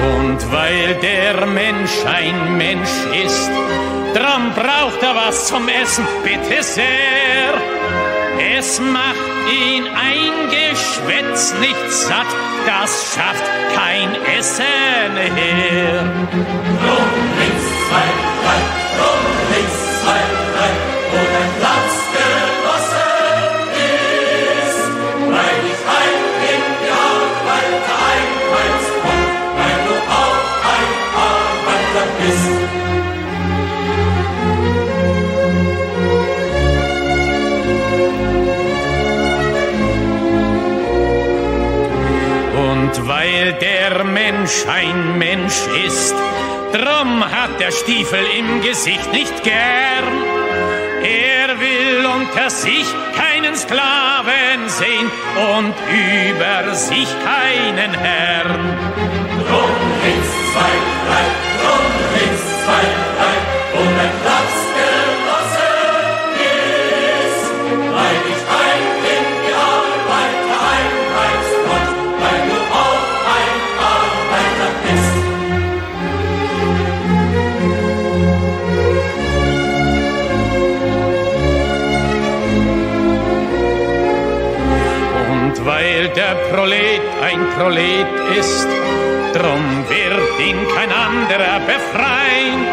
Und weil der Mensch ein Mensch ist, drum braucht er was zum Essen, bitte sehr. Es macht ihn ein Geschwätz nicht satt, das schafft kein Essen her. Drum links, zwei, drei, drum links, zwei, drei, wo dein Platz genossen ist. Weil ich heim in die Arbeit einheimst und weil du auch ein Arbeiter bist. Und weil der Mensch ein Mensch ist, drum hat der Stiefel im Gesicht nicht gern. Er will unter sich keinen Sklaven sehen und über sich keinen Herrn. Drum links, zwei, drei, drum links, zwei, drei, wo dein Platz genossen ist. Weil ich heim in die Arbeit einheimst und weil du auch ein Arbeiter bist. Und weil der Prolet ein Prolet ist, drum wird ihn kein anderer befreien.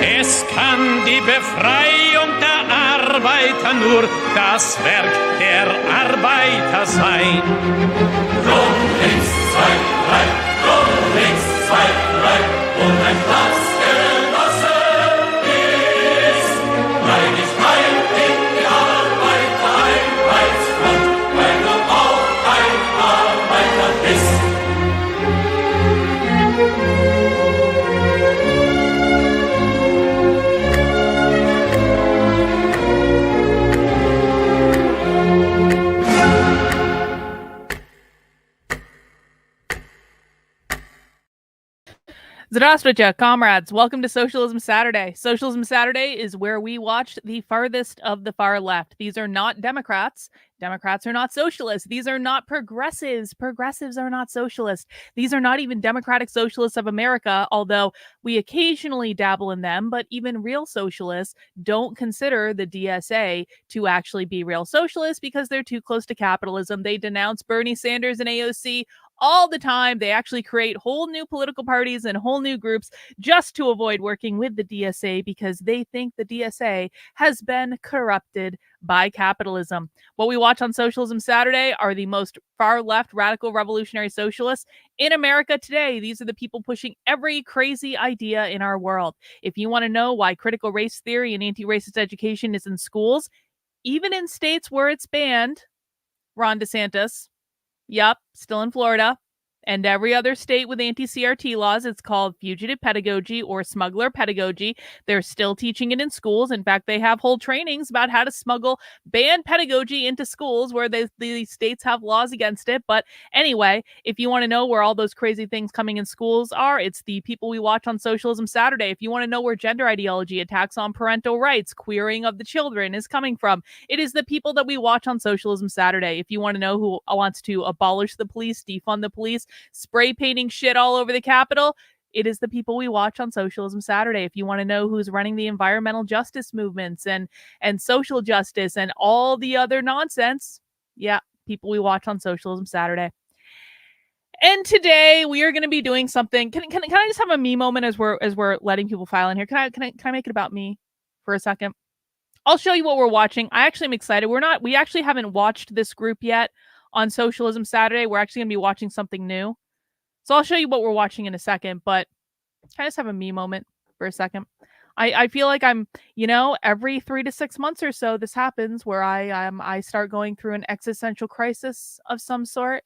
Es kann die Befreiung der Arbeiter nur das Werk der Arbeiter sein. Drum links, zwei, drei, drum links, zwei, drei, und ein Platz genossen ist. Weil ich heim in die Arbeit einheimst und weil du auch ein Arbeiter bist. Здравствуйте, comrades. Welcome to Socialism Saturday. Socialism Saturday is where we watch the farthest of the far left. These are not Democrats. Democrats are not socialists. These are not progressives. Progressives are not socialists. These are not even Democratic Socialists of America, although we occasionally dabble in them, but even real socialists don't consider the DSA to actually be real socialists because they're too close to capitalism. They denounce Bernie Sanders and AOC all the time. They actually create whole new political parties and whole new groups just to avoid working with the DSA because they think the DSA has been corrupted by capitalism. What we watch on Socialism Saturday are the most far left radical revolutionary socialists in America today. These are the people pushing every crazy idea in our world. If you want to know why critical race theory and anti-racist education is in schools, even in states where it's banned, Ron DeSantis, yep, still in Florida, and every other state with anti-CRT laws, it's called fugitive pedagogy or smuggler pedagogy. They're still teaching it in schools. In fact, they have whole trainings about how to smuggle banned pedagogy into schools where the states have laws against it. But anyway, if you want to know where all those crazy things coming in schools are, it's the people we watch on Socialism Saturday. If you want to know where gender ideology, attacks on parental rights, queering of the children is coming from, it is the people that we watch on Socialism Saturday. If you want to know who wants to abolish the police, defund the police, spray painting shit all over the Capitol, it is the people we watch on Socialism Saturday. If you want to know who's running the environmental justice movements and social justice and all the other nonsense, yeah, people we watch on Socialism Saturday. And today we are going to be doing something. Can I just have a me moment as we're letting people file in here? Can I make it about me for a second? I'll show you what we're watching. I actually am excited. We actually haven't watched this group yet on Socialism Saturday. We're actually going to be watching something new. So I'll show you what we're watching in a second, but can I just have a me moment for a second? I feel like I'm, every 3 to 6 months or so, this happens where I start going through an existential crisis of some sort.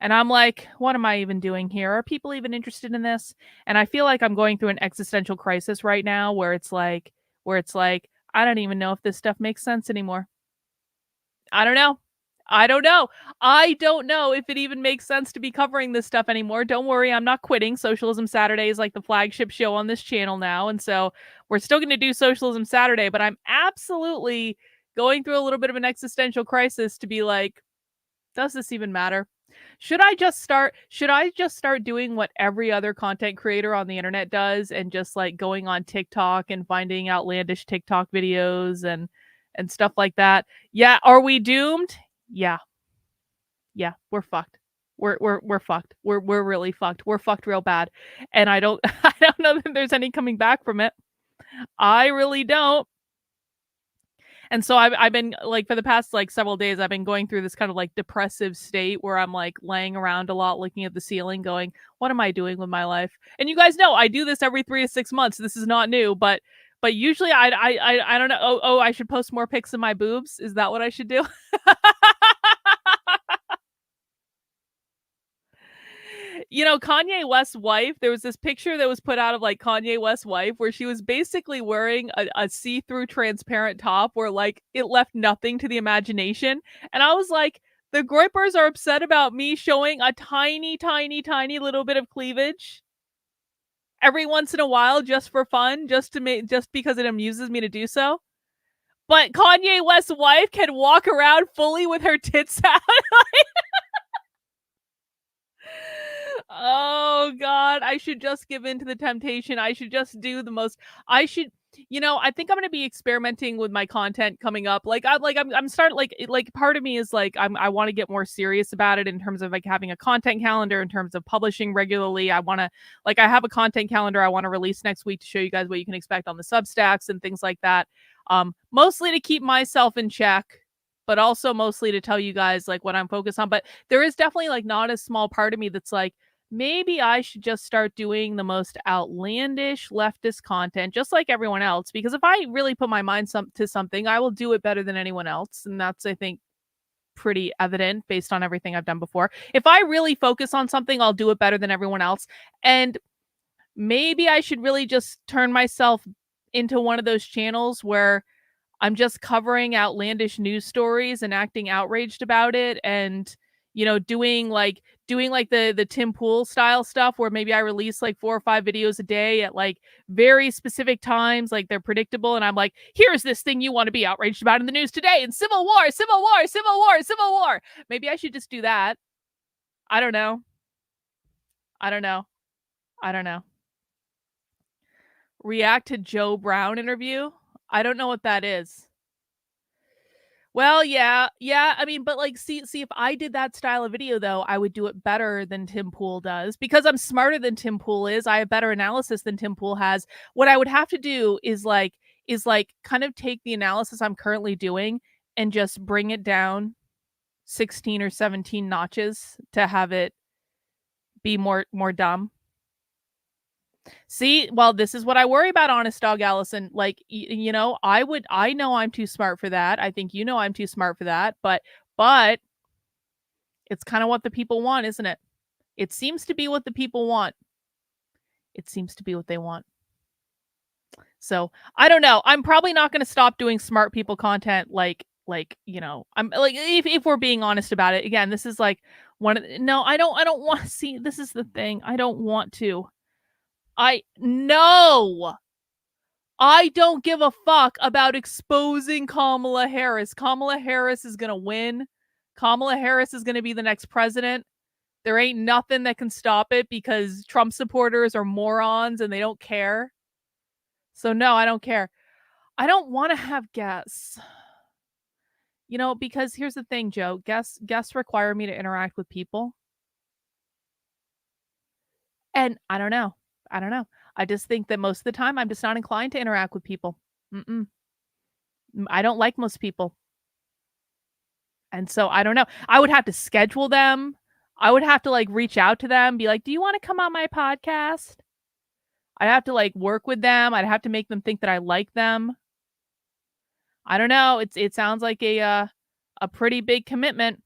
And I'm like, what am I even doing here? Are people even interested in this? And I feel like I'm going through an existential crisis right now where it's like, I don't even know if this stuff makes sense anymore. I don't know. I don't know. I don't know if it even makes sense to be covering this stuff anymore. Don't worry, I'm not quitting. Socialism Saturday is like the flagship show on this channel now. And so we're still going to do Socialism Saturday, but I'm absolutely going through a little bit of an existential crisis to be like, does this even matter? Should I just start doing what every other content creator on the internet does and just like going on TikTok and finding outlandish TikTok videos and stuff like that? Yeah, are we doomed? Yeah. Yeah, we're fucked. We're fucked. We're really fucked. We're fucked real bad. And I don't I don't know that there's any coming back from it. I really don't. And so I've been like for the past like several days, I've been going through this kind of like depressive state where I'm like laying around a lot, looking at the ceiling, going, "What am I doing with my life?" And you guys know I do this every 3 to 6 months. This is not new, but usually I don't know. Oh, I should post more pics of my boobs. Is that what I should do? You know, Kanye West's wife, there was this picture that was put out of like Kanye West's wife where she was basically wearing a see-through transparent top where like it left nothing to the imagination. And I was like, the Groypers are upset about me showing a tiny, tiny, tiny little bit of cleavage every once in a while just for fun, just because it amuses me to do so. But Kanye West's wife can walk around fully with her tits out. Oh god, I should just give in to the temptation. I should just do the most. I should, I think I'm going to be experimenting with my content coming up. I'm starting like part of me is like I want to get more serious about it in terms of like having a content calendar, in terms of publishing regularly. I want to I have a content calendar I want to release next week to show you guys what you can expect on the Substacks and things like that. Mostly to keep myself in check, but also mostly to tell you guys like what I'm focused on. But there is definitely like not a small part of me that's like, maybe I should just start doing the most outlandish leftist content, just like everyone else. Because if I really put my mind to something, I will do it better than anyone else. And that's, I think, pretty evident based on everything I've done before. If I really focus on something, I'll do it better than everyone else. And maybe I should really just turn myself into one of those channels where I'm just covering outlandish news stories and acting outraged about it, and doing like the Tim Pool style stuff where maybe I release like 4 or 5 videos a day at like very specific times, like they're predictable, and I'm like, here's this thing you want to be outraged about in the news today, and civil war, civil war, civil war, civil war. Maybe I should just do that. I don't know. I don't know. I don't know. React to Joe Brown interview. I don't know what that is. Well, yeah. I mean, but like, see, if I did that style of video, though, I would do it better than Tim Pool does because I'm smarter than Tim Pool is. I have better analysis than Tim Pool has. What I would have to do is kind of take the analysis I'm currently doing and just bring it down 16 or 17 notches to have it be more dumb. See, well, this is what I worry about, Honest Dog Allison. Like, I know I'm too smart for that. I think I'm too smart for that, but it's kind of what the people want, isn't it? It seems to be what the people want. It seems to be what they want. So, I don't know. I'm probably not going to stop doing smart people content I'm like, if we're being honest about it. Again, this is like no, I don't want to see. This is the thing. I don't want to. I don't give a fuck about exposing Kamala Harris. Kamala Harris is going to win. Kamala Harris is going to be the next president. There ain't nothing that can stop it because Trump supporters are morons and they don't care. So no, I don't care. I don't want to have guests. Because here's the thing, Joe. Guests require me to interact with people. And I don't know. I just think that most of the time I'm just not inclined to interact with people. I don't like most people. And so I don't know. I would have to schedule them. I would have to like reach out to them, be like, do you want to come on my podcast? I'd have to like work with them. I'd have to make them think that I like them. I don't know. It sounds like a pretty big commitment.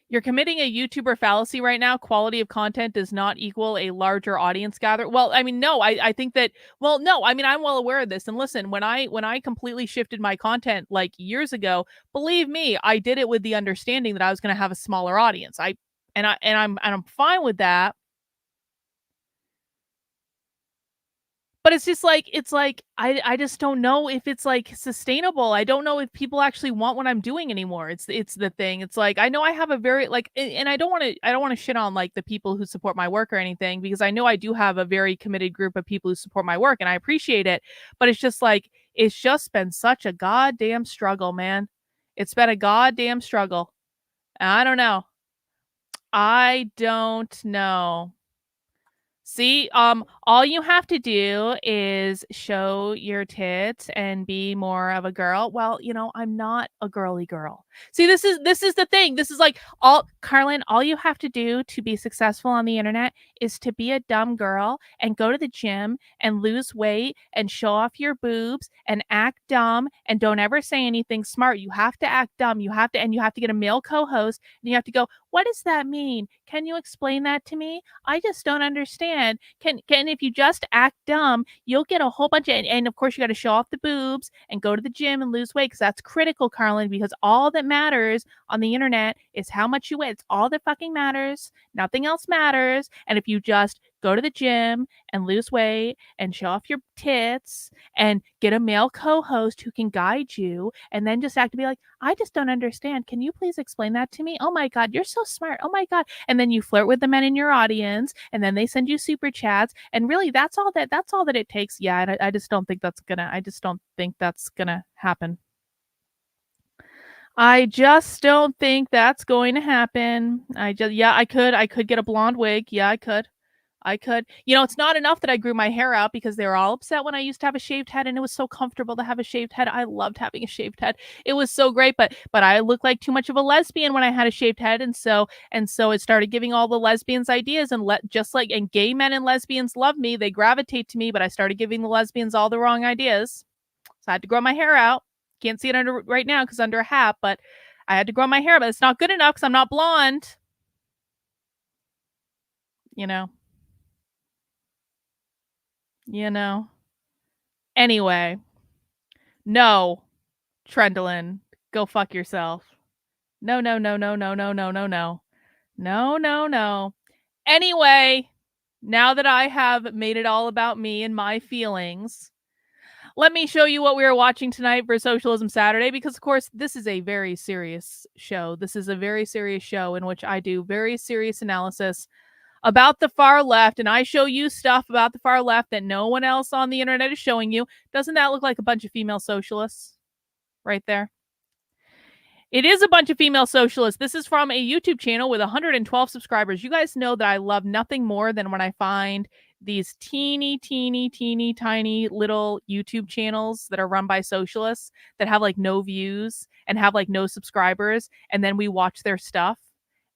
You're committing a YouTuber fallacy right now. Quality of content does not equal a larger audience gather. Well, I mean, no, I think that, well, no, I mean, I'm well aware of this. And listen, when I completely shifted my content like years ago, believe me, I did it with the understanding that I was going to have a smaller audience. I'm fine with that. But it's like I just don't know if it's like sustainable. I don't know if people actually want what I'm doing anymore. It's the thing. It's like I know I have a very like and I don't want to shit on like the people who support my work or anything, because I know I do have a very committed group of people who support my work and I appreciate it. But it's just like it's just been such a goddamn struggle, man. It's been a goddamn struggle. I don't know. I don't know. See, all you have to do is show your tits and be more of a girl. Well, I'm not a girly girl. See, this is the thing. This is like Carlin, all you have to do to be successful on the internet is to be a dumb girl and go to the gym and lose weight and show off your boobs and act dumb and don't ever say anything smart. You have to act dumb. You have to get a male co-host and you have to go, "What does that mean? Can you explain that to me? I just don't understand. Can if you just act dumb, you'll get a whole bunch of and of course you got to show off the boobs and go to the gym and lose weight, because that's critical, Carlin, because all that matters on the internet is how much you weigh. It's all that fucking matters. Nothing else matters. And if you just go to the gym and lose weight and show off your tits and get a male co-host who can guide you and then just act to be like, I just don't understand. Can you please explain that to me? Oh my God, you're so smart. Oh my God. And then you flirt with the men in your audience and then they send you super chats. And really that's all that it takes. Yeah. I just don't think that's gonna happen. I just don't think that's going to happen. I could get a blonde wig. Yeah, I could. It's not enough that I grew my hair out, because they were all upset when I used to have a shaved head and it was so comfortable to have a shaved head. I loved having a shaved head. It was so great, but I looked like too much of a lesbian when I had a shaved head, and so it started giving all the lesbians ideas, and and gay men and lesbians love me. They gravitate to me, but I started giving the lesbians all the wrong ideas. So I had to grow my hair out. Can't see it under right now because under a hat, but I had to grow my hair, but it's not good enough because I'm not blonde. You know. Anyway. No. Trendlin, go fuck yourself. No. No. Anyway, now that I have made it all about me and my feelings, let me show you what we are watching tonight for Socialism Saturday, because, of course, this is a very serious show. This is a very serious show in which I do very serious analysis about the far left, and I show you stuff about the far left that no one else on the internet is showing you. Doesn't that look like a bunch of female socialists right there? It is a bunch of female socialists. This is from a YouTube channel with 112 subscribers. You guys know that I love nothing more than when I find these teeny tiny little YouTube channels that are run by socialists that have like no views and have like no subscribers, and then we watch their stuff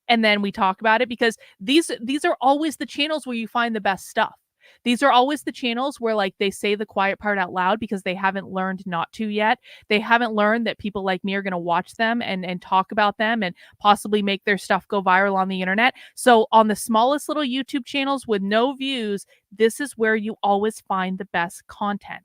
and then we talk about it, because these are always the channels where you find the best stuff. These are always the channels where like they say the quiet part out loud because they haven't learned not to yet. They haven't learned that people like me are going to watch them and talk about them and possibly make their stuff go viral on the internet. So on the smallest little YouTube channels with no views, this is where you always find the best content.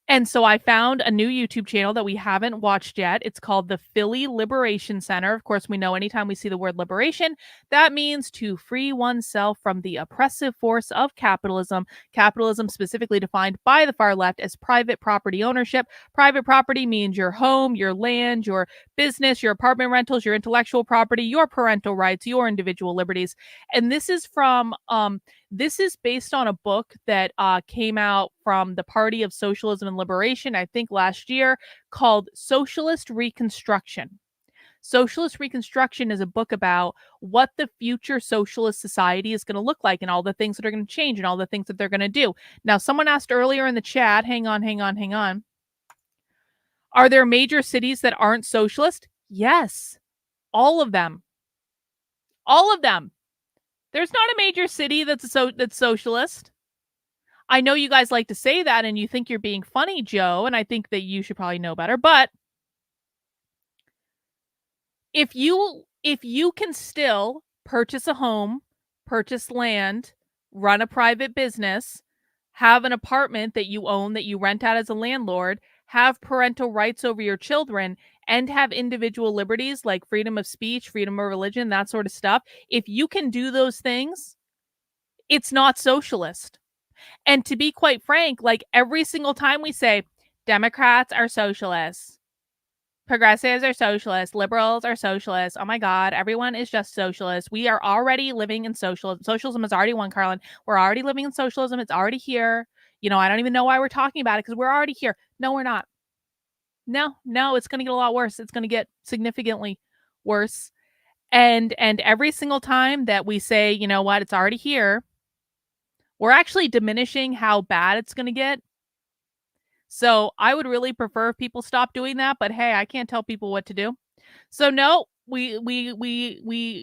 And so I found a new YouTube channel that we haven't watched yet. It's called the Philly Liberation Center. Of course, we know anytime we see the word liberation, that means to free oneself from the oppressive force of capitalism. Capitalism specifically defined by the far left as private property ownership. Private property means your home, your land, your business, your apartment rentals, your intellectual property, your parental rights, your individual liberties. And this is from this is based on a book that came out from the Party of Socialism and Liberation, I think last year, called Socialist Reconstruction. Socialist Reconstruction is a book about what the future socialist society is going to look like and all the things that are going to change and all the things that they're going to do. Now, someone asked earlier in the chat, hang on. Are there major cities that aren't socialist? Yes. All of them. All of them. There's not a major city that's socialist. I know you guys like to say that and you think you're being funny, Joe, and I think that you should probably know better, but if you can still purchase a home, purchase land, run a private business, have an apartment that you own that you rent out as a landlord, have parental rights over your children, and have individual liberties like freedom of speech, freedom of religion, that sort of stuff, if you can do those things, it's not socialist. And to be quite frank, like every single time we say Democrats are socialists, progressives are socialists, liberals are socialists. Oh my God, everyone is just socialist. We are already living in socialism. Socialism has already won, Carlin. We're already living in socialism. It's already here. I don't even know why we're talking about it because we're already here. No, we're not. No, it's going to get a lot worse. It's going to get significantly worse. And every single time that we say, you know what, it's already here, we're actually diminishing how bad it's going to get. So I would really prefer if people stop doing that, but hey, I can't tell people what to do. So no, we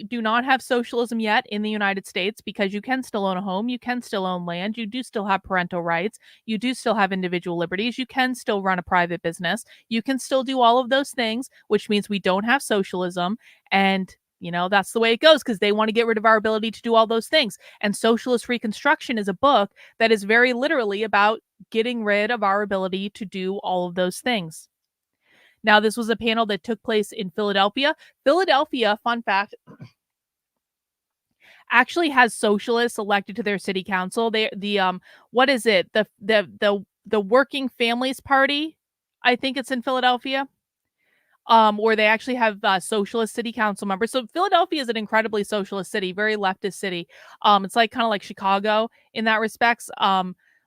do not have socialism yet in the United States because you can still own a home, you can still own land, you do still have parental rights, you do still have individual liberties, you can still run a private business, you can still do all of those things, which means we don't have socialism. And that's the way it goes because they want to get rid of our ability to do all those things. And Socialist Reconstruction is a book that is very literally about getting rid of our ability to do all of those things. Now, this was a panel that took place in Philadelphia. Philadelphia, fun fact, actually has socialists elected to their city council. What is it? The Working Families Party, I think it's in Philadelphia. Where they actually have socialist city council members. So Philadelphia is an incredibly socialist city, very leftist city. It's like kind of like Chicago in that respects.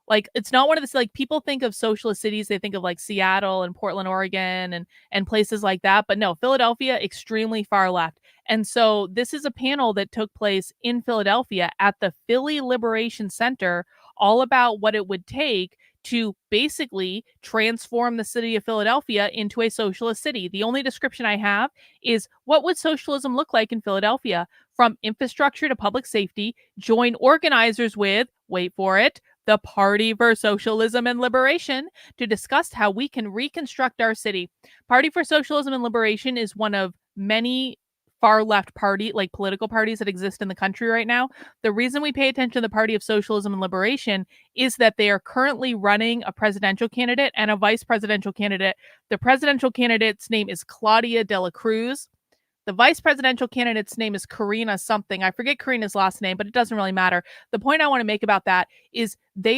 Like it's not one of the like people think of socialist cities, they think of like Seattle and Portland, Oregon, and places like that. But no, Philadelphia, extremely far left. And so this is a panel that took place in Philadelphia at the Philly Liberation Center, all about what it would take to basically transform the city of Philadelphia into a socialist city. The only description I have is what would socialism look like in Philadelphia? From infrastructure to public safety, join organizers with, wait for it, the Party for Socialism and Liberation to discuss how we can reconstruct our city. Party for Socialism and Liberation is one of many far left political parties that exist in the country right now. The reason we pay attention to the Party of Socialism and Liberation is that they are currently running a presidential candidate and a vice presidential candidate. The presidential candidate's name is Claudia de la Cruz. The vice presidential candidate's name is Karina something. I forget Karina's last name, but it doesn't really matter. The point I want to make about that is they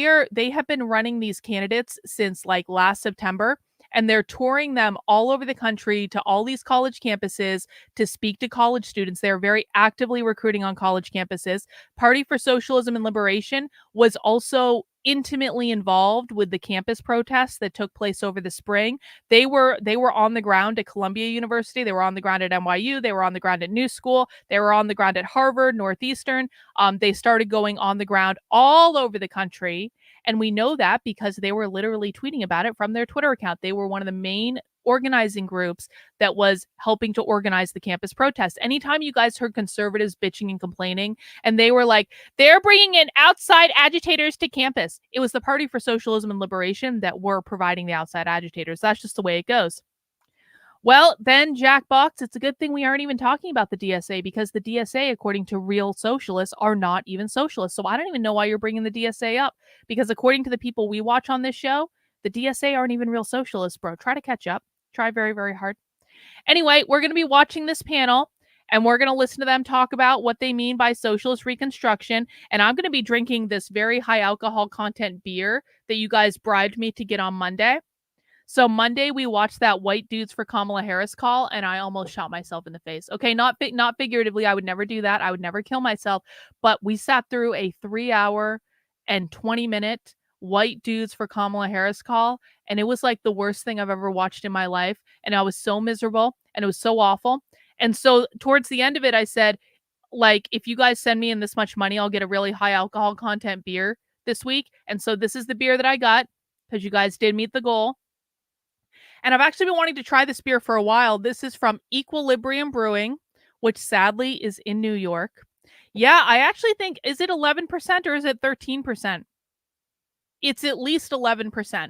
have been running these candidates since like last September. And they're touring them all over the country to all these college campuses to speak to college students. They're very actively recruiting on college campuses. Party for Socialism and Liberation was also intimately involved with the campus protests that took place over the spring. They were on the ground at Columbia University. They were on the ground at NYU. They were on the ground at New School. They were on the ground at Harvard, Northeastern. They started going on the ground all over the country. And we know that because they were literally tweeting about it from their Twitter account. They were one of the main organizing groups that was helping to organize the campus protests. Anytime you guys heard conservatives bitching and complaining, and they were like, they're bringing in outside agitators to campus, it was the Party for Socialism and Liberation that were providing the outside agitators. That's just the way it goes. Well, then, Jack Box, it's a good thing we aren't even talking about the DSA because the DSA, according to real socialists, are not even socialists. So I don't even know why you're bringing the DSA up because according to the people we watch on this show, the DSA aren't even real socialists, bro. Try to catch up. Try very, very hard. Anyway, we're going to be watching this panel and we're going to listen to them talk about what they mean by socialist reconstruction. And I'm going to be drinking this very high alcohol content beer that you guys bribed me to get on Monday. So Monday we watched that White Dudes for Kamala Harris call, and I almost shot myself in the face. Okay, not figuratively. I would never do that. I would never kill myself. But we sat through a 3-hour and 20-minute White Dudes for Kamala Harris call, and it was like the worst thing I've ever watched in my life. And I was so miserable, and it was so awful. And so towards the end of it, I said, like, if you guys send me in this much money, I'll get a really high alcohol content beer this week. And so this is the beer that I got because you guys did meet the goal. And I've actually been wanting to try this beer for a while. This is from Equilibrium Brewing, which sadly is in New York. Yeah, I actually think, is it 11% or is it 13%? It's at least 11%.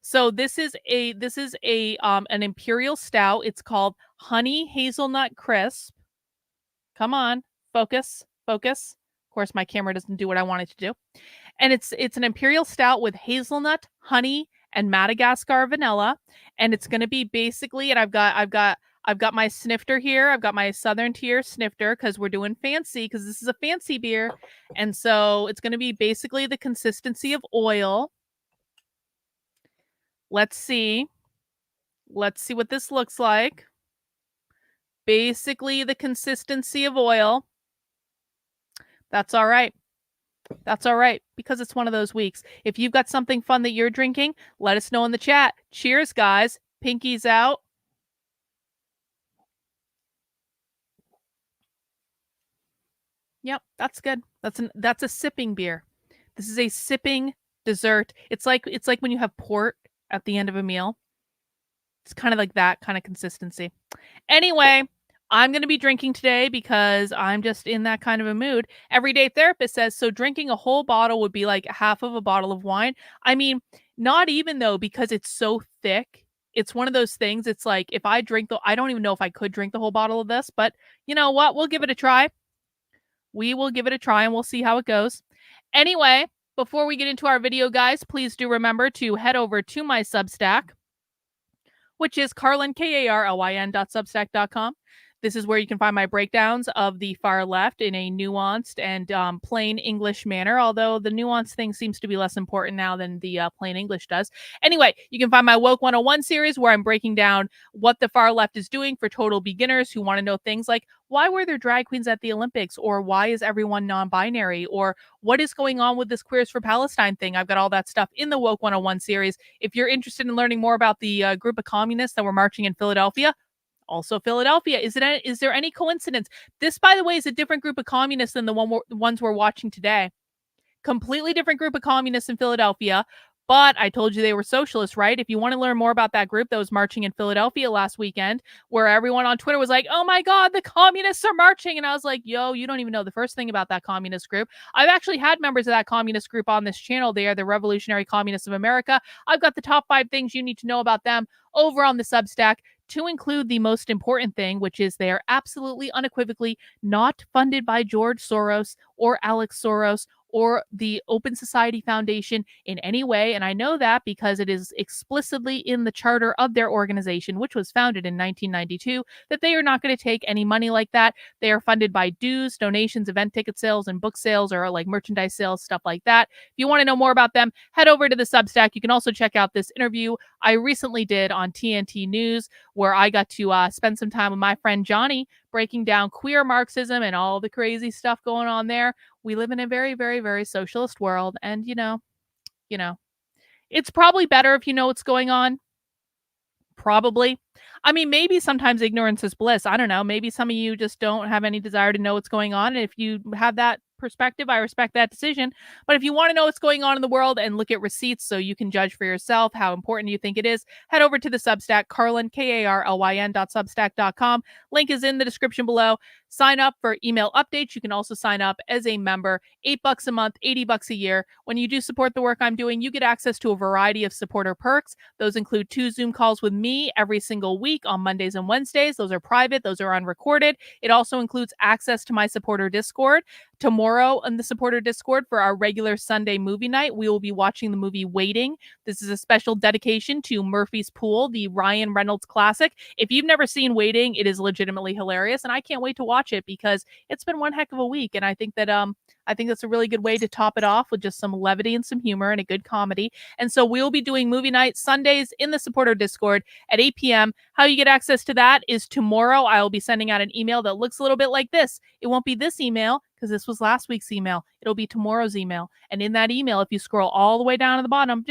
So this is a an imperial stout. It's called Honey Hazelnut Crisp. Come on, focus, focus. Of course, my camera doesn't do what I want it to do. And it's an imperial stout with hazelnut, honey, and Madagascar vanilla. And it's going to be basically, and I've got my snifter here. I've got my Southern Tier snifter because we're doing fancy because this is a fancy beer. And so it's going to be basically the consistency of oil. Let's see. Let's see what this looks like. Basically the consistency of oil. That's all right. That's all right, because it's one of those weeks. If you've got something fun that you're drinking, let us know in the chat. Cheers, guys. Pinkies out. Yep, that's good. That's a sipping beer. This is a sipping dessert. It's like when you have port at the end of a meal. It's kind of like that kind of consistency. Anyway, I'm going to be drinking today because I'm just in that kind of a mood. Everyday Therapist says, so drinking a whole bottle would be like half of a bottle of wine. I mean, not even though, because it's so thick. It's one of those things. It's like if I drink I don't even know if I could drink the whole bottle of this, but you know what? We'll give it a try. We will give it a try and we'll see how it goes. Anyway, before we get into our video, guys, please do remember to head over to my Substack, which is Karlyn, KARLYN.substack.com. This is where you can find my breakdowns of the far left in a nuanced and plain English manner, although the nuanced thing seems to be less important now than the plain English does. Anyway, you can find my Woke 101 series where I'm breaking down what the far left is doing for total beginners who want to know things like why were there drag queens at the Olympics, or why is everyone non-binary, or what is going on with this Queers for Palestine thing. I've got all that stuff in the Woke 101 series. If you're interested in learning more about the group of communists that were marching in Philadelphia, also Philadelphia. Is there any coincidence? This, by the way, is a different group of communists than the ones we're watching today. Completely different group of communists in Philadelphia. But I told you they were socialists, right? If you want to learn more about that group that was marching in Philadelphia last weekend, where everyone on Twitter was like, oh my God, the communists are marching. And I was like, yo, you don't even know the first thing about that communist group. I've actually had members of that communist group on this channel. They are the Revolutionary Communists of America. I've got the top 5 things you need to know about them over on the Substack, to include the most important thing, which is they are absolutely unequivocally not funded by George Soros or Alex Soros or the Open Society Foundation in any way. And I know that because it is explicitly in the charter of their organization, which was founded in 1992, that they are not going to take any money like that. They are funded by dues, donations, event ticket sales, and book sales, or like merchandise sales, stuff like that. If you want to know more about them, head over to the Substack. You can also check out this interview I recently did on TNT News, where I got to spend some time with my friend Johnny breaking down queer Marxism and all the crazy stuff going on there. We live in a very, very, very socialist world. And, you know, it's probably better if you know what's going on. Probably. I mean, maybe sometimes ignorance is bliss. I don't know. Maybe some of you just don't have any desire to know what's going on. And if you have that perspective, I respect that decision. But if you want to know what's going on in the world and look at receipts so you can judge for yourself how important you think it is, head over to the Substack, Karlyn, KARLYN.substack.com. Link is in the description below. Sign up for email updates. You can also sign up as a member, $8 a month, $80 a year. When you do support the work I'm doing, you get access to a variety of supporter perks. Those include 2 Zoom calls with me every single week on Mondays and Wednesdays. Those are private. Those are unrecorded. It also includes access to my supporter Discord. Tomorrow on the supporter Discord for our regular Sunday movie night, we will be watching the movie Waiting. This is a special dedication to Murphy's Pool, the Ryan Reynolds classic. If you've never seen Waiting, it is legitimately hilarious, and I can't wait to watch it because it's been one heck of a week, and I think that's a really good way to top it off with just some levity and some humor and a good comedy. And so we'll be doing movie night Sundays in the supporter Discord at 8 p.m. How you get access to that is tomorrow I will be sending out an email that looks a little bit like this. It won't be this email because this was last week's email. It'll be tomorrow's email. And in that email, if you scroll all the way down to the bottom,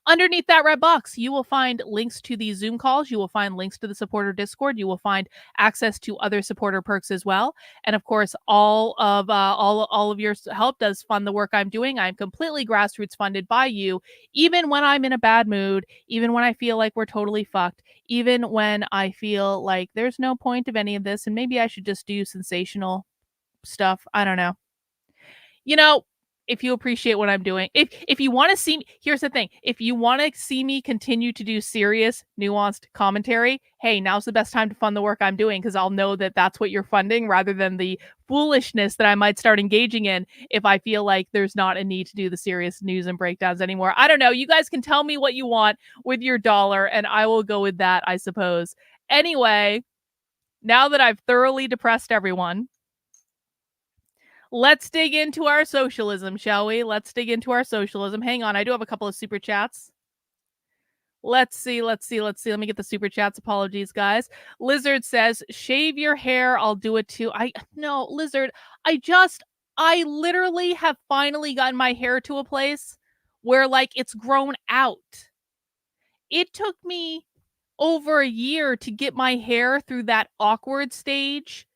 underneath that red box, you will find links to the Zoom calls. You will find links to the supporter Discord. You will find access to other supporter perks as well. And of course, all of your help does fund the work I'm doing. I'm completely grassroots funded by you, even when I'm in a bad mood, even when I feel like we're totally fucked, even when I feel like there's no point of any of this, and maybe I should just do sensational stuff. I don't know. You know, if you appreciate what I'm doing, if you want to see me, here's the thing. If you want to see me continue to do serious, nuanced commentary, hey, now's the best time to fund the work I'm doing, because I'll know that that's what you're funding rather than the foolishness that I might start engaging in if I feel like there's not a need to do the serious news and breakdowns anymore. I don't know. You guys can tell me what you want with your dollar, and I will go with that, I suppose. Anyway, now that I've thoroughly depressed everyone, let's dig into our socialism, shall we? Let's dig into our socialism. Hang on, I do have a couple of super chats. Let's see. Let me get the super chats. Apologies, guys. Lizard says, shave your hair. I'll do it too. No, Lizard, I literally have finally gotten my hair to a place where, like, it's grown out. It took me over a year to get my hair through that awkward stage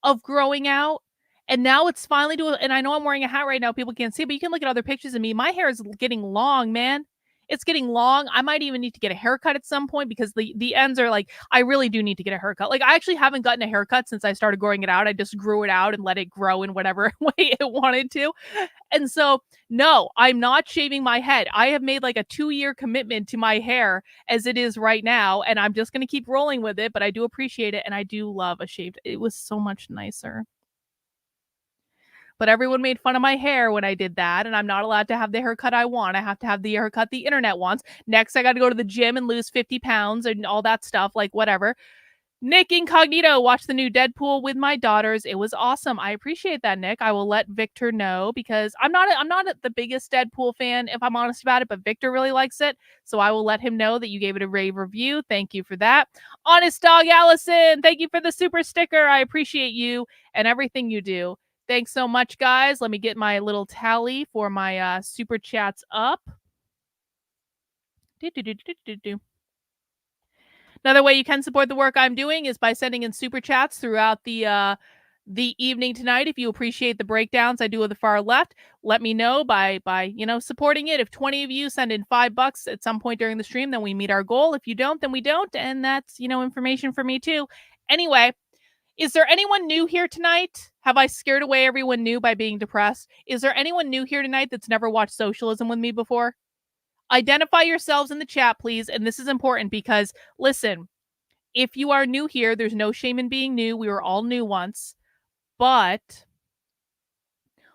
of growing out. And now it's finally and I know I'm wearing a hat right now. People can't see, but you can look at other pictures of me. My hair is getting long, man. It's getting long. I might even need to get a haircut at some point, because the ends are like, I really do need to get a haircut. Like, I actually haven't gotten a haircut since I started growing it out. I just grew it out and let it grow in whatever way it wanted to. And so, no, I'm not shaving my head. I have made like a 2-year commitment to my hair as it is right now, and I'm just going to keep rolling with it, but I do appreciate it, and I do love a shaved. It was so much nicer. But everyone made fun of my hair when I did that, and I'm not allowed to have the haircut I want. I have to have the haircut the internet wants. Next, I got to go to the gym and lose 50 pounds and all that stuff, like whatever. Nick Incognito watched the new Deadpool with my daughters. It was awesome. I appreciate that, Nick. I will let Victor know, because I'm not the biggest Deadpool fan, if I'm honest about it, but Victor really likes it. So I will let him know that you gave it a rave review. Thank you for that. Honest Dog Allison, thank you for the super sticker. I appreciate you and everything you do. Thanks so much, guys. Let me get my little tally for my super chats up. Another way you can support the work I'm doing is by sending in super chats throughout the evening tonight. If you appreciate the breakdowns I do with the far left, let me know by supporting it. If 20 of you send in $5 at some point during the stream, then we meet our goal. If you don't, then we don't, and that's information for me too. Anyway, is there anyone new here tonight? Have I scared away everyone new by being depressed? Is there anyone new here tonight that's never watched socialism with me before? Identify yourselves in the chat, please. And this is important because, listen, if you are new here, there's no shame in being new. We were all new once. But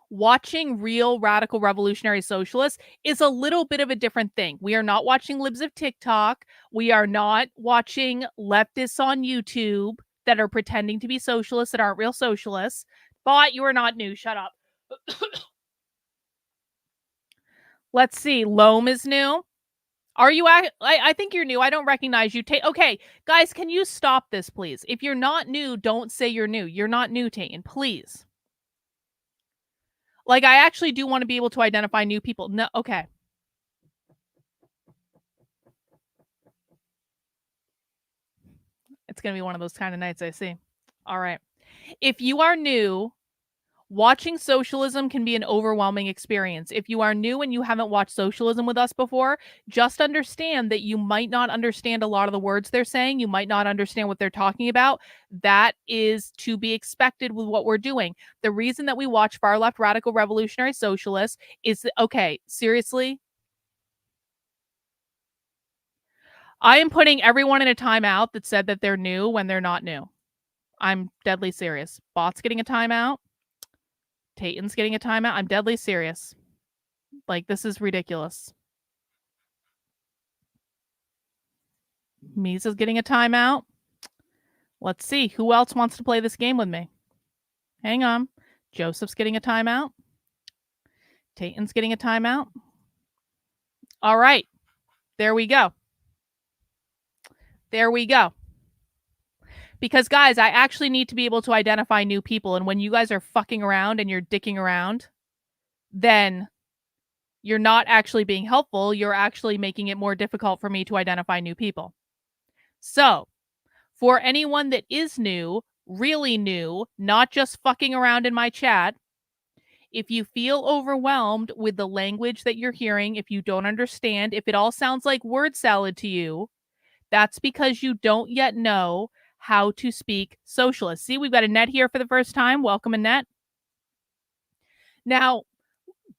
watching real radical revolutionary socialists is a little bit of a different thing. We are not watching libs of TikTok. We are not watching leftists on YouTube that are pretending to be socialists that aren't real socialists. But you are not new. Shut up. Let's see. Loam is new. Are you? I think you're new. I don't recognize you. Okay, guys, can you stop this, please? If you're not new, don't say you're new. You're not new, Tayton. Please. Like, I actually do want to be able to identify new people. No, okay. It's going to be one of those kind of nights, I see. All right. If you are new, watching socialism can be an overwhelming experience. If you are new and you haven't watched socialism with us before, just understand that you might not understand a lot of the words they're saying. You might not understand what they're talking about. That is to be expected with what we're doing. The reason that we watch far left radical revolutionary socialists is, okay, seriously, I am putting everyone in a timeout that said that they're new when they're not new. I'm deadly serious. Bot's getting a timeout. Tayton's getting a timeout. I'm deadly serious. Like, this is ridiculous. Misa's getting a timeout. Let's see. Who else wants to play this game with me? Hang on. Joseph's getting a timeout. Tayton's getting a timeout. All right. There we go. There we go. Because, guys, I actually need to be able to identify new people. And when you guys are fucking around and you're dicking around, then you're not actually being helpful. You're actually making it more difficult for me to identify new people. So, for anyone that is new, really new, not just fucking around in my chat, if you feel overwhelmed with the language that you're hearing, if you don't understand, if it all sounds like word salad to you, that's because you don't yet know how to speak socialist. See, we've got Annette here for the first time. Welcome, Annette. Now,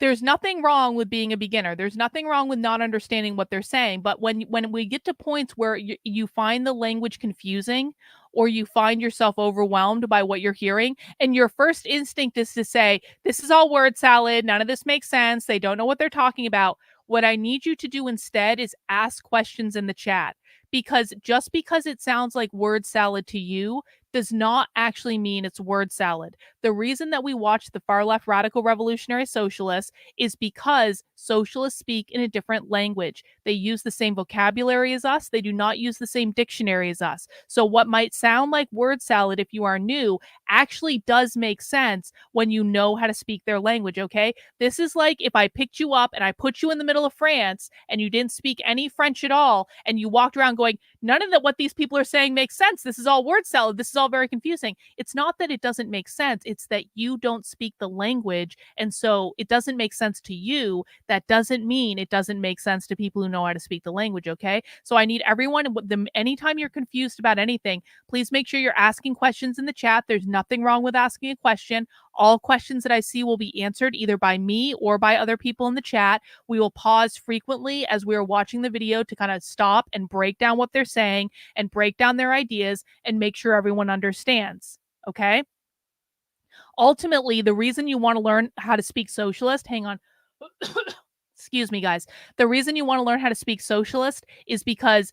there's nothing wrong with being a beginner. There's nothing wrong with not understanding what they're saying. But when we get to points where you find the language confusing, or you find yourself overwhelmed by what you're hearing, and your first instinct is to say, this is all word salad, none of this makes sense, they don't know what they're talking about, what I need you to do instead is ask questions in the chat. Because just because it sounds like word salad to you does not actually mean it's word salad. The reason that we watch the far left radical revolutionary socialists is because socialists speak in a different language. They use the same vocabulary as us. They do not use the same dictionary as us. So what might sound like word salad if you are new actually does make sense when you know how to speak their language, okay? This is like if I picked you up and I put you in the middle of France and you didn't speak any French at all, and you walked around going, none of what these people are saying makes sense. This is all word salad. This is all very confusing. It's not that it doesn't make sense. It's that you don't speak the language. And so it doesn't make sense to you. That doesn't mean it doesn't make sense to people who know how to speak the language. Okay. So I need everyone, anytime you're confused about anything, please make sure you're asking questions in the chat. There's nothing wrong with asking a question. All questions that I see will be answered either by me or by other people in the chat. We will pause frequently as we are watching the video to kind of stop and break down what they're saying and break down their ideas and make sure everyone understands. Okay? Ultimately, the reason you want to learn how to speak socialist, hang on. Excuse me, guys. The reason you want to learn how to speak socialist is because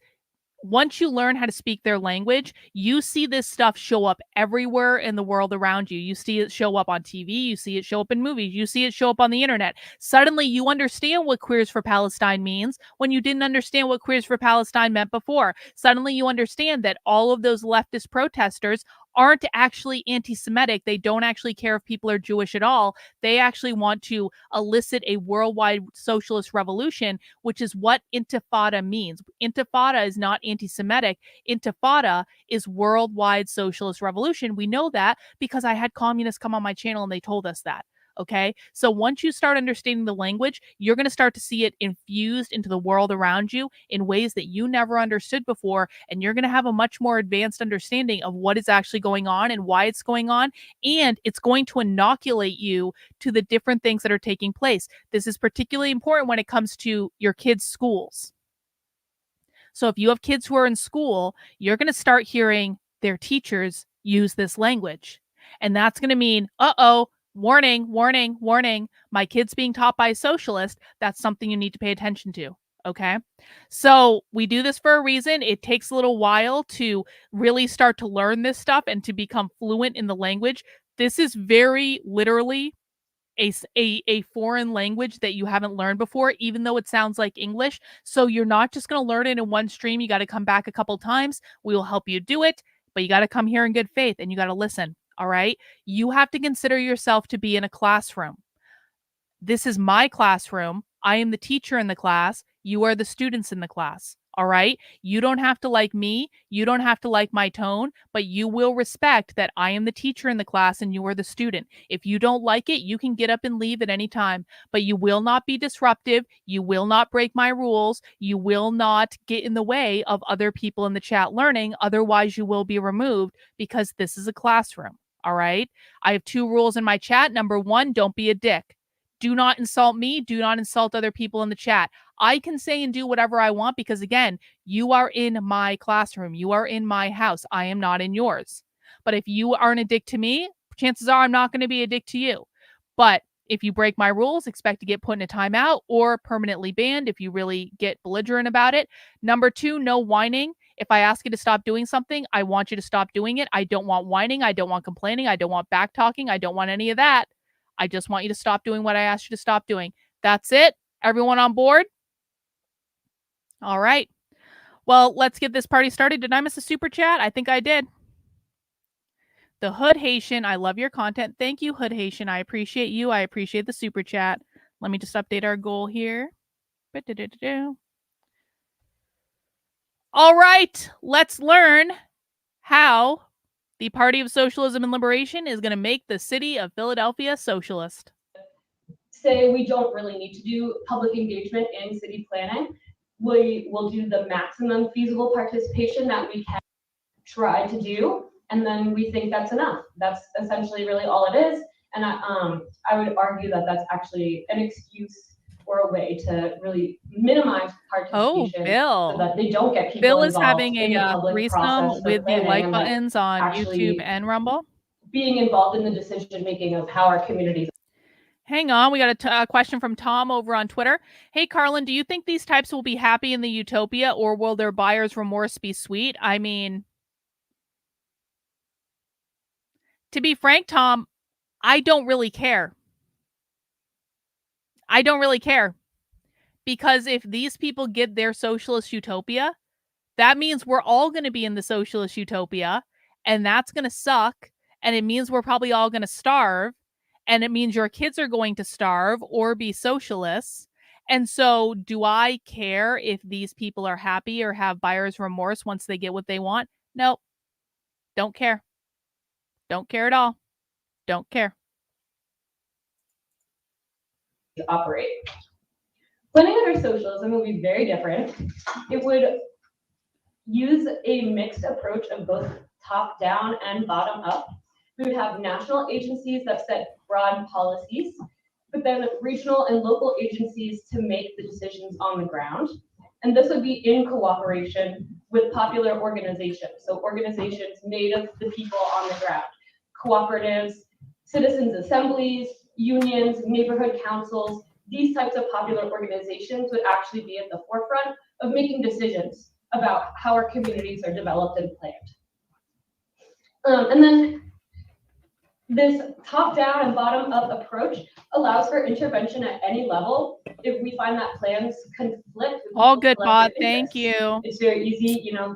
once you learn how to speak their language, you see this stuff show up everywhere in the world around you. You see it show up on TV. You see it show up in movies. You see it show up on the internet. Suddenly, you understand what Queers for Palestine means when you didn't understand what Queers for Palestine meant before. Suddenly, you understand that all of those leftist protesters aren't actually anti-Semitic. They don't actually care if people are Jewish at all. They actually want to elicit a worldwide socialist revolution, which is what intifada means. Intifada is not anti-Semitic. Intifada is worldwide socialist revolution. We know that because I had communists come on my channel and they told us that. Okay. So once you start understanding the language, you're going to start to see it infused into the world around you in ways that you never understood before. And you're going to have a much more advanced understanding of what is actually going on and why it's going on. And it's going to inoculate you to the different things that are taking place. This is particularly important when it comes to your kids' schools. So if you have kids who are in school, you're going to start hearing their teachers use this language. And that's going to mean, warning, warning, warning, my kid's being taught by a socialist. That's something you need to pay attention to. Okay. So we do this for a reason. It takes a little while to really start to learn this stuff and to become fluent in the language. This is very literally a foreign language that you haven't learned before, even though it sounds like English. So you're not just going to learn it in one stream. You got to come back a couple times. We will help you do it, but you got to come here in good faith and you got to listen. All right. You have to consider yourself to be in a classroom. This is my classroom. I am the teacher in the class. You are the students in the class. All right. You don't have to like me. You don't have to like my tone, but you will respect that I am the teacher in the class and you are the student. If you don't like it, you can get up and leave at any time, but you will not be disruptive. You will not break my rules. You will not get in the way of other people in the chat learning. Otherwise, you will be removed because this is a classroom. All right. I have 2 rules in my chat. Number 1, don't be a dick. Do not insult me. Do not insult other people in the chat. I can say and do whatever I want because, again, you are in my classroom. You are in my house. I am not in yours. But if you aren't a dick to me, chances are I'm not going to be a dick to you. But if you break my rules, expect to get put in a timeout or permanently banned if you really get belligerent about it. Number 2, no whining. If I ask you to stop doing something, I want you to stop doing it. I don't want whining. I don't want complaining. I don't want back talking. I don't want any of that. I just want you to stop doing what I asked you to stop doing. That's it. Everyone on board? All right. Well, let's get this party started. Did I miss a super chat? I think I did. The Hood Haitian, I love your content. Thank you, Hood Haitian. I appreciate you. I appreciate the super chat. Let me just update our goal here. All right. Let's learn how the Party of Socialism and Liberation is going to make the city of Philadelphia socialist. Say we don't really need to do public engagement in city planning. We will do the maximum feasible participation that we can try to do, and then we think that's enough. That's essentially really all it is. And I would argue that that's actually an excuse or a way to really minimize participation Bill. so that they don't get people Bill is involved having in the a public threesome process for with the planning, like and that buttons on actually YouTube and Rumble. being involved in the decision making of how our communities. Hang on, we got a question from Tom over on Twitter. Hey, Carlin, do you think these types will be happy in the utopia, or will their buyer's remorse be sweet? I mean, to be frank, Tom, I don't really care. I don't really care. Because if these people get their socialist utopia, that means we're all going to be in the socialist utopia, and that's going to suck. And it means we're probably all going to starve. And it means your kids are going to starve or be socialists. And so, do I care if these people are happy or have buyer's remorse once they get what they want? Nope. Don't care. Don't care at all. Don't care. Operate. Planning under socialism will be very different. It would use a mixed approach of both top down and bottom up. We would have national agencies that set broad policies, but then regional and local agencies to make the decisions on the ground. And this would be in cooperation with popular organizations. So organizations made of the people on the ground, cooperatives, citizens assemblies, unions, neighborhood councils. These types of popular organizations would actually be at the forefront of making decisions about how our communities are developed and planned. And then this top-down and bottom-up approach allows for intervention at any level if we find that plans conflict with all good, Bob. Thank you. It's very easy, you know,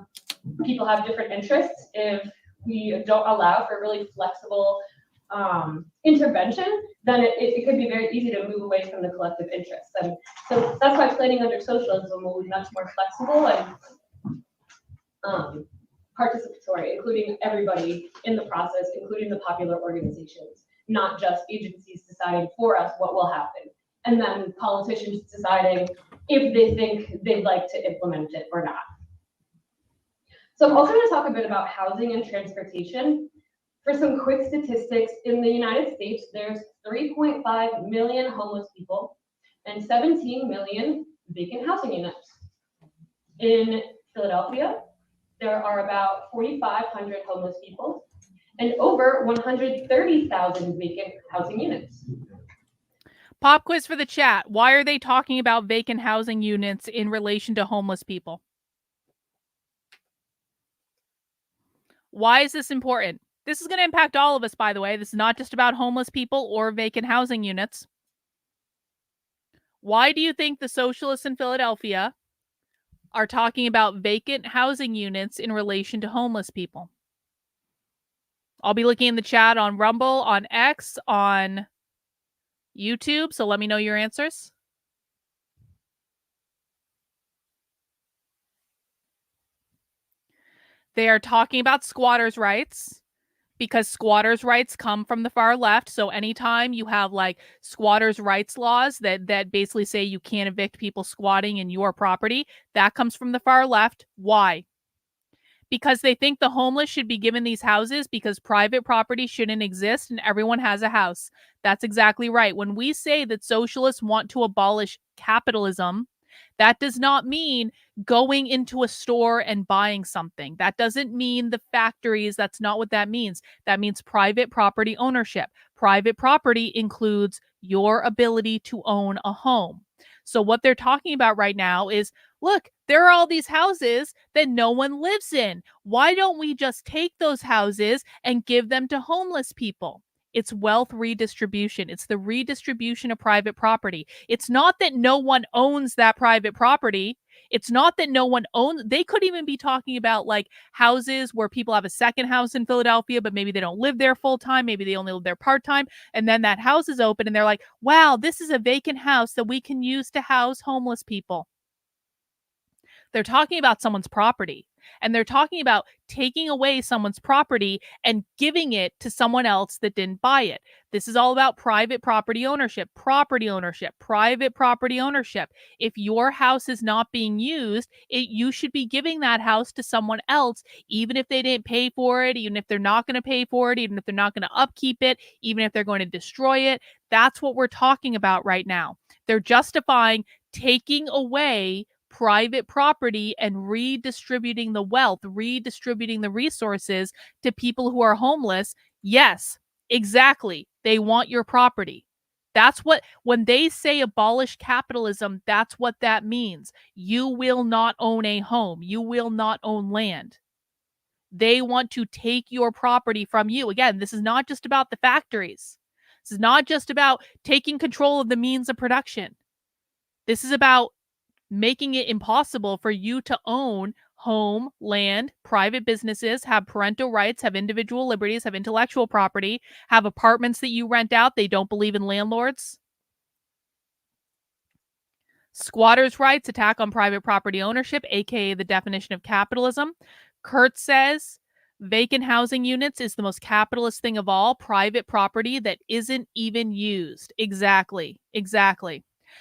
people have different interests. If we don't allow for really flexible intervention, then it could be very easy to move away from the collective interests. And so that's why planning under socialism will be much more flexible and participatory, including everybody in the process, including the popular organizations, not just agencies deciding for us what will happen, and then politicians deciding if they think they'd like to implement it or not. So I'm also going to talk a bit about housing and transportation. For some quick statistics, in the United States, there's 3.5 million homeless people and 17 million vacant housing units. In Philadelphia, there are about 4,500 homeless people and over 130,000 vacant housing units. Pop quiz for the chat. Why are they talking about vacant housing units in relation to homeless people? Why is this important? This is going to impact all of us, by the way. This is not just about homeless people or vacant housing units. Why do you think the socialists in Philadelphia are talking about vacant housing units in relation to homeless people? I'll be looking in the chat on Rumble, on X, on YouTube, so let me know your answers. They are talking about squatters' rights because squatters' rights come from the far left. So anytime you have like squatters' rights laws that basically say you can't evict people squatting in your property, that comes from the far left. Why? Because they think the homeless should be given these houses because private property shouldn't exist and everyone has a house. That's exactly right. When we say that socialists want to abolish capitalism, that does not mean going into a store and buying something. That doesn't mean the factories. That's not what that means. That means private property ownership. Private property includes your ability to own a home. So what they're talking about right now is, look, there are all these houses that no one lives in. Why don't we just take those houses and give them to homeless people? It's wealth redistribution. It's the redistribution of private property. It's not that no one owns that private property. It's not that no one owns. They could even be talking about like houses where people have a second house in Philadelphia, but maybe they don't live there full time. Maybe they only live there part time. And then that house is open and they're like, wow, this is a vacant house that we can use to house homeless people. They're talking about someone's property, and they're talking about taking away someone's property and giving it to someone else that didn't buy it. This is all about private property ownership, private property ownership. If your house is not being used, you should be giving that house to someone else, even if they didn't pay for it, even if they're not going to pay for it, even if they're not going to upkeep it, even if they're going to destroy it. That's what we're talking about right now. They're justifying taking away private property and redistributing the wealth, redistributing the resources to people who are homeless. Yes, exactly. They want your property. That's what, when they say abolish capitalism, that's what that means. You will not own a home. You will not own land. They want to take your property from you. Again, this is not just about the factories. This is not just about taking control of the means of production. This is about making it impossible for you to own home, land, private businesses, have parental rights, have individual liberties, have intellectual property, have apartments that you rent out. They don't believe in landlords. Squatters' rights, attack on private property ownership, aka the definition of capitalism. Kurt says vacant housing units is the most capitalist thing of all, private property that isn't even used. Exactly.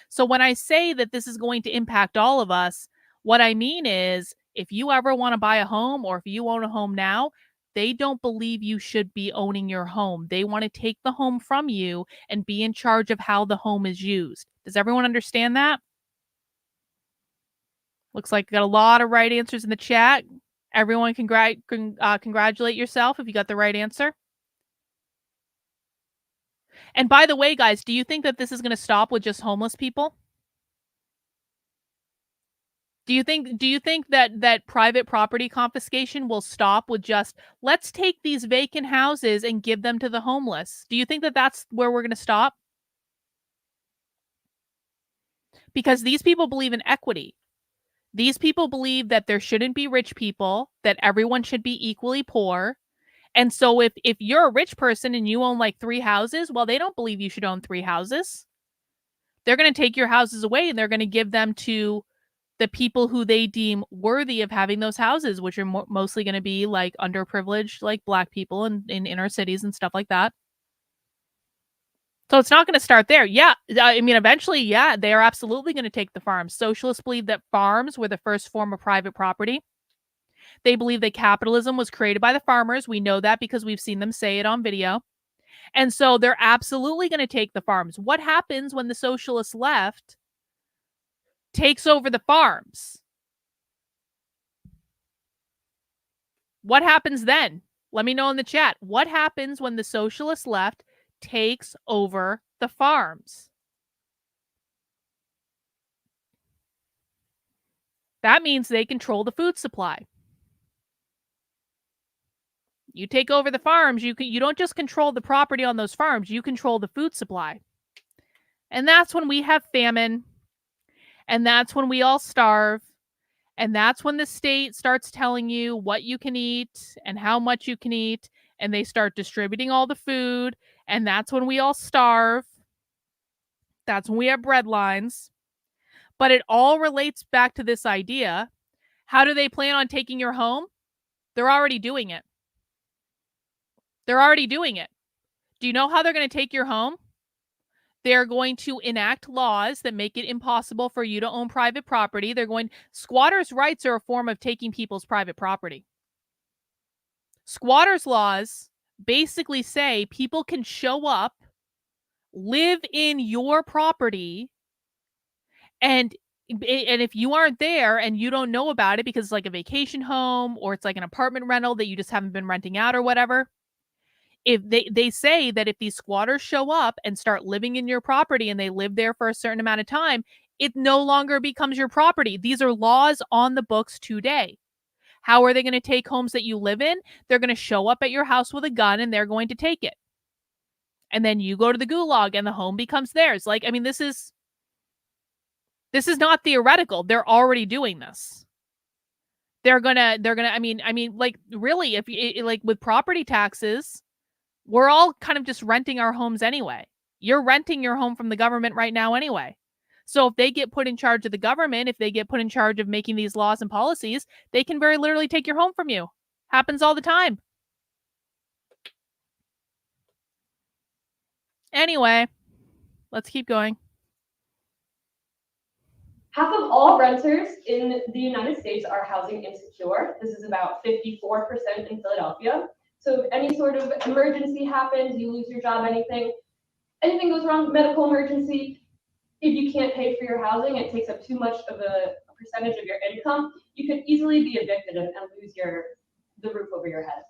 So when I say that this is going to impact all of us, what I mean is if you ever want to buy a home, or if you own a home now, they don't believe you should be owning your home. They want to take the home from you and be in charge of how the home is used. Does everyone understand that? Looks like we got a lot of right answers in the chat. Everyone congratulate yourself if you got the right answer. And by the way, guys, do you think that this is going to stop with just homeless people? Do you think that private property confiscation will stop with just, let's take these vacant houses and give them to the homeless? Do you think that that's where we're going to stop? Because these people believe in equity. These people believe that there shouldn't be rich people, that everyone should be equally poor. And so if you're a rich person and you own like 3 houses, well, they don't believe you should own 3 houses. They're going to take your houses away and they're going to give them to the people who they deem worthy of having those houses, which are mostly going to be like underprivileged, like Black people in inner cities and stuff like that. So it's not going to start there. Yeah, I mean, eventually, yeah, they are absolutely going to take the farms. Socialists believe that farms were the first form of private property. They believe that capitalism was created by the farmers. We know that because we've seen them say it on video. And so they're absolutely going to take the farms. What happens when the socialist left takes over the farms? What happens then? Let me know in the chat. What happens when the socialist left takes over the farms? That means they control the food supply. You take over the farms, you don't just control the property on those farms, you control the food supply. And that's when we have famine. And that's when we all starve. And that's when the state starts telling you what you can eat and how much you can eat. And they start distributing all the food. And that's when we all starve. That's when we have breadlines. But it all relates back to this idea. How do they plan on taking your home? They're already doing it. They're already doing it. Do you know how they're going to take your home? They're going to enact laws that make it impossible for you to own private property. Squatters' rights are a form of taking people's private property. Squatters' laws basically say people can show up, live in your property, and if you aren't there and you don't know about it because it's like a vacation home or it's like an apartment rental that you just haven't been renting out or whatever, if they say that if these squatters show up and start living in your property and they live there for a certain amount of time, it no longer becomes your property. These are laws on the books today. How are they going to take homes that you live in? They're going to show up at your house with a gun and they're going to take it. And then you go to the gulag and the home becomes theirs. Like, I mean, this is not theoretical. They're already doing this. They're gonna, I mean, like, really, if like with property taxes, we're all kind of just renting our homes anyway. You're renting your home from the government right now anyway. So if they get put in charge of the government, if they get put in charge of making these laws and policies, they can very literally take your home from you. Happens all the time. Anyway, let's keep going. Half of all renters in the United States are housing insecure. This is about 54% in Philadelphia. So if any sort of emergency happens, you lose your job, anything goes wrong, medical emergency, if you can't pay for your housing, it takes up too much of a percentage of your income, you could easily be evicted and lose the roof over your head.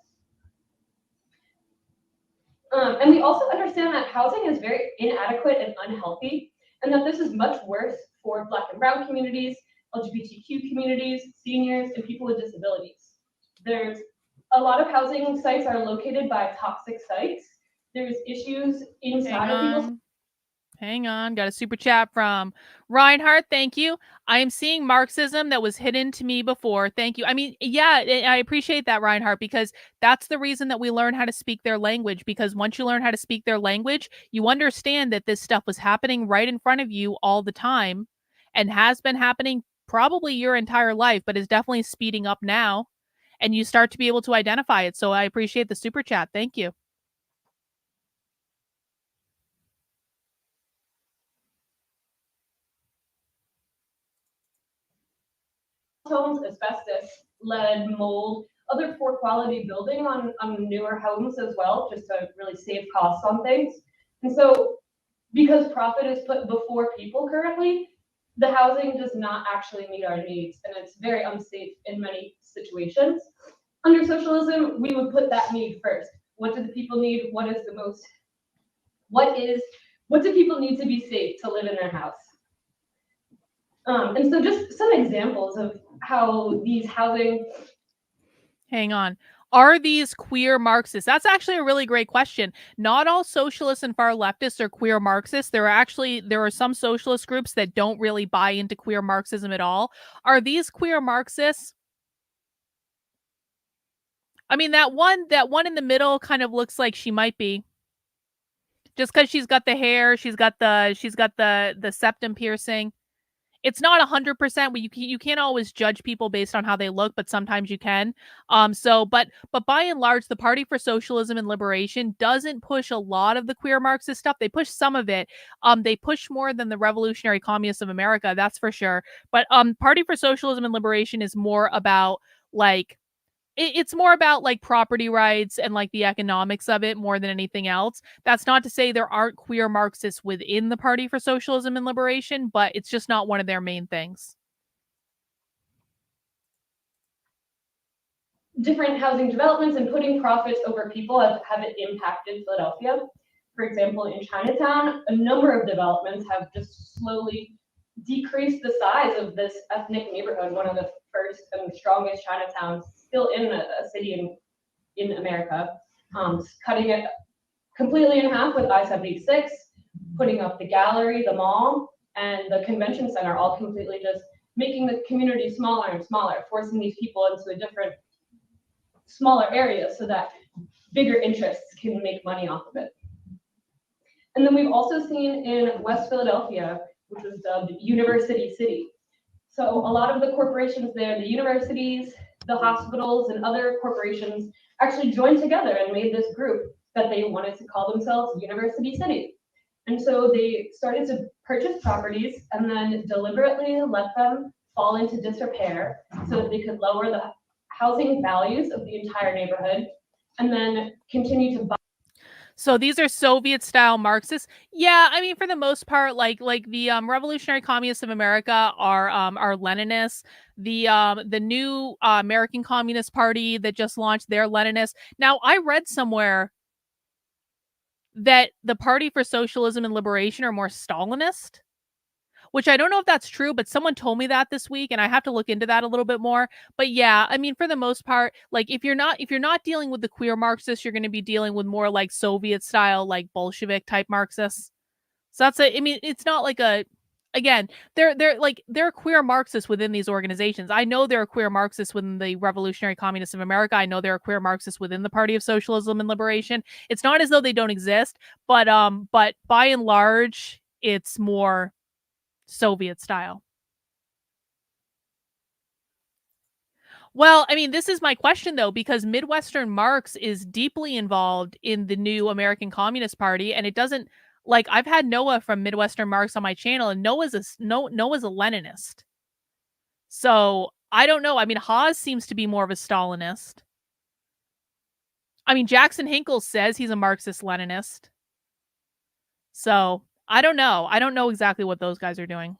And we also understand that housing is very inadequate and unhealthy, and that this is much worse for Black and Brown communities, LGBTQ communities, seniors, and people with disabilities. There's a lot of housing sites are located by toxic sites. There's issues inside of people's. Hang on, got a super chat from Reinhardt. Thank you. I am seeing Marxism that was hidden to me before. Thank you. I mean, yeah, I appreciate that, Reinhardt, because that's the reason that we learn how to speak their language. Because once you learn how to speak their language, you understand that this stuff was happening right in front of you all the time and has been happening probably your entire life, but is definitely speeding up now. And you start to be able to identify it. So I appreciate the super chat. Thank you. Homes, asbestos, lead, mold, other poor quality building on newer homes as well, just to really save costs on things. And so because profit is put before people currently, the housing does not actually meet our needs, and it's very unsafe in many situations. Under socialism, we would put that need first. What do the people need? What do people need to be safe to live in their house? And so just some examples of how these housing. Hang on. Are these queer Marxists? That's actually a really great question. Not all socialists and far leftists are queer Marxists. There are some socialist groups that don't really buy into queer Marxism at all. Are these queer Marxists? I mean, that one in the middle kind of looks like she might be. Just because she's got the hair, she's got the septum piercing. It's not 100%, but you can't always judge people based on how they look, but sometimes you can. But by and large, the Party for Socialism and Liberation doesn't push a lot of the queer Marxist stuff. They push some of it. They push more than the Revolutionary Communists of America, that's for sure. But Party for Socialism and Liberation is more about like. It's more about like property rights and like the economics of it more than anything else. That's not to say there aren't queer Marxists within the Party for Socialism and Liberation, but it's just not one of their main things. Different housing developments and putting profits over people have impacted Philadelphia. For example, in Chinatown, a number of developments have just slowly decreased the size of this ethnic neighborhood, one of the first and strongest Chinatowns still in a city in America, cutting it completely in half with I-76, putting up the gallery, the mall, and the convention center, all completely just making the community smaller and smaller, forcing these people into a different, smaller area so that bigger interests can make money off of it. And then we've also seen in West Philadelphia, which was dubbed University City. So a lot of the corporations there, the universities, the hospitals, and other corporations actually joined together and made this group that they wanted to call themselves University City. And so they started to purchase properties and then deliberately let them fall into disrepair so that they could lower the housing values of the entire neighborhood and then continue to buy. So these are Soviet-style Marxists. Yeah, I mean, for the most part, like the Revolutionary Communists of America are Leninists. The new American Communist Party that just launched, their Leninists. Now, I read somewhere that the Party for Socialism and Liberation are more Stalinist, which I don't know if that's true, but someone told me that this week, and I have to look into that a little bit more. But yeah, I mean, for the most part, like if you're not dealing with the queer Marxists, you're going to be dealing with more like Soviet style, like Bolshevik type Marxists. So that's I mean, it's not like again, they're queer Marxists within these organizations. I know there are queer Marxists within the Revolutionary Communists of America. I know there are queer Marxists within the Party of Socialism and Liberation. It's not as though they don't exist, but by and large, it's more Soviet style. Well, I mean, this is my question though, because Midwestern Marx is deeply involved in the new American Communist Party, and it doesn't like I've had Noah from Midwestern Marx on my channel, and Noah's a Leninist. So I don't know. I mean, Haas seems to be more of a Stalinist. I mean, Jackson Hinkle says he's a Marxist-Leninist. So I don't know. I don't know exactly what those guys are doing.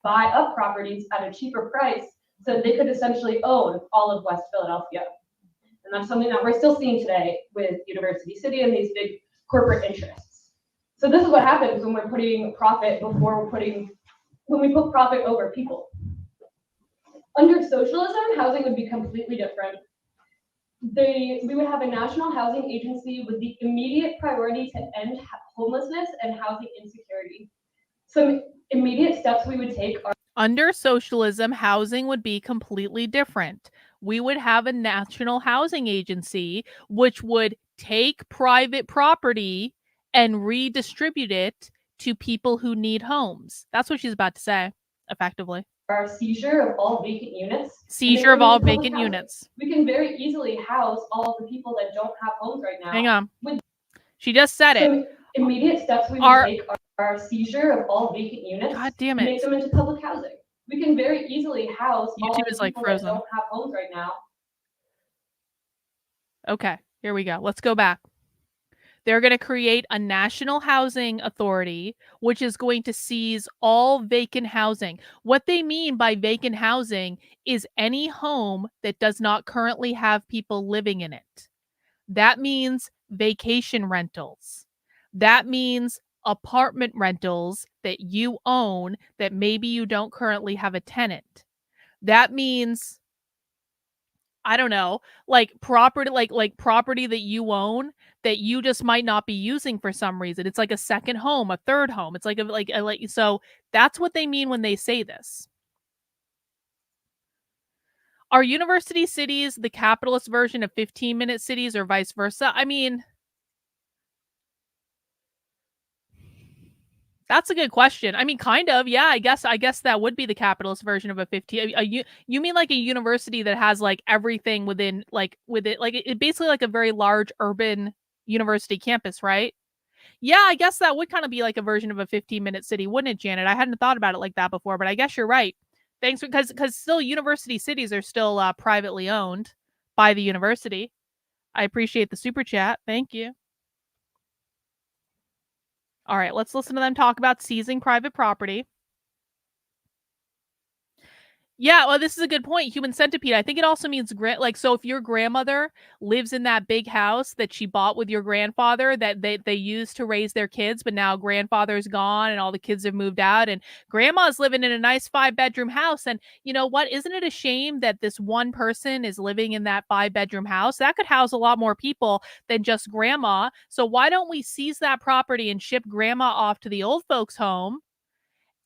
Buy up properties at a cheaper price so they could essentially own all of West Philadelphia. And that's something that we're still seeing today with University City and these big corporate interests. So this is what happens when we're putting profit before when we put profit over people. Under socialism, housing would be completely different. We would have a national housing agency with the immediate priority to end homelessness and housing insecurity. Some immediate steps we would take are... Under socialism, housing would be completely different. We would have a national housing agency which would take private property and redistribute it to people who need homes. That's what she's about to say, effectively. Our seizure of all vacant units. Seizure of all vacant units. We can very easily house all of the people that don't have homes right now. Hang on. She just said it. Immediate steps we would take are seizure of all vacant units. God damn it. Make them into public housing. We can very easily house all YouTube the is like people frozen. that don't have homes right now. Okay, here we go. Let's go back. They're going to create a national housing authority, which is going to seize all vacant housing. What they mean by vacant housing is any home that does not currently have people living in it. That means vacation rentals. That means apartment rentals that you own that maybe you don't currently have a tenant. That means, I don't know, like property, like property that you own that you just might not be using for some reason. It's like a second home, a third home. It's so that's what they mean when they say this. Are university cities the capitalist version of 15-minute cities or vice versa? I mean, that's a good question. I mean, kind of, yeah. I guess that would be the capitalist version of a 15. You mean like a university that has like everything within it basically like a very large urban university campus, right? Yeah, I guess that would kind of be like a version of a 15-minute city, wouldn't it, Janet? I hadn't thought about it like that before, but I guess you're right. Thanks, because still university cities are still privately owned by the university. I appreciate the super chat. Thank you. All right, let's listen to them talk about seizing private property. Yeah, well, this is a good point. Human centipede. I think it also means so if your grandmother lives in that big house that she bought with your grandfather that they used to raise their kids, but now grandfather's gone and all the kids have moved out and grandma's living in a nice 5-bedroom house. And you know what? Isn't it a shame that this one person is living in that 5-bedroom house? That could house a lot more people than just grandma. So why don't we seize that property and ship grandma off to the old folks' home?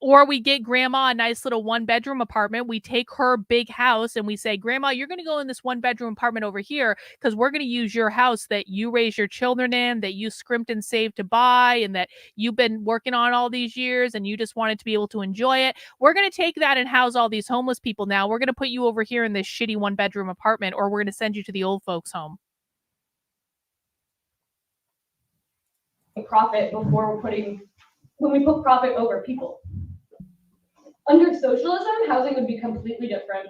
Or we get grandma a nice little 1-bedroom apartment. We take her big house and we say, Grandma, you're going to go in this 1-bedroom apartment over here because we're going to use your house that you raise your children in, that you scrimped and saved to buy, and that you've been working on all these years and you just wanted to be able to enjoy it. We're going to take that and house all these homeless people now. We're going to put you over here in this shitty 1-bedroom apartment, or we're going to send you to the old folks' home. Profit before when we put profit over people. Under socialism, housing would be completely different.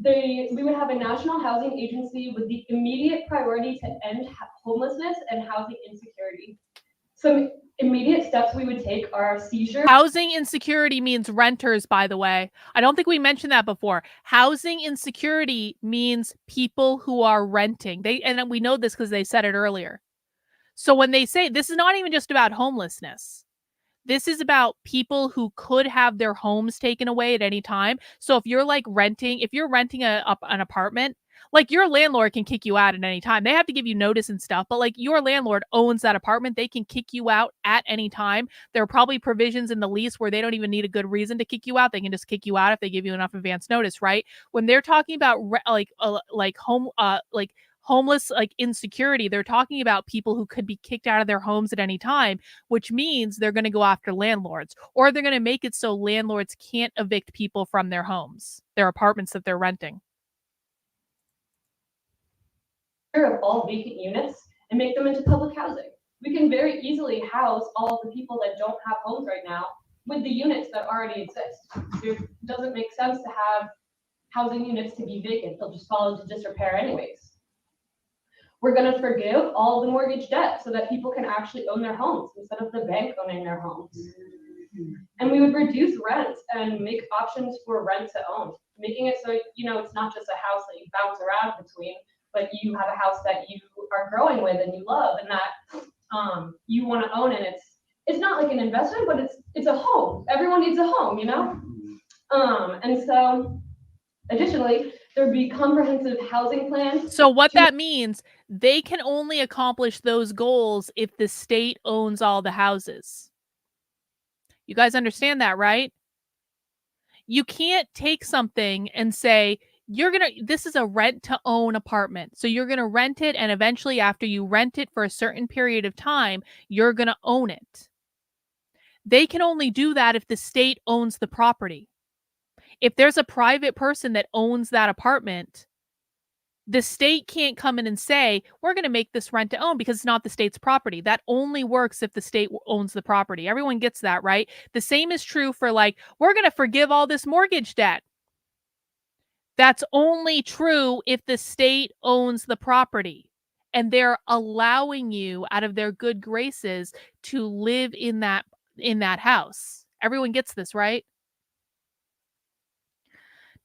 We would have a national housing agency with the immediate priority to end homelessness and housing insecurity. Some immediate steps we would take are seizure. Housing insecurity means renters, by the way. I don't think we mentioned that before. Housing insecurity means people who are renting. And we know this because they said it earlier. So when they say this is not even just about homelessness. This is about people who could have their homes taken away at any time. So if you're renting an apartment, like your landlord can kick you out at any time. They have to give you notice and stuff, but like your landlord owns that apartment. They can kick you out at any time. There are probably provisions in the lease where they don't even need a good reason to kick you out. They can just kick you out if they give you enough advance notice, right? When they're talking about homeless, like insecurity. They're talking about people who could be kicked out of their homes at any time, which means they're going to go after landlords, or they're going to make it so landlords can't evict people from their homes, their apartments that they're renting. Of all vacant units and make them into public housing. We can very easily house all of the people that don't have homes right now with the units that already exist. It doesn't make sense to have housing units to be vacant. They'll just fall into disrepair anyways. We're going to forgive all the mortgage debt so that people can actually own their homes instead of the bank owning their homes. And we would reduce rents and make options for rent to own, making it so, you know, it's not just a house that you bounce around between, but you have a house that you are growing with and you love and that you want to own. And it's not like an investment, but it's a home. Everyone needs a home, you know? And so additionally, there'd be comprehensive housing plans. So what that means, they can only accomplish those goals if the state owns all the houses. You guys understand that, right? You can't take something and say, this is a rent to own apartment. So you're going to rent it. And eventually after you rent it for a certain period of time, you're going to own it. They can only do that if the state owns the property. If there's a private person that owns that apartment, the state can't come in and say, we're going to make this rent to own because it's not the state's property. That only works if the state owns the property. Everyone gets that, right? The same is true for like, we're going to forgive all this mortgage debt. That's only true if the state owns the property and they're allowing you out of their good graces to live in that house. Everyone gets this, right?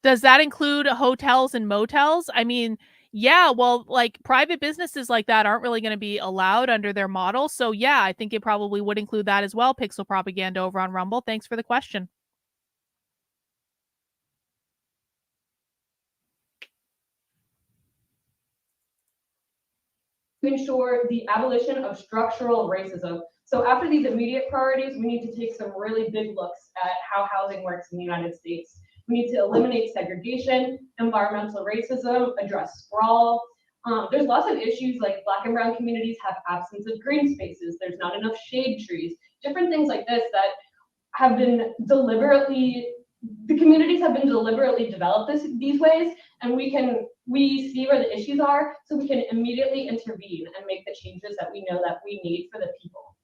Does that include hotels and motels? I mean, yeah, well, like private businesses like that aren't really going to be allowed under their model. So yeah, I think it probably would include that as well. Pixel Propaganda over on Rumble. Thanks for the question. To ensure the abolition of structural racism. So after these immediate priorities, we need to take some really big looks at how housing works in the United States. We need to eliminate segregation, environmental racism, address sprawl. There's lots of issues like Black and brown communities have absence of green spaces. There's not enough shade trees, different things like this that have been the communities have been deliberately developed these ways, and we see where the issues are, so we can immediately intervene and make the changes that we know that we need for the people.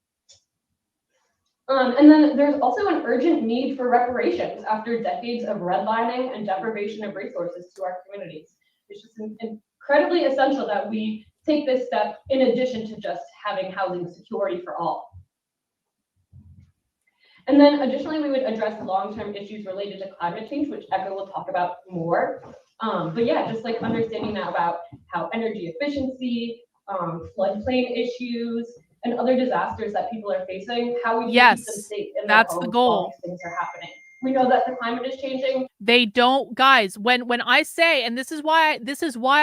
And then there's also an urgent need for reparations after decades of redlining and deprivation of resources to our communities. It's just incredibly essential that we take this step in addition to just having housing security for all. And then additionally, we would address long-term issues related to climate change, which Echo will talk about more. But yeah, just like understanding that about how energy efficiency, floodplain issues, and other disasters that people are facing, how we can keep them safe in their that's homes the goal. while these things are happening. We know that the climate is changing. They don't, guys, when I say, and this is why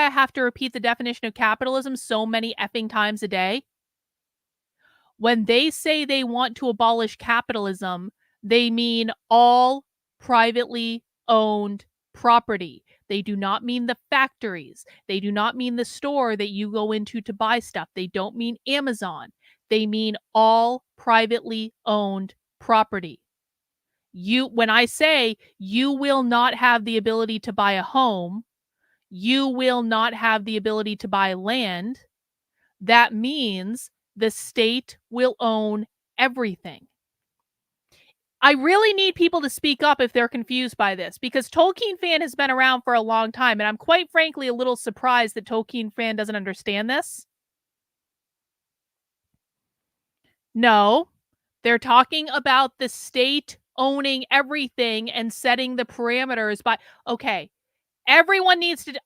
I have to repeat the definition of capitalism so many effing times a day. When they say they want to abolish capitalism, they mean all privately owned property. They do not mean the factories. They do not mean the store that you go into to buy stuff. They don't mean Amazon. They mean all privately owned property. When I say you will not have the ability to buy a home, you will not have the ability to buy land, that means the state will own everything. I really need people to speak up if they're confused by this, because Tolkien Fan has been around for a long time, and I'm quite frankly a little surprised that Tolkien Fan doesn't understand this. No, they're talking about the state owning everything and setting the parameters by, okay, everyone needs to,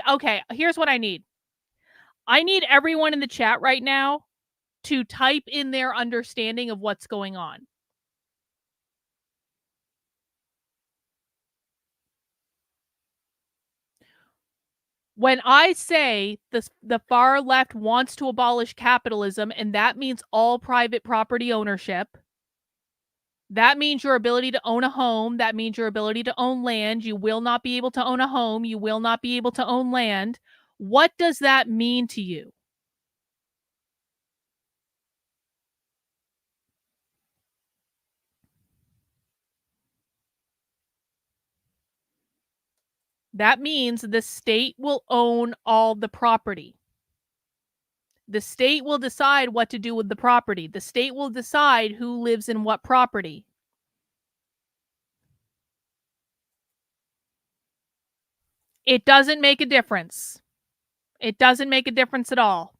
okay, here's what I need. I need everyone in the chat right now to type in their understanding of what's going on. When I say the far left wants to abolish capitalism, and that means all private property ownership, that means your ability to own a home, that means your ability to own land. You will not be able to own a home. You will not be able to own land. What does that mean to you? That means the state will own all the property. The state will decide what to do with the property. The state will decide who lives in what property. It doesn't make a difference. It doesn't make a difference at all.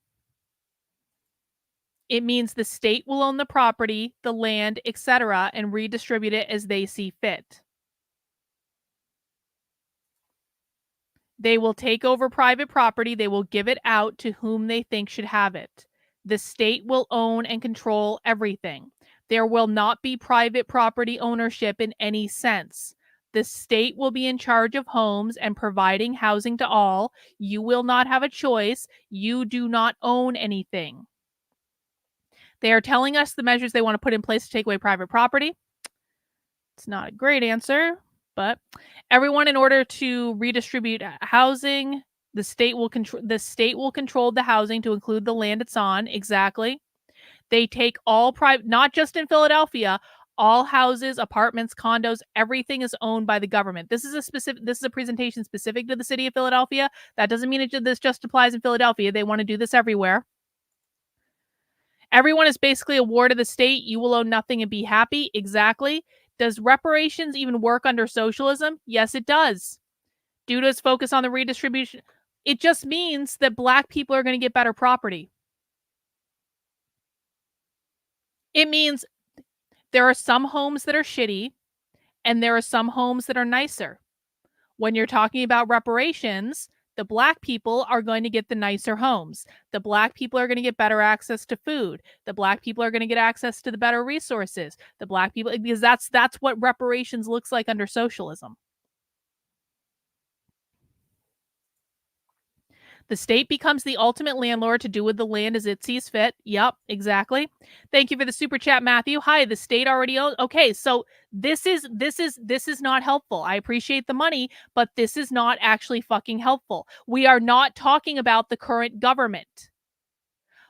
It means the state will own the property, the land, etc., and redistribute it as they see fit. They will take over private property. They will give it out to whom they think should have it. The state will own and control everything. There will not be private property ownership in any sense. The state will be in charge of homes and providing housing to all. You will not have a choice. You do not own anything. They are telling us the measures they want to put in place to take away private property. It's not a great answer, but everyone, in order to redistribute housing, the state will control the housing to include the land it's on. Exactly. They take all private, not just in Philadelphia, all houses, apartments, condos, everything is owned by the government. This is a presentation specific to the city of Philadelphia. That doesn't mean this just applies in Philadelphia. They want to do this everywhere. Everyone is basically a ward of the state. You will own nothing and be happy. Exactly. Does reparations even work under socialism? Yes, it does. Due to its focus on the redistribution, it just means that Black people are going to get better property. It means there are some homes that are shitty and there are some homes that are nicer. When you're talking about reparations, the Black people are going to get the nicer homes. The Black people are going to get better access to food. The Black people are going to get access to the better resources. The Black people, because that's what reparations looks like under socialism. The state becomes the ultimate landlord to do with the land as it sees fit. Yep, exactly. Thank you for the super chat, Matthew. Hi, the state already owns. Okay, so this is not helpful. I appreciate the money, but this is not actually fucking helpful. We are not talking about the current government.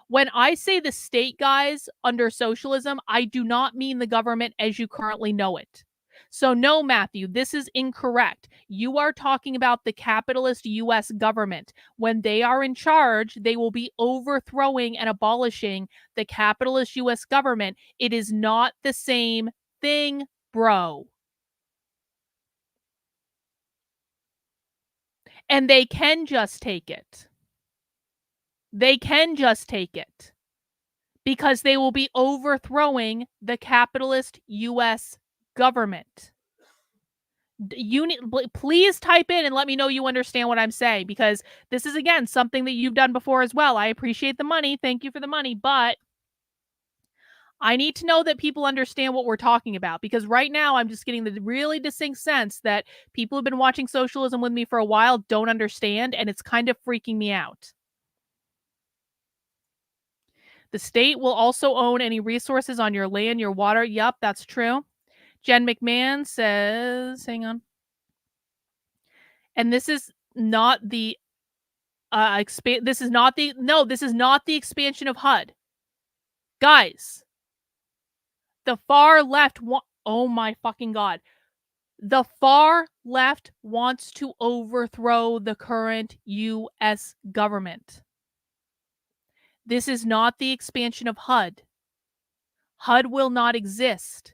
When I say the state, guys, under socialism, I do not mean the government as you currently know it. So no, Matthew, this is incorrect. You are talking about the capitalist U.S. government. When they are in charge, they will be overthrowing and abolishing the capitalist U.S. government. It is not the same thing, bro. And they can just take it. They can just take it. Because they will be overthrowing the capitalist U.S. government. Please type in and let me know you understand what I'm saying, because this is, again, something that you've done before as well. I appreciate the money. Thank you for the money. But I need to know that people understand what we're talking about, because right now I'm just getting the really distinct sense that people who've been watching socialism with me for a while don't understand, and it's kind of freaking me out. The state will also own any resources on your land, your water. Yup, that's true. Jen McMahon says, hang on. And this is not the this is not the expansion of HUD. Guys, the far left oh my fucking god. The far left wants to overthrow the current US government. This is not the expansion of HUD. HUD will not exist.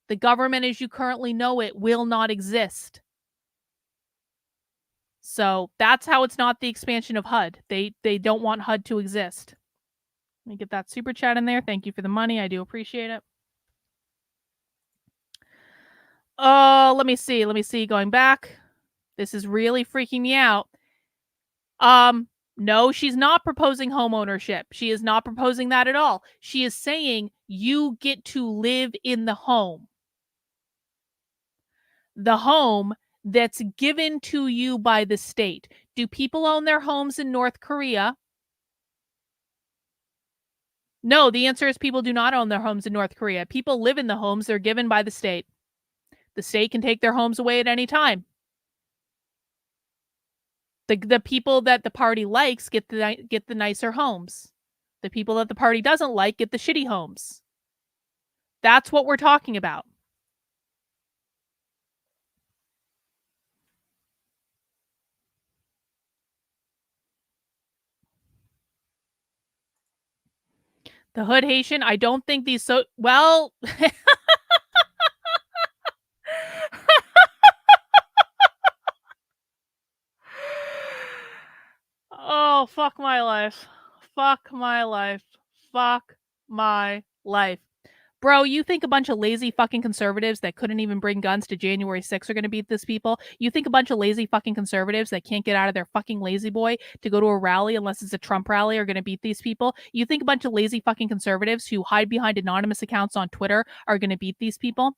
The government as you currently know it will not exist. So that's how it's not the expansion of HUD. They don't want HUD to exist. Let me get that super chat in there. Thank you for the money. I do appreciate it. Let me see. Going back. This is really freaking me out. No, she's not proposing home ownership. She is not proposing that at all. She is saying you get to live in the home. The home that's given to you by the state. Do people own their homes in North Korea? No, the answer is people do not own their homes in North Korea. People live in the homes they're given by the state. The state can take their homes away at any time. The people that the party likes get the nicer homes. The people that the party doesn't like get the shitty homes. That's what we're talking about. The hood Haitian, I don't think these well. Oh, fuck my life. Fuck my life. Fuck my life. Bro, you think a bunch of lazy fucking conservatives that couldn't even bring guns to January 6th are going to beat these people? You think a bunch of lazy fucking conservatives that can't get out of their fucking lazy boy to go to a rally unless it's a Trump rally are going to beat these people? You think a bunch of lazy fucking conservatives who hide behind anonymous accounts on Twitter are going to beat these people?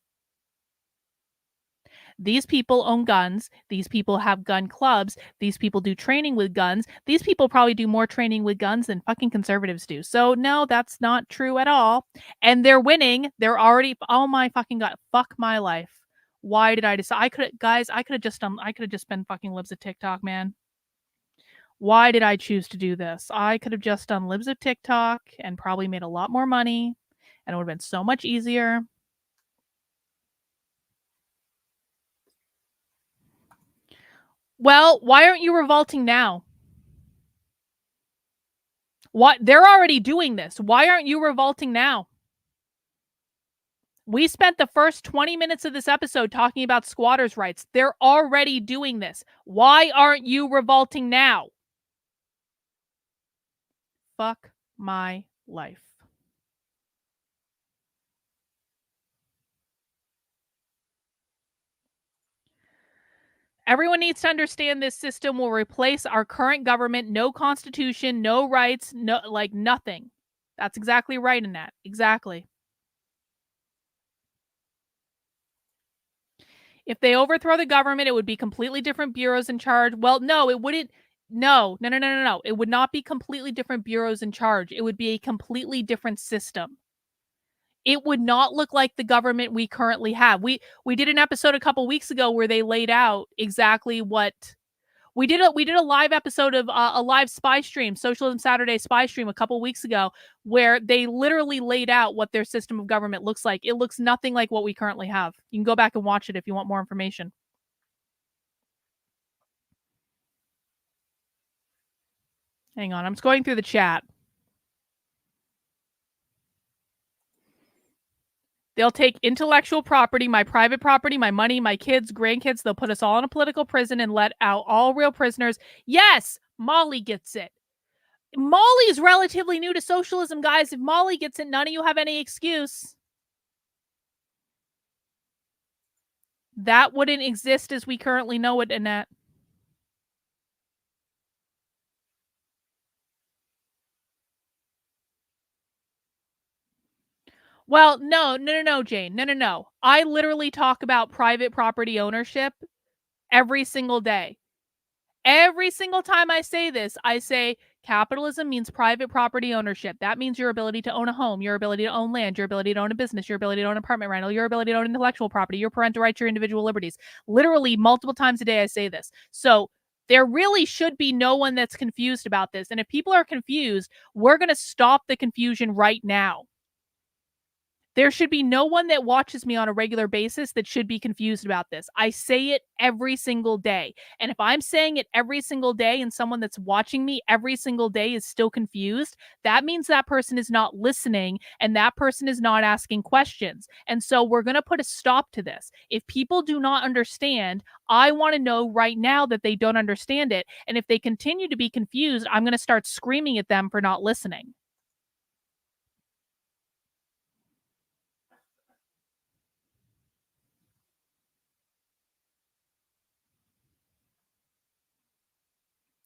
These people own guns. These people have gun clubs. These people do training with guns. These people probably do more training with guns than fucking conservatives do. So no, that's not true at all. And they're winning. They're already, oh my fucking God, fuck my life. Why did I decide? I could have just been fucking libs of TikTok, man. Why did I choose to do this? I could have just done libs of TikTok and probably made a lot more money, and it would have been so much easier. Well, why aren't you revolting now? What? They're already doing this. Why aren't you revolting now? We spent the first 20 minutes of this episode talking about squatters' rights. They're already doing this. Why aren't you revolting now? Fuck my life. Everyone needs to understand this system will replace our current government. No constitution, no rights, no, like nothing. That's exactly right in that. Exactly. If they overthrow the government, it would be completely different bureaus in charge. Well, no, it wouldn't. No. It would not be completely different bureaus in charge. It would be a completely different system. It would not look like the government we currently have. We did an episode a couple weeks ago where they laid out exactly what we did. We did a live episode of a live spy stream, Socialism Saturday spy stream a couple weeks ago, where they literally laid out what their system of government looks like. It looks nothing like what we currently have. You can go back and watch it if you want more information. Hang on, I'm just going through the chat. They'll take intellectual property, my private property, my money, my kids, grandkids. They'll put us all in a political prison and let out all real prisoners. Yes, Molly gets it. Molly is relatively new to socialism, guys. If Molly gets it, none of you have any excuse. That wouldn't exist as we currently know it, Annette. Well, no, Jane. No. I literally talk about private property ownership every single day. Every single time I say this, I say capitalism means private property ownership. That means your ability to own a home, your ability to own land, your ability to own a business, your ability to own an apartment rental, your ability to own intellectual property, your parental rights, your individual liberties. Literally multiple times a day I say this. So there really should be no one that's confused about this. And if people are confused, we're going to stop the confusion right now. There should be no one that watches me on a regular basis that should be confused about this. I say it every single day. And if I'm saying it every single day and someone that's watching me every single day is still confused, that means that person is not listening and that person is not asking questions. And so we're going to put a stop to this. If people do not understand, I want to know right now that they don't understand it. And if they continue to be confused, I'm going to start screaming at them for not listening.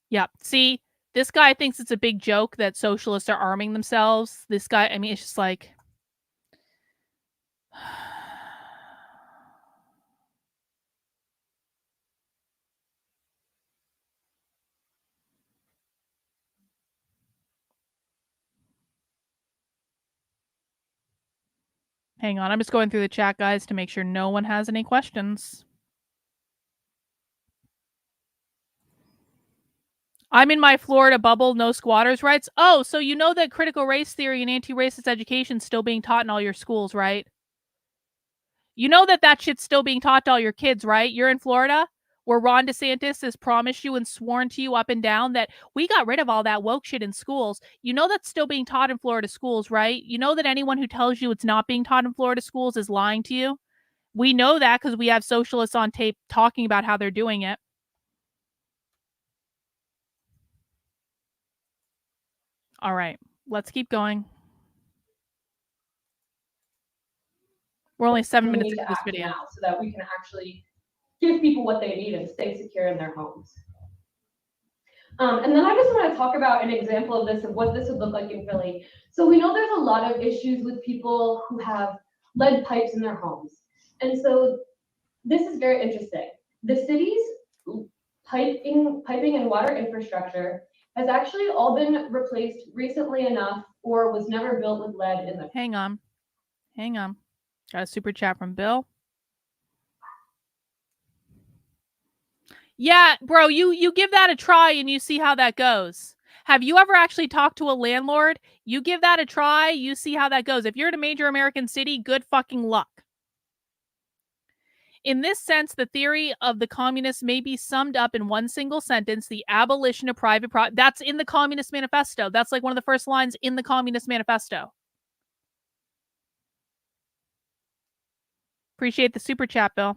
Yeah. See, this guy thinks it's a big joke that socialists are arming themselves. This guy, I mean, it's just like. Hang on. I'm just going through the chat, guys, to make sure no one has any questions. I'm in my Florida bubble, no squatters' rights. Oh, so you know that critical race theory and anti-racist education is still being taught in all your schools, right? You know that shit's still being taught to all your kids, right? You're in Florida, where Ron DeSantis has promised you and sworn to you up and down that we got rid of all that woke shit in schools. You know that's still being taught in Florida schools, right? You know that anyone who tells you it's not being taught in Florida schools is lying to you. We know that because we have socialists on tape talking about how they're doing it. All right, let's keep going. We're only 7 minutes into this video. Now so that we can actually give people what they need and stay secure in their homes. And then I just want to talk about an example of this, of what this would look like in Philly. So we know there's a lot of issues with people who have lead pipes in their homes. And so this is very interesting. The city's piping and water infrastructure has actually all been replaced recently enough or was never built with lead in them. Hang on. Got a super chat from Bill. Yeah, bro, you give that a try and you see how that goes. Have you ever actually talked to a landlord? You give that a try, you see how that goes. If you're in a major American city, good fucking luck. In this sense, the theory of the communists may be summed up in one single sentence: the abolition of private property. That's in the Communist Manifesto. That's like one of the first lines in the Communist Manifesto. Appreciate the super chat, Bill.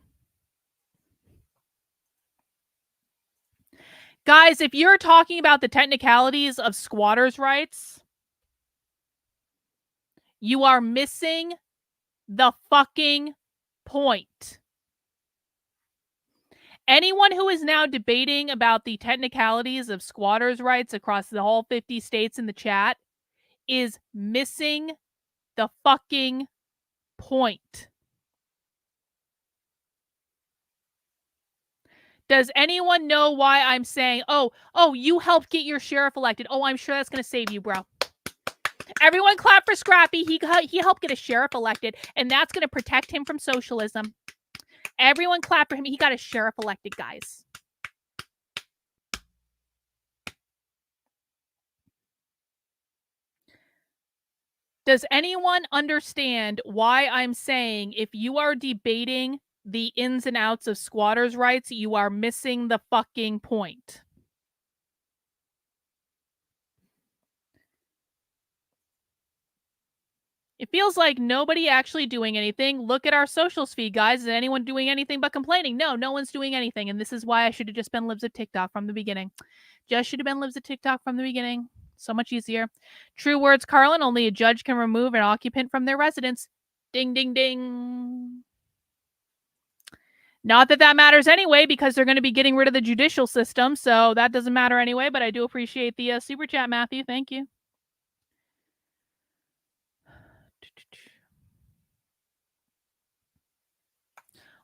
Guys, if you're talking about the technicalities of squatters' rights, you are missing the fucking point. Anyone who is now debating about the technicalities of squatters' rights across the whole 50 states in the chat is missing the fucking point. Does anyone know why I'm saying, oh, you helped get your sheriff elected? Oh, I'm sure that's going to save you, bro. Everyone clap for Scrappy. He helped get a sheriff elected, and that's going to protect him from socialism. Everyone clap for him. He got a sheriff elected, guys. Does anyone understand why I'm saying if you are debating the ins and outs of squatters' rights, you are missing the fucking point? It feels like nobody actually doing anything. Look at our socials feed, guys. Is anyone doing anything but complaining? No one's doing anything. And this is why I should have just been libs of TikTok from the beginning. Just should have been libs of TikTok from the beginning. So much easier. True words, Carlin. Only a judge can remove an occupant from their residence. Ding, ding, ding. Not that matters anyway, because they're going to be getting rid of the judicial system. So that doesn't matter anyway. But I do appreciate the super chat, Matthew. Thank you.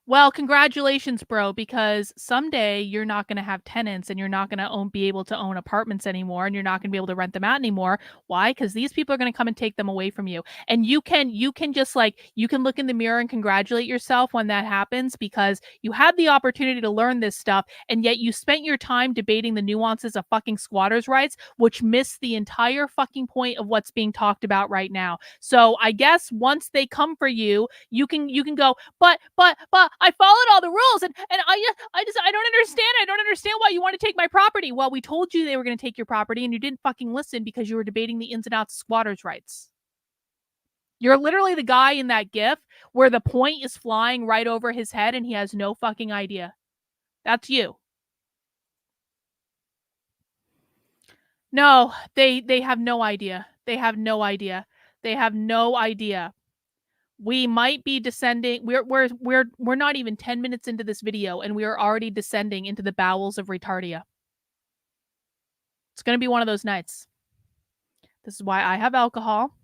Well, congratulations, bro, because someday you're not going to have tenants and you're not going to be able to own apartments anymore, and you're not going to be able to rent them out anymore. Why? Because these people are going to come and take them away from you. And you can just you can look in the mirror and congratulate yourself when that happens, because you had the opportunity to learn this stuff, and yet you spent your time debating the nuances of fucking squatters' rights, which missed the entire fucking point of what's being talked about right now. So I guess once they come for you, you can go, but I followed all the rules, and I don't understand. I don't understand why you want to take my property. Well, we told you they were going to take your property, and you didn't fucking listen because you were debating the ins and outs of squatters' rights. You're literally the guy in that GIF where the point is flying right over his head and he has no fucking idea. That's you. No, they have no idea. They have no idea. They have no idea. We might be descending. We're not even 10 minutes into this video, and we are already descending into the bowels of retardia. It's going to be one of those nights. This is why I have alcohol.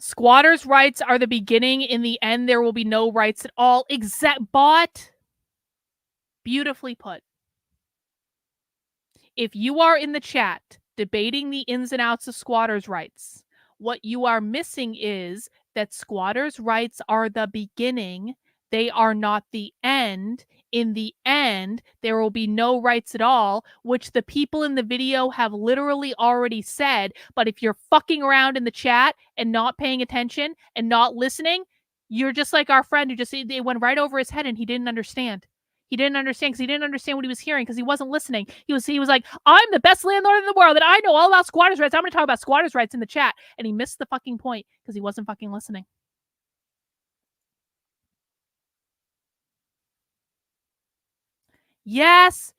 Squatters' rights are the beginning. In the end, there will be no rights at all. But beautifully put. If you are in the chat debating the ins and outs of squatters' rights, what you are missing is that squatters' rights are the beginning. They are not the end. in the end, there will be no rights at all, which the people in the video have literally already said. But if you're fucking around in the chat and not paying attention and not listening, you're just like our friend who it went right over his head and he didn't understand. He didn't understand because he didn't understand what he was hearing because he wasn't listening. He was like, I'm the best landlord in the world and I know all about squatters' rights. I'm going to talk about squatters' rights in the chat. And he missed the fucking point because he wasn't fucking listening. Yes,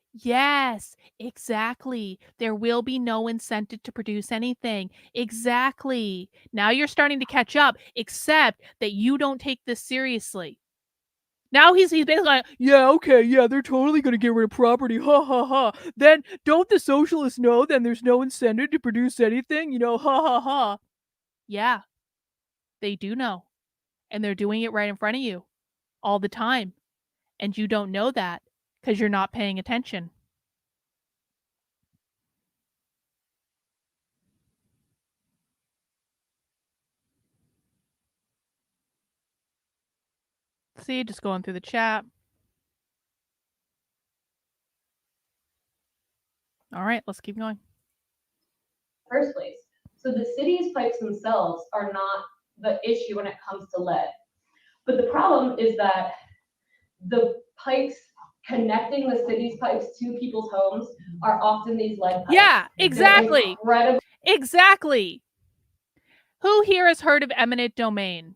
exactly. There will be no incentive to produce anything. Exactly. Now you're starting to catch up, except that you don't take this seriously. Now he's basically like, yeah, okay, yeah, they're totally going to get rid of property. Ha, ha, ha. Then don't the socialists know then there's no incentive to produce anything? You know, ha, ha, ha. Yeah, they do know. And they're doing it right in front of you all the time. And you don't know that because you're not paying attention. See, just going through the chat. All right, let's keep going. First place. So the city's pipes themselves are not the issue when it comes to lead. But the problem is that the pipes connecting the city's pipes to people's homes are often these lead pipes. Yeah, exactly. Incredible. Exactly. Who here has heard of eminent domain?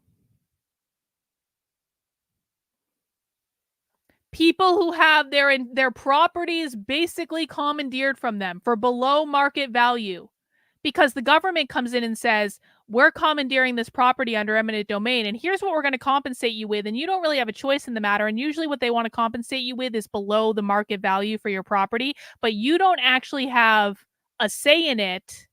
People who have their properties basically commandeered from them for below market value because the government comes in and says, we're commandeering this property under eminent domain and here's what we're going to compensate you with, and you don't really have a choice in the matter, and usually what they want to compensate you with is below the market value for your property, but you don't actually have a say in it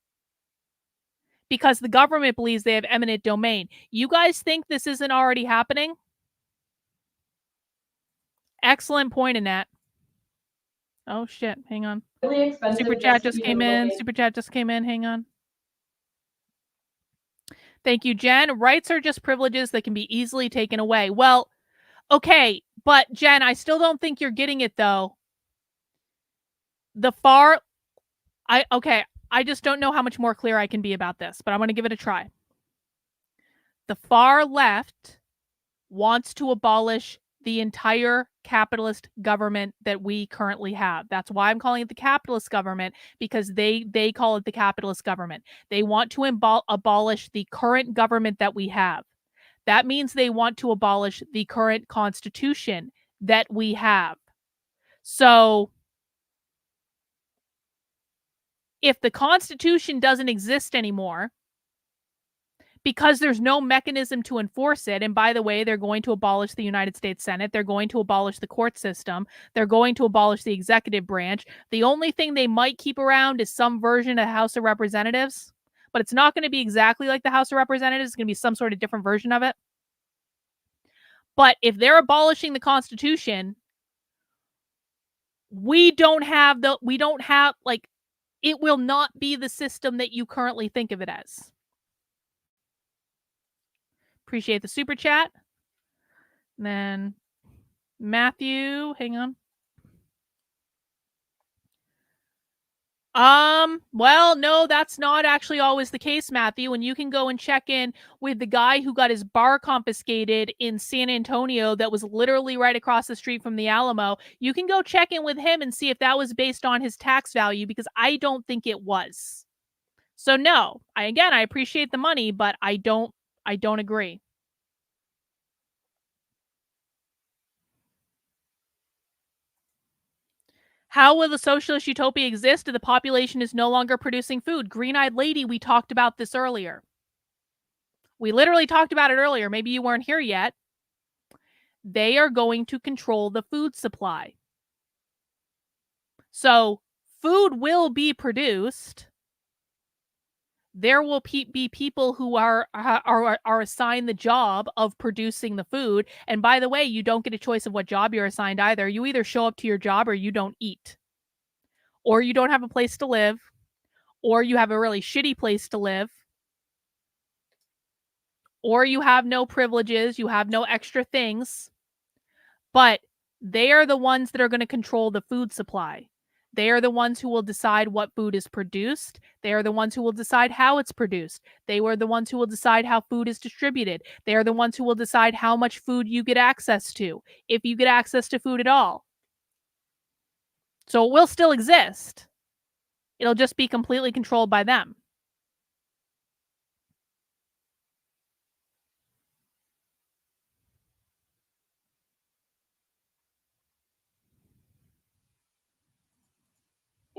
because the government believes they have eminent domain. You guys think this isn't already happening? Excellent point, Annette. Oh, shit. Hang on. Really expensive. Super chat just came in. Super chat just came in. Hang on. Thank you, Jen. Rights are just privileges that can be easily taken away. Well, okay. But, Jen, I still don't think you're getting it, though. I just don't know how much more clear I can be about this, but I'm going to give it a try. The far left wants to abolish the entire capitalist government that we currently have. That's why I'm calling it the capitalist government, because they call it the capitalist government. They want to abolish the current government that we have. That means they want to abolish the current constitution that we have. So if the constitution doesn't exist anymore, because there's no mechanism to enforce it, and by the way, they're going to abolish the United States Senate, they're going to abolish the court system, they're going to abolish the executive branch. The only thing they might keep around is some version of the House of Representatives, but it's not going to be exactly like the House of Representatives. It's going to be some sort of different version of it. But if they're abolishing the Constitution, it will not be the system that you currently think of it as. Appreciate the super chat. And then Matthew, hang on. Well, no, that's not actually always the case, Matthew. And you can go and check in with the guy who got his bar confiscated in San Antonio that was literally right across the street from the Alamo. You can go check in with him and see if that was based on his tax value, because I don't think it was. So no, I appreciate the money, but I don't agree. How will the socialist utopia exist if the population is no longer producing food? Green-eyed lady, we talked about this earlier. We literally talked about it earlier. Maybe you weren't here yet. They are going to control the food supply. So food will be produced. There will be people who are assigned the job of producing the food. And by the way, you don't get a choice of what job you're assigned either. You either show up to your job or you don't eat. Or you don't have a place to live. Or you have a really shitty place to live. Or you have no privileges. You have no extra things. But They are the ones that are going to control the food supply. They are the ones who will decide what food is produced. They are the ones who will decide how it's produced. They are the ones who will decide how food is distributed. They are the ones who will decide how much food you get access to, if you get access to food at all. So it will still exist. It'll just be completely controlled by them.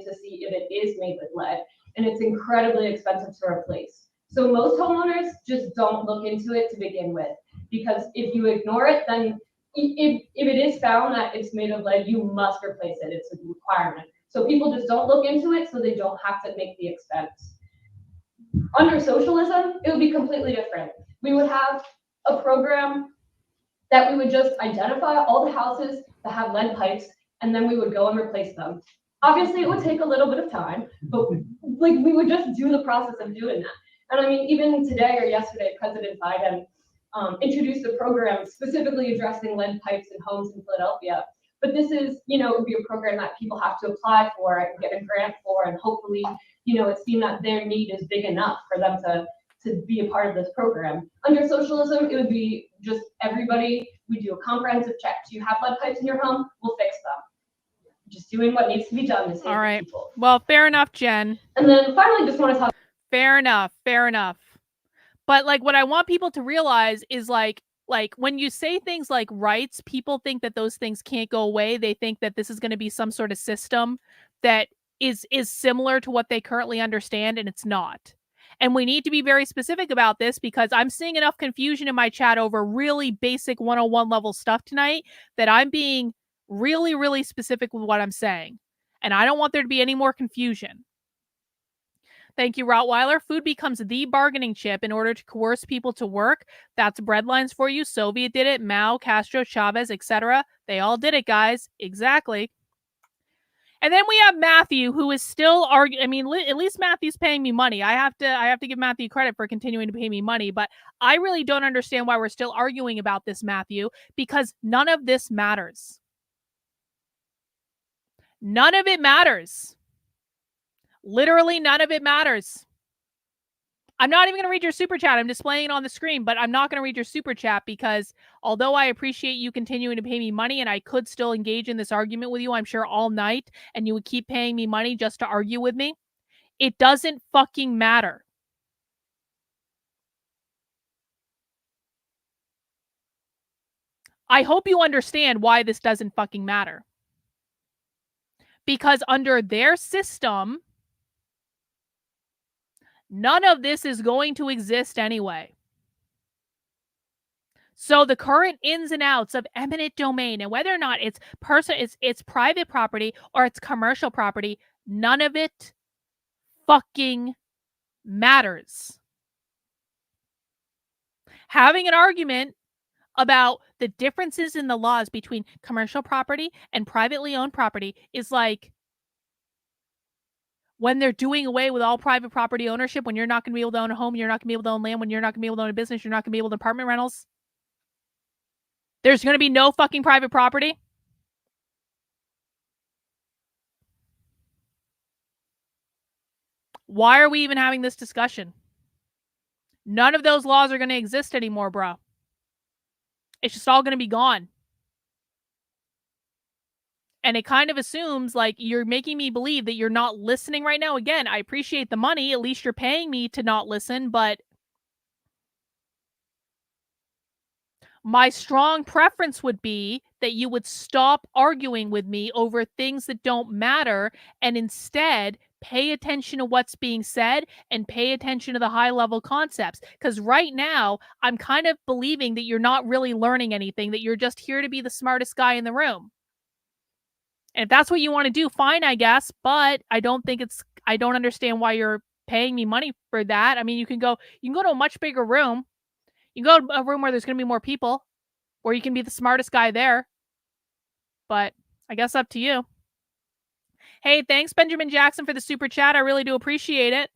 To see if it is made with lead, and it's incredibly expensive to replace. So most homeowners just don't look into it to begin with, because if you ignore it, then if it is found that it's made of lead, you must replace it. It's a requirement. So people just don't look into it, so they don't have to make the expense. Under socialism, it would be completely different. We would have a program that we would just identify all the houses that have lead pipes, and then we would go and replace them. Obviously, it would take a little bit of time, but we would just do the process of doing that. And I mean, even today or yesterday, President Biden introduced a program specifically addressing lead pipes in homes in Philadelphia. But this is, it would be a program that people have to apply for and get a grant for, and hopefully, it's seen that their need is big enough for them to be a part of this program. Under socialism, it would be just everybody, we do a comprehensive check. Do you have lead pipes in your home? We'll fix them. Just doing what needs to be done to save All right. people. Well, fair enough, Jen. And then finally, just want to talk. Fair enough. But what I want people to realize is like when you say things like rights, people think that those things can't go away. They think that this is going to be some sort of system that is similar to what they currently understand, and it's not. And we need to be very specific about this, because I'm seeing enough confusion in my chat over really basic 101 level stuff tonight that I'm being really, really specific with what I'm saying. And I don't want there to be any more confusion. Thank you, Rottweiler. Food becomes the bargaining chip in order to coerce people to work. That's breadlines for you. Soviet did it. Mao, Castro, Chavez, etc. They all did it, guys. Exactly. And then we have Matthew, who is still arguing. I mean, at least Matthew's paying me money. I have to give Matthew credit for continuing to pay me money, but I really don't understand why we're still arguing about this, Matthew, because none of this matters. None of it matters. Literally none of it matters. I'm not even going to read your super chat. I'm displaying it on the screen, but I'm not going to read your super chat because although I appreciate you continuing to pay me money and I could still engage in this argument with you, I'm sure all night, and you would keep paying me money just to argue with me, it doesn't fucking matter. I hope you understand why this doesn't fucking matter. Because under their system, none of this is going to exist anyway. So the current ins and outs of eminent domain and whether or not it's private property or it's commercial property, none of it fucking matters. Having an argument about the differences in the laws between commercial property and privately owned property is like when they're doing away with all private property ownership, when you're not going to be able to own a home, you're not going to be able to own land, when you're not going to be able to own a business, you're not going to be able to apartment rentals. There's going to be no fucking private property. Why are we even having this discussion? None of those laws are going to exist anymore, bro. It's just all going to be gone. And it kind of assumes like you're making me believe that you're not listening right now. Again, I appreciate the money. At least you're paying me to not listen. But my strong preference would be that you would stop arguing with me over things that don't matter and instead pay attention to what's being said and pay attention to the high level concepts. Because right now, I'm kind of believing that you're not really learning anything, that you're just here to be the smartest guy in the room. And if that's what you want to do, fine, I guess. But I don't understand why you're paying me money for that. I mean, you can go to a much bigger room. You can go to a room where there's going to be more people, where you can be the smartest guy there. But I guess up to you. Hey, thanks, Benjamin Jackson, for the super chat. I really do appreciate it.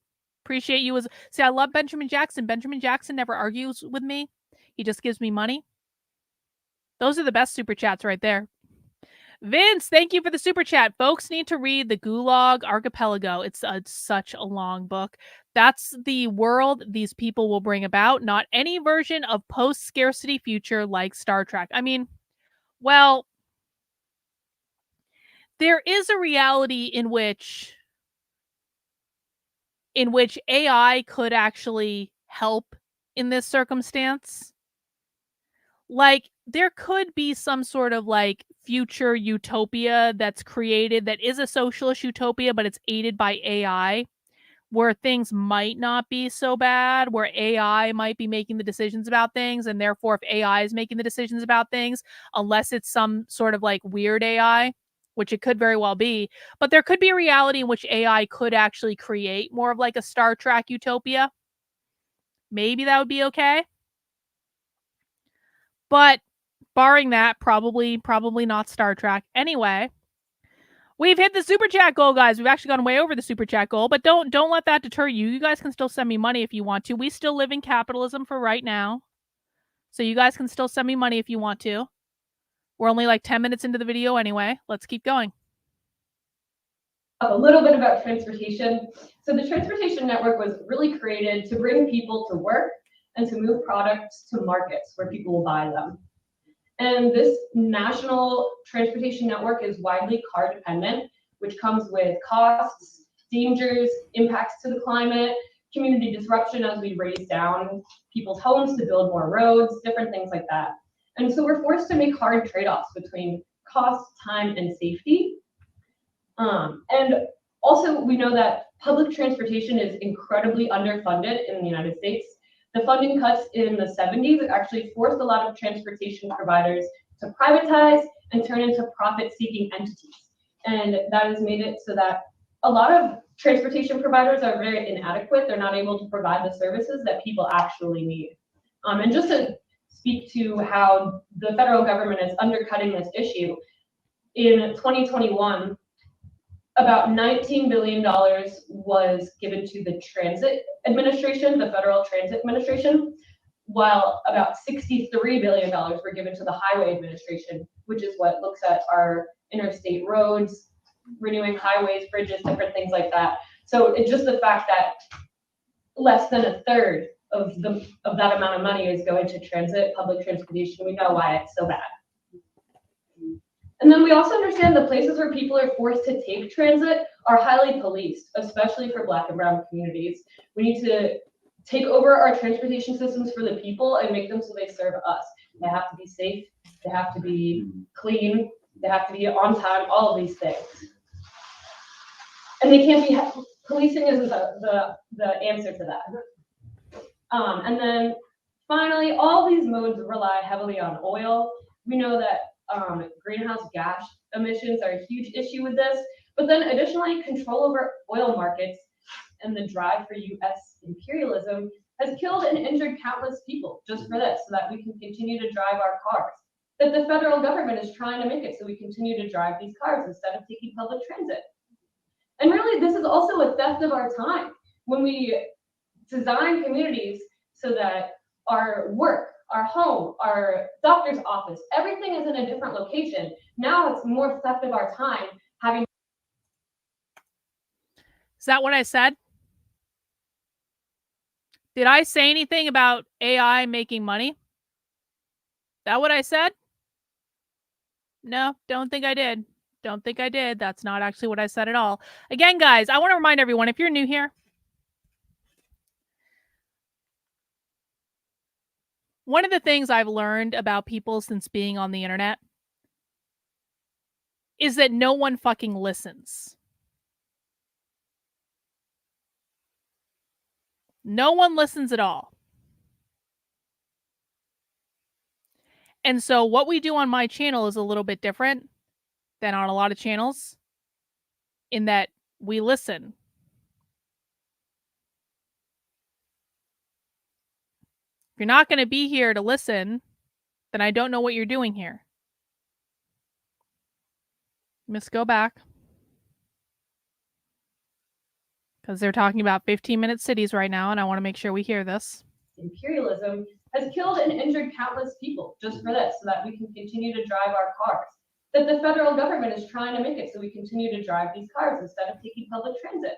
Appreciate you. See, I love Benjamin Jackson. Benjamin Jackson never argues with me. He just gives me money. Those are the best super chats right there. Vince, thank you for the super chat. Folks need to read the Gulag Archipelago. It's such a long book. That's the world these people will bring about, not any version of post-scarcity future like Star Trek. I mean, well, there is a reality in which AI could actually help in this circumstance. Like, there could be some sort of like future utopia that's created that is a socialist utopia, but it's aided by AI, where things might not be so bad, where AI might be making the decisions about things, and therefore if AI is making the decisions about things, unless it's some sort of like weird AI, which it could very well be, but there could be a reality in which AI could actually create more of like a Star Trek utopia. Maybe that would be okay. But barring that, probably not Star Trek. Anyway, we've hit the super chat goal, guys. We've actually gone way over the super chat goal, but don't let that deter you. You guys can still send me money if you want to. We still live in capitalism for right now. So you guys can still send me money if you want to. We're only like 10 minutes into the video anyway. Let's keep going. A little bit about transportation. So the transportation network was really created to bring people to work and to move products to markets where people will buy them. And this national transportation network is widely car dependent, which comes with costs, dangers, impacts to the climate, community disruption as we raise down people's homes to build more roads, different things like that. And so we're forced to make hard trade-offs between cost, time, and safety. And also we know that public transportation is incredibly underfunded in the United States. The funding cuts in the 70s actually forced a lot of transportation providers to privatize and turn into profit-seeking entities. And that has made it so that a lot of transportation providers are very inadequate. They're not able to provide the services that people actually need. And just to speak to how the federal government is undercutting this issue, in 2021, about $19 billion was given to the transit administration, the Federal Transit Administration, while about $63 billion were given to the Highway Administration, which is what looks at our interstate roads, renewing highways, bridges, different things like that. So it's just the fact that less than a third of that amount of money is going to transit, public transportation. We know why it's so bad. And then we also understand the places where people are forced to take transit are highly policed, especially for Black and Brown communities. We need to take over our transportation systems for the people and make them so they serve us. They have to be safe, they have to be clean, they have to be on time, all of these things. And they can't be, policing isn't the answer to that. And then finally, all these modes rely heavily on oil. We know that greenhouse gas emissions are a huge issue with this, but then additionally, control over oil markets and the drive for US imperialism has killed and injured countless people just for this, so that we can continue to drive our cars. That the federal government is trying to make it so we continue to drive these cars instead of taking public transit. And really, this is also a theft of our time. When we design communities so that our work, our home, our doctor's office, everything is in a different location. Now it's more theft of our time having. Is that what I said? Did I say anything about AI making money? Is that what I said? No, don't think I did. Don't think I did. That's not actually what I said at all. Again, guys, I want to remind everyone, if you're new here, one of the things I've learned about people since being on the internet is that no one fucking listens. No one listens at all. And so what we do on my channel is a little bit different than on a lot of channels in that we listen. If you're not going to be here to listen, then I don't know what you're doing here. Let's go back. Because they're talking about 15-minute cities right now, and I want to make sure we hear this. Imperialism has killed and injured countless people just for this, so that we can continue to drive our cars. that the federal government is trying to make it so we continue to drive these cars instead of taking public transit.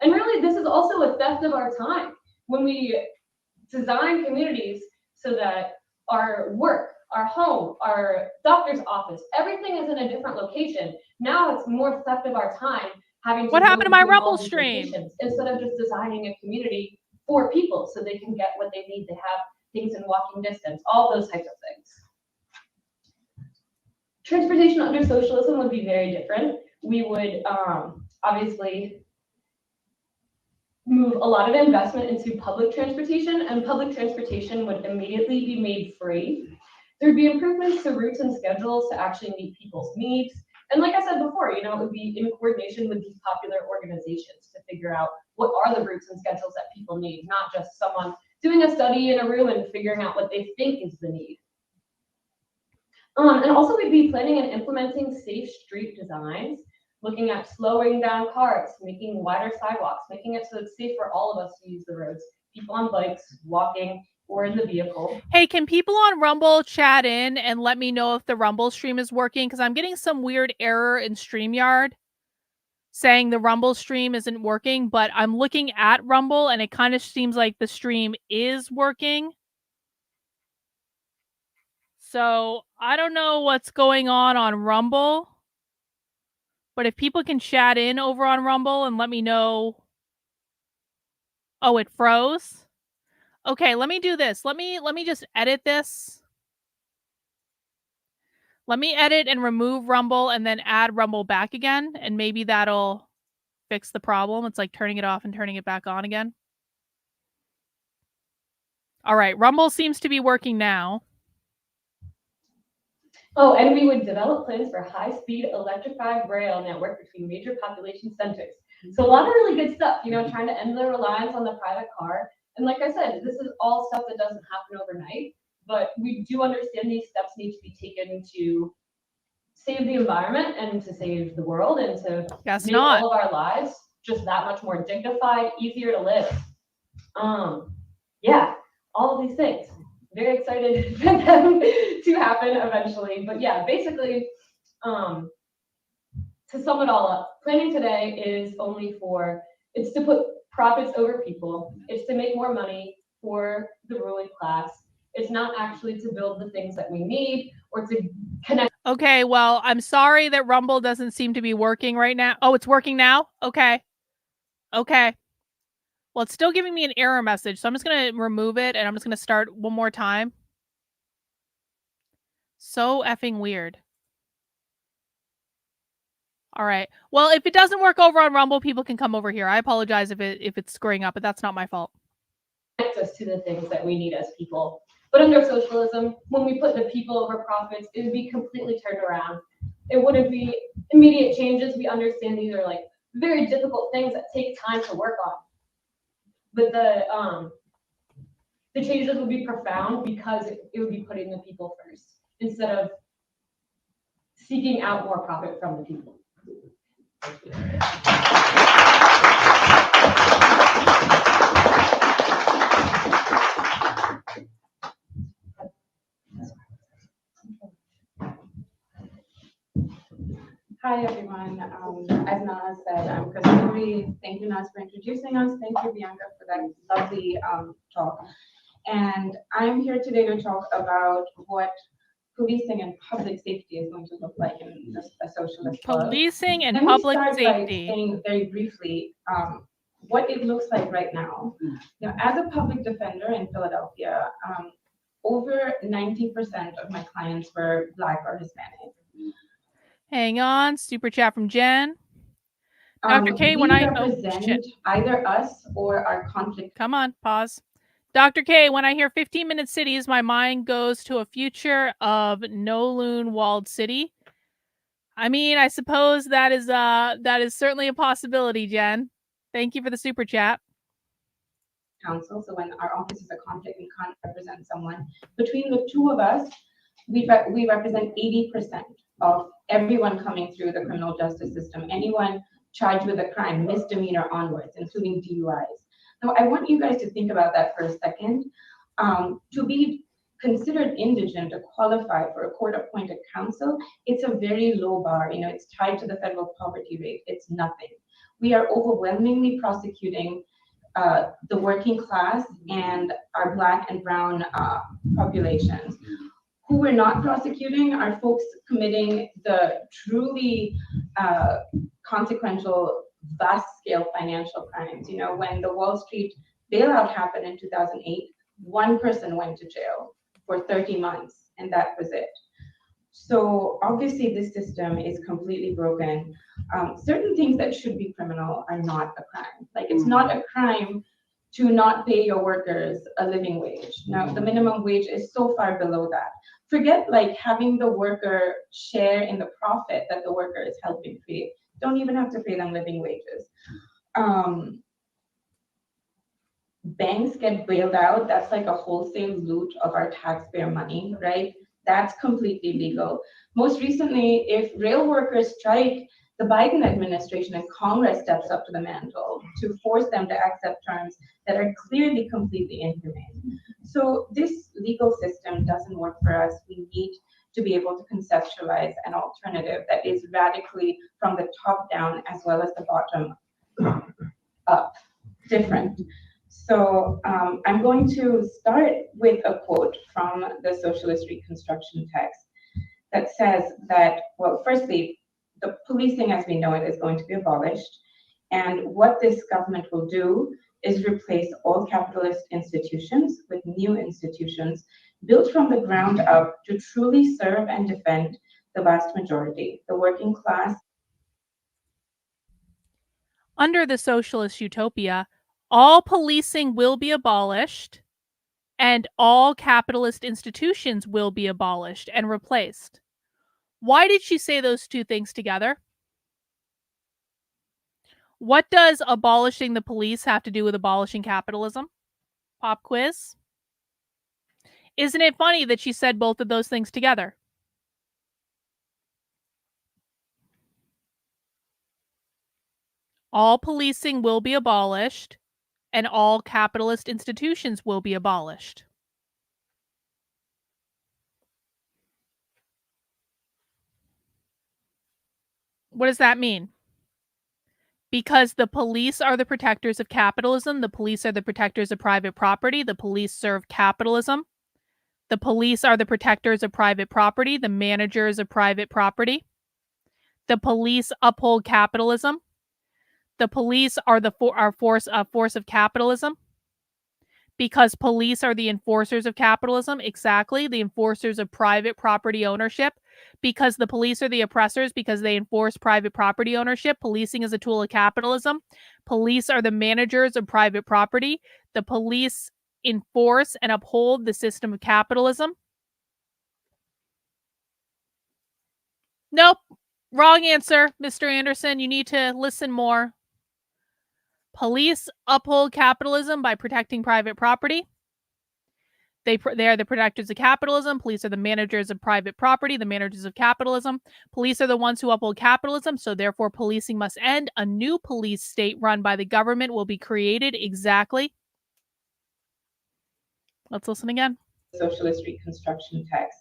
And really, this is also a theft of our time. When we design communities so that our work, our home, our doctor's office, everything is in a different location, now it's more theft of our time having to What happened to go my between all Rumble these stream? locations, instead of just designing a community for people so they can get what they need. They have things in walking distance, all those types of things. Transportation under socialism would be very different. We would obviously move a lot of investment into public transportation, and public transportation would immediately be made free. There'd be improvements to routes and schedules to actually meet people's needs. And like I said before, it would be in coordination with these popular organizations to figure out what are the routes and schedules that people need, not just someone doing a study in a room and figuring out what they think is the need. And also we'd be planning and implementing safe street designs, looking at slowing down cars, making wider sidewalks, making it so it's safe for all of us to use the roads, people on bikes, walking, or in the vehicle. Hey, can people on Rumble chat in and let me know if the Rumble stream is working? Because I'm getting some weird error in StreamYard saying the Rumble stream isn't working, but I'm looking at Rumble and it kind of seems like the stream is working. So I don't know what's going on Rumble, but if people can chat in over on Rumble and let me know. Oh, it froze. Okay, let me do this. Let me just edit this. Let me edit and remove Rumble and then add Rumble back again, and maybe that'll fix the problem. It's like turning it off and turning it back on again. All right, Rumble seems to be working now. Oh, and we would develop plans for high-speed electrified rail network between major population centers. So a lot of really good stuff, trying to end the reliance on the private car. And like I said, this is all stuff that doesn't happen overnight, but we do understand these steps need to be taken to save the environment and to save the world and to make all of our lives just that much more dignified, easier to live. Yeah, all of these things. Very excited for them to happen eventually. But yeah, basically, to sum it all up, planning today is it's to put profits over people. It's to make more money for the ruling class. It's not actually to build the things that we need or to connect. Okay, well, I'm sorry that Rumble doesn't seem to be working right now. Oh, it's working now? Okay. Okay. Well, it's still giving me an error message, so I'm just going to remove it, and I'm just going to start one more time. So effing weird. All right. Well, if it doesn't work over on Rumble, people can come over here. I apologize if it's screwing up, but that's not my fault. Access to the things that we need as people. But under socialism, when we put the people over profits, it would be completely turned around. It wouldn't be immediate changes. We understand these are like very difficult things that take time to work on. But the changes would be profound because it would be putting the people first instead of seeking out more profit from the people. Hi everyone. As Nana said, I'm Christine. Thank you, Naz, for introducing us. Thank you, Bianca, for that lovely talk. And I'm here today to talk about what policing and public safety is going to look like in a socialist world. Policing and public safety. By saying very briefly what it looks like right now. As a public defender in Philadelphia, over 90% of my clients were Black or Hispanic. Hang on, super chat from Jen. Dr. K, when I represent either us or our conflict. Come on, pause. Dr. K, when I hear 15-minute cities, my mind goes to a future of no loon walled city. I mean, I suppose that is certainly a possibility, Jen. Thank you for the super chat. Council. So when our office is a conflict, we can't represent someone. Between the two of us, we represent 80% of everyone coming through the criminal justice system, anyone charged with a crime, misdemeanor onwards, including DUIs. Now, I want you guys to think about that for a second. To be considered indigent to qualify for a court-appointed counsel, it's a very low bar. It's tied to the federal poverty rate. It's nothing. We are overwhelmingly prosecuting the working class and our Black and Brown populations. Who we're not prosecuting are folks committing the truly consequential, vast-scale financial crimes. When the Wall Street bailout happened in 2008, one person went to jail for 30 months, and that was it. So obviously this system is completely broken. Certain things that should be criminal are not a crime. Like, it's not a crime to not pay your workers a living wage. Now, the minimum wage is so far below that. Forget like having the worker share in the profit that the worker is helping create. Don't even have to pay them living wages. Banks get bailed out. That's like a wholesale loot of our taxpayer money, right? That's completely legal. Most recently, if rail workers strike, the Biden administration and Congress steps up to the mantle to force them to accept terms that are clearly completely inhumane. So this legal system doesn't work for us. We need to be able to conceptualize an alternative that is radically from the top down as well as the bottom up, different. So I'm going to start with a quote from the Socialist Reconstruction text that says that, well, firstly, the policing as we know it is going to be abolished. And what this government will do is replace all capitalist institutions with new institutions built from the ground up to truly serve and defend the vast majority, the working class. Under the socialist utopia, all policing will be abolished and all capitalist institutions will be abolished and replaced. Why did she say those two things together? What does abolishing the police have to do with abolishing capitalism? Pop quiz. Isn't it funny that she said both of those things together? All policing will be abolished and all capitalist institutions will be abolished. What does that mean? Because the police are the protectors of capitalism, the police are the protectors of private property, the police serve capitalism. The police are the protectors of private property, the managers of private property. The police uphold capitalism. The police are the force of capitalism. Because police are the enforcers of capitalism, exactly, the enforcers of private property ownership. Because the police are the oppressors, because they enforce private property ownership. Policing is a tool of capitalism. Police are the managers of private property. The police enforce and uphold the system of capitalism. Nope. Wrong answer, Mr. Anderson. You need to listen more. Police uphold capitalism by protecting private property. They are the protectors of capitalism. Police are the managers of private property, the managers of capitalism. Police are the ones who uphold capitalism, so therefore policing must end. A new police state run by the government will be created. Exactly. Let's listen again. Socialist Reconstruction text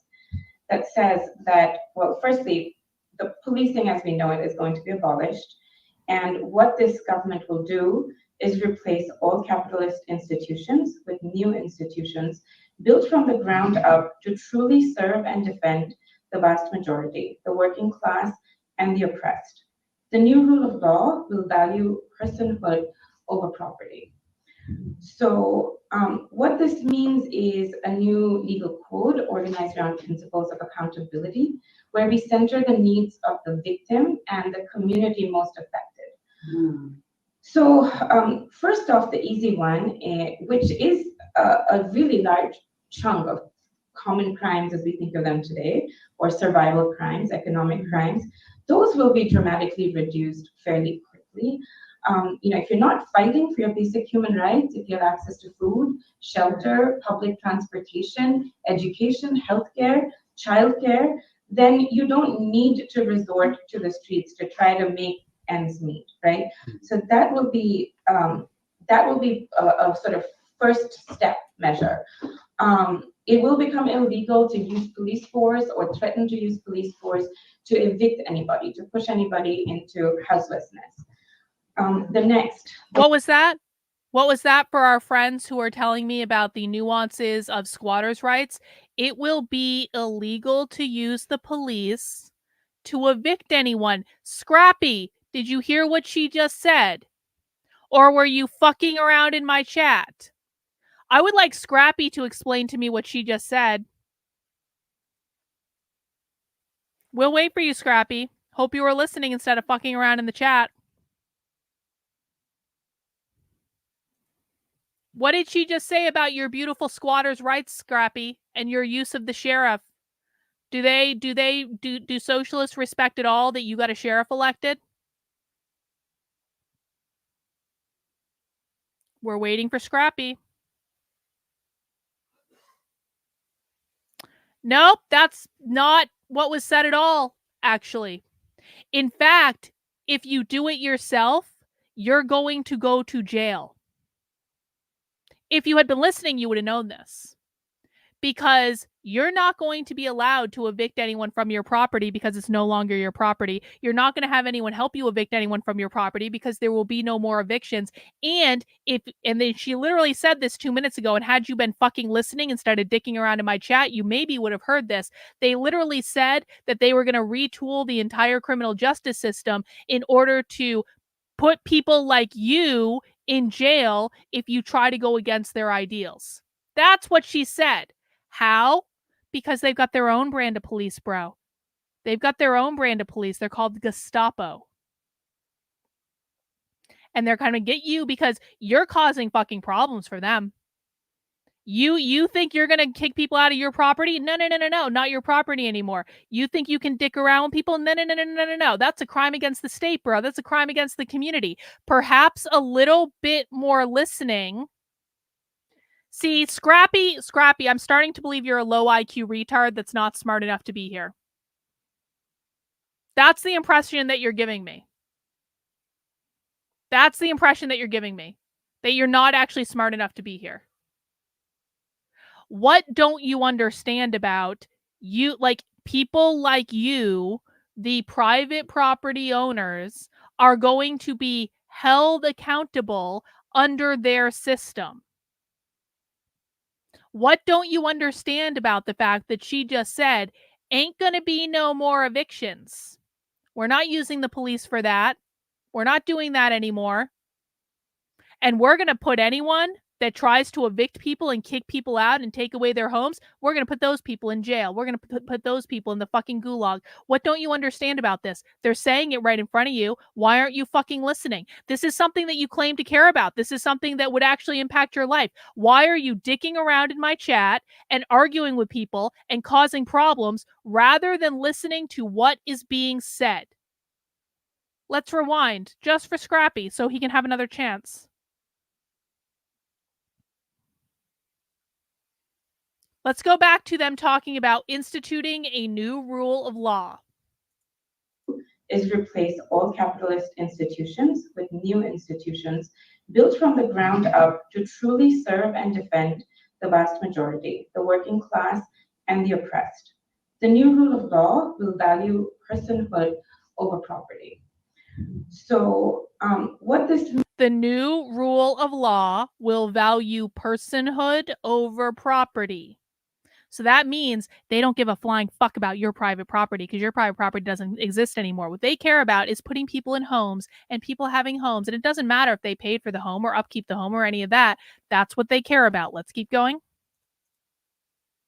that says that, well, firstly, the policing as we know it is going to be abolished. And what this government will do is replace all capitalist institutions with new institutions built from the ground up to truly serve and defend the vast majority, the working class and the oppressed. The new rule of law will value personhood over property. So what this means is a new legal code organized around principles of accountability, where we center the needs of the victim and the community most affected. So first off, the easy one, which is a really large chunk of common crimes as we think of them today, or survival crimes, economic crimes, those will be dramatically reduced fairly quickly. If you're not fighting for your basic human rights, if you have access to food, shelter, public transportation, education, healthcare, childcare, then you don't need to resort to the streets to try to make ends meet, right? So that will be a sort of first step measure. It will become illegal to use police force or threaten to use police force to evict anybody, to push anybody into houselessness. The next. What was that? What was that for our friends who are telling me about the nuances of squatters' rights? It will be illegal to use the police to evict anyone. Scrappy, did you hear what she just said? Or were you fucking around in my chat? I would like Scrappy to explain to me what she just said. We'll wait for you, Scrappy. Hope you were listening instead of fucking around in the chat. What did she just say about your beautiful squatters' rights, Scrappy, and your use of the sheriff? Do socialists respect at all that you got a sheriff elected? We're waiting for Scrappy. Nope, that's not what was said at all, actually. In fact, if you do it yourself, you're going to go to jail. If you had been listening, you would have known this. Because you're not going to be allowed to evict anyone from your property because it's no longer your property. You're not going to have anyone help you evict anyone from your property because there will be no more evictions. And then she literally said this 2 minutes ago, and had you been fucking listening instead of dicking around in my chat, you maybe would have heard this. They literally said that they were going to retool the entire criminal justice system in order to put people like you in jail if you try to go against their ideals. That's what she said. How? Because they've got their own brand of police, bro. They've got their own brand of police. They're called Gestapo. And they're going to get you because you're causing fucking problems for them. You think you're going to kick people out of your property? No, not your property anymore. You think you can dick around with people? No. That's a crime against the state, bro. That's a crime against the community. Perhaps a little bit more listening. See, Scrappy, I'm starting to believe you're a low IQ retard that's not smart enough to be here. That's the impression that you're giving me. That's the impression that you're giving me. That you're not actually smart enough to be here. What don't you understand about you, like people like you, the private property owners, are going to be held accountable under their system? What don't you understand about the fact that she just said, ain't gonna be no more evictions? We're not using the police for that. We're not doing that anymore. And we're gonna put anyone that tries to evict people and kick people out and take away their homes, we're going to put those people in jail. We're going to put those people in the fucking gulag. What don't you understand about this? They're saying it right in front of you. Why aren't you fucking listening? This is something that you claim to care about. This is something that would actually impact your life. Why are you dicking around in my chat and arguing with people and causing problems rather than listening to what is being said? Let's rewind just for Scrappy so he can have another chance. Let's go back to them talking about instituting a new rule of law. Is replace all capitalist institutions with new institutions built from the ground up to truly serve and defend the vast majority, the working class and the oppressed. The new rule of law will value personhood over property. So the new rule of law will value personhood over property. So that means they don't give a flying fuck about your private property because your private property doesn't exist anymore. What they care about is putting people in homes and people having homes. And it doesn't matter if they paid for the home or upkeep the home or any of that. That's what they care about. Let's keep going.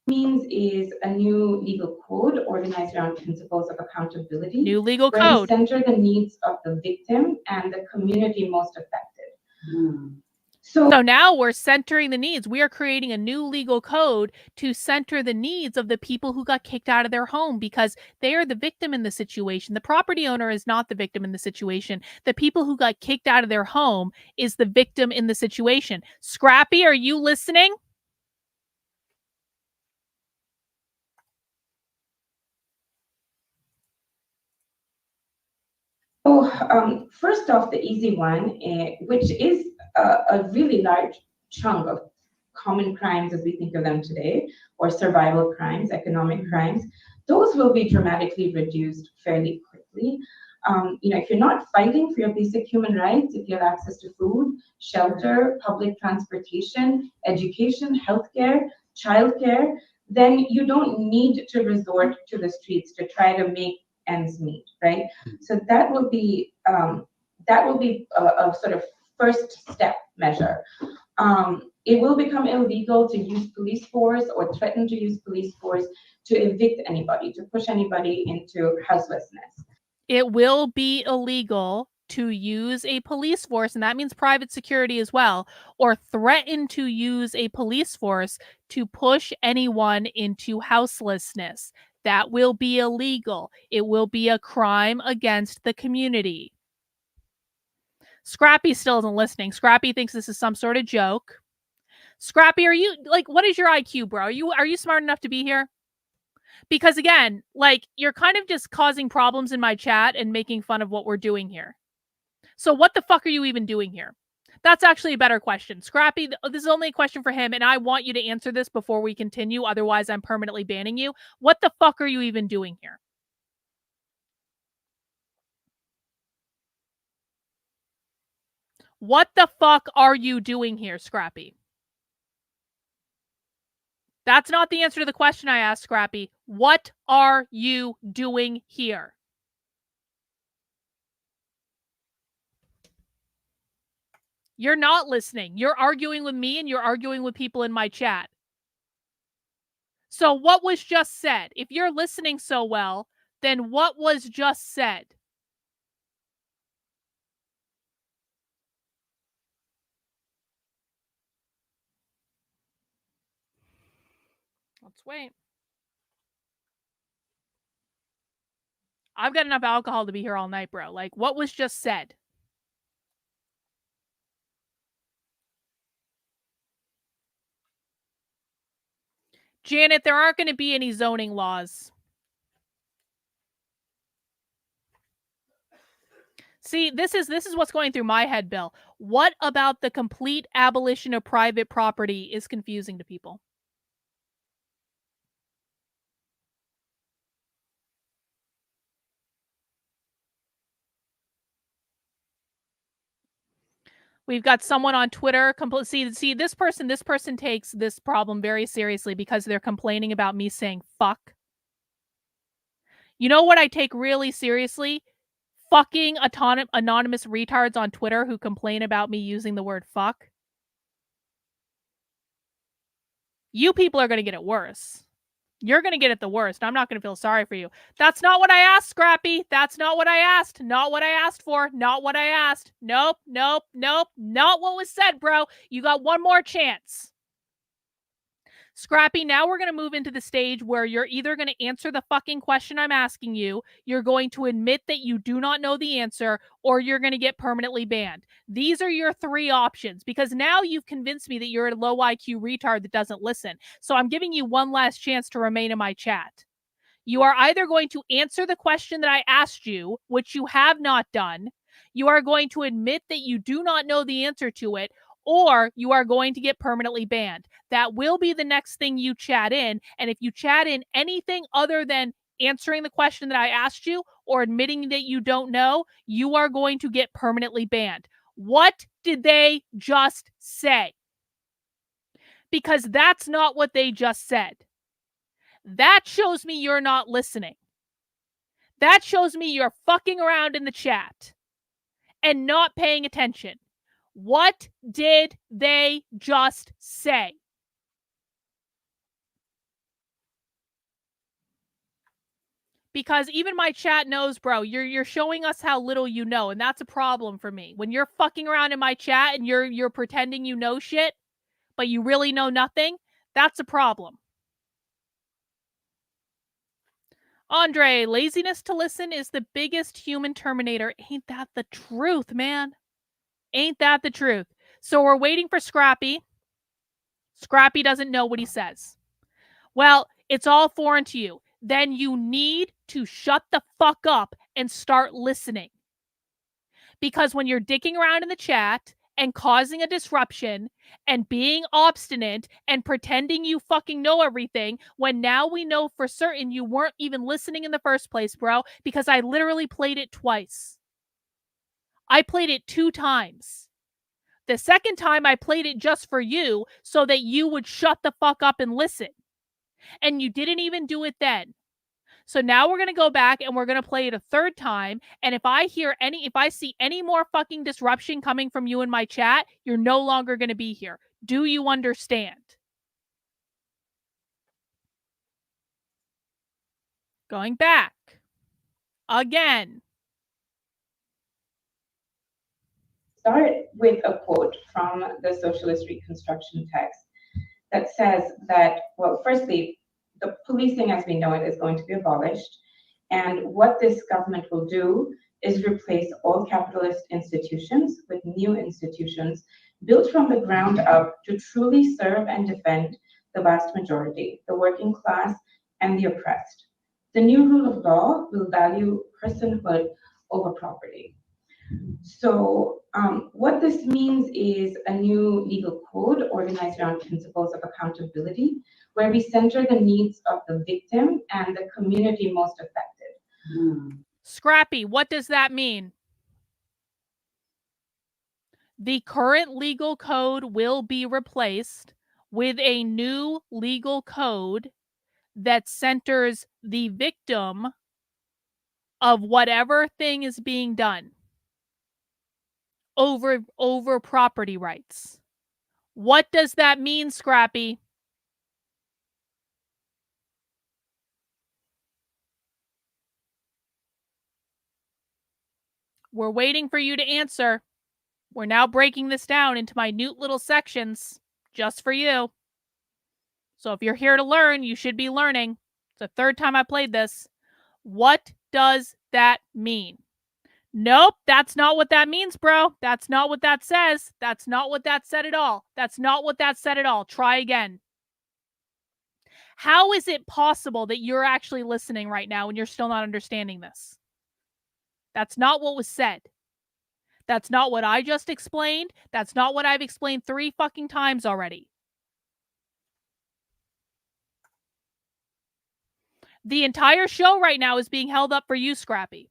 Means is a new legal code organized around principles of accountability. New legal where code. We center the needs of the victim and the community most affected. So now we're centering the needs. We are creating a new legal code to center the needs of the people who got kicked out of their home because they are the victim in the situation. The property owner is not the victim in the situation. The people who got kicked out of their home is the victim in the situation. Scrappy, are you listening? So first off, the easy one, which is a really large chunk of common crimes as we think of them today, or survival crimes, economic crimes, those will be dramatically reduced fairly quickly. If you're not fighting for your basic human rights, if you have access to food, shelter, public transportation, education, healthcare, childcare, then you don't need to resort to the streets to try to make ends meet, right? So that will be a sort of first step measure. It will become illegal to use police force or threaten to use police force to evict anybody, to push anybody into houselessness. It will be illegal to use a police force, and that means private security as well, or threaten to use a police force to push anyone into houselessness. That will be illegal. It will be a crime against the community. Scrappy still isn't listening. Scrappy thinks this is some sort of joke. Scrappy, are you, like, what is your IQ, bro? Are you smart enough to be here? Because again, like, you're kind of just causing problems in my chat and making fun of what we're doing here. So what the fuck are you even doing here? That's actually a better question. Scrappy, this is only a question for him, and I want you to answer this before we continue. Otherwise, I'm permanently banning you. What the fuck are you even doing here? What the fuck are you doing here, Scrappy? That's not the answer to the question I asked, Scrappy. What are you doing here? You're not listening. You're arguing with me and you're arguing with people in my chat. So what was just said? If you're listening so well, then what was just said? Let's wait. I've got enough alcohol to be here all night, bro. Like, what was just said? Janet, there aren't going to be any zoning laws. See, this is what's going through my head, Bill. What about the complete abolition of private property is confusing to people? We've got someone on Twitter. See, this person takes this problem very seriously because they're complaining about me saying fuck. You know what I take really seriously? Fucking anonymous retards on Twitter who complain about me using the word fuck. You people are going to get it worse. You're going to get it the worst. I'm not going to feel sorry for you. That's not what I asked, Scrappy. That's not what I asked. Not what I asked for. Not what I asked. Nope, nope, nope. Not what was said, bro. You got one more chance. Scrappy, now we're going to move into the stage where you're either going to answer the fucking question I'm asking you, you're going to admit that you do not know the answer, or you're going to get permanently banned. These are your three options, because now you've convinced me that you're a low IQ retard that doesn't listen. So I'm giving you one last chance to remain in my chat. You are either going to answer the question that I asked you, which you have not done. You are going to admit that you do not know the answer to it, or you are going to get permanently banned. That will be the next thing you chat in. And if you chat in anything other than answering the question that I asked you or admitting that you don't know, you are going to get permanently banned. What did they just say? Because that's not what they just said. That shows me you're not listening. That shows me you're fucking around in the chat and not paying attention. What did they just say? Because even my chat knows, bro, you're showing us how little you know, and that's a problem for me. When you're fucking around in my chat and you're pretending you know shit, but you really know nothing, that's a problem. Andre, laziness to listen is the biggest human terminator. Ain't that the truth, man? Ain't that the truth? So we're waiting for Scrappy. Scrappy doesn't know what he says. Well, it's all foreign to you. Then you need to shut the fuck up and start listening. Because when you're dicking around in the chat and causing a disruption and being obstinate and pretending you fucking know everything when now we know for certain you weren't even listening in the first place, bro, because I literally played it twice. I played it 2 times. The second time I played it just for you so that you would shut the fuck up and listen. And you didn't even do it then. So now we're going to go back and we're going to play it a third time. And if I see any more fucking disruption coming from you in my chat, you're no longer going to be here. Do you understand? Going back. Again. Start with a quote from the Socialist Reconstruction text that says that, well, firstly, the policing as we know it is going to be abolished. And what this government will do is replace all capitalist institutions with new institutions built from the ground up to truly serve and defend the vast majority, the working class and the oppressed. The new rule of law will value personhood over property. So what this means is a new legal code organized around principles of accountability, where we center the needs of the victim and the community most affected. Scrappy, what does that mean? The current legal code will be replaced with a new legal code that centers the victim of whatever thing is being done over property rights. What does that mean, Scrappy? We're waiting for you to answer. We're now breaking this down into minute little sections just for you. So if you're here to learn, you should be learning. It's the third time I played this. What does that mean? Nope, that's not what that means, bro. That's not what that says. That's not what that said at all. That's not what that said at all. Try again. How is it possible that you're actually listening right now and you're still not understanding this? That's not what was said. That's not what I just explained. That's not what I've explained 3 fucking times already. The entire show right now is being held up for you, Scrappy.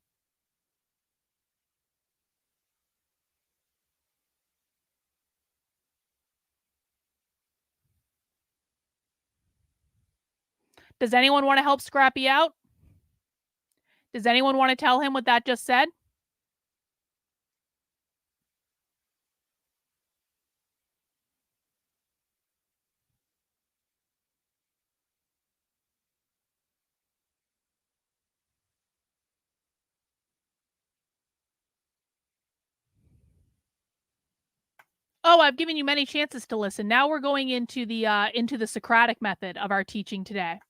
Does anyone want to help Scrappy out? Does anyone want to tell him what that just said? Oh, I've given you many chances to listen. Now we're going into the Socratic method of our teaching today.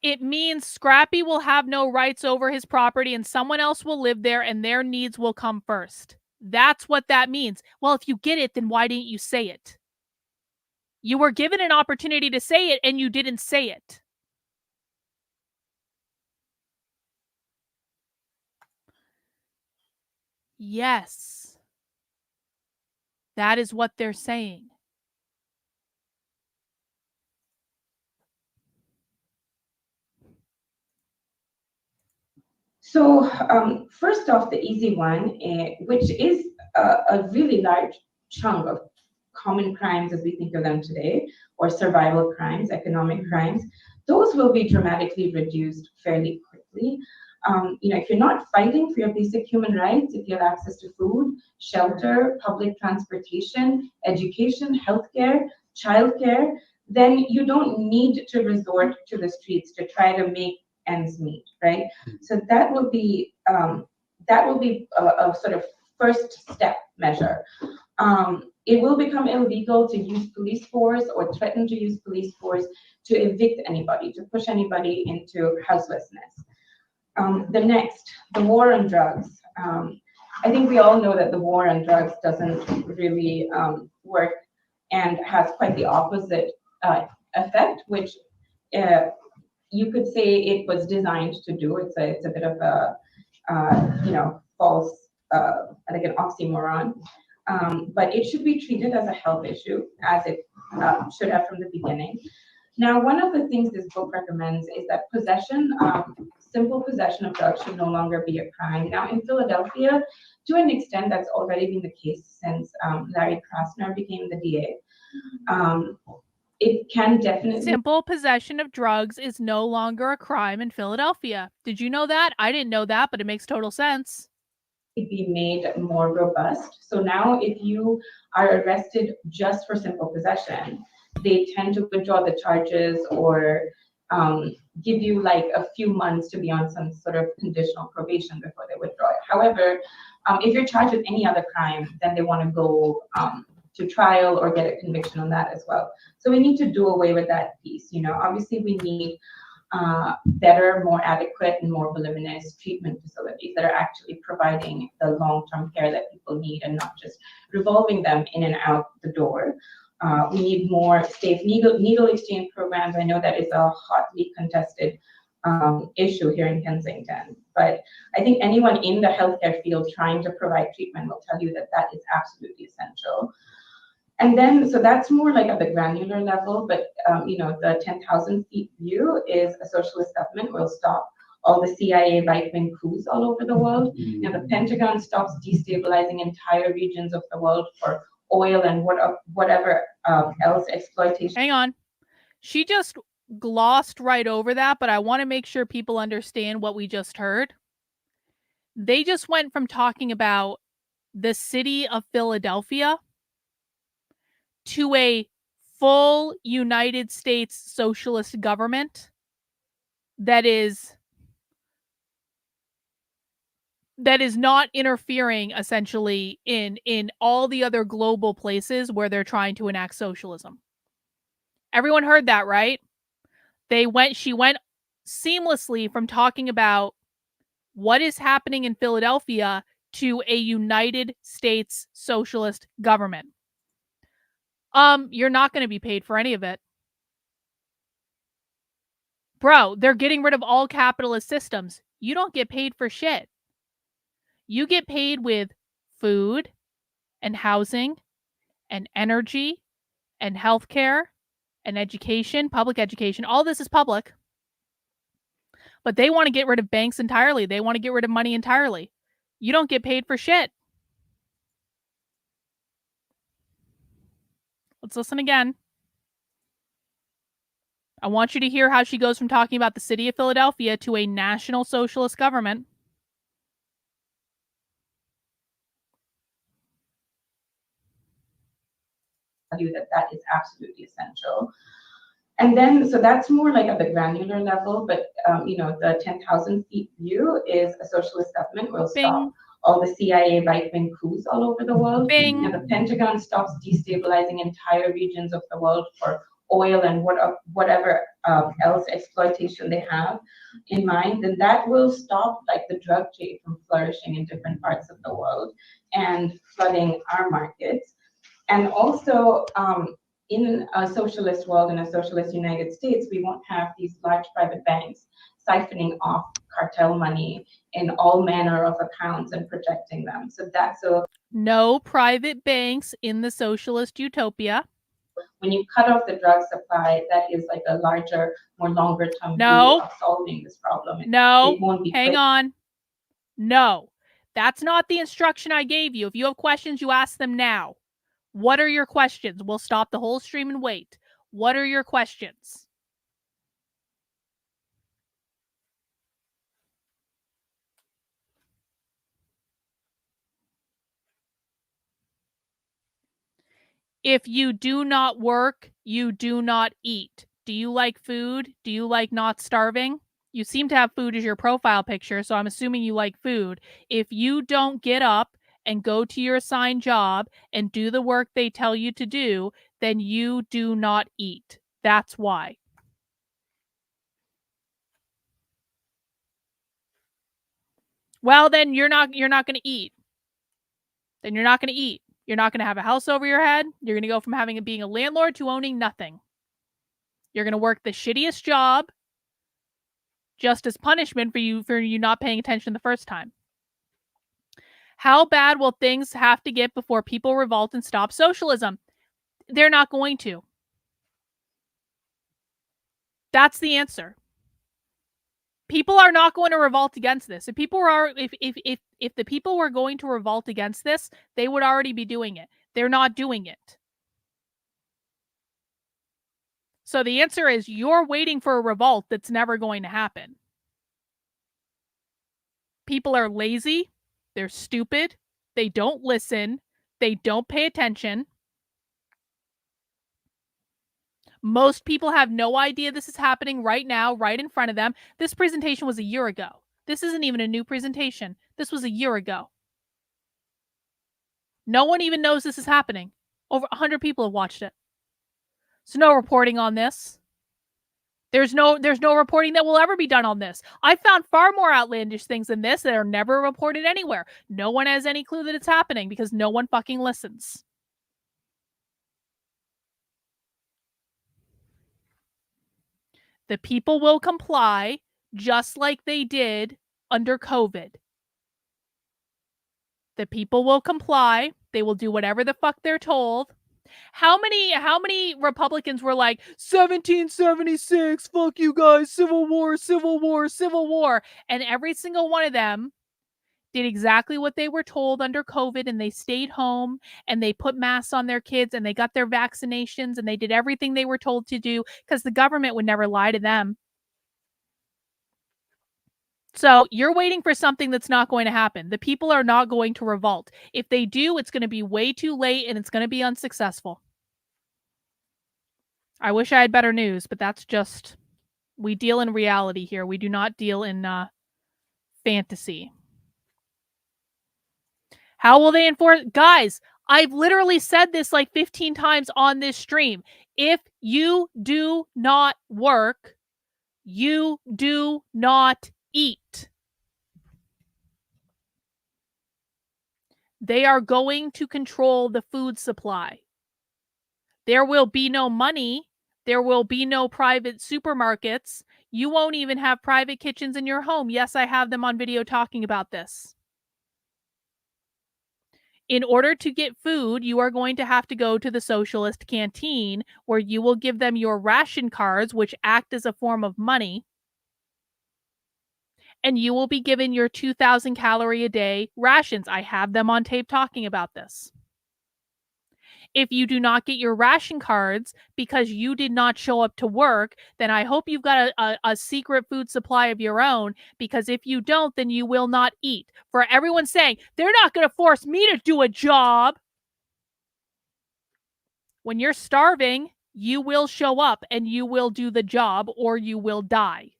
It means Scrappy will have no rights over his property and someone else will live there and their needs will come first. That's what that means. Well, if you get it, then why didn't you say it? You were given an opportunity to say it and you didn't say it. Yes. That is what they're saying. So first off, the easy one, which is a really large chunk of common crimes as we think of them today, or survival crimes, economic crimes, those will be dramatically reduced fairly quickly. If you're not fighting for your basic human rights, if you have access to food, shelter, public transportation, education, healthcare, childcare, then you don't need to resort to the streets to try to make ends meet, right? So that will be a sort of first step measure. It will become illegal to use police force or threaten to use police force to evict anybody, to push anybody into houselessness. The war on drugs. I think we all know that the war on drugs doesn't really work and has quite the opposite effect, which you could say it was designed to do. It's a bit of a false like an oxymoron. But it should be treated as a health issue, as it should have from the beginning. Now, one of the things this book recommends is that simple possession of drugs should no longer be a crime. Now, in Philadelphia, to an extent, that's already been the case since Larry Krasner became the DA. It can definitely... Simple possession of drugs is no longer a crime in Philadelphia. Did you know that? I didn't know that, but it makes total sense. Be made more robust. So now if you are arrested just for simple possession, they tend to withdraw the charges or give you like a few months to be on some sort of conditional probation before they withdraw it. However, if you're charged with any other crime, then they want to go to trial or get a conviction on that as well. So we need to do away with that piece. Obviously we need better, more adequate, and more voluminous treatment facilities that are actually providing the long-term care that people need and not just revolving them in and out the door. We need more safe needle exchange programs. I know that is a hotly contested issue here in Kensington, but I think anyone in the healthcare field trying to provide treatment will tell you that that is absolutely essential. And then, so that's more like at the granular level, but the 10,000 feet view is a socialist government will stop all the CIA right-wing coups all over the world. The Pentagon stops destabilizing entire regions of the world for oil and whatever else exploitation. Hang on. She just glossed right over that, but I want to make sure people understand what we just heard. They just went from talking about the city of Philadelphia to a full United States socialist government that is not interfering essentially in all the other global places where they're trying to enact socialism. Everyone heard that, right? She went seamlessly from talking about what is happening in Philadelphia to a United States socialist government. You're not going to be paid for any of it. Bro, they're getting rid of all capitalist systems. You don't get paid for shit. You get paid with food and housing and energy and healthcare and education, public education. All this is public. But they want to get rid of banks entirely. They want to get rid of money entirely. You don't get paid for shit. Let's listen again. I want you to hear how she goes from talking about the city of Philadelphia to a national socialist government. That is absolutely essential. And then, so that's more like at the granular level, but the 10,000 feet view is a socialist government will stop all the CIA right-wing coups all over the world. The Pentagon stops destabilizing entire regions of the world for oil and whatever else exploitation they have in mind, then that will stop like the drug trade from flourishing in different parts of the world and flooding our markets. And also, in a socialist world, in a socialist United States, we won't have these large private banks siphoning off cartel money in all manner of accounts and protecting them. So no private banks in the socialist utopia. When you cut off the drug supply, that is like a larger, more longer term view of solving this problem. It won't be hang on. No, that's not the instruction I gave you. If you have questions, you ask them now. What are your questions? We'll stop the whole stream and wait. What are your questions? If you do not work, you do not eat. Do you like food? Do you like not starving? You seem to have food as your profile picture, so I'm assuming you like food. If you don't get up and go to your assigned job and do the work they tell you to do, then you do not eat. That's why. Well, then you're not going to eat. Then you're not going to eat. You're not going to have a house over your head. You're going to go from being a landlord to owning nothing. You're going to work the shittiest job just as punishment for you not paying attention the first time. How bad will things have to get before people revolt and stop socialism? They're not going to. That's the answer. People are not going to revolt against this. If the people were going to revolt against this, they would already be doing it. They're not doing it. So the answer is you're waiting for a revolt that's never going to happen. People are lazy, they're stupid, they don't listen, they don't pay attention. Most people have no idea this is happening right now, right in front of them. This presentation was a year ago. This isn't even a new presentation. This was a year ago. No one even knows this is happening. Over 100 people have watched it. So no reporting on this. There's no reporting that will ever be done on this. I found far more outlandish things than this that are never reported anywhere. No one has any clue that it's happening because no one fucking listens. The people will comply just like they did under COVID. The people will comply. They will do whatever the fuck they're told. How many Republicans were like 1776, fuck you guys, Civil War, Civil War, Civil War, and every single one of them did exactly what they were told under COVID, and they stayed home and they put masks on their kids and they got their vaccinations and they did everything they were told to do because the government would never lie to them. So you're waiting for something that's not going to happen. The people are not going to revolt. If they do, it's going to be way too late and it's going to be unsuccessful. I wish I had better news, but that's just, we deal in reality here. We do not deal in fantasy. How will they enforce? Guys, I've literally said this like 15 times on this stream. If you do not work, you do not eat. They are going to control the food supply. There will be no money. There will be no private supermarkets. You won't even have private kitchens in your home. Yes, I have them on video talking about this. In order to get food, you are going to have to go to the socialist canteen where you will give them your ration cards, which act as a form of money. And you will be given your 2,000 calorie a day rations. I have them on tape talking about this. If you do not get your ration cards because you did not show up to work, then I hope you've got a secret food supply of your own, because if you don't, then you will not eat. For everyone saying, they're not going to force me to do a job. When you're starving, you will show up and you will do the job or you will die.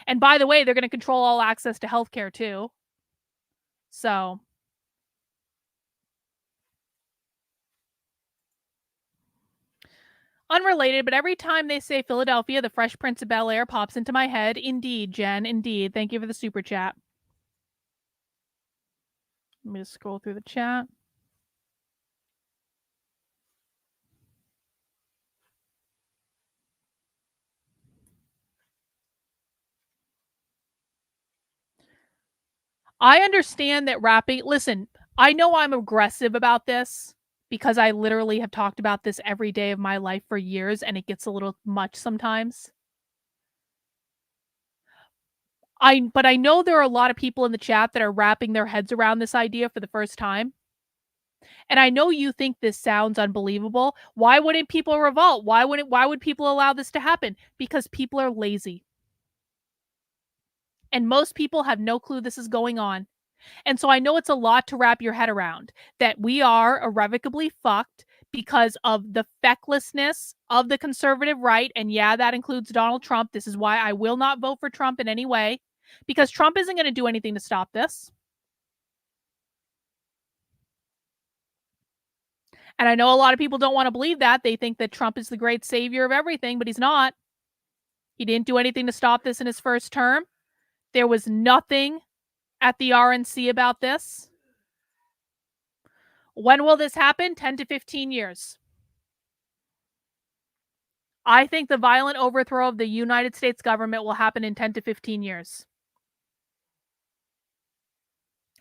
And by the way, they're going to control all access to healthcare too. So... unrelated, but every time they say Philadelphia, the Fresh Prince of Bel-Air pops into my head. Indeed, Jen, indeed. Thank you for the super chat. Let me just scroll through the chat. I understand that rapping... listen, I know I'm aggressive about this because I literally have talked about this every day of my life for years, and it gets a little much sometimes. But I know there are a lot of people in the chat that are wrapping their heads around this idea for the first time. And I know you think this sounds unbelievable. Why wouldn't people revolt? Why would people allow this to happen? Because people are lazy. And most people have no clue this is going on. And so I know it's a lot to wrap your head around, that we are irrevocably fucked because of the fecklessness of the conservative right. And yeah, that includes Donald Trump. This is why I will not vote for Trump in any way, because Trump isn't going to do anything to stop this. And I know a lot of people don't want to believe that. They think that Trump is the great savior of everything, but he's not. He didn't do anything to stop this in his first term. There was nothing at the RNC about this. When will this happen? 10 to 15 years. I think the violent overthrow of the United States government will happen in 10 to 15 years.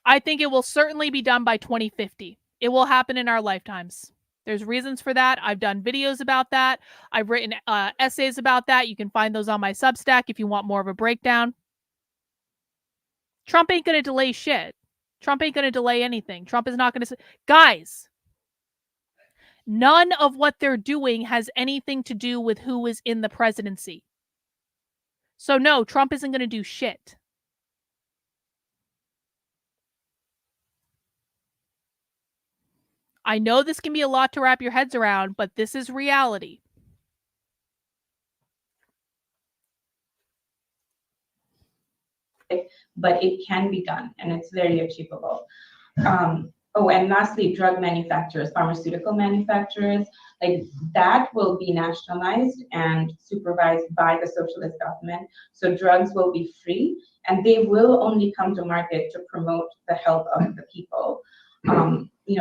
I think it will certainly be done by 2050. It will happen in our lifetimes. There's reasons for that. I've done videos about that. I've written essays about that. You can find those on my Substack if you want more of a breakdown. Trump ain't going to delay shit. Trump ain't going to delay anything. Trump is not going to... Guys, none of what they're doing has anything to do with who is in the presidency. So no, Trump isn't going to do shit. I know this can be a lot to wrap your heads around, but this is reality. But it can be done, and it's very achievable. Oh, and lastly, drug manufacturers, pharmaceutical manufacturers, like that will be nationalized and supervised by the socialist government. So drugs will be free, and they will only come to market to promote the health of the people.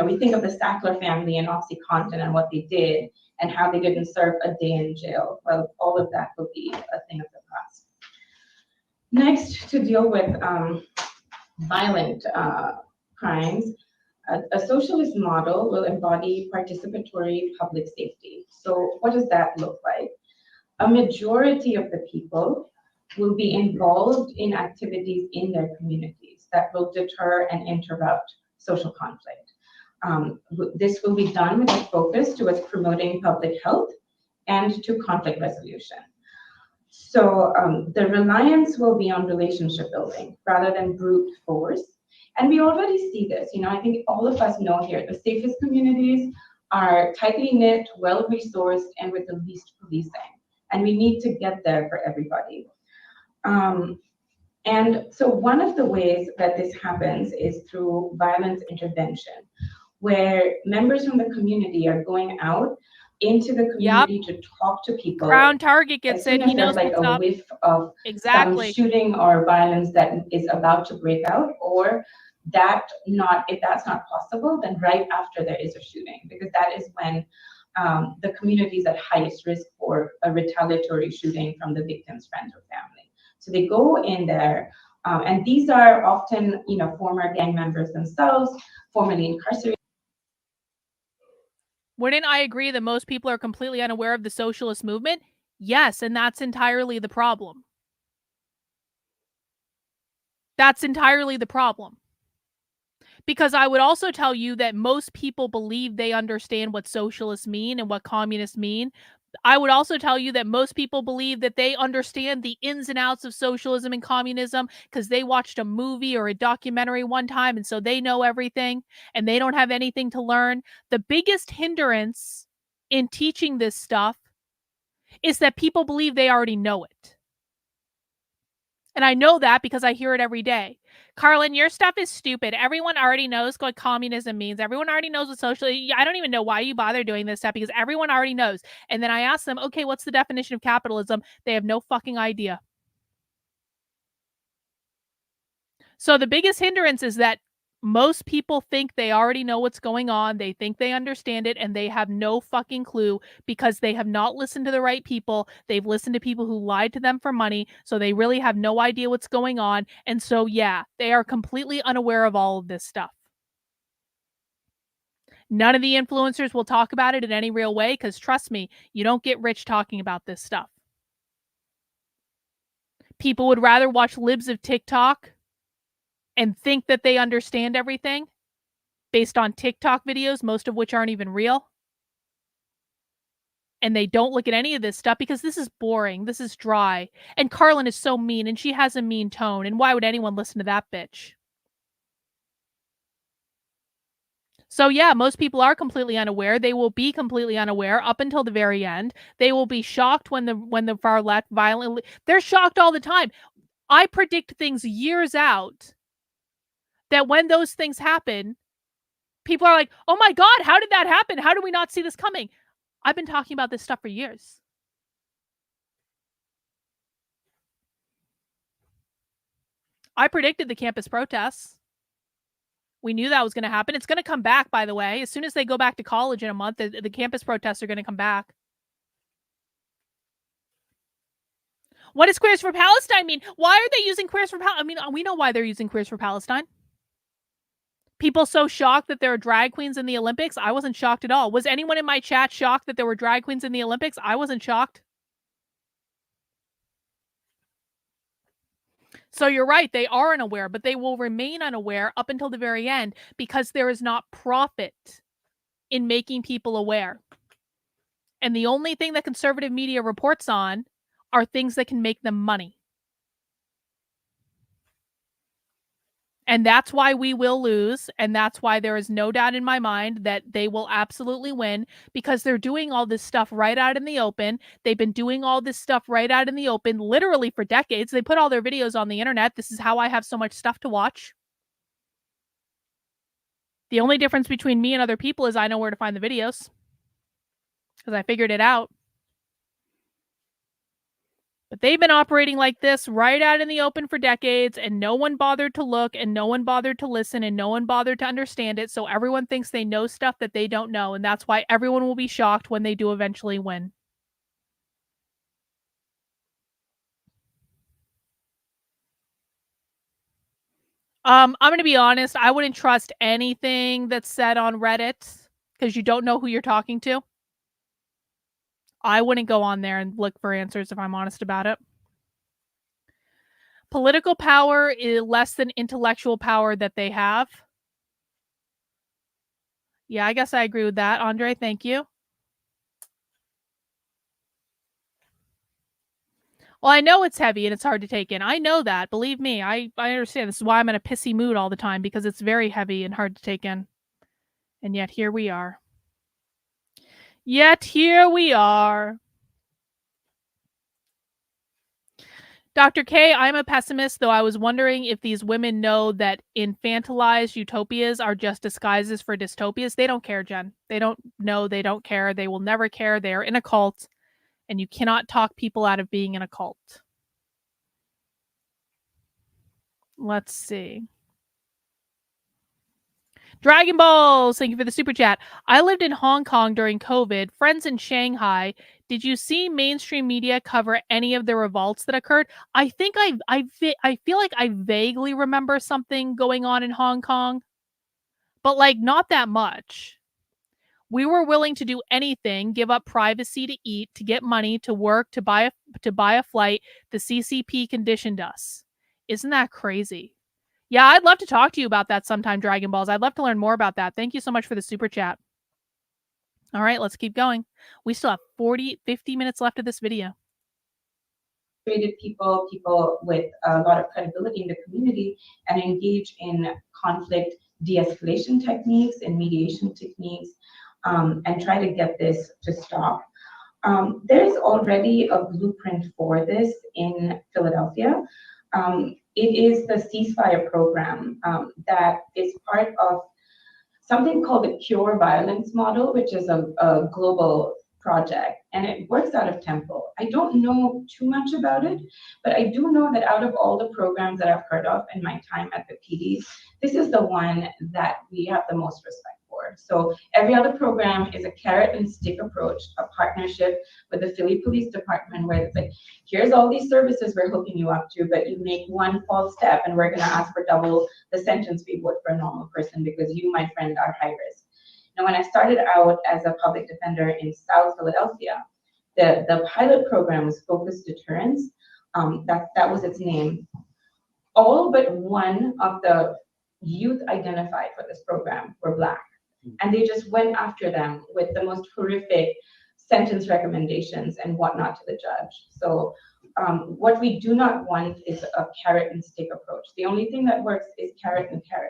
We think of the Sackler family and OxyContin and what they did and how they didn't serve a day in jail. Well, all of that will be a thing of the past. Next, to deal with violent crimes, a socialist model will embody participatory public safety. So what does that look like? A majority of the people will be involved in activities in their communities that will deter and interrupt social conflict. This will be done with a focus towards promoting public health and to conflict resolution. So the reliance will be on relationship building rather than brute force. And we already see this. I think all of us know here, the safest communities are tightly knit, well-resourced, and with the least policing. And we need to get there for everybody. And so one of the ways that this happens is through violence intervention, where members from the community are going out into the community to talk to people. Crown Target gets it. He knows like what's a up. whiff of some shooting or violence that is about to break out, or if that's not possible, then right after there is a shooting, because that is when the community is at highest risk for a retaliatory shooting from the victim's friends or family. So they go in there, and these are often, former gang members themselves, formerly incarcerated. Wouldn't I agree that most people are completely unaware of the socialist movement? Yes, and that's entirely the problem. That's entirely the problem. Because I would also tell you that most people believe they understand what socialists mean and what communists mean. I would also tell you that most people believe that they understand the ins and outs of socialism and communism because they watched a movie or a documentary one time, and so they know everything and they don't have anything to learn. The biggest hindrance in teaching this stuff is that people believe they already know it. And I know that because I hear it every day. Carlin, your stuff is stupid. Everyone already knows what communism means. Everyone already knows what socialism. I don't even know why you bother doing this stuff because everyone already knows. And then I ask them, okay, what's the definition of capitalism? They have no fucking idea. So the biggest hindrance is that most people think they already know what's going on. They think they understand it, and they have no fucking clue because they have not listened to the right people. They've listened to people who lied to them for money, so they really have no idea what's going on. And so, yeah, they are completely unaware of all of this stuff. None of the influencers will talk about it in any real way because, trust me, you don't get rich talking about this stuff. People would rather watch libs of TikTok and think that they understand everything based on TikTok videos, most of which aren't even real. And they don't look at any of this stuff because this is boring. This is dry. And Carlin is so mean, and she has a mean tone. And why would anyone listen to that bitch? So yeah, most people are completely unaware. They will be completely unaware up until the very end. They will be shocked when the far left violently... They're shocked all the time. I predict things years out that when those things happen, people are like, oh my God, how did that happen? How did we not see this coming? I've been talking about this stuff for years. I predicted the campus protests. We knew that was going to happen. It's going to come back, by the way. As soon as they go back to college in a month, the campus protests are going to come back. What does Queers for Palestine mean? Why are they using Queers for Palestine? I mean, we know why they're using Queers for Palestine. People so shocked that there are drag queens in the Olympics? I wasn't shocked at all. Was anyone in my chat shocked that there were drag queens in the Olympics? I wasn't shocked. So you're right, they are unaware, but they will remain unaware up until the very end because there is not profit in making people aware. And the only thing that conservative media reports on are things that can make them money. And that's why we will lose. And that's why there is no doubt in my mind that they will absolutely win, because they're doing all this stuff right out in the open. They've been doing all this stuff right out in the open, literally for decades. They put all their videos on the internet. This is how I have so much stuff to watch. The only difference between me and other people is I know where to find the videos because I figured it out. But they've been operating like this right out in the open for decades, and no one bothered to look, and no one bothered to listen, and no one bothered to understand it. So everyone thinks they know stuff that they don't know, and that's why everyone will be shocked when they do eventually win. I'm going to be honest. I wouldn't trust anything that's said on Reddit because you don't know who you're talking to. I wouldn't go on there and look for answers if I'm honest about it. Political power is less than intellectual power that they have. Yeah, I guess I agree with that, Andre. Thank you. Well, I know it's heavy and it's hard to take in. I know that. Believe me, I understand. This is why I'm in a pissy mood all the time, because it's very heavy and hard to take in. And yet here we are. Yet here we are. Dr. K, I'm a pessimist, though I was wondering if these women know that infantilized utopias are just disguises for dystopias. They don't care, Jen. They don't know. They don't care. They will never care. They are in a cult, and you cannot talk people out of being in a cult. Let's see. Dragon Balls, thank you for the super chat. I lived in Hong Kong during COVID, friends in Shanghai. Did you see mainstream media cover any of the revolts that occurred? I think I feel like I vaguely remember something going on in Hong Kong, but like not that much. We were willing to do anything, give up privacy to eat, to get money, to work, to buy a flight. The CCP conditioned us. Isn't that crazy? Yeah, I'd love to talk to you about that sometime, Dragon Balls. I'd love to learn more about that. Thank you so much for the super chat. All right, let's keep going. We still have 50 minutes left of this video. People with a lot of credibility in the community and engage in conflict de-escalation techniques and mediation techniques, and try to get this to stop. There's already a blueprint for this in Philadelphia. It is the ceasefire program that is part of something called the Cure Violence Model, which is a global project, and it works out of Temple. I don't know too much about it, but I do know that out of all the programs that I've heard of in my time at the PD, this is the one that we have the most respect for. So every other program is a carrot and stick approach, a partnership with the Philly Police Department, where it's like, here's all these services we're hooking you up to, but you make one false step and we're gonna ask for double the sentence we would for a normal person because you, my friend, are high risk. Now, when I started out as a public defender in South Philadelphia, the pilot program was focused deterrence. That was its name. All but one of the youth identified for this program were Black. And they just went after them with the most horrific sentence recommendations and whatnot to the judge. So what we do not want is a carrot and stick approach. The only thing that works is carrot and carrot.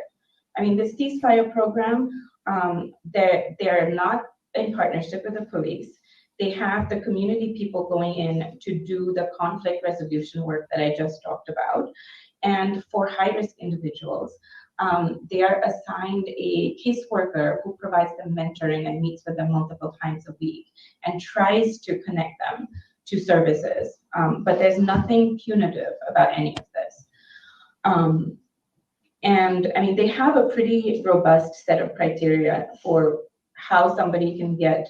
I mean, the ceasefire program, they're not in partnership with the police. They have the community people going in to do the conflict resolution work that I just talked about. And for high-risk individuals, they are assigned a caseworker who provides them mentoring and meets with them multiple times a week and tries to connect them to services. But there's nothing punitive about any of this. And I mean, they have a pretty robust set of criteria for how somebody can get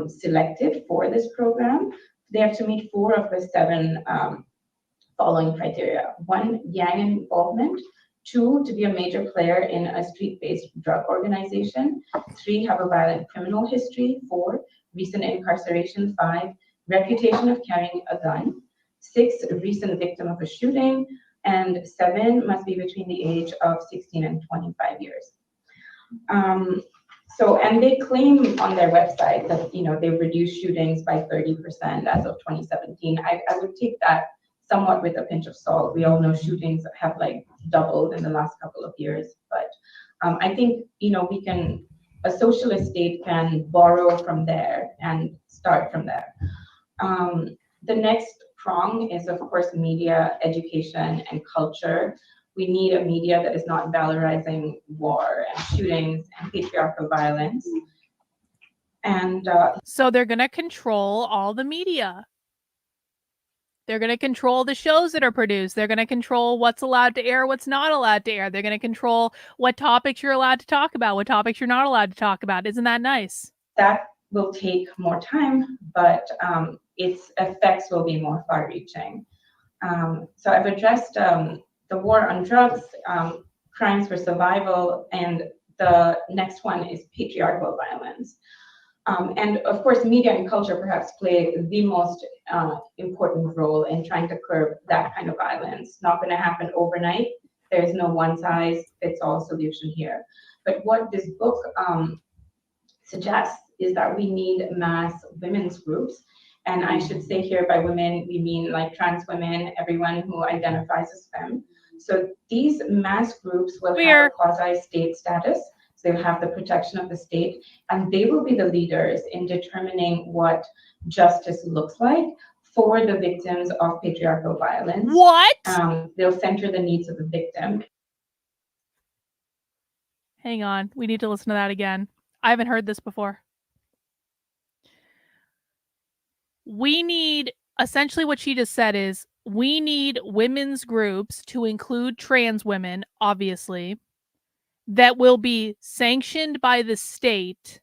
selected for this program. They have to meet 4 of the 7 following criteria. 1, gang involvement. 2, to be a major player in a street-based drug organization. 3, have a violent criminal history. 4, recent incarceration. 5, reputation of carrying a gun. 6, recent victim of a shooting. And 7, must be between the age of 16 and 25 years. And they claim on their website that, they've reduced shootings by 30% as of 2017. I would take that somewhat with a pinch of salt. We all know shootings have doubled in the last couple of years, but I think, a socialist state can borrow from there and start from there. The next prong is, of course, media, education, and culture. We need a media that is not valorizing war and shootings and patriarchal violence. And so they're going to control all the media. They're going to control the shows that are produced. They're going to control what's allowed to air, what's not allowed to air. They're going to control what topics you're allowed to talk about, what topics you're not allowed to talk about. Isn't that nice? That will take more time, but its effects will be more far-reaching. So I've addressed the war on drugs, crimes for survival, and the next one is patriarchal violence. And of course, media and culture perhaps play the most important role in trying to curb that kind of violence. Not going to happen overnight. There's no one-size-fits-all solution here. But what this book suggests is that we need mass women's groups. And I should say here by women, we mean trans women, everyone who identifies as femme. So these mass groups will have a quasi-state status. So they'll have the protection of the state, and they will be the leaders in determining what justice looks like for the victims of patriarchal violence. What? They'll center the needs of the victim. Hang on. We need to listen to that again. I haven't heard this before. We need, essentially what she just said is, we need women's groups to include trans women, obviously, that will be sanctioned by the state,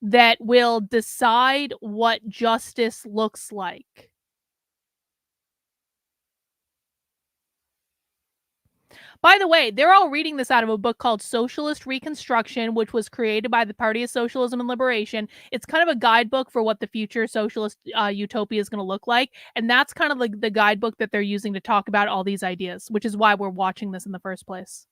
that will decide what justice looks like. By the way, they're all reading this out of a book called Socialist Reconstruction, which was created by the Party of Socialism and Liberation. It's kind of a guidebook for what the future socialist utopia is going to look like. And that's kind of like the guidebook that they're using to talk about all these ideas, which is why we're watching this in the first place.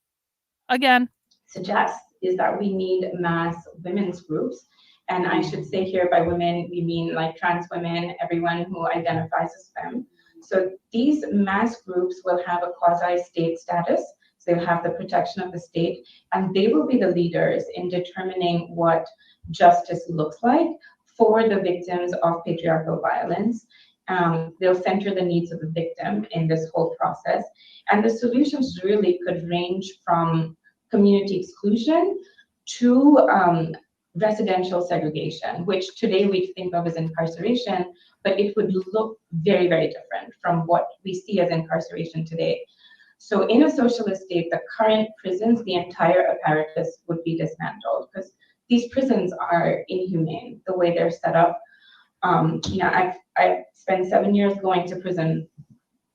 Again. Suggests is that we need mass women's groups. And I should say here by women, we mean trans women, everyone who identifies as femme. So these mass groups will have a quasi-state status. So they'll have the protection of the state, and they will be the leaders in determining what justice looks like for the victims of patriarchal violence. They'll center the needs of the victim in this whole process. And the solutions really could range from community exclusion to residential segregation, which today we think of as incarceration, but it would look very, very different from what we see as incarceration today. So in a socialist state, the current prisons, the entire apparatus would be dismantled because these prisons are inhumane, the way they're set up. I've spent 7 years going to prison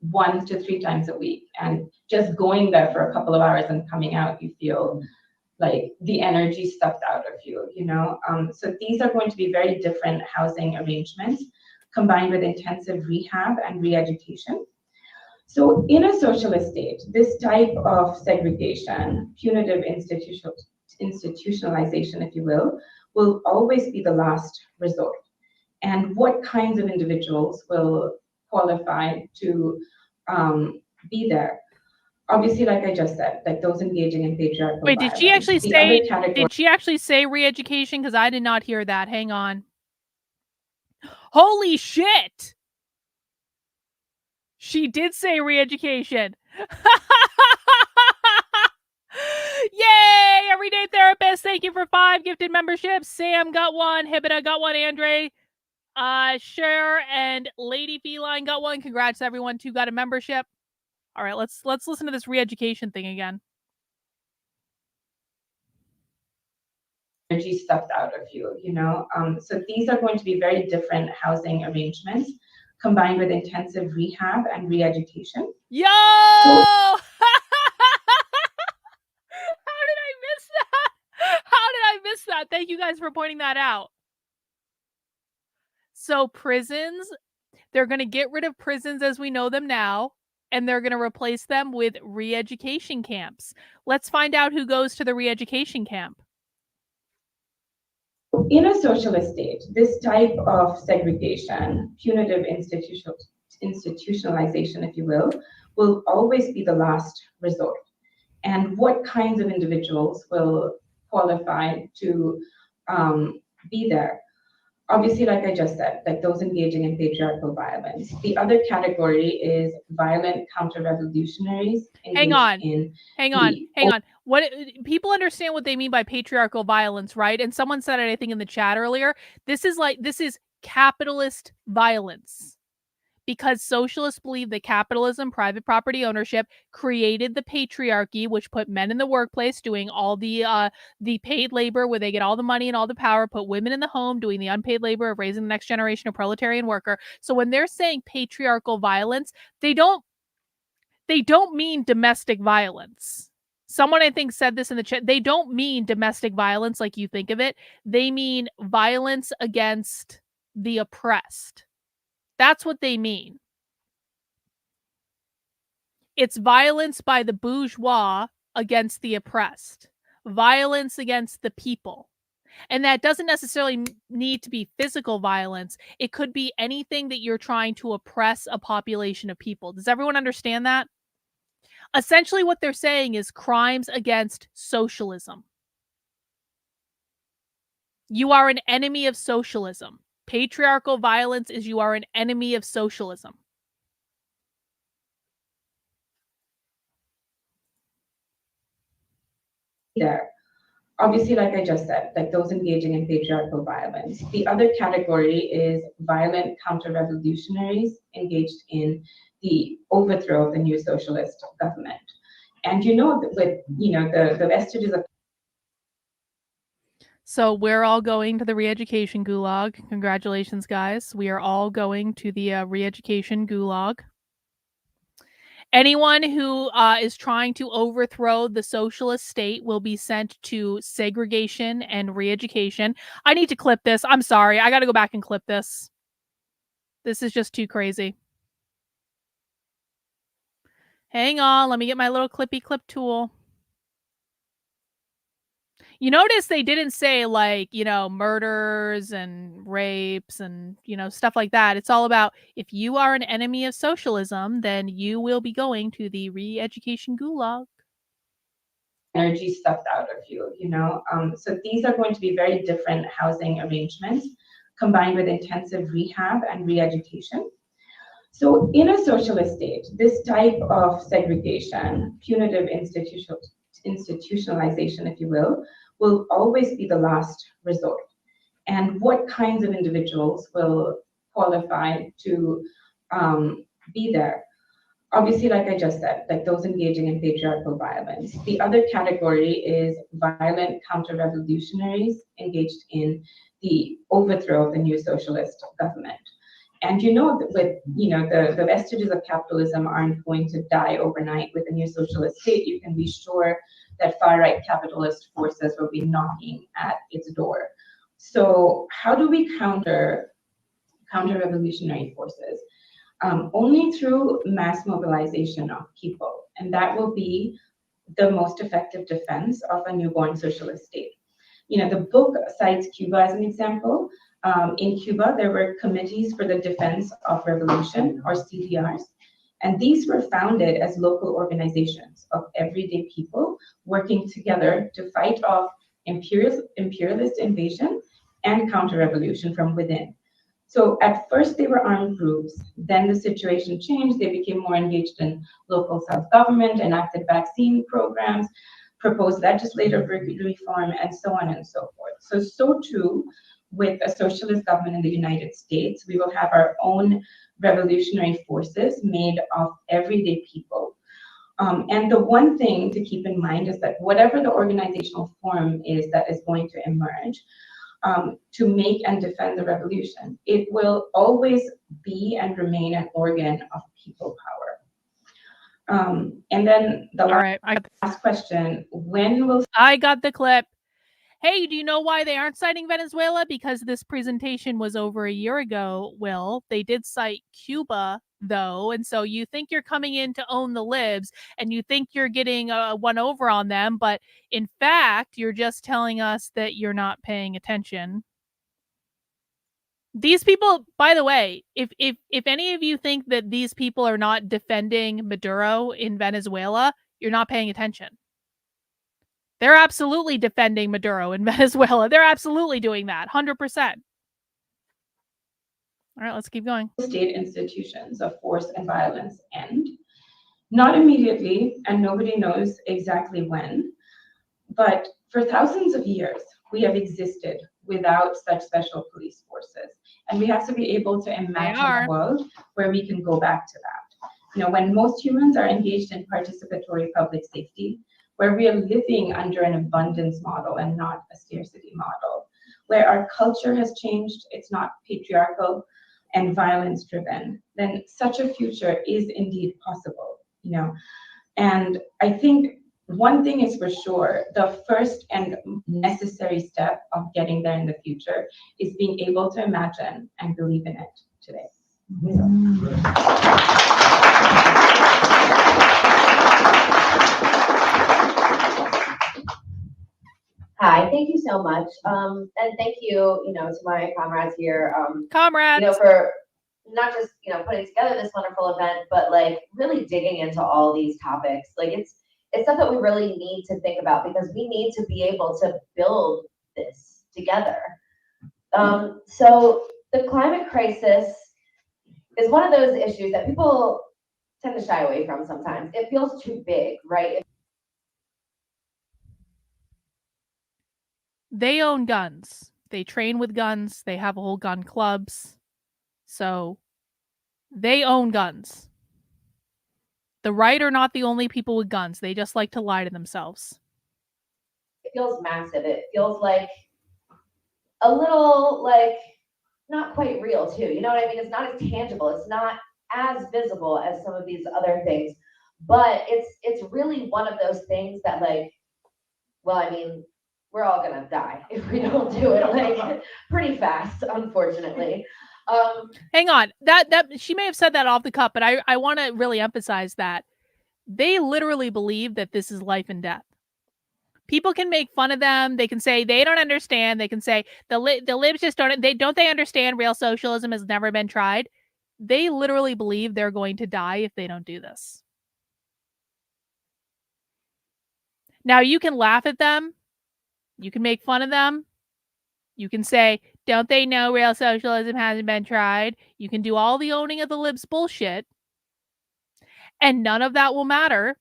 1 to 3 times a week, and just going there for a couple of hours and coming out, you feel like the energy sucked out of you, So these are going to be very different housing arrangements combined with intensive rehab and re-education. So in a socialist state, this type of segregation, punitive institutionalization, if you will always be the last resort. And what kinds of individuals will qualify to be there? Obviously, like I just said, those engaging in patriarchal violence. Wait, did she actually say re-education? Because I did not hear that. Hang on. Holy shit! She did say re-education. Yay! Everyday Therapist, thank you for 5 gifted memberships. Sam got 1. Hibita got 1. Andre, Cher, and Lady Feline got 1. Congrats, everyone. 2 got a membership. All right, let's listen to this re-education thing again. Energy sucked out of you, So these are going to be very different housing arrangements combined with intensive rehab and re-education. Yo! guys for pointing that out. So prisons, they're going to get rid of prisons as we know them now, and they're going to replace them with re-education camps. Let's find out who goes to the re-education camp. In a socialist state, this type of segregation, punitive institutionalization, if you will always be the last resort. And what kinds of individuals will qualify to be there? Obviously, like I just said, like those engaging in patriarchal violence. The other category is violent counter-revolutionaries engaged Hang on. What people understand what they mean by patriarchal violence, right? And someone said it, I think, in the chat earlier. This is capitalist violence. Because socialists believe that capitalism, private property ownership, created the patriarchy, which put men in the workplace doing all the paid labor where they get all the money and all the power, put women in the home doing the unpaid labor of raising the next generation of proletarian worker. So when they're saying patriarchal violence, they don't mean domestic violence. Someone, I think, said this in the chat. They don't mean domestic violence like you think of it. They mean violence against the oppressed. That's what they mean. It's violence by the bourgeois against the oppressed. Violence against the people. And that doesn't necessarily need to be physical violence. It could be anything that you're trying to oppress a population of people. Does everyone understand that? Essentially, what they're saying is crimes against socialism. You are an enemy of socialism. Patriarchal violence is you are an enemy of socialism. There. Obviously, like I just said, like those engaging in patriarchal violence. The other category is violent counter-revolutionaries engaged in the overthrow of the new socialist government. And with the vestiges of. So we're all going to the re-education gulag. Congratulations, guys. We are all going to the re-education gulag. Anyone who is trying to overthrow the socialist state will be sent to segregation and re-education. I need to clip this. I'm sorry. I got to go back and clip this. This is just too crazy. Hang on. Let me get my little clippy clip tool. You notice they didn't say murders and rapes and, stuff like that. It's all about if you are an enemy of socialism, then you will be going to the re-education gulag. Energy sucked out of you, So these are going to be very different housing arrangements combined with intensive rehab and re-education. So in a socialist state, this type of segregation, punitive institutionalization, if you will always be the last resort. And what kinds of individuals will qualify to be there? Obviously, like I just said, like those engaging in patriarchal violence. The other category is violent counter-revolutionaries engaged in the overthrow of the new socialist government. And the vestiges of capitalism aren't going to die overnight with a new socialist state. You can be sure that far-right capitalist forces will be knocking at its door. So how do we counter revolutionary forces? Only through mass mobilization of people. And that will be the most effective defense of a newborn socialist state. The book cites Cuba as an example. In Cuba, there were committees for the defense of revolution, or CDRs. And these were founded as local organizations of everyday people working together to fight off imperialist invasion and counter-revolution from within. So at first they were armed groups, then the situation changed. They became more engaged in local self-government, enacted vaccine programs, proposed legislative reform, and so on and so forth. So too, with a socialist government in the United States, we will have our own revolutionary forces made of everyday people. And the one thing to keep in mind is that whatever the organizational form is that is going to emerge to make and defend the revolution, it will always be and remain an organ of people power. And then the last question, when will... I got the clip. Hey, do you know why they aren't citing Venezuela? Because this presentation was over a year ago, Will. They did cite Cuba, though, and so you think you're coming in to own the libs, and you think you're getting one over on them, but in fact, you're just telling us that you're not paying attention. These people, by the way, if any of you think that these people are not defending Maduro in Venezuela, you're not paying attention. They're absolutely defending Maduro in Venezuela. They're absolutely doing that, 100%. All right, let's keep going. State institutions of force and violence end. Not immediately, and nobody knows exactly when, but for thousands of years, we have existed without such special police forces. And we have to be able to imagine a world where we can go back to that. You know, when most humans are engaged in participatory public safety, where we are living under an abundance model and not a scarcity model, where our culture has changed, it's not patriarchal and violence driven, then such a future is indeed possible, you know. And I think one thing is for sure, the first and necessary step of getting there in the future is being able to imagine and believe in it today. Hi, thank you so much. And thank you, to my comrades here, Comrades, for not just, putting together this wonderful event, but like really digging into all these topics. Like it's stuff that we really need to think about because we need to be able to build this together. So the climate crisis is one of those issues that people tend to shy away from sometimes. It feels too big, right? they own guns. They train with guns. They have whole gun clubs. So they own guns. The right are not the only people with guns. They just like to lie to themselves. It feels massive. It feels like a little like not quite real too. You know what I mean? It's not as tangible. It's not as visible as some of these other things, but it's really one of those things that like, well, I mean, we're all gonna die if we don't do it like pretty fast, unfortunately. Hang on. That she may have said that off the cuff, but I want to really emphasize that they literally believe that this is life and death. People can make fun of them. They can say they don't understand. They can say the libs just don't. They understand real socialism has never been tried. They literally believe they're going to die if they don't do this. Now you can laugh at them. You can make fun of them. You can say, don't they know real socialism hasn't been tried? You can do all the owning of the libs bullshit. And none of that will matter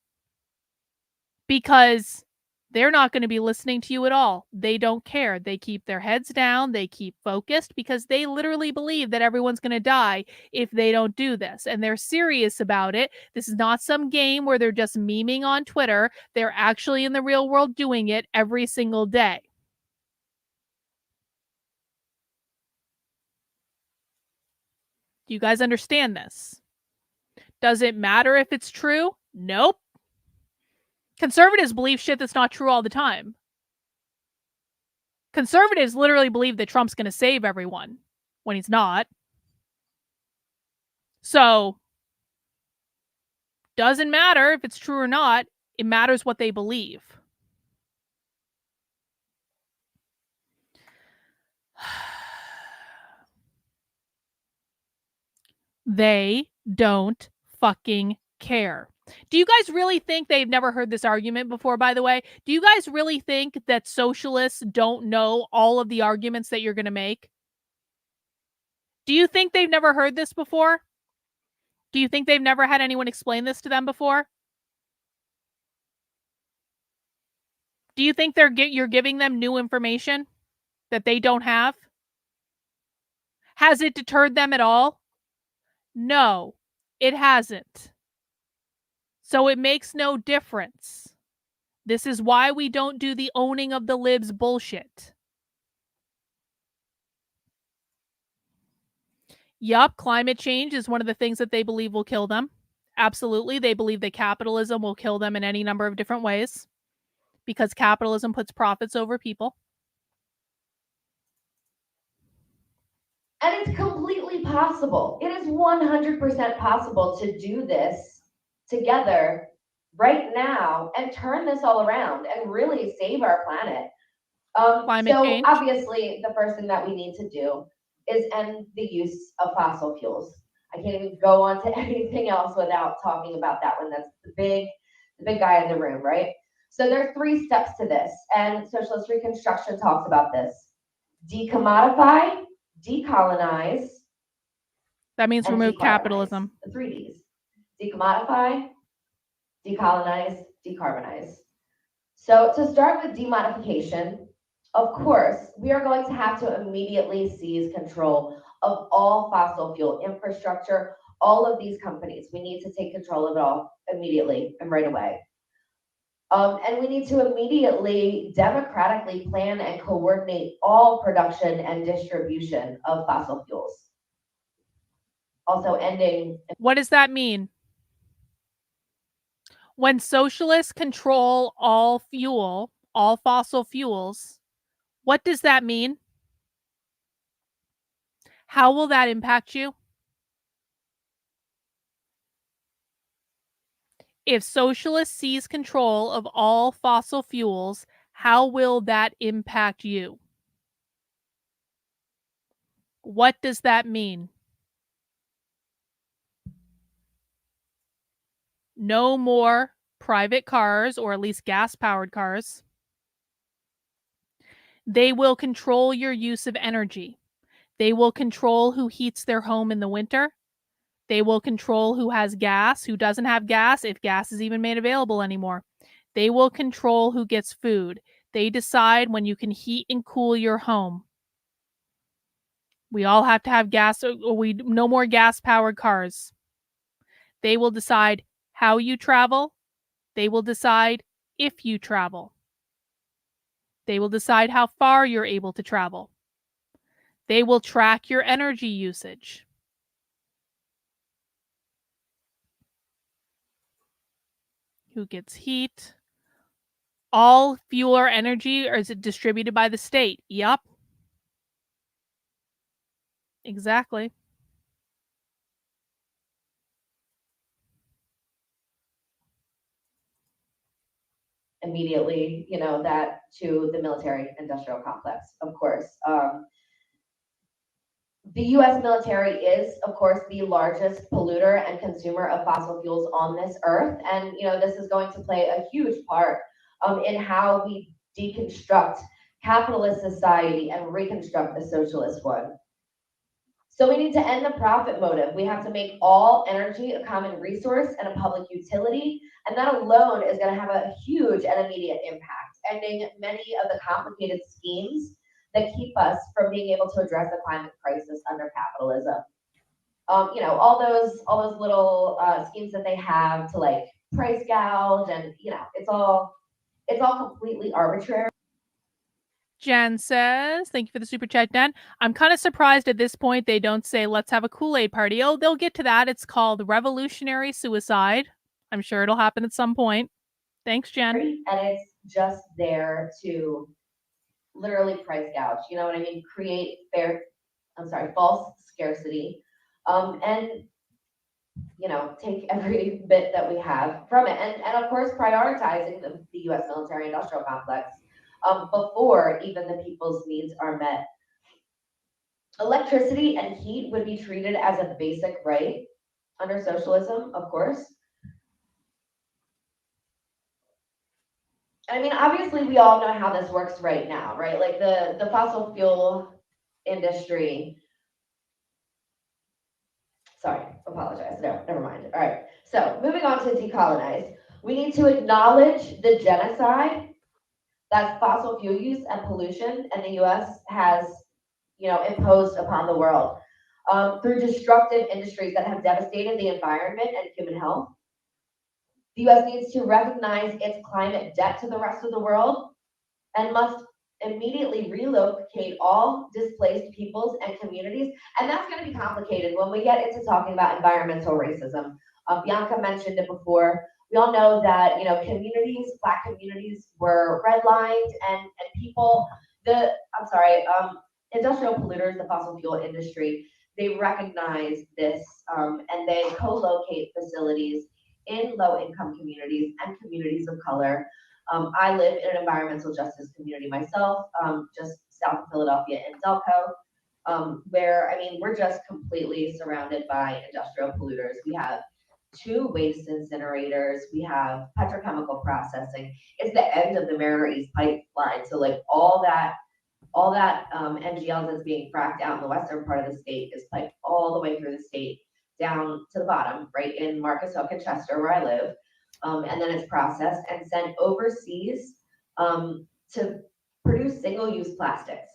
because they're not going to be listening to you at all. They don't care. They keep their heads down. They keep focused because they literally believe that everyone's going to die if they don't do this. And they're serious about it. This is not some game where they're just memeing on Twitter. They're actually in the real world doing it every single day. Do you guys understand this? Does it matter if it's true? Nope. Conservatives believe shit that's not true all the time. Conservatives literally believe that Trump's going to save everyone when he's not. So, doesn't matter if it's true or not. It matters what they believe. They don't fucking care. Do you guys really think they've never heard this argument before, by the way? Do you guys really think that socialists don't know all of the arguments that you're going to make? Do you think they've never heard this before? Do you think they've never had anyone explain this to them before? Do you think you're giving them new information that they don't have? Has it deterred them at all? No, it hasn't. So it makes no difference. This is why we don't do the owning of the libs bullshit. Yup, climate change is one of the things that they believe will kill them. Absolutely, they believe that capitalism will kill them in any number of different ways because capitalism puts profits over people. And it's completely possible. It is 100% possible to do this together right now and turn this all around and really save our planet. Climate change. Obviously, the first thing that we need to do is end the use of fossil fuels. I can't even go on to anything else without talking about that one. That's the big guy in the room, right? So there are 3 steps to this, and Socialist Reconstruction talks about this. Decommodify, decolonize. That means remove capitalism. The 3 Ds. Decommodify, decolonize, decarbonize. So to start with demodification, of course, we are going to have to immediately seize control of all fossil fuel infrastructure, all of these companies. We need to take control of it all immediately and right away. And we need to immediately democratically plan and coordinate all production and distribution of fossil fuels. Also ending. What does that mean? When socialists control all fuel, all fossil fuels, what does that mean? How will that impact you? If socialists seize control of all fossil fuels, how will that impact you? What does that mean? No more private cars, or at least gas-powered cars. They will control your use of energy. They will control who heats their home in the winter. They will control who has gas, who doesn't have gas, if gas is even made available anymore. They will control who gets food. They decide when you can heat and cool your home. We all have to have gas, or no more gas-powered cars. They will decide how you travel. They will decide if you travel. They will decide how far you're able to travel. They will track your energy usage. Who gets heat? All fuel or energy, or is it distributed by the state? Yup. Exactly. Immediately, that to the military industrial complex, of course. The US military is, of course, the largest polluter and consumer of fossil fuels on this earth. And, this is going to play a huge part in how we deconstruct capitalist society and reconstruct a socialist one. So we need to end the profit motive. We have to make all energy a common resource and a public utility. And that alone is going to have a huge and immediate impact, ending many of the complicated schemes that keep us from being able to address the climate crisis under capitalism. All those little schemes that they have to like price gouge, and it's all completely arbitrary. Jen says, thank you for the super chat, Dan. I'm kind of surprised at this point they don't say, let's have a Kool-Aid party. Oh, they'll get to that. It's called revolutionary suicide. I'm sure it'll happen at some point. Thanks, Jen. And it's just there to literally price gouge. You know what I mean? Create false scarcity. And, take every bit that we have from it. And of course, prioritizing the US military industrial complex before even the people's needs are met. Electricity and heat would be treated as a basic right under socialism, of course. I mean, obviously, we all know how this works right now, right? Like the fossil fuel industry. Sorry, apologize. No, never mind. All right. So moving on to decolonize. We need to acknowledge the genocide that fossil fuel use and pollution in the U.S. has, imposed upon the world through destructive industries that have devastated the environment and human health. The U.S. needs to recognize its climate debt to the rest of the world and must immediately relocate all displaced peoples and communities. And that's going to be complicated when we get into talking about environmental racism. Bianca mentioned it before. We all know that, Black communities were redlined and people, industrial polluters, the fossil fuel industry, they recognize this and they co-locate facilities in low-income communities and communities of color. I live in an environmental justice community myself, just south of Philadelphia in Delco, where, I mean, we're just completely surrounded by industrial polluters. We have 2 waste incinerators, we have petrochemical processing. It's the end of the Mariner East pipeline. So like all that NGL that's being fracked out in the western part of the state is piped all the way through the state down to the bottom, right in Marcus Hook and Chester, where I live. And then it's processed and sent overseas to produce single-use plastics.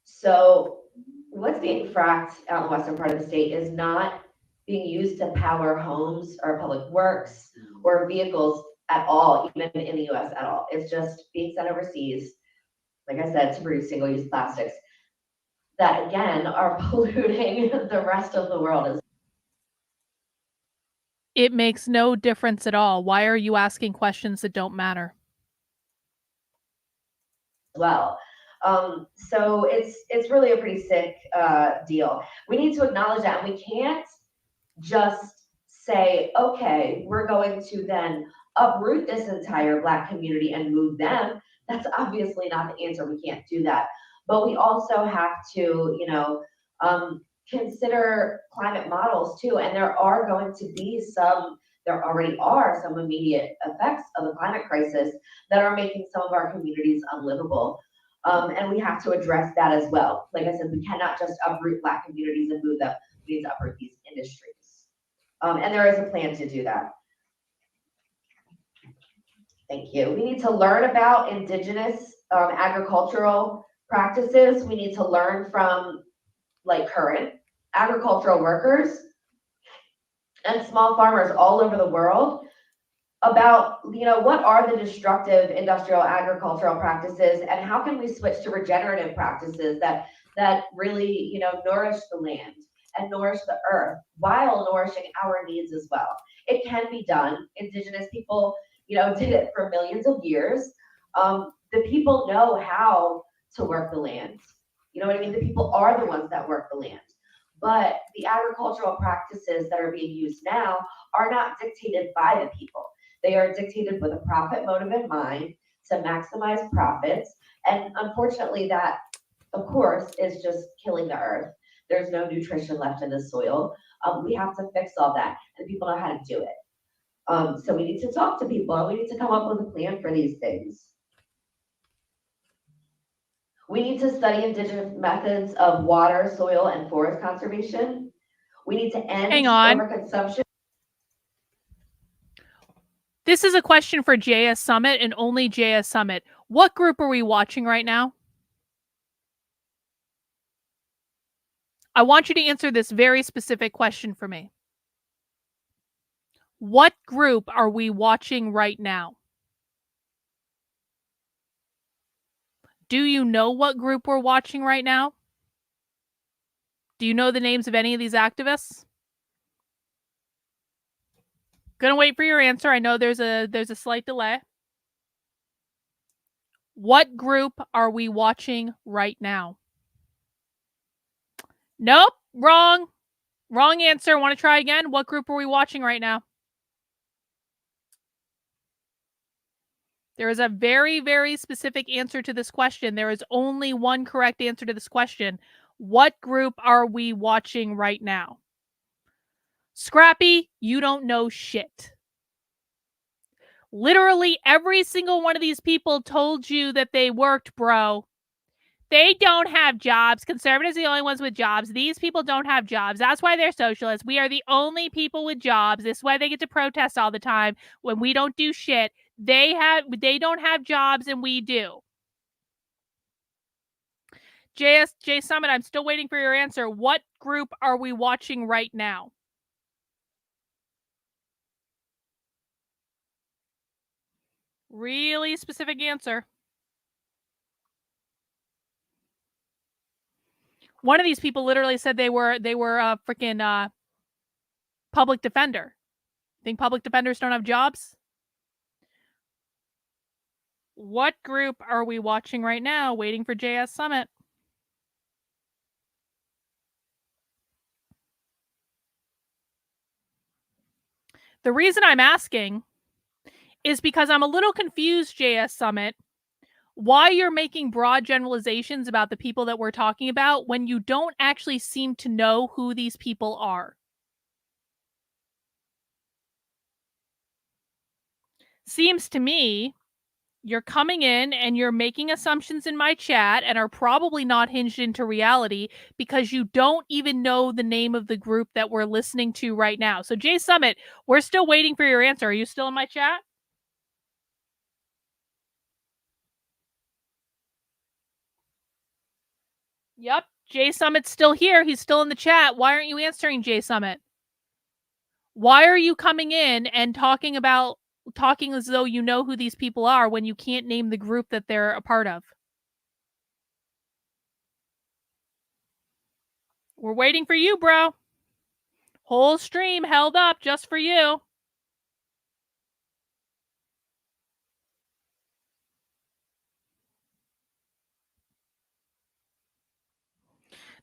So what's being fracked out in the western part of the state is not being used to power homes or public works or vehicles at all, even in the US at all. It's just being sent overseas, like I said, to produce single-use plastics that, again, are polluting the rest of the world. It makes no difference at all. Why are you asking questions that don't matter? Well, so it's really a pretty sick deal. We need to acknowledge that, and we can't just say, okay, we're going to then uproot this entire Black community and move them. That's obviously not the answer. We can't do that. But we also have to, consider climate models too. And there are going to be there already are some immediate effects of the climate crisis that are making some of our communities unlivable. And we have to address that as well. Like I said, we cannot just uproot Black communities and move them. We need to uproot these industries. And there is a plan to do that. Thank you. We need to learn about indigenous agricultural practices. We need to learn from like current agricultural workers and small farmers all over the world about, what are the destructive industrial agricultural practices and how can we switch to regenerative practices that really, nourish the land and nourish the earth while nourishing our needs as well. It can be done. Indigenous people, did it for millions of years. The people know how to work the land. You know what I mean? The people are the ones that work the land. But the agricultural practices that are being used now are not dictated by the people. They are dictated with a profit motive in mind to maximize profits. And unfortunately, that, of course, is just killing the earth. There's no nutrition left in the soil. We have to fix all that, and people know how to do it. So we need to talk to people, and we need to come up with a plan for these things. We need to study indigenous methods of water, soil, and forest conservation. We need to end overconsumption. This is a question for JS Summit and only JS Summit. What group are we watching right now? I want you to answer this very specific question for me. What group are we watching right now? Do you know what group we're watching right now? Do you know the names of any of these activists? Gonna wait for your answer. I know there's a slight delay. What group are we watching right now? Nope, wrong. Wrong answer. Want to try again? What group are we watching right now? There is a very, very specific answer to this question. There is only one correct answer to this question. What group are we watching right now? Scrappy, you don't know shit. Literally every single one of these people told you that they worked, bro. They don't have jobs. Conservatives are the only ones with jobs. These people don't have jobs. That's why they're socialists. We are the only people with jobs. This is why they get to protest all the time when we don't do shit. They don't have jobs and we do. J Summit, I'm still waiting for your answer. What group are we watching right now? Really specific answer. One of these people literally said they were a freaking public defender. Think public defenders don't have jobs? What group are we watching right now, waiting for JS Summit? The reason I'm asking is because I'm a little confused, JS Summit, why you're making broad generalizations about the people that we're talking about when you don't actually seem to know who these people are. Seems to me you're coming in and you're making assumptions in my chat and are probably not hinged into reality because you don't even know the name of the group that we're listening to right now. So Jay Summit, we're still waiting for your answer. Are you still in my chat? Yep. Jay Summit's still here. He's still in the chat. Why aren't you answering, Jay Summit? Why are you coming in and talking as though you know who these people are when you can't name the group that they're a part of? We're waiting for you, bro. Whole stream held up just for you.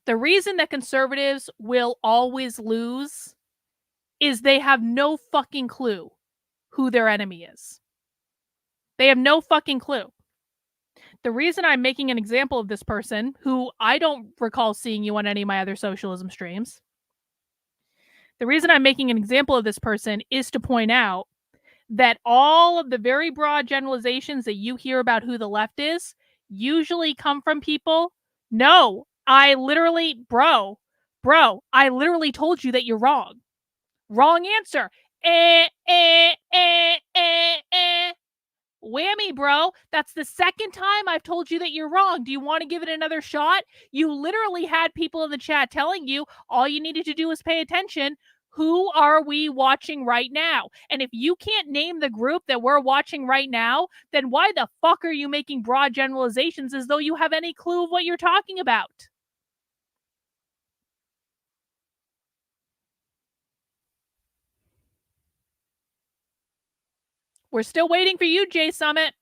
The reason that conservatives will always lose is they have no fucking clue who their enemy is. They have no fucking clue. The reason I'm making an example of this person, who I don't recall seeing you on any of my other socialism streams, the reason I'm making an example of this person is to point out that all of the very broad generalizations that you hear about who the left is usually come from people. No, I literally told you that you're wrong. Wrong answer. Whammy, bro. That's the second time I've told you that you're wrong. Do you want to give it another shot? You literally had people in the chat telling you all you needed to do was pay attention. Who are we watching right now? And if you can't name the group that we're watching right now, then why the fuck are you making broad generalizations as though you have any clue of what you're talking about? We're still waiting for you, Jay Summit.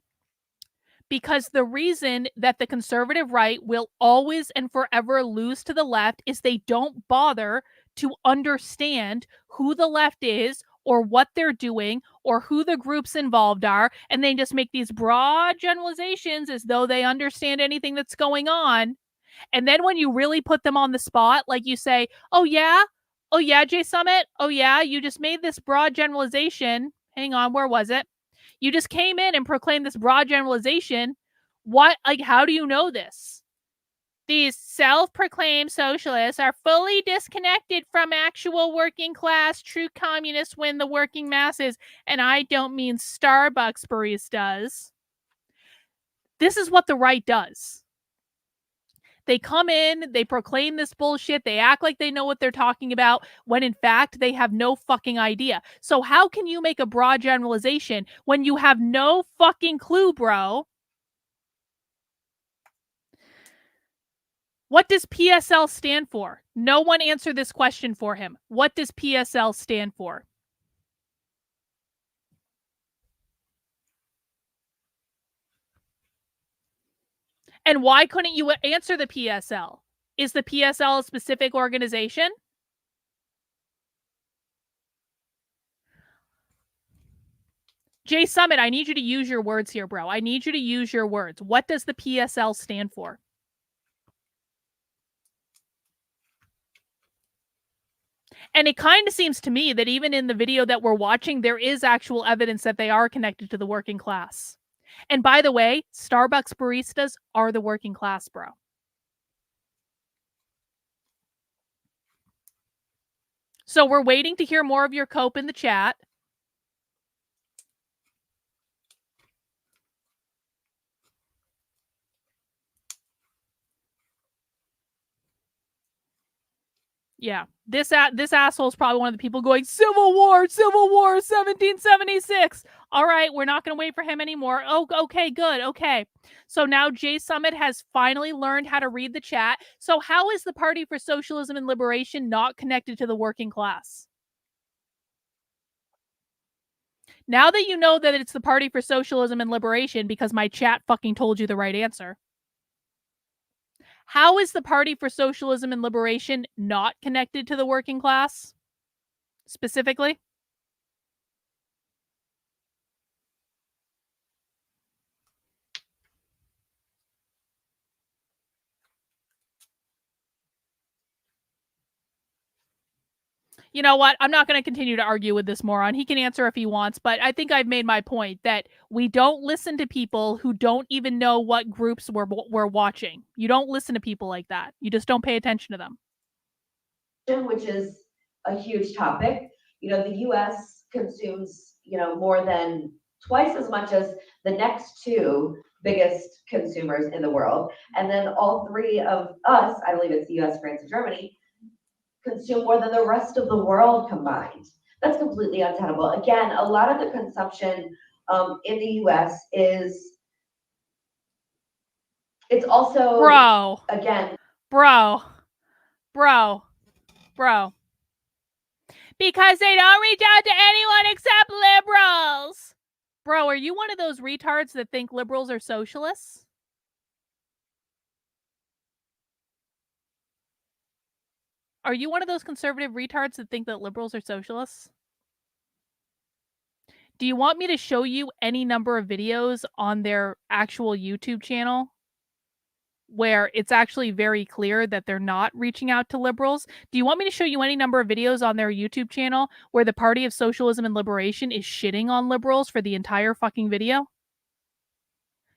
Because the reason that the conservative right will always and forever lose to the left is they don't bother to understand who the left is or what they're doing or who the groups involved are. And they just make these broad generalizations as though they understand anything that's going on. And then when you really put them on the spot, like you say, oh yeah, Jay Summit, oh yeah, you just made this broad generalization. Hang on, where was it? You just came in and proclaimed this broad generalization. What, like, how do you know this? These self-proclaimed socialists are fully disconnected from actual working class. True communists win the working masses. And I don't mean Starbucks baristas. This is what the right does. They come in, they proclaim this bullshit, they act like they know what they're talking about, when in fact they have no fucking idea. So how can you make a broad generalization when you have no fucking clue, bro? What does PSL stand for? No one answer this question for him. What does PSL stand for? And why couldn't you answer the PSL? Is the PSL a specific organization? Jay Summit, I need you to use your words here, bro. I need you to use your words. What does the PSL stand for? And it kind of seems to me that even in the video that we're watching, there is actual evidence that they are connected to the working class. And by the way, Starbucks baristas are the working class, bro. So we're waiting to hear more of your cope in the chat. Yeah, this asshole is probably one of the people going, Civil War, 1776. All right, we're not going to wait for him anymore. Oh, okay, good. Okay. So now Jay Summit has finally learned how to read the chat. So how is the Party for Socialism and Liberation not connected to the working class? Now that you know that it's the Party for Socialism and Liberation because my chat fucking told you the right answer. How is the Party for Socialism and Liberation not connected to the working class? Specifically? You know what? I'm not going to continue to argue with this moron. He can answer if he wants, but I think I've made my point that we don't listen to people who don't even know what groups we're watching. You don't listen to people like that. You just don't pay attention to them. Which is a huge topic. You know, the US consumes, you know, more than twice as much as the next two biggest consumers in the world. And then all three of us, I believe it's the US, France, and Germany, consume more than the rest of the world combined. That's completely untenable. Again, a lot of the consumption in the US is, it's also, Bro. Again. Bro. Because they don't reach out to anyone except liberals. Bro, are you one of those retards that think liberals are socialists? Are you one of those conservative retards that think that liberals are socialists? Do you want me to show you any number of videos on their actual YouTube channel where it's actually very clear that they're not reaching out to liberals? Do you want me to show you any number of videos on their YouTube channel where the Party of Socialism and Liberation is shitting on liberals for the entire fucking video?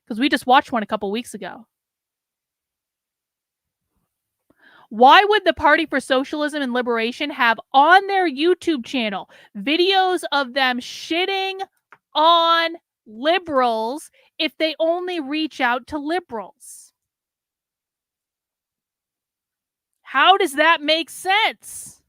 Because we just watched one a couple weeks ago. Why would the Party for Socialism and Liberation have on their YouTube channel videos of them shitting on liberals if they only reach out to liberals? How does that make sense?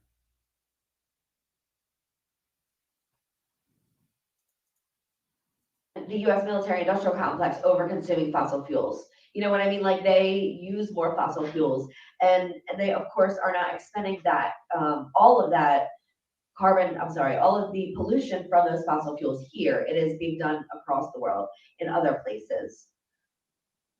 The US military industrial complex over consuming fossil fuels. You know what I mean? Like, they use more fossil fuels, and they of course are not expending that, all of that carbon, all of the pollution from those fossil fuels here. It is being done across the world in other places.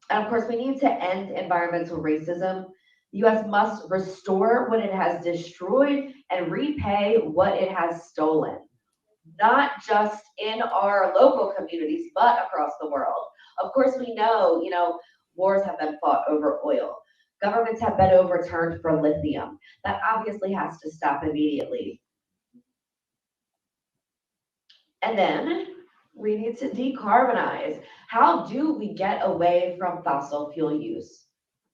And of course, we need to end environmental racism. The US must restore what it has destroyed and repay what it has stolen. Not just in our local communities, but across the world. Of course, we know, you know, wars have been fought over oil. Governments have been overturned for lithium. That obviously has to stop immediately. And then we need to decarbonize. How do we get away from fossil fuel use?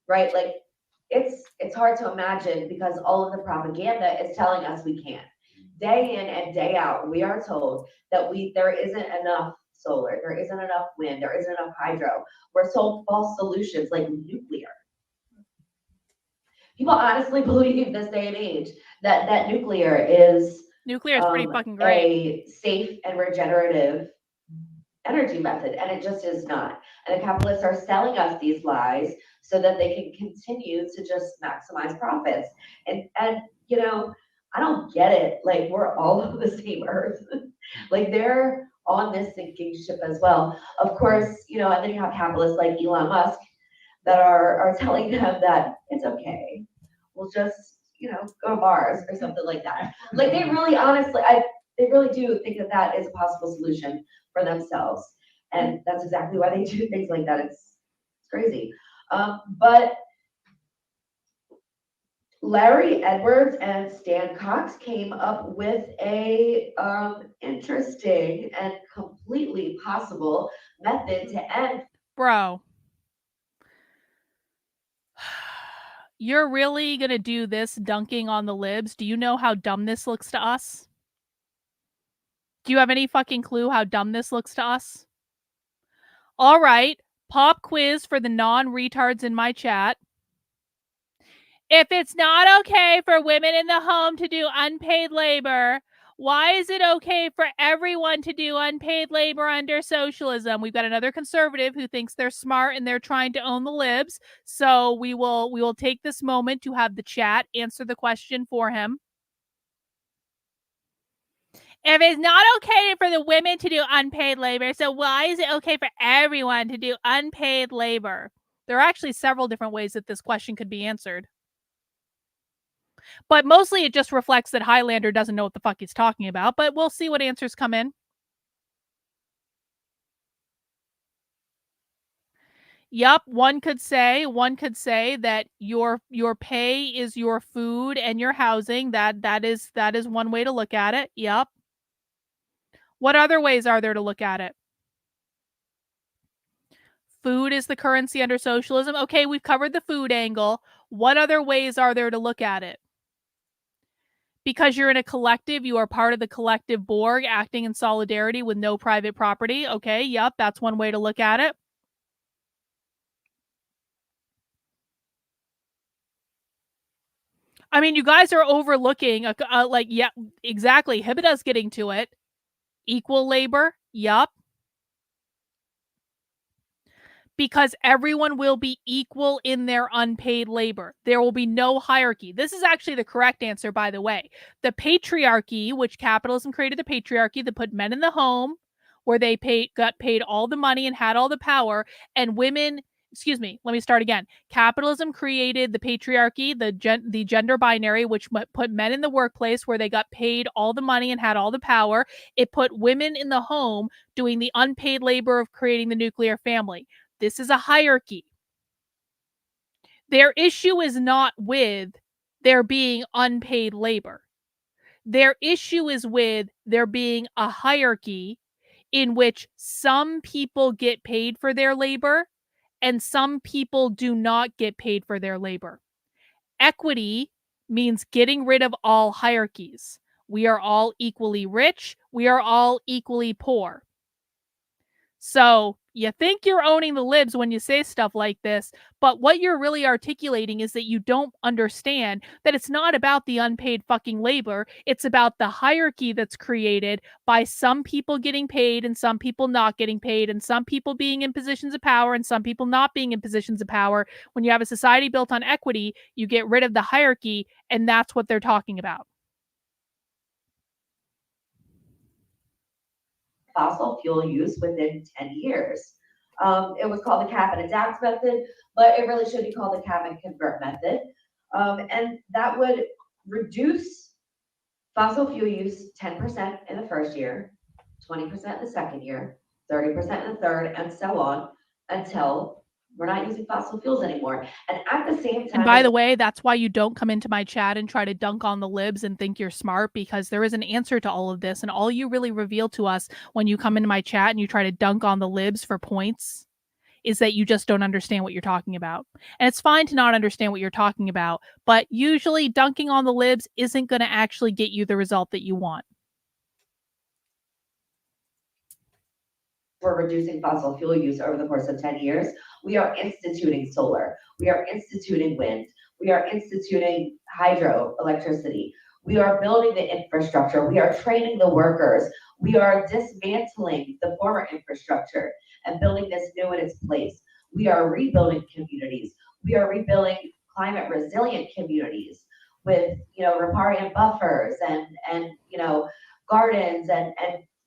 Right? Like, it's hard to imagine because all of the propaganda is telling us we can't. Day in and day out, we are told that there isn't enough solar, there isn't enough wind, there isn't enough hydro. We're sold false solutions like nuclear. People honestly believe this day and age that nuclear is pretty fucking great. A safe and regenerative energy method, and it just is not. And the capitalists are selling us these lies so that they can continue to just maximize profits. And you know, I don't get it. Like, we're all on the same earth. Like, they're on this sinking ship as well. Of course, you know, and then you have capitalists like Elon Musk that are telling them that it's okay. We'll just, you know, go to Mars or something like that. Like, they really honestly, they really do think that is a possible solution for themselves. And that's exactly why they do things like that. It's crazy. But Larry Edwards and Stan Cox came up with a interesting and completely possible method to end. Bro. You're really gonna do this dunking on the libs? Do you know how dumb this looks to us? Do you have any fucking clue how dumb this looks to us? All right, pop quiz for the non-retards in my chat. If it's not okay for women in the home to do unpaid labor, why is it okay for everyone to do unpaid labor under socialism? We've got another conservative who thinks they're smart and they're trying to own the libs. So we will take this moment to have the chat answer the question for him. If it's not okay for the women to do unpaid labor, so why is it okay for everyone to do unpaid labor? There are actually several different ways that this question could be answered. But mostly it just reflects that Highlander doesn't know what the fuck he's talking about, but we'll see what answers come in. Yup, one could say that your pay is your food and your housing. That is one way to look at it. Yup. What other ways are there to look at it? Food is the currency under socialism. Okay, we've covered the food angle. What other ways are there to look at it? Because you're in a collective, you are part of the collective Borg acting in solidarity with no private property. Okay, yep, that's one way to look at it. I mean, you guys are overlooking, like, yeah, exactly. Hibida's getting to it. Equal labor, yup. Because everyone will be equal in their unpaid labor. There will be no hierarchy. This is actually the correct answer, by the way. The patriarchy, which capitalism created the patriarchy that put men in the home, where they got paid all the money and had all the power, and women, excuse me, let me start again. Capitalism created the patriarchy, the gender binary, which put men in the workplace where they got paid all the money and had all the power. It put women in the home doing the unpaid labor of creating the nuclear family. This is a hierarchy. Their issue is not with there being unpaid labor. Their issue is with there being a hierarchy in which some people get paid for their labor and some people do not get paid for their labor. Equity means getting rid of all hierarchies. We are all equally rich. We are all equally poor. So you think you're owning the libs when you say stuff like this, but what you're really articulating is that you don't understand that it's not about the unpaid fucking labor. It's about the hierarchy that's created by some people getting paid and some people not getting paid and some people being in positions of power and some people not being in positions of power. When you have a society built on equity, you get rid of the hierarchy, and that's what they're talking about. Fossil fuel use within 10 years. It was called the cap and adapt method, but it really should be called the cap and convert method. And that would reduce fossil fuel use 10% in the first year, 20% in the second year, 30% in the third, and so on until we're not using fossil fuels anymore. And at the same time— And by the way, that's why you don't come into my chat and try to dunk on the libs and think you're smart, because there is an answer to all of this. And all you really reveal to us when you come into my chat and you try to dunk on the libs for points is that you just don't understand what you're talking about. And it's fine to not understand what you're talking about, but usually dunking on the libs isn't going to actually get you the result that you want. We're reducing fossil fuel use over the course of 10 years. We are instituting solar. We are instituting wind. We are instituting hydroelectricity. We are building the infrastructure. We are training the workers. We are dismantling the former infrastructure and building this new in its place. We are rebuilding communities. We are rebuilding climate resilient communities with, riparian buffers and gardens and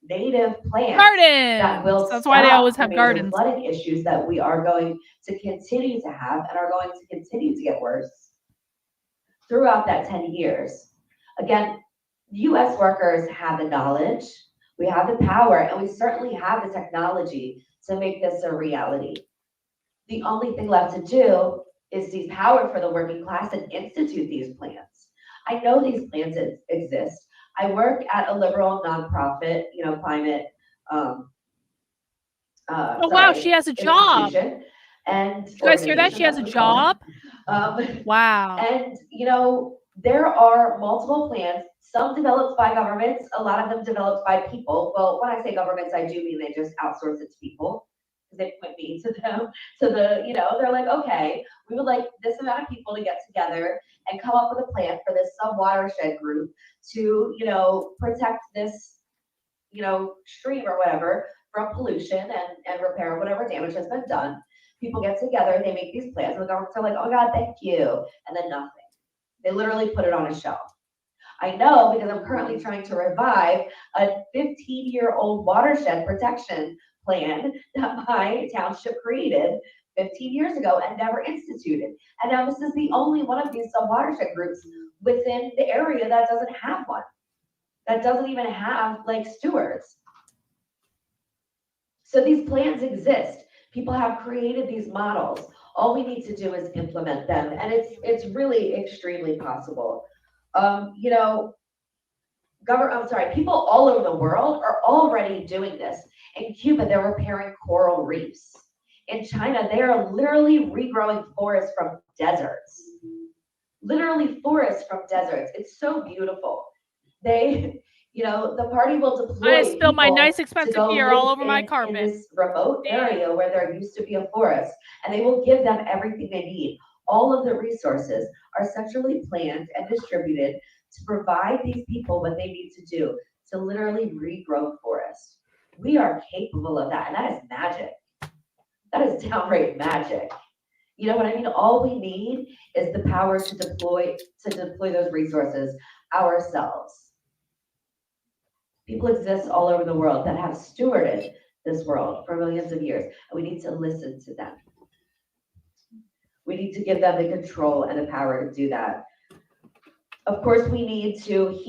native plants. Gardens! That will That's why they always have major gardens. flooding issues that we are going to continue to have and are going to continue to get worse throughout that 10 years. Again, U.S. workers have the knowledge, we have the power, and we certainly have the technology to make this a reality. The only thing left to do is seize power for the working class and institute these plans. I know these plans exist. I work at a liberal nonprofit, climate. Wow, she has a job. And you guys hear that? She has a job. Wow. And there are multiple plans. Some developed by governments, a lot of them developed by people. Well, when I say governments, I do mean they just outsource it to people. They point me to them, they're like, okay, we would like this amount of people to get together and come up with a plan for this sub-watershed group to, protect this, stream or whatever from pollution and repair whatever damage has been done. People get together, they make these plans, and the governments are like, oh God, thank you, and then nothing. They literally put it on a shelf. I know because I'm currently trying to revive a 15-year-old watershed protection plan that my township created 15 years ago and never instituted. And now this is the only one of these sub-watershed groups within the area that doesn't have one, that doesn't even have like stewards. So these plans exist. People have created these models. All we need to do is implement them, and it's really extremely possible. You know, people all over the world are already doing this. In Cuba, they're repairing coral reefs. In China, they are literally regrowing forests from deserts. Literally forests from deserts. It's so beautiful. They, you know, the party will deploy I spilled my people nice to expensive go beer all live over my in carpet. this remote area where there used to be a forest, and they will give them everything they need. All of the resources are centrally planned and distributed to provide these people what they need to do to literally regrow forests. We are capable of that, and that is magic. That is downright magic. You know what I mean? All we need is the power to deploy those resources ourselves. People exist all over the world that have stewarded this world for millions of years, and we need to listen to them. We need to give them the control and the power to do that. Of course, we need to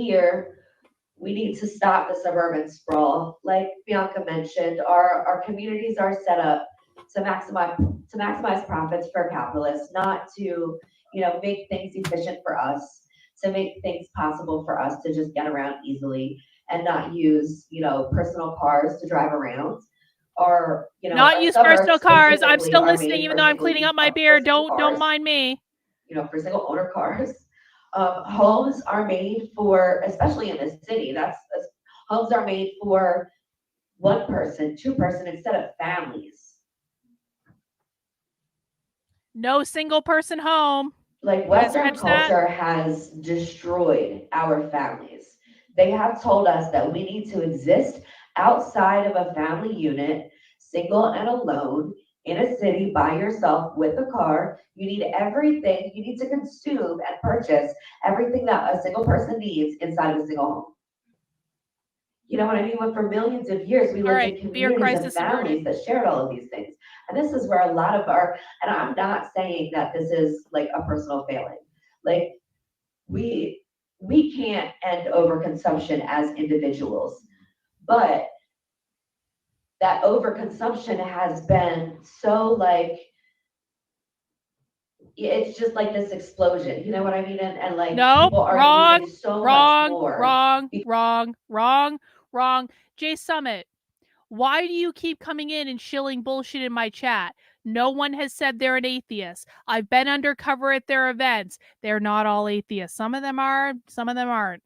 stop the suburban sprawl. Like Bianca mentioned, our communities are set up to maximize profits for capitalists, not to, you know, make things efficient for us, to make things possible for us to just get around easily and not use, you know, personal cars to drive around. Or, you know, not use personal cars. I'm still listening, even though I'm cleaning up my beer. Don't mind me. You know, for single owner cars. Homes are made for, especially in this city, homes are made for one person, two person, instead of families. No single person home. Like Western culture has destroyed our families. They have told us that we need to exist outside of a family unit, single and alone, in a city by yourself with a car. You need everything. You need to consume and purchase everything that a single person needs inside of a single home. You know what I mean? But for millions of years, we lived in communities and families that shared all of these things. And this is where a lot of and I'm not saying that this is like a personal failing. Like we can't end overconsumption as individuals, but that overconsumption has been so like, it's just like this explosion, you know what I mean? And like people are using so much more. Wrong. Jay Summit, why do you keep coming in and shilling bullshit in my chat? No one has said they're an atheist. I've been undercover at their events. They're not all atheists. Some of them are, some of them aren't.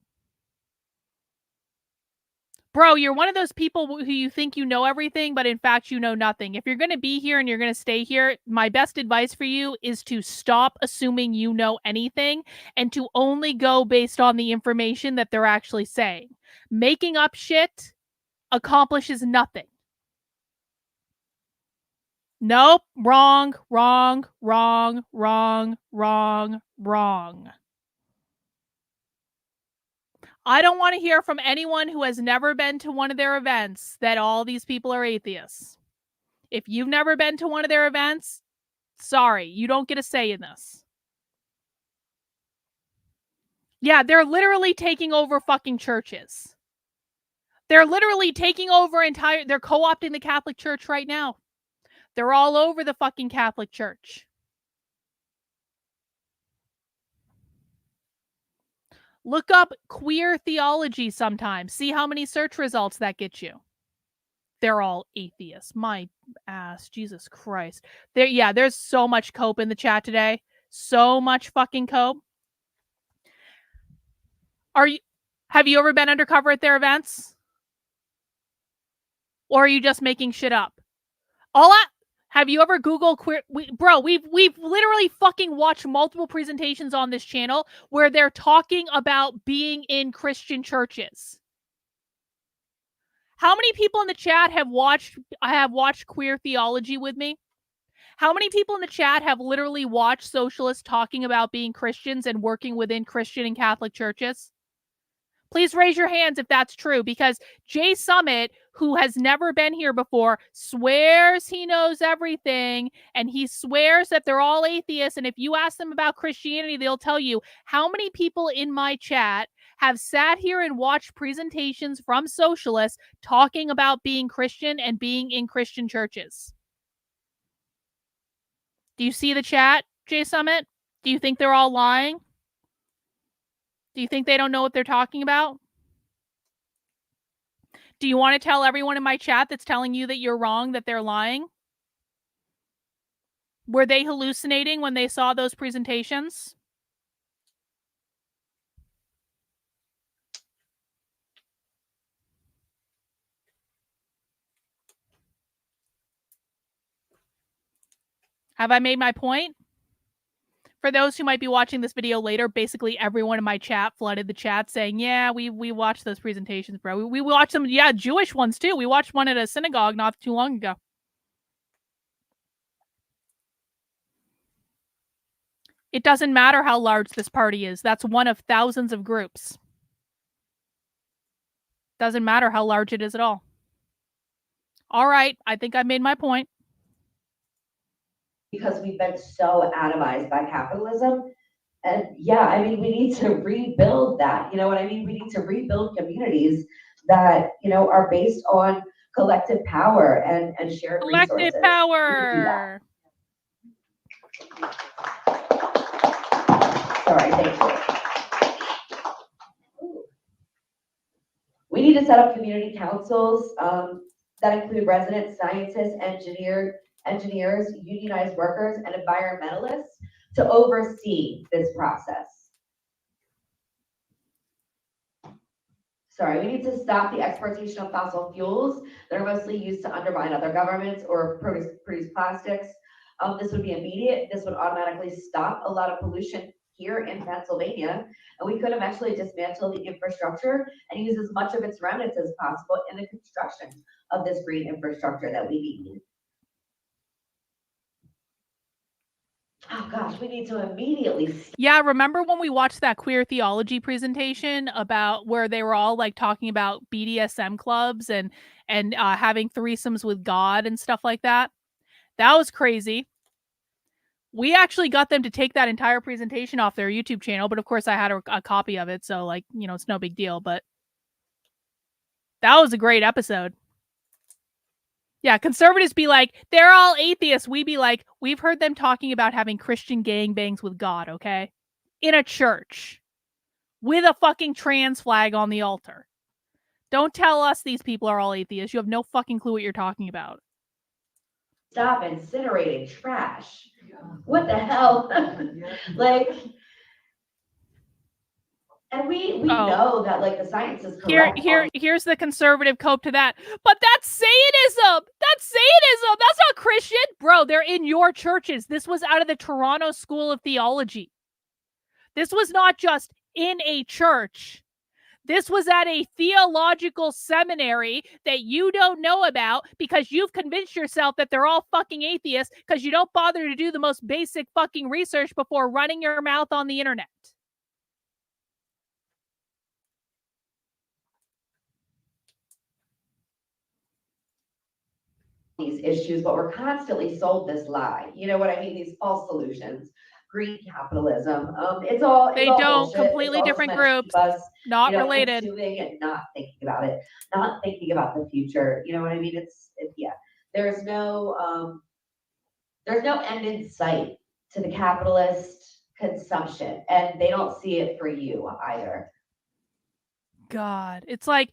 Bro, you're one of those people who you think you know everything, but in fact, you know nothing. If you're going to be here and you're going to stay here, my best advice for you is to stop assuming you know anything and to only go based on the information that they're actually saying. Making up shit accomplishes nothing. Nope. Wrong. I don't want to hear from anyone who has never been to one of their events that all these people are atheists. If you've never been to one of their events, sorry, you don't get a say in this. Yeah, they're literally taking over fucking churches. They're literally taking over they're co-opting the Catholic Church right now. They're all over the fucking Catholic Church. Look up queer theology sometimes. See how many search results that gets you. They're all atheists. My ass. Jesus Christ. There's so much cope in the chat today. So much fucking cope. Have you ever been undercover at their events? Or are you just making shit up? Have you ever Googled queer? We've literally fucking watched multiple presentations on this channel where they're talking about being in Christian churches. How many people in the chat have watched queer theology with me? How many people in the chat have literally watched socialists talking about being Christians and working within Christian and Catholic churches? Please raise your hands if that's true, because Jay Summit, who has never been here before, swears he knows everything, and he swears that they're all atheists, and if you ask them about Christianity, they'll tell you how many people in my chat have sat here and watched presentations from socialists talking about being Christian and being in Christian churches. Do you see the chat, Jay Summit? Do you think they're all lying? Do you think they don't know what they're talking about? Do you want to tell everyone in my chat that's telling you that you're wrong that they're lying? Were they hallucinating when they saw those presentations? Have I made my point? For those who might be watching this video later, basically everyone in my chat flooded the chat saying, yeah, we watched those presentations, bro. We watched them, yeah, Jewish ones too. We watched one at a synagogue not too long ago. It doesn't matter how large this party is. That's one of thousands of groups. Doesn't matter how large it is at all. All right, I think I made my point. Because we've been so atomized by capitalism. And yeah, I mean, we need to rebuild that. You know what I mean? We need to rebuild communities that, you know, are based on collective power and shared Collective resources. power. Sorry, thank you. We need to set up community councils that include residents, scientists, engineers, unionized workers, and environmentalists to oversee this process. Sorry, we need to stop the exportation of fossil fuels that are mostly used to undermine other governments or produce plastics. This would be immediate. This would automatically stop a lot of pollution here in Pennsylvania, and we could eventually dismantle the infrastructure and use as much of its remnants as possible in the construction of this green infrastructure that we need. Oh gosh, we need to immediately. Yeah, remember when we watched that queer theology presentation about where they were all like talking about BDSM clubs and having threesomes with God and stuff like that? That was crazy. We actually got them to take that entire presentation off their YouTube channel, but of course I had a copy of it, so like, you know, it's no big deal, but that was a great episode. Yeah, conservatives be like, they're all atheists. We be like, we've heard them talking about having Christian gangbangs with God, okay? In a church. With a fucking trans flag on the altar. Don't tell us these people are all atheists. You have no fucking clue what you're talking about. Stop incinerating trash. What the hell? Like, and we know that like the science is correct. Here's the conservative cope to that. But that's Satanism. That's Satanism. That's not Christian. Bro, they're in your churches. This was out of the Toronto School of Theology. This was not just in a church. This was at a theological seminary that you don't know about because you've convinced yourself that they're all fucking atheists because you don't bother to do the most basic fucking research before running your mouth on the internet. These issues, but we're constantly sold this lie. You know what I mean? These false solutions. Green capitalism. It's all don't. Bullshit. Completely different groups. Not related. Consuming and not thinking about it. Not thinking about the future. You know what I mean? It's yeah. There's no end in sight to the capitalist consumption, and they don't see it for you either. God, it's like,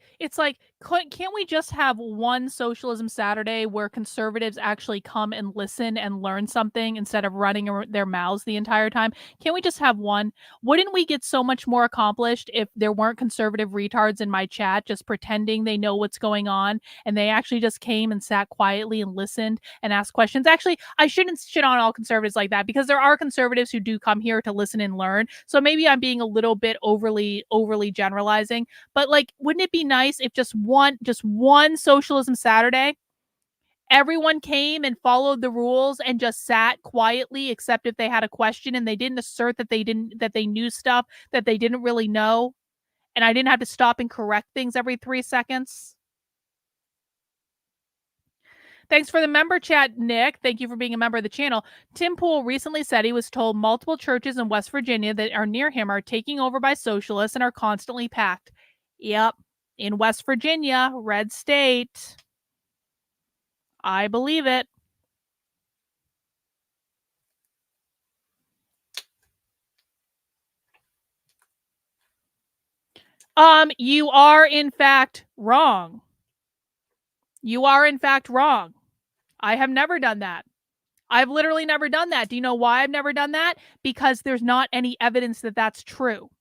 can't we just have one Socialism Saturday where conservatives actually come and listen and learn something instead of running their mouths the entire time? Can't we just have one? Wouldn't we get so much more accomplished if there weren't conservative retards in my chat just pretending they know what's going on and they actually just came and sat quietly and listened and asked questions? Actually, I shouldn't shit on all conservatives like that because there are conservatives who do come here to listen and learn. So maybe I'm being a little bit overly generalizing. But like, wouldn't it be nice if just one Socialism Saturday, everyone came and followed the rules and just sat quietly, except if they had a question and they didn't assert that they knew stuff that they didn't really know, and I didn't have to stop and correct things every 3 seconds. Thanks for the member chat, Nick. Thank you for being a member of the channel. Tim Pool recently said he was told multiple churches in West Virginia that are near him are taking over by socialists and are constantly packed. Yep. In West Virginia, red state. I believe it. You are in fact wrong. You are in fact wrong. I have never done that. I've literally never done that. Do you know why I've never done that? Because there's not any evidence that that's true.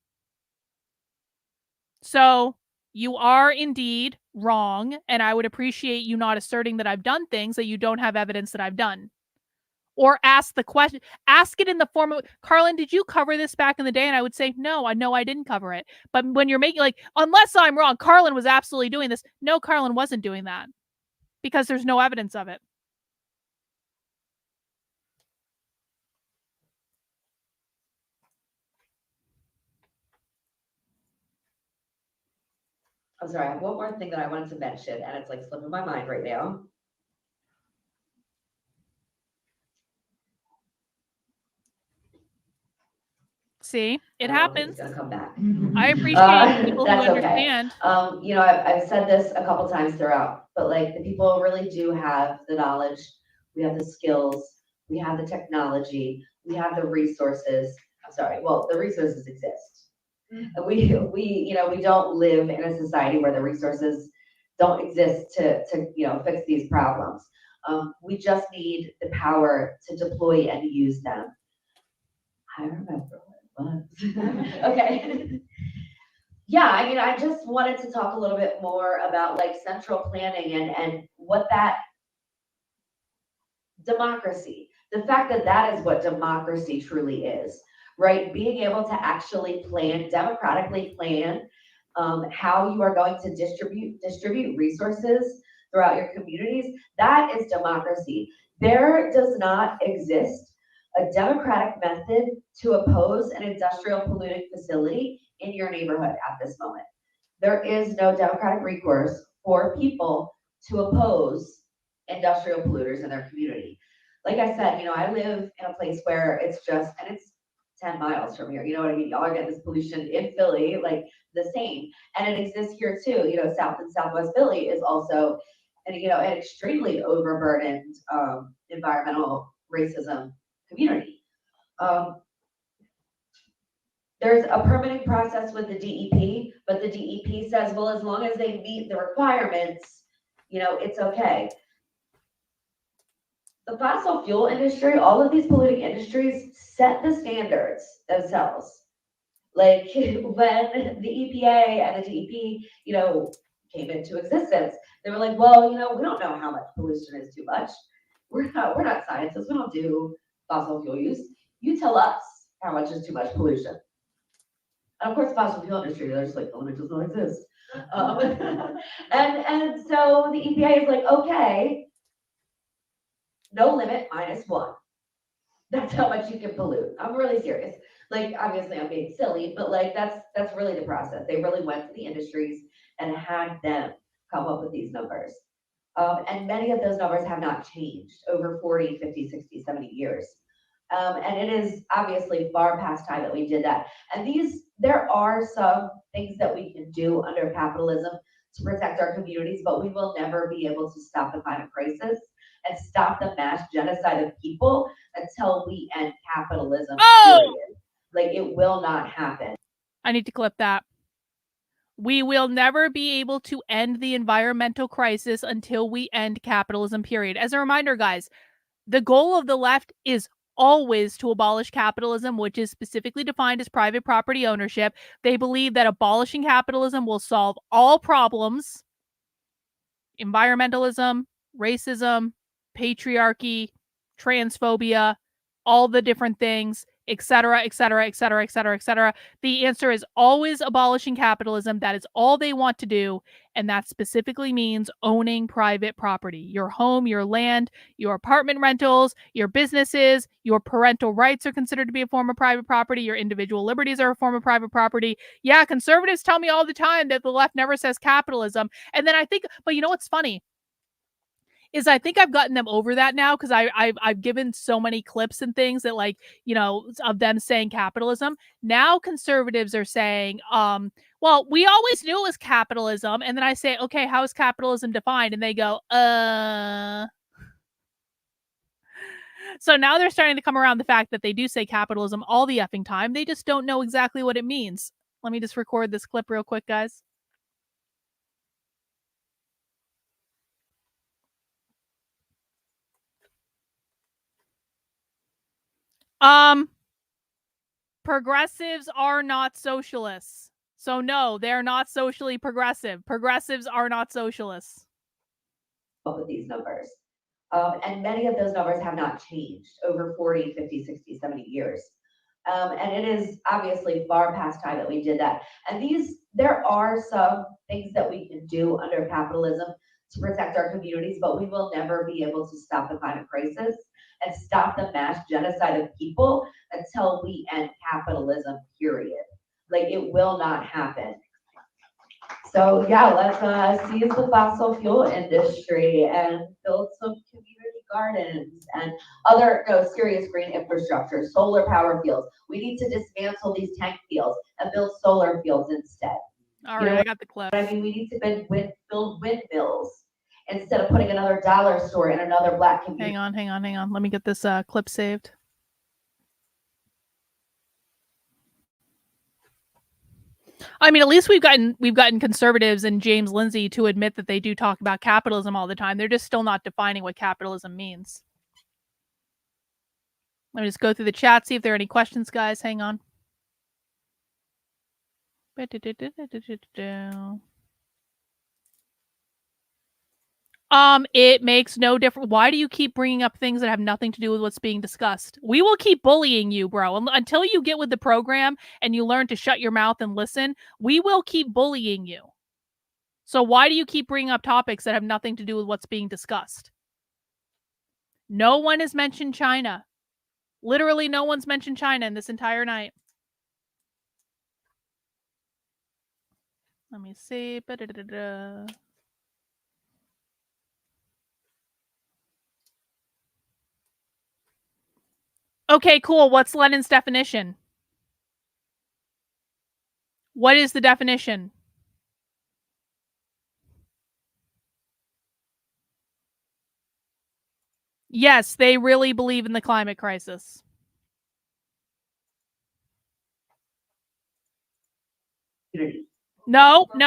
So you are indeed wrong, and I would appreciate you not asserting that I've done things that you don't have evidence that I've done. Or ask the question, ask it in the form of, Carlin, did you cover this back in the day? And I would say, no, I didn't cover it. But when you're making like, unless I'm wrong, Carlin was absolutely doing this. No, Carlin wasn't doing that because there's no evidence of it. I'm sorry, I have one more thing that I wanted to mention, and it's like slipping my mind right now. See, it I don't know if happens. It's gonna come back. I appreciate people who That's okay. understand. You know, I've said this a couple times throughout, but like the people really do have the knowledge, we have the skills, we have the technology, we have the resources. I'm sorry, well, the resources exist. And we don't live in a society where the resources don't exist to fix these problems. We just need the power to deploy and use them. I remember what it was. Okay. Yeah, I mean, I just wanted to talk a little bit more about like central planning and what that democracy, the fact that that is what democracy truly is, right? Being able to actually democratically plan how you are going to distribute resources throughout your communities, that is democracy. There does not exist a democratic method to oppose an industrial polluting facility in your neighborhood at this moment. There is no democratic recourse for people to oppose industrial polluters in their community. Like I said, I live in a place where it's 10 miles from here. You know what I mean? Y'all are getting this pollution in Philly, like the same. And it exists here too. South and Southwest Philly is also an extremely overburdened environmental racism community. There's a permitting process with the DEP, but the DEP says, well, as long as they meet the requirements, it's okay. The fossil fuel industry, all of these polluting industries set the standards themselves. Like when the EPA and the DEP, came into existence, they were like, well, we don't know how much pollution is too much. We're not scientists. We don't do fossil fuel use. You tell us how much is too much pollution. And of course, the fossil fuel industry, they're just like, the limit does not exist. And so the EPA is like, okay, no limit -1. That's how much you can pollute. I'm really serious. Like, obviously I'm being silly, but like that's really the process. They really went to the industries and had them come up with these numbers. And many of those numbers have not changed over 40, 50, 60, 70 years. And it is obviously far past time that we did that. And there are some things that we can do under capitalism to protect our communities, but we will never be able to stop the climate crisis and stop the mass genocide of people until we end capitalism, period. Like, it will not happen. I need to clip that. We will never be able to end the environmental crisis until we end capitalism, period. As a reminder, guys, the goal of the left is always to abolish capitalism, which is specifically defined as private property ownership. They believe that abolishing capitalism will solve all problems: environmentalism, racism, patriarchy, transphobia, all the different things. et cetera, et cetera, et cetera, et cetera, et cetera. The answer is always abolishing capitalism. That is all they want to do. And that specifically means owning private property, your home, your land, your apartment rentals, your businesses, your parental rights are considered to be a form of private property. Your individual liberties are a form of private property. Yeah, conservatives tell me all the time that the left never says capitalism. And then I think, but you know what's funny? Is I think I've gotten them over that now because I've given so many clips and things that, like, you know, of them saying capitalism. Now conservatives are saying, well, we always knew it was capitalism. And then I say, okay, how is capitalism defined? And they go, So now they're starting to come around the fact that they do say capitalism all the effing time. They just don't know exactly what it means. Let me just record this clip real quick, guys. Progressives are not socialists. So no, they're not socially progressive. Progressives are not socialists. With these numbers. And many of those numbers have not changed over 40, 50, 60, 70 years. And it is obviously far past time that we did that. And there are some things that we can do under capitalism to protect our communities, but we will never be able to stop the climate crisis and stop the mass genocide of people until we end capitalism, period. Like, it will not happen. So yeah, let's seize the fossil fuel industry and build some community gardens and other serious green infrastructure, solar power fields. We need to dismantle these tank fields and build solar fields instead. All right, I got the clip. I mean, we need to build windmills instead of putting another dollar store in another black community. Hang on. Let me get this clip saved. I mean, at least we've gotten conservatives and James Lindsay to admit that they do talk about capitalism all the time. They're just still not defining what capitalism means. Let me just go through the chat, see if there are any questions, guys. Hang on. It makes no difference. Why do you keep bringing up things that have nothing to do with what's being discussed? We will keep bullying you, bro. Until you get with the program and you learn to shut your mouth and listen, we will keep bullying you. So why do you keep bringing up topics that have nothing to do with what's being discussed? No one has mentioned China. Literally no one's mentioned China in this entire night. Let me see. Okay, cool. What's Lenin's definition? What is the definition? Yes, they really believe in the climate crisis. No. You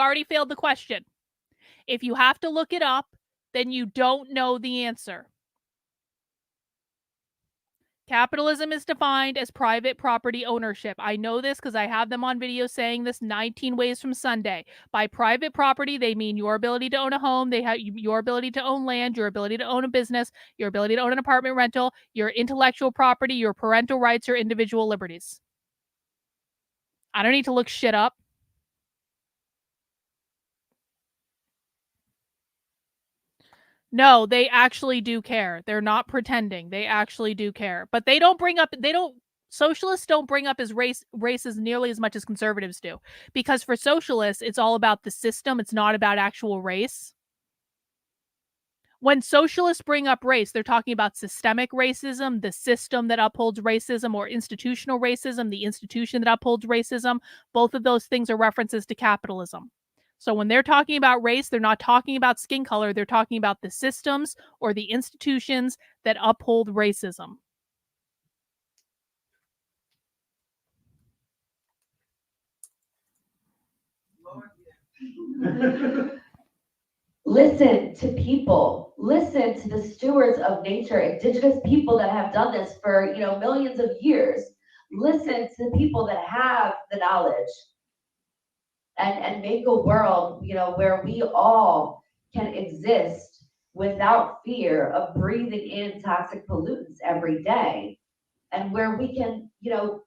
already failed the question. If you have to look it up, then you don't know the answer. Capitalism is defined as private property ownership. I know this because I have them on video saying this 19 ways from Sunday. By private property, they mean your ability to own a home, they have your ability to own land, your ability to own a business, your ability to own an apartment rental, your intellectual property, your parental rights, your individual liberties. I don't need to look shit up. No, they actually do care. They're not pretending. They actually do care. But socialists don't bring up as races nearly as much as conservatives do. Because for socialists, it's all about the system. It's not about actual race. When socialists bring up race, they're talking about systemic racism, the system that upholds racism, or institutional racism, the institution that upholds racism. Both of those things are references to capitalism. So when they're talking about race, they're not talking about skin color. They're talking about the systems or the institutions that uphold racism. Listen to people. Listen to the stewards of nature, indigenous people that have done this for millions of years. Listen to the people that have the knowledge. And make a world, where we all can exist without fear of breathing in toxic pollutants every day, and where we can,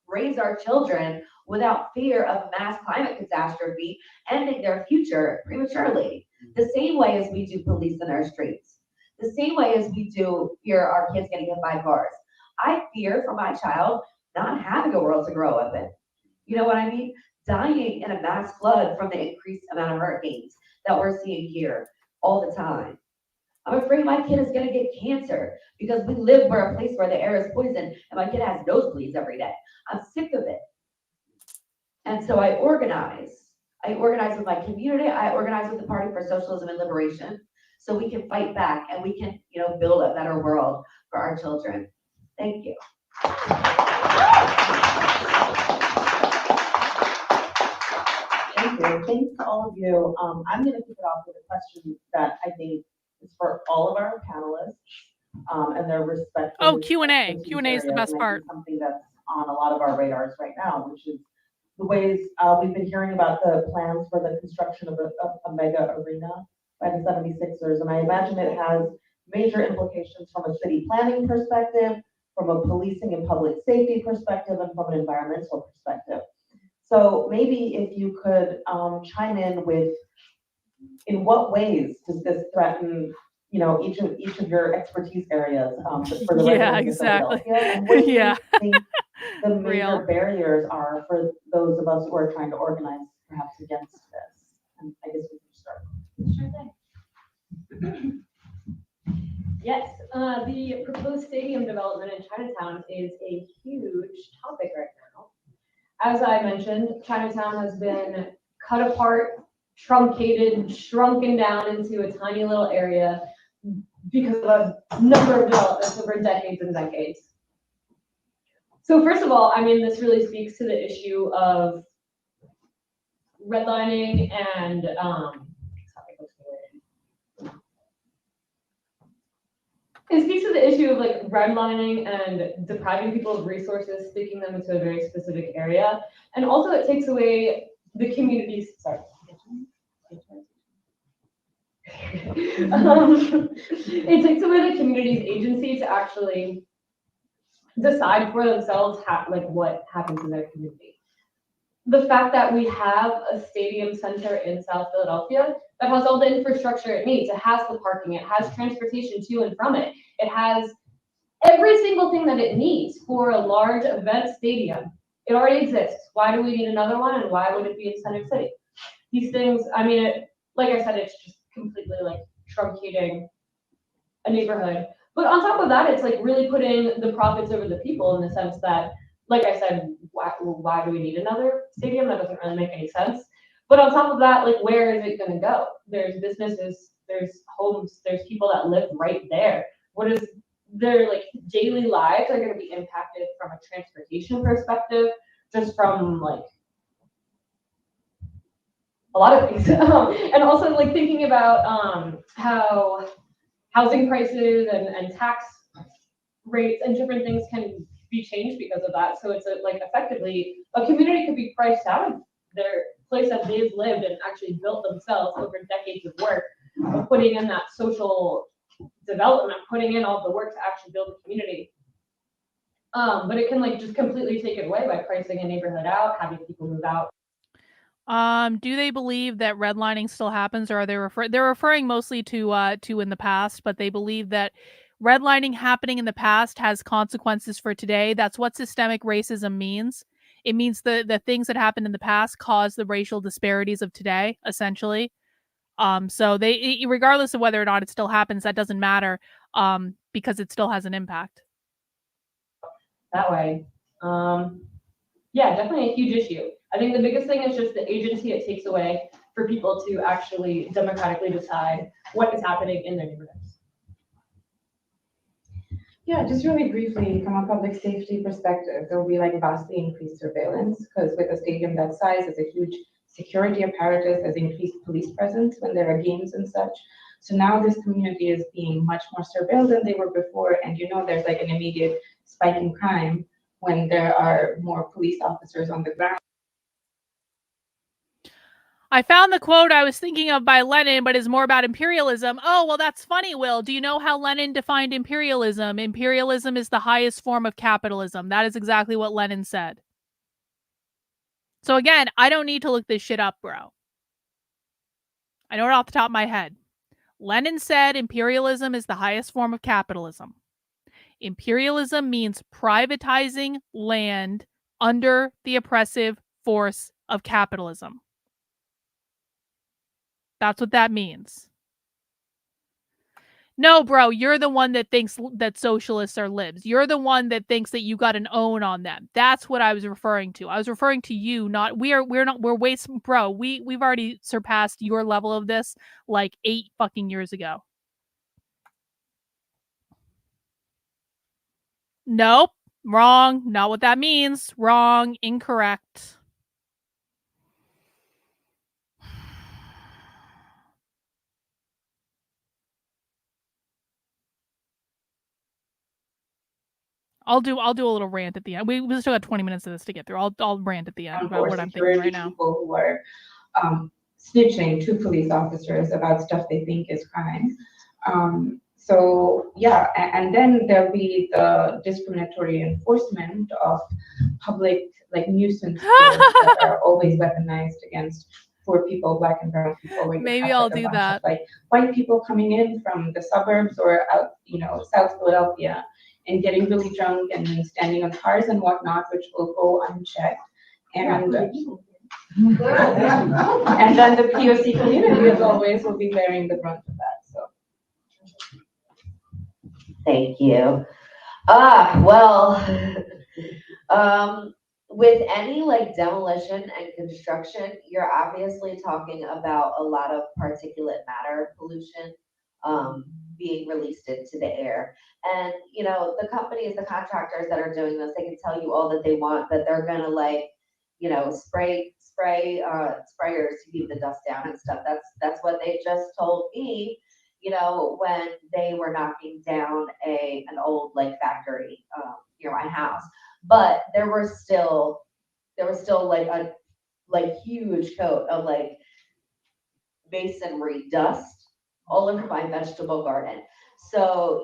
raise our children without fear of mass climate catastrophe ending their future prematurely. The same way as we do police in our streets, the same way as we do fear our kids getting hit by cars. I fear for my child not having a world to grow up in. You know what I mean? Dying in a mass flood from the increased amount of hurricanes that we're seeing here all the time. I'm afraid my kid is going to get cancer because we live where a place where the air is poisoned and my kid has nosebleeds every day. I'm sick of it. And so I organize. I organize with my community. I organize with the Party for Socialism and Liberation so we can fight back and we can, build a better world for our children. Thank you. Thank you. Thanks to all of you. I'm going to kick it off with a question that I think is for all of our panelists and their respective. Oh, Q&A. Q&A is the best part. Something that's on a lot of our radars right now, which is the ways we've been hearing about the plans for the construction of a mega arena by the 76ers. And I imagine it has major implications from a city planning perspective, from a policing and public safety perspective, and from an environmental perspective. So maybe if you could chime in with, in what ways does this threaten, each of your expertise areas for the residents of Philadelphia? And what do you think the major barriers are for those of us who are trying to organize perhaps against this? And I guess we can start. Sure thing. Yes, the proposed stadium development in Chinatown is a huge topic right now. As I mentioned, Chinatown has been cut apart, truncated, shrunken down into a tiny little area because of a number of developments over decades and decades. So first of all, this really speaks to the issue of redlining and it speaks to the issue of redlining and depriving people of resources, sticking them into a very specific area. And also it takes away the community's, it takes away the community's agency to actually decide for themselves what happens in their community. The fact that we have a stadium center in South Philadelphia that has all the infrastructure it needs, it has the parking, it has transportation to and from it, it has every single thing that it needs for a large event stadium. It already exists. Why do we need another one, and why would it be in Center City? These things, like I said, it's just completely truncating a neighborhood. But on top of that, it's really putting the profits over the people in the sense that, like I said, why do we need another stadium? That doesn't really make any sense. But on top of that, where is it going to go? There's businesses, there's homes, there's people that live right there. What is their daily lives are going to be impacted from a transportation perspective, just from a lot of things. And also thinking about how housing prices and tax rates and different things can be changed because of that. So it's effectively a community could be priced out of their place that they've lived and actually built themselves over decades of work of putting in that social development, putting in all the work to actually build a community. But it can just completely take it away by pricing a neighborhood out, having people move out. Do they believe that redlining still happens, or are they they're referring mostly to in the past, but they believe that redlining happening in the past has consequences for today. That's what systemic racism means. It means the things that happened in the past cause the racial disparities of today, essentially. So they, regardless of whether or not it still happens, that doesn't matter, because it still has an impact. That way. Yeah, definitely a huge issue. I think the biggest thing is just the agency it takes away for people to actually democratically decide what is happening in their neighborhoods. Yeah, just really briefly, from a public safety perspective, there will be vastly increased surveillance, because with a stadium that size, there's a huge security apparatus, there's increased police presence when there are games and such. So now this community is being much more surveilled than they were before, and there's an immediate spike in crime when there are more police officers on the ground. I found the quote I was thinking of by Lenin, but it's more about imperialism. Oh, well, that's funny, Will. Do you know how Lenin defined imperialism? Imperialism is the highest form of capitalism. That is exactly what Lenin said. So again, I don't need to look this shit up, bro. I know it off the top of my head. Lenin said imperialism is the highest form of capitalism. Imperialism means privatizing land under the oppressive force of capitalism. That's what that means. No, bro, you're the one that thinks that socialists are libs. You're the one that thinks that you got an own on them. That's what I was referring to. I was referring to you, not we're way, bro. We've already surpassed your level of this like 8 fucking years ago. Nope, wrong. Not what that means. Wrong, incorrect. I'll do a little rant at the end. We still got 20 minutes of this to get through. I'll rant at the end about what I'm thinking right now. People who are snitching to police officers about stuff they think is crime. So yeah, and then there'll be the discriminatory enforcement of public like nuisance codes that are always weaponized against poor people, Black and brown people. Maybe I'll do that. Like white people coming in from the suburbs or out, South Philadelphia, and getting really drunk and standing on cars and whatnot, which will go unchecked. And and then the POC community, as always, will be bearing the brunt of that. So, Thank you. Well, with any like demolition and construction, you're obviously talking about a lot of particulate matter pollution being released into the air. And, the companies, the contractors that are doing this, they can tell you all that they want, that they're gonna like, sprayers to keep the dust down and stuff. That's what they just told me, when they were knocking down an old like factory near my house. But there was still like a huge coat of like masonry dust all over my vegetable garden. So,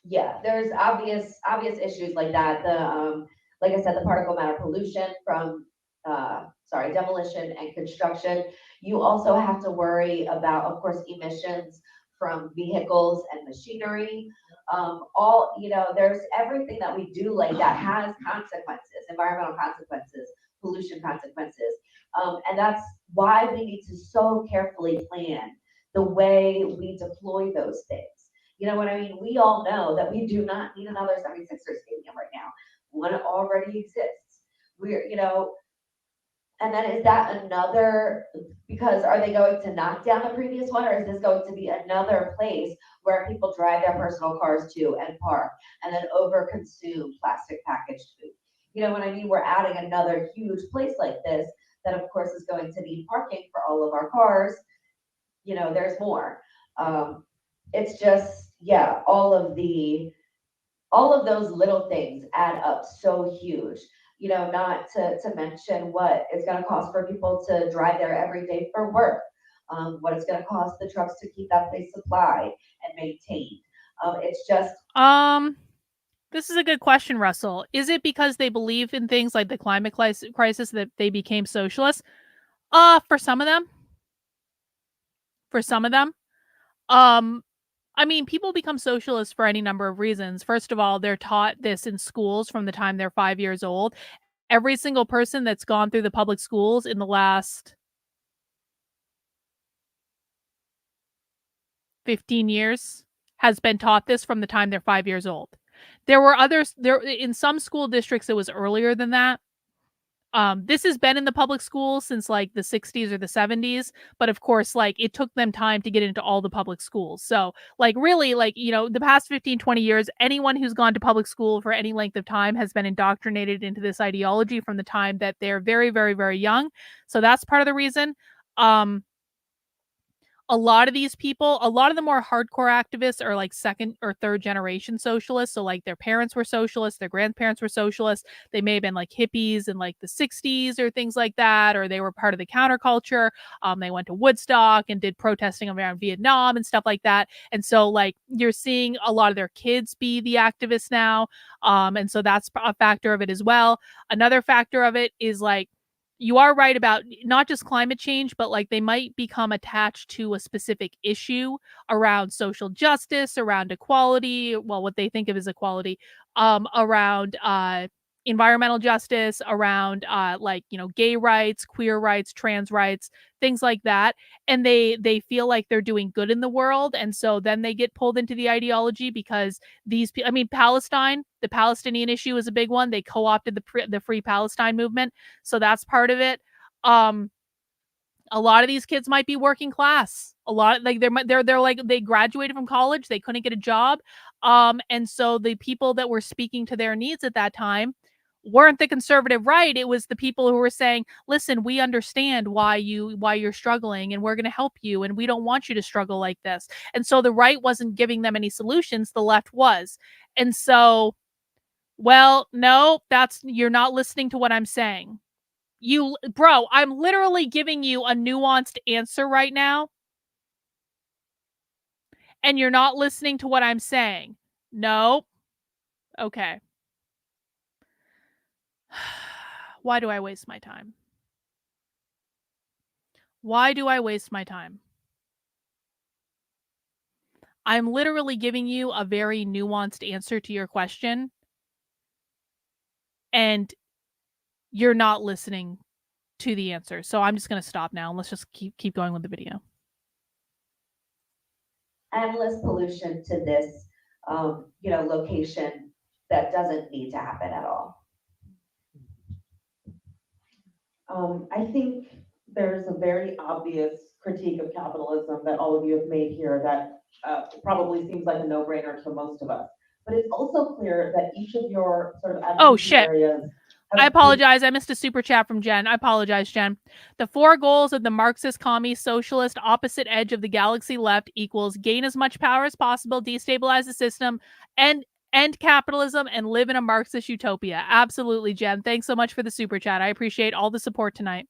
yeah, there's obvious issues like that. The like I said, the particle matter pollution from demolition and construction. You also have to worry about, of course, emissions from vehicles and machinery. There's everything that we do like that has consequences, environmental consequences, pollution consequences. And that's why we need to so carefully plan the way we deploy those things. You know what I mean? We all know that we do not need another 76ers stadium right now. One already exists. And then is that another, because are they going to knock down the previous one, or is this going to be another place where people drive their personal cars to and park and then overconsume plastic packaged food? You know what I mean? We're adding another huge place like this that of course is going to need parking for all of our cars. There's more. It's just, yeah, all of those little things add up so huge. Not to mention what it's going to cost for people to drive there every day for work, what it's going to cost the trucks to keep that place supplied and maintained. It's just this is a good question, Russell. Is it because they believe in things like the climate crisis that they became socialists? For some of them. I mean, people become socialists for any number of reasons. First of all, they're taught this in schools from the time they're 5 years old. Every single person that's gone through the public schools in the last 15 years has been taught this from the time they're 5 years old. There were others there in some school districts. It was earlier than that. This has been in the public schools since like the 60s or the 70s, but of course, like it took them time to get into all the public schools. So like really like, the past 15, 20 years, anyone who's gone to public school for any length of time has been indoctrinated into this ideology from the time that they're very, very, very young. So that's part of the reason. a lot of these people, a lot of the more hardcore activists are like second or third generation socialists. So like their parents were socialists, their grandparents were socialists. They may have been like hippies in like the 60s or things like that, or they were part of the counterculture. They went to Woodstock and did protesting around Vietnam and stuff like that. And so like you're seeing a lot of their kids be the activists now. And so that's a factor of it as well. Another factor of it is like, you are right about not just climate change, but like they might become attached to a specific issue around social justice, around equality, well, what they think of as equality, around environmental justice, around like, you know, gay rights, queer rights, trans rights, things like that. And they feel like they're doing good in the world. And so then they get pulled into the ideology because these people, I mean, Palestine, the Palestinian issue is a big one. They co-opted the Free Palestine movement. So that's part of it. A lot of these kids might be working class. A lot, like they're like, they graduated from college, they couldn't get a job. And so the people that were speaking to their needs at that time weren't the conservative right. It was the people who were saying, listen, we understand why you're struggling and we're going to help you and we don't want you to struggle like this. And so the right wasn't giving them any solutions, the left was. And so, well, no, you're not listening to what I'm saying. Bro, I'm literally giving you a nuanced answer right now. And you're not listening to what I'm saying. No. Okay. Why do I waste my time? Why do I waste my time? I'm literally giving you a very nuanced answer to your question. And you're not listening to the answer. So I'm just going to stop now and let's just keep going with the video. Endless pollution to this, location that doesn't need to happen at all. I think there's a very obvious critique of capitalism that all of you have made here that probably seems like a no-brainer to most of us. But it's also clear that each of your sort of areas. I apologize. I missed a super chat from Jen. I apologize, Jen. The 4 goals of the Marxist, commie, socialist, opposite edge of the galaxy left equals gain as much power as possible, destabilize the system, and end capitalism, and live in a Marxist utopia. Absolutely, Jen. Thanks so much for the super chat. I appreciate all the support tonight.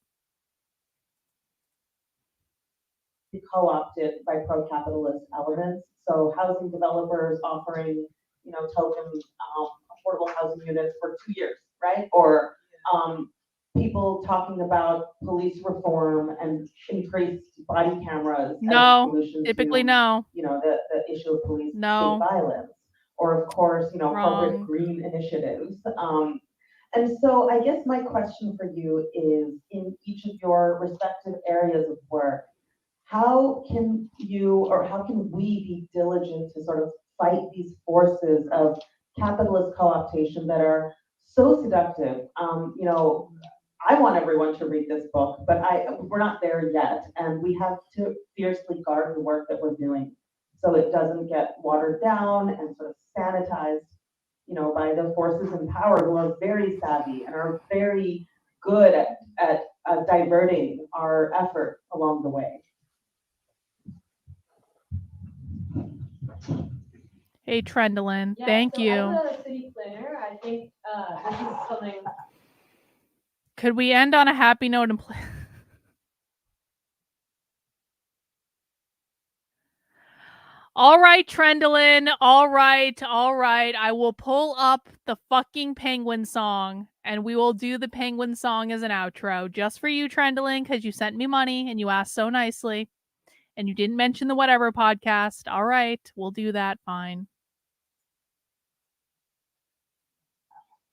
Co-opted by pro-capitalist elements. So housing developers offering, token affordable housing units for 2 years, right? Or people talking about police reform and increased body cameras. No, typically no. The issue of police state violence. Or of course, corporate green initiatives. And so I guess my question for you is, in each of your respective areas of work, how can we be diligent to sort of fight these forces of capitalist co-optation that are so seductive? I want everyone to read this book, but we're not there yet, and we have to fiercely guard the work that we're doing so it doesn't get watered down and sort of sanitized, by the forces in power who are very savvy and are very good at diverting our effort along the way. Hey, Trendlin, thank you. As a city planner, I think this is something. Could we end on a happy note and play? All right, Trendlin. All right. I will pull up the fucking Penguin song and we will do the Penguin song as an outro just for you, Trendlin, because you sent me money and you asked so nicely and you didn't mention the Whatever podcast. All right, we'll do that. Fine.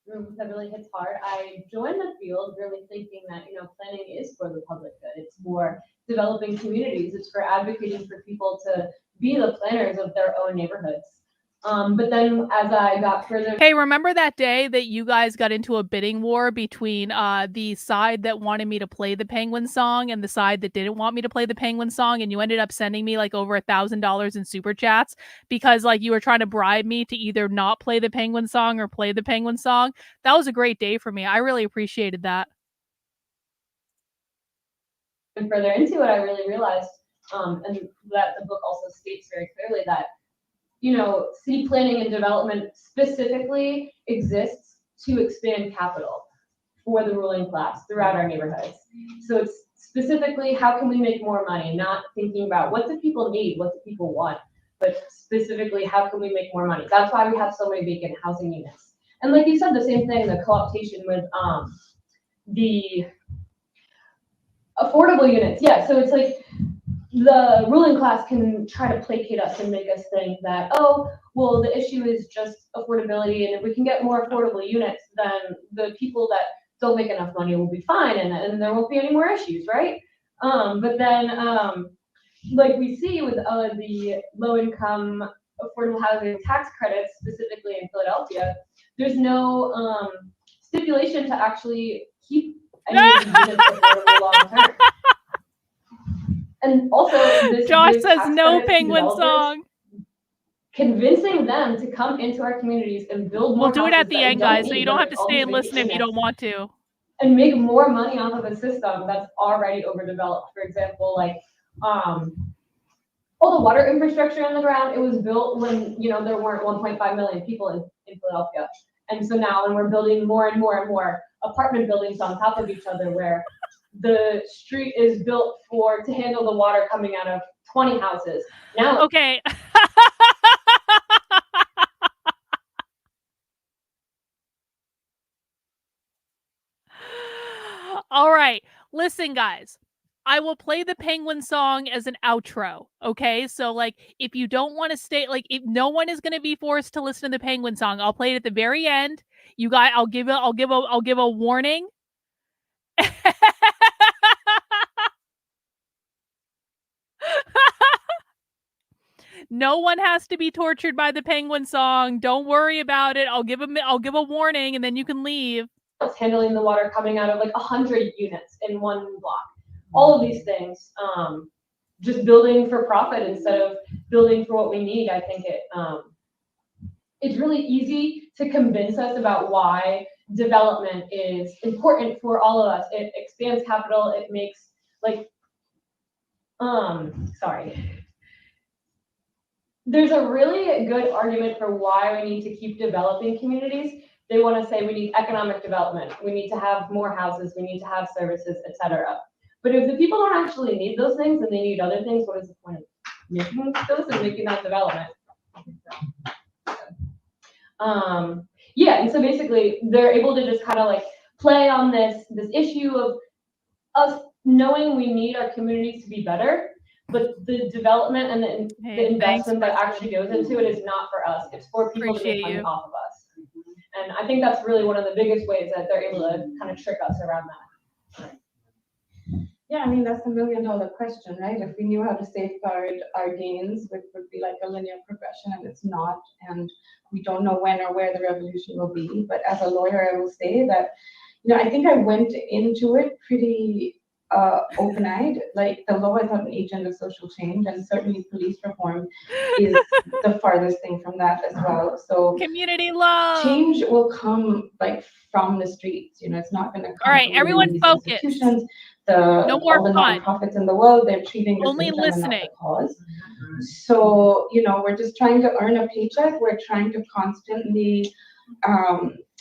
That really hits hard. I joined the field really thinking that, planning is for the public good. It's for developing communities. It's for advocating for people to be the planners of their own neighborhoods. But then as I got further... Hey, remember that day that you guys got into a bidding war between the side that wanted me to play the Penguin song and the side that didn't want me to play the Penguin song, and you ended up sending me like over $1,000 in super chats because like you were trying to bribe me to either not play the Penguin song or play the Penguin song? That was a great day for me. I really appreciated that. And further into it, I really realized and that the book also states very clearly that, you know, city planning and development specifically exists to expand capital for the ruling class throughout our neighborhoods. So it's specifically, how can we make more money? Not thinking about what do people need, what do people want, but specifically, how can we make more money? That's why we have so many vacant housing units. And like you said, the same thing, the co-optation with the affordable units. Yeah, so it's like the ruling class can try to placate us and make us think that, oh, well, the issue is just affordability, and if we can get more affordable units, then the people that don't make enough money will be fine, and there won't be any more issues, right? But then, like we see with the low-income affordable housing tax credits, specifically in Philadelphia, there's no stipulation to actually keep any of these units affordable long-term. And also, this Josh gives says tax no credits to penguin developers, song. convincing them to come into our communities and build more We'll do it at houses the that we end, don't guys, so need, you don't like have to all stay these and vacant listen if you units, don't want to. and make more money off of a system that's already overdeveloped. For example, like all the water infrastructure on the ground, it was built when, you know, there weren't 1.5 million people in Philadelphia. And so now when we're building more and more and more apartment buildings on top of each other, where the street is built to handle the water coming out of 20 houses. Now, Okay. All right. Listen, guys. I will play the penguin song as an outro. Okay. So like, if you don't want to stay, like if no one is going to be forced to listen to the penguin song, I'll play it at the very end. You guys, I'll give a warning. No one has to be tortured by the penguin song. Don't worry about it. I'll give a warning, and then you can leave. It's handling the water coming out of like 100 units in one block. All of these things, just building for profit instead of building for what we need. I think it's really easy to convince us about why development is important for all of us. It expands capital. It makes like, there's a really good argument for why we need to keep developing communities. They want to say we need economic development, we need to have more houses, we need to have services, etc. But if the people don't actually need those things and they need other things, what is the point of making those and making that development? Yeah, and so basically they're able to just kind of like play on this issue of us knowing we need our communities to be better, but the development and the investment that actually goes into it is not for us. It's for people to make money off of us. And I think that's really one of the biggest ways that they're able to kind of trick us around that. Yeah, I mean, that's the $1 million question, right? If we knew how to safeguard our gains, which would be like a linear progression, and it's not, and we don't know when or where the revolution will be. But as a lawyer, I will say that, you know, I think I went into it pretty open-eyed. Like, the law is not an agent of social change, and certainly police reform is the farthest thing from that as well. So community love. Change will come like from the streets. You know, it's not going to come. All right, from everyone, focus. Institutions. No more all the fun. nonprofits in the world, they're treating the only symptom and not listening. the cause. So, you know, we're just trying to earn a paycheck. We're trying to constantly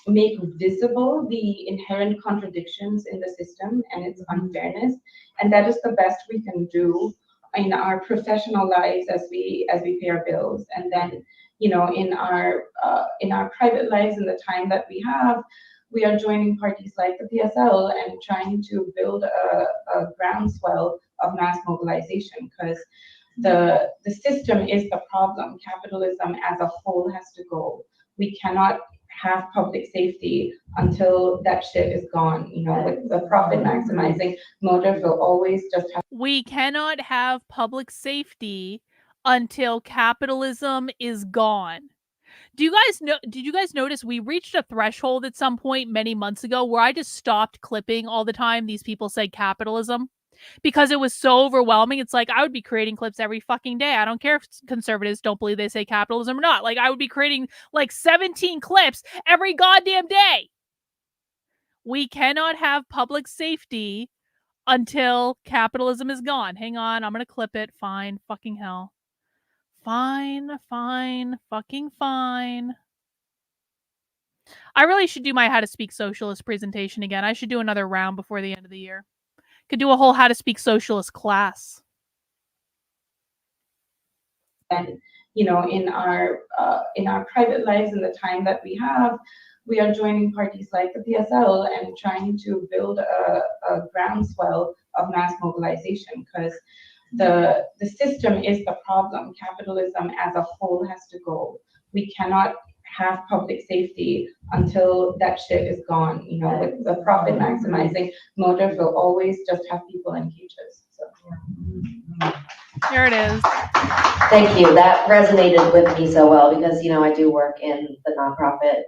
make visible the inherent contradictions in the system and its unfairness, and that is the best we can do in our professional lives as we pay our bills, and then, you know, in our private lives, in the time that we have, we are joining parties like the PSL and trying to build a groundswell of mass mobilization, because the system is the problem. Capitalism as a whole has to go. We cannot have public safety until that shit is gone. You know, with the profit maximizing motive will always just have. We cannot have public safety until capitalism is gone. Did you guys notice we reached a threshold at some point many months ago where I just stopped clipping all the time these people said capitalism? Because it was so overwhelming. It's like I would be creating clips every fucking day. I don't care if conservatives don't believe they say capitalism or not. Like, I would be creating like 17 clips every goddamn day. We cannot have public safety until capitalism is gone. Hang on, I'm going to clip it. Fine, fucking hell. Fine, fucking fine. I really should do my How to Speak Socialist presentation again. I should do another round before the end of the year. Could do a whole How to Speak Socialist class. And, you know, in our private lives and the time that we are joining parties like the PSL and trying to build a groundswell of mass mobilization, because the system is the problem. Capitalism as a whole has to go. We cannot have public safety until that shit is gone. You know, with the profit maximizing motive, will always just have people in cages. So. Here it is. Thank you. That resonated with me so well because, you know, I do work in the nonprofit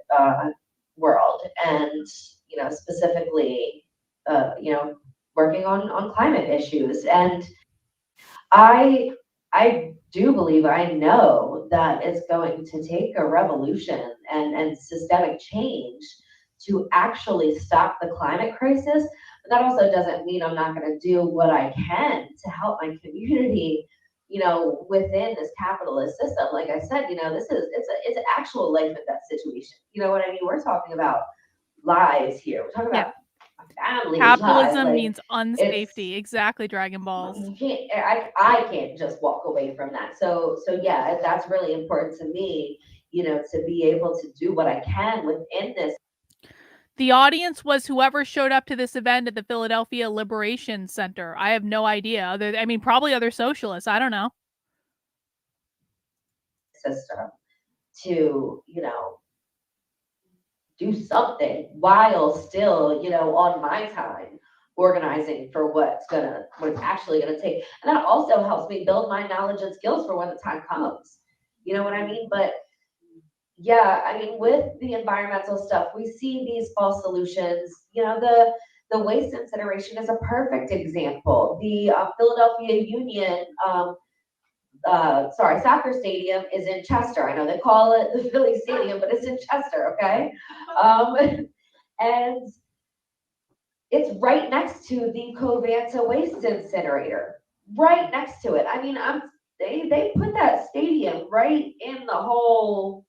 world and, you know, specifically, you know, working on climate issues. And I do believe, I know that it's going to take a revolution and systemic change to actually stop the climate crisis. But that also doesn't mean I'm not going to do what I can to help my community, you know, within this capitalist system. Like I said, you know, it's an actual life and death situation. You know what I mean? We're talking about lives here. We're talking about family. Capitalism means unsafety. Exactly, Dragon Balls. You can't. I can't just walk away from that. So yeah, that's really important to me. You know, to be able to do what I can within this. The audience was whoever showed up to this event at the Philadelphia Liberation Center. I have no idea. Probably other socialists. I don't know. System to, you know, do something while still, you know, on my time organizing for what's actually gonna take. And that also helps me build my knowledge and skills for when the time comes. You know what I mean? But yeah, I mean, with the environmental stuff, we see these false solutions. You know, the waste incineration is a perfect example. The Philadelphia Union, soccer stadium is in Chester. I know they call it the Philly Stadium, but it's in Chester, okay? And it's right next to the Covanta waste incinerator, right next to it. I mean, they put that stadium right in the whole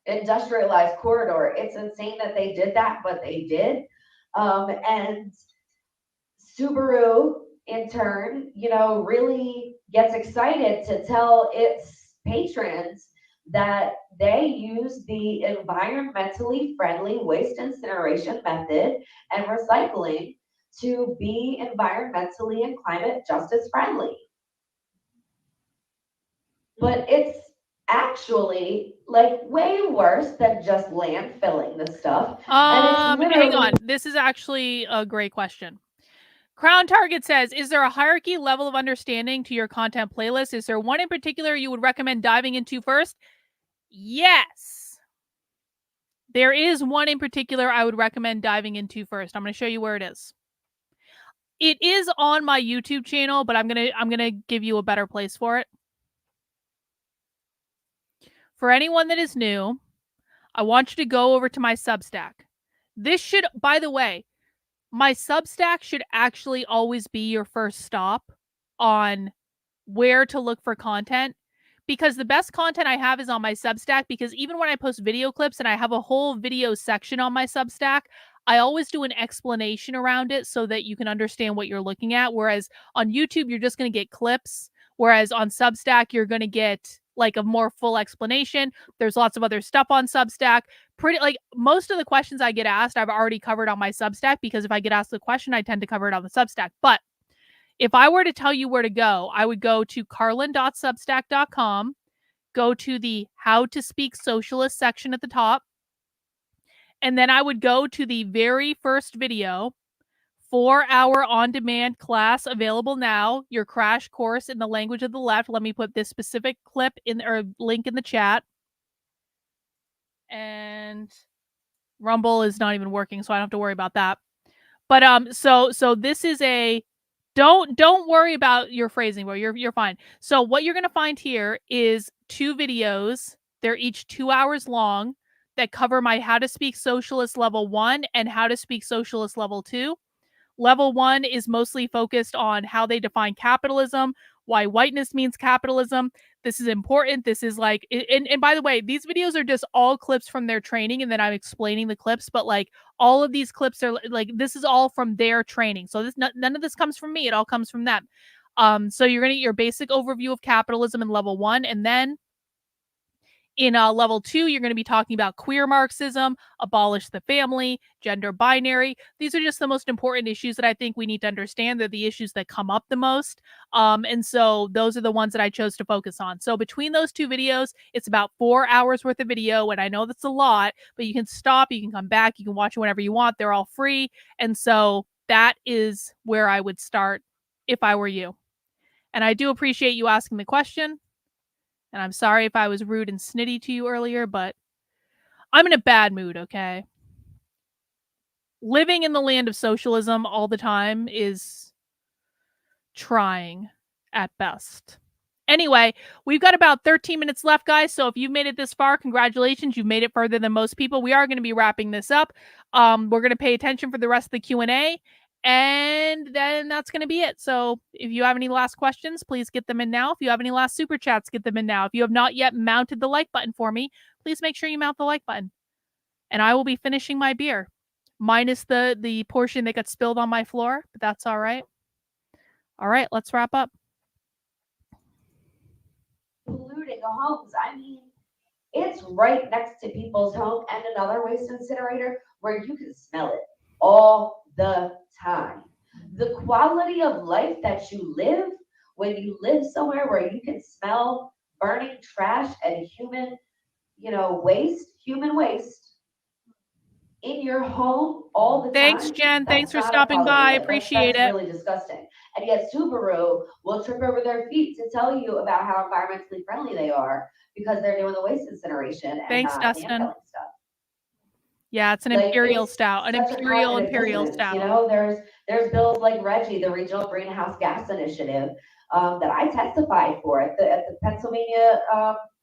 industrialized corridor. It's insane that they did that, but they did. And Subaru, in turn, you know, really gets excited to tell its patrons that they use the environmentally friendly waste incineration method and recycling to be environmentally and climate justice friendly. But it's actually like way worse than just landfilling the stuff. Hang on. This is actually a great question. Crown Target says, is there a hierarchy level of understanding to your content playlist? Is there one in particular you would recommend diving into first? Yes. There is one in particular I would recommend diving into first. I'm going to show you where it is. It is on my YouTube channel, but I'm going to give you a better place for it. For anyone that is new, I want you to go over to my Substack. This should, by the way, my Substack should actually always be your first stop on where to look for content, because the best content I have is on my Substack, because even when I post video clips and I have a whole video section on my Substack, I always do an explanation around it so that you can understand what you're looking at. Whereas on YouTube, you're just going to get clips. Whereas on Substack, you're going to get like a more full explanation. There's lots of other stuff on Substack. Most of the questions I get asked, I've already covered on my Substack, because if I get asked the question, I tend to cover it on the Substack. But if I were to tell you where to go, I would go to carlin.substack.com, go to the How to Speak Socialist section at the top, and then I would go to the very first video, 4-hour on-demand class available now, your crash course in the language of the left. Let me put this specific clip in, or link in the chat. And Rumble is not even working, so I don't have to worry about that. But so this is a don't worry about your phrasing, bro. You're fine. So what you're gonna find here is 2 videos. They're each 2 hours long that cover my How to Speak Socialist Level 1 and How to Speak Socialist Level 2. Level 1 is mostly focused on how they define capitalism, why whiteness means capitalism. This is important. This is like, and by the way, these videos are just all clips from their training, and then I'm explaining the clips, but like all of these clips are like, this is all from their training. So this, none of this comes from me. It all comes from them. So you're going to get your basic overview of capitalism in level 1, and then in level 2, you're going to be talking about queer Marxism, abolish the family, gender binary. These are just the most important issues that I think we need to understand. They're the issues that come up the most. And so those are the ones that I chose to focus on. So between those 2 videos, it's about 4 hours worth of video. And I know that's a lot, but you can stop, you can come back, you can watch it whenever you want. They're all free. And so that is where I would start if I were you. And I do appreciate you asking the question. And I'm sorry if I was rude and snitty to you earlier, but I'm in a bad mood, okay? Living in the land of socialism all the time is trying at best. Anyway, we've got about 13 minutes left, guys. So if you've made it this far, congratulations. You've made it further than most people. We are going to be wrapping this up. We're going to pay attention for the rest of the Q&A. And then that's going to be it. So if you have any last questions, please get them in now. If you have any last super chats, get them in now. If you have not yet mounted the like button for me, please make sure you mount the like button. And I will be finishing my beer, minus the portion that got spilled on my floor, but that's all right. All right, let's wrap up. Polluting the homes. I mean, it's right next to people's home and another waste incinerator where you can smell it all the time. The quality of life that you live when you live somewhere where you can smell burning trash and human waste in your home all the time. Thanks, Jen. Thanks for stopping by. Appreciate it. That's really disgusting. And yet Subaru will trip over their feet to tell you about how environmentally friendly they are because they're doing the waste incineration and thanks, not Dustin. landfilling stuff. Yeah, it's an imperial stout, an imperial stout. You know, there's bills like RGGI, the Regional Greenhouse Gas Initiative, that I testified for at the Pennsylvania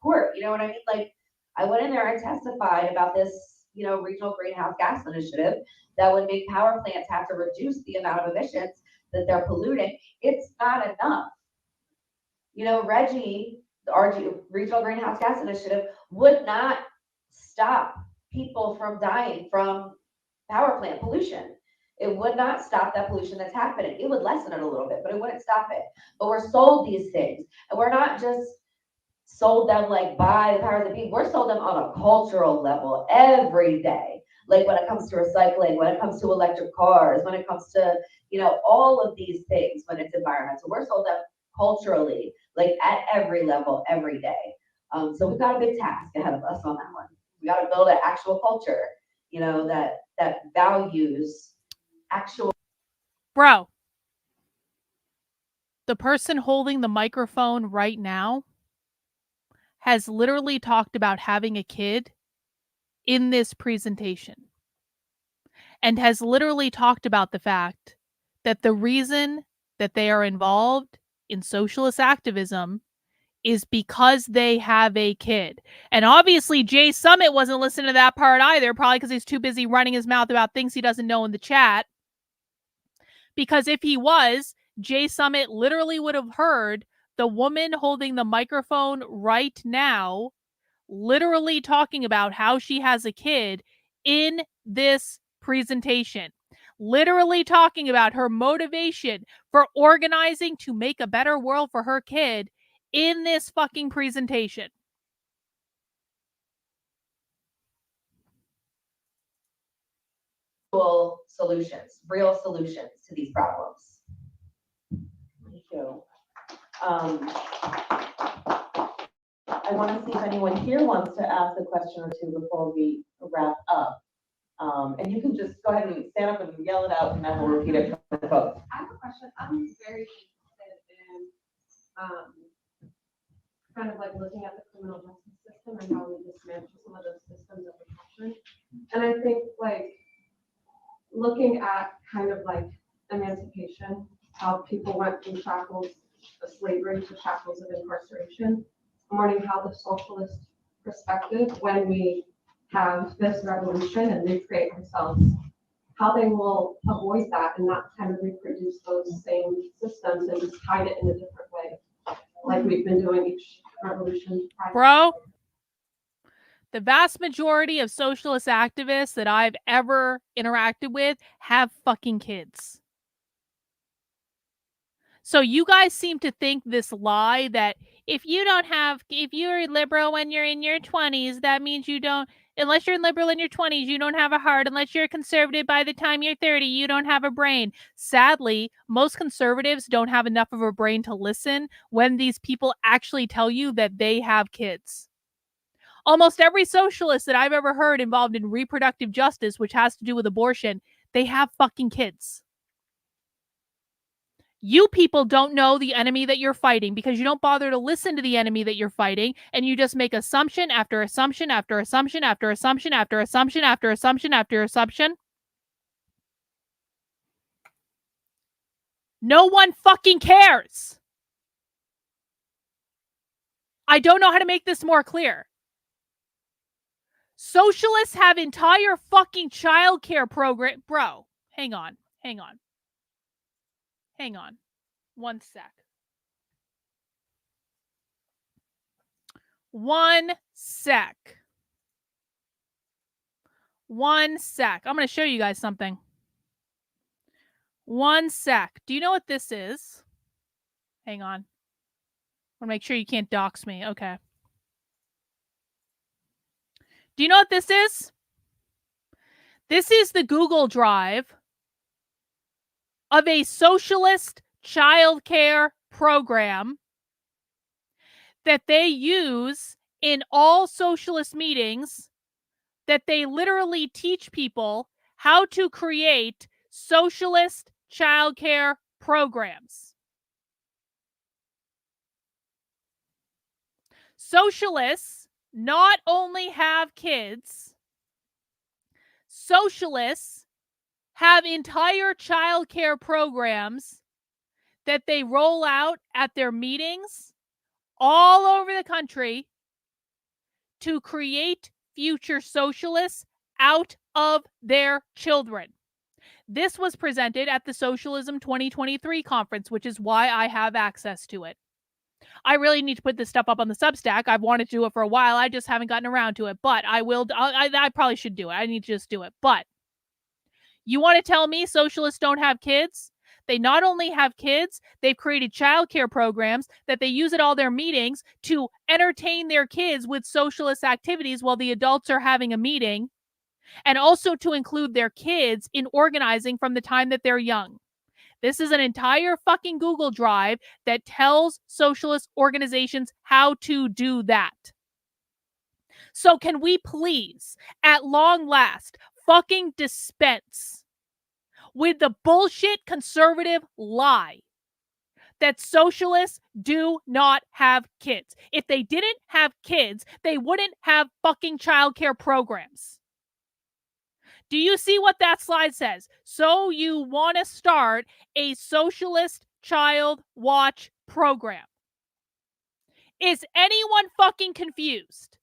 court. You know what I mean? Like, I went in there and testified about this, Regional Greenhouse Gas Initiative that would make power plants have to reduce the amount of emissions that they're polluting. It's not enough. RGGI, the Regional Greenhouse Gas Initiative, would not stop people from dying from power plant pollution. It would not stop that pollution that's happening. It would lessen it a little bit, but it wouldn't stop it. But we're sold these things, and we're not just sold them like by the powers that be. We're sold them on a cultural level every day. Like when it comes to recycling, when it comes to electric cars, when it comes to, all of these things, when it's environmental, we're sold them culturally, like at every level, every day. So we've got a big task ahead of us on that one. We got to build an actual culture, that values actual. Bro, the person holding the microphone right now has literally talked about having a kid in this presentation and has literally talked about the fact that the reason that they are involved in socialist activism is because they have a kid. And obviously Jay Summit wasn't listening to that part either, probably because he's too busy running his mouth about things he doesn't know in the chat. Because if he was, Jay Summit literally would have heard the woman holding the microphone right now literally talking about how she has a kid in this presentation. Literally talking about her motivation for organizing to make a better world for her kid in this fucking presentation. Solutions, real solutions to these problems. Thank you. I want to see if anyone here wants to ask a question or two before we wrap up. And you can just go ahead and stand up and yell it out, and then we'll repeat it for the folks. I have a question. I'm very interested in kind of like looking at the criminal justice system and how we dismantle some of those systems of oppression. And I think like looking at kind of like emancipation, how people went from shackles of slavery to shackles of incarceration. I'm wondering how the socialist perspective, when we have this revolution and recreate ourselves, how they will avoid that and not kind of reproduce those same systems and just hide it in a different way, like we've been doing each revolution. Bro, the vast majority of socialist activists that I've ever interacted with have fucking kids. So you guys seem to think this lie that if you're liberal when you're in your 20s, that means you don't, unless you're liberal in your 20s, you don't have a heart. Unless you're conservative by the time you're 30, you don't have a brain. Sadly, most conservatives don't have enough of a brain to listen when these people actually tell you that they have kids. Almost every socialist that I've ever heard involved in reproductive justice, which has to do with abortion, they have fucking kids. You people don't know the enemy that you're fighting because you don't bother to listen to the enemy that you're fighting, and you just make assumption after assumption after assumption after assumption after assumption after assumption after assumption. No one fucking cares. I don't know how to make this more clear. Socialists have entire fucking childcare program. Bro, hang on. One sec. I'm going to show you guys something. One sec. Do you know what this is? Hang on. I want to make sure you can't dox me. Okay. Do you know what this is? This is the Google Drive of a socialist childcare program that they use in all socialist meetings, that they literally teach people how to create socialist childcare programs. Socialists not only have kids, socialists have entire childcare programs that they roll out at their meetings all over the country to create future socialists out of their children. This was presented at the Socialism 2023 conference, which is why I have access to it. I really need to put this stuff up on the Substack. I've wanted to do it for a while. I just haven't gotten around to it, but I will. I probably should do it. I need to just do it. But you want to tell me socialists don't have kids? They not only have kids, they've created childcare programs that they use at all their meetings to entertain their kids with socialist activities while the adults are having a meeting, and also to include their kids in organizing from the time that they're young. This is an entire fucking Google Drive that tells socialist organizations how to do that. So can we please, at long last, fucking dispense with the bullshit conservative lie that socialists do not have kids? If they didn't have kids, they wouldn't have fucking childcare programs. Do you see what that slide says? So you want to start a socialist child watch program. Is anyone fucking confused?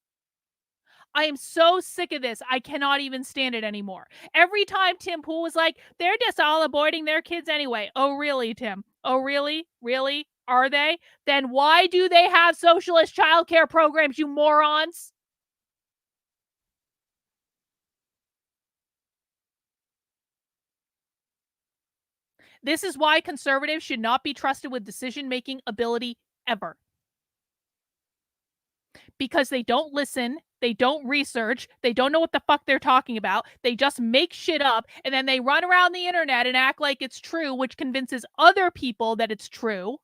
I am so sick of this. I cannot even stand it anymore. Every time Tim Pool was like, they're just all aborting their kids anyway. Oh, really, Tim? Oh, really? Really? Are they? Then why do they have socialist childcare programs, you morons? This is why conservatives should not be trusted with decision-making ability ever. Because they don't listen, they don't research, they don't know what the fuck they're talking about, they just make shit up, and then they run around the internet and act like it's true, which convinces other people that it's true.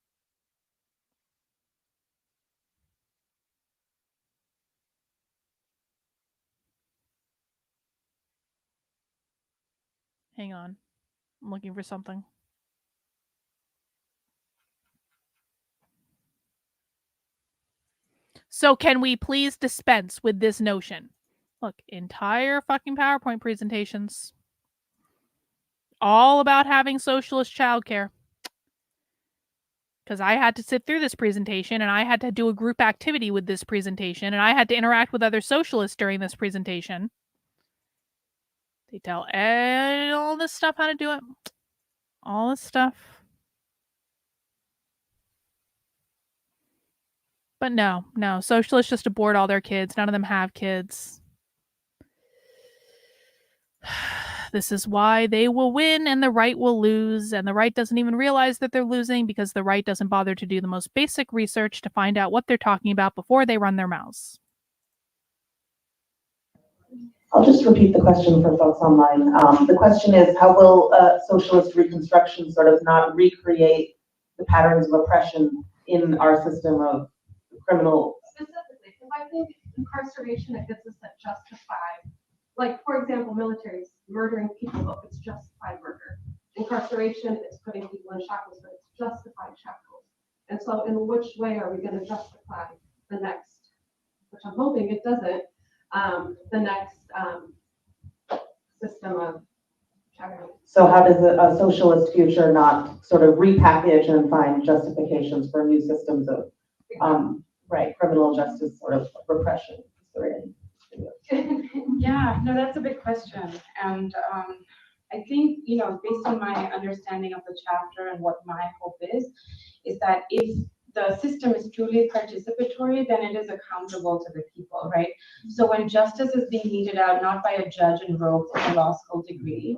Hang on. I'm looking for something. So can we please dispense with this notion? Look, entire fucking PowerPoint presentations. All about having socialist childcare. Because I had to sit through this presentation, and I had to do a group activity with this presentation, and I had to interact with other socialists during this presentation. They tell all this stuff how to do it. All this stuff. But no, socialists just abort all their kids. None of them have kids. This is why they will win and the right will lose, and the right doesn't even realize that they're losing because the right doesn't bother to do the most basic research to find out what they're talking about before they run their mouths. I'll just repeat the question for folks online. The question is, how will socialist reconstruction sort of not recreate the patterns of oppression in our system of criminal? Specifically, because I think incarceration, it gets us that justified, like, for example, militaries murdering people, but it's justified murder. Incarceration, it's putting people in shackles, but it's justified shackles. And so in which way are we going to justify the next, which I'm hoping it doesn't, the next system of shackles? So how does a socialist future not sort of repackage and find justifications for new systems of criminal justice sort of repression? Yeah, no, that's a big question. And I think, based on my understanding of the chapter and what my hope is that if the system is truly participatory, then it is accountable to the people, right? So when justice is being meted out, not by a judge in robes with a law school degree,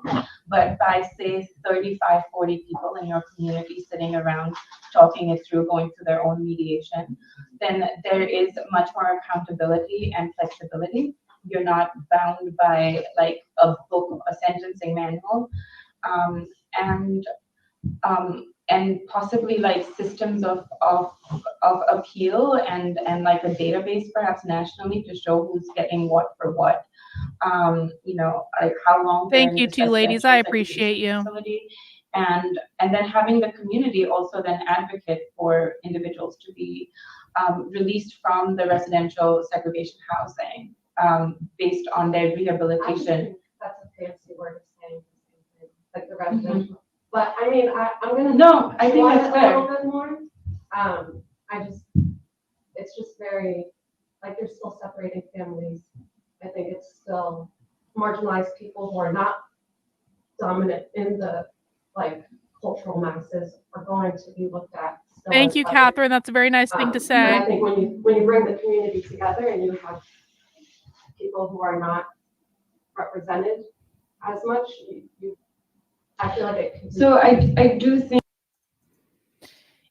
but by, say, 35, 40 people in your community sitting around talking it through, going through their own mediation, then there is much more accountability and flexibility. You're not bound by like a book, a sentencing manual, and possibly like systems of appeal and like a database perhaps nationally to show who's getting what for what. Like how long. Thank you two ladies. I appreciate you. And then having the community also then advocate for individuals to be released from the residential segregation housing based on their rehabilitation. That's a fancy word of saying like the residential. But I mean, I'm gonna I think that's fair. a little bit more. It's just very like you're still separating families. I think it's still marginalized people who are not dominant in the like cultural masses are going to be looked at. Thank you, Catherine. That's a very nice thing to say. And I think when you bring the community together and you have people who are not represented as much, I feel like it can be. So I do think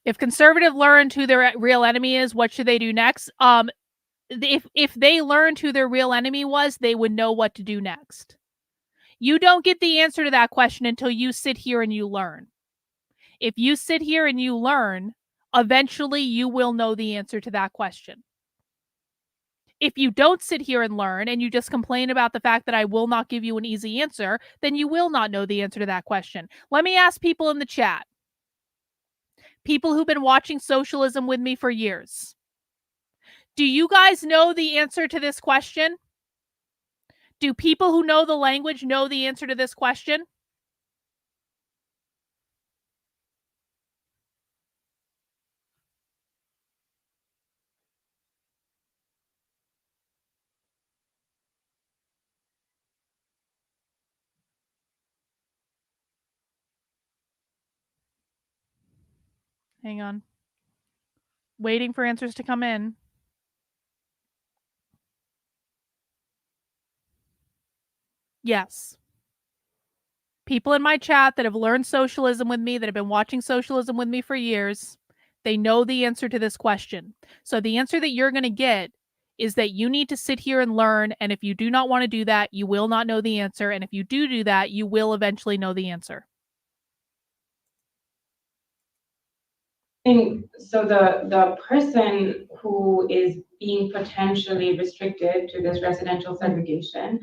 if conservatives learned who their real enemy is, what should they do next? If they learned who their real enemy was, they would know what to do next. You don't get the answer to that question until you sit here and you learn. If you sit here and you learn, eventually you will know the answer to that question. If you don't sit here and learn and you just complain about the fact that I will not give you an easy answer, then you will not know the answer to that question. Let me ask people in the chat. People who've been watching socialism with me for years. Do you guys know the answer to this question? Do people who know the language know the answer to this question? Hang on. Waiting for answers to come in. Yes. People in my chat that have learned socialism with me, that have been watching socialism with me for years, they know the answer to this question. So the answer that you're going to get is that you need to sit here and learn. And if you do not want to do that, you will not know the answer. And if you do that, you will eventually know the answer. So the person who is being potentially restricted to this residential segregation,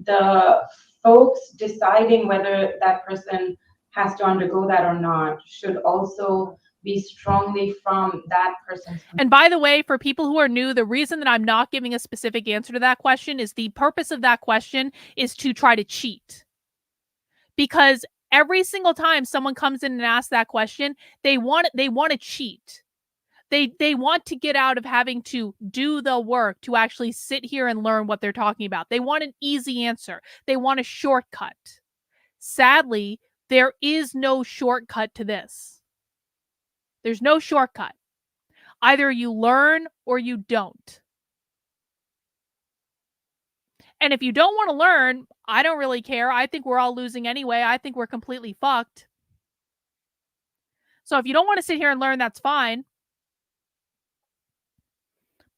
the folks deciding whether that person has to undergo that or not should also be strongly from that person's. And by the way, for people who are new, the reason that I'm not giving a specific answer to that question is the purpose of that question is to try to cheat. Because every single time someone comes in and asks that question, they want to cheat. They want to get out of having to do the work to actually sit here and learn what they're talking about. They want an easy answer. They want a shortcut. Sadly, there is no shortcut to this. There's no shortcut. Either you learn or you don't. And if you don't want to learn, I don't really care. I think we're all losing anyway. I think we're completely fucked. So if you don't want to sit here and learn, that's fine.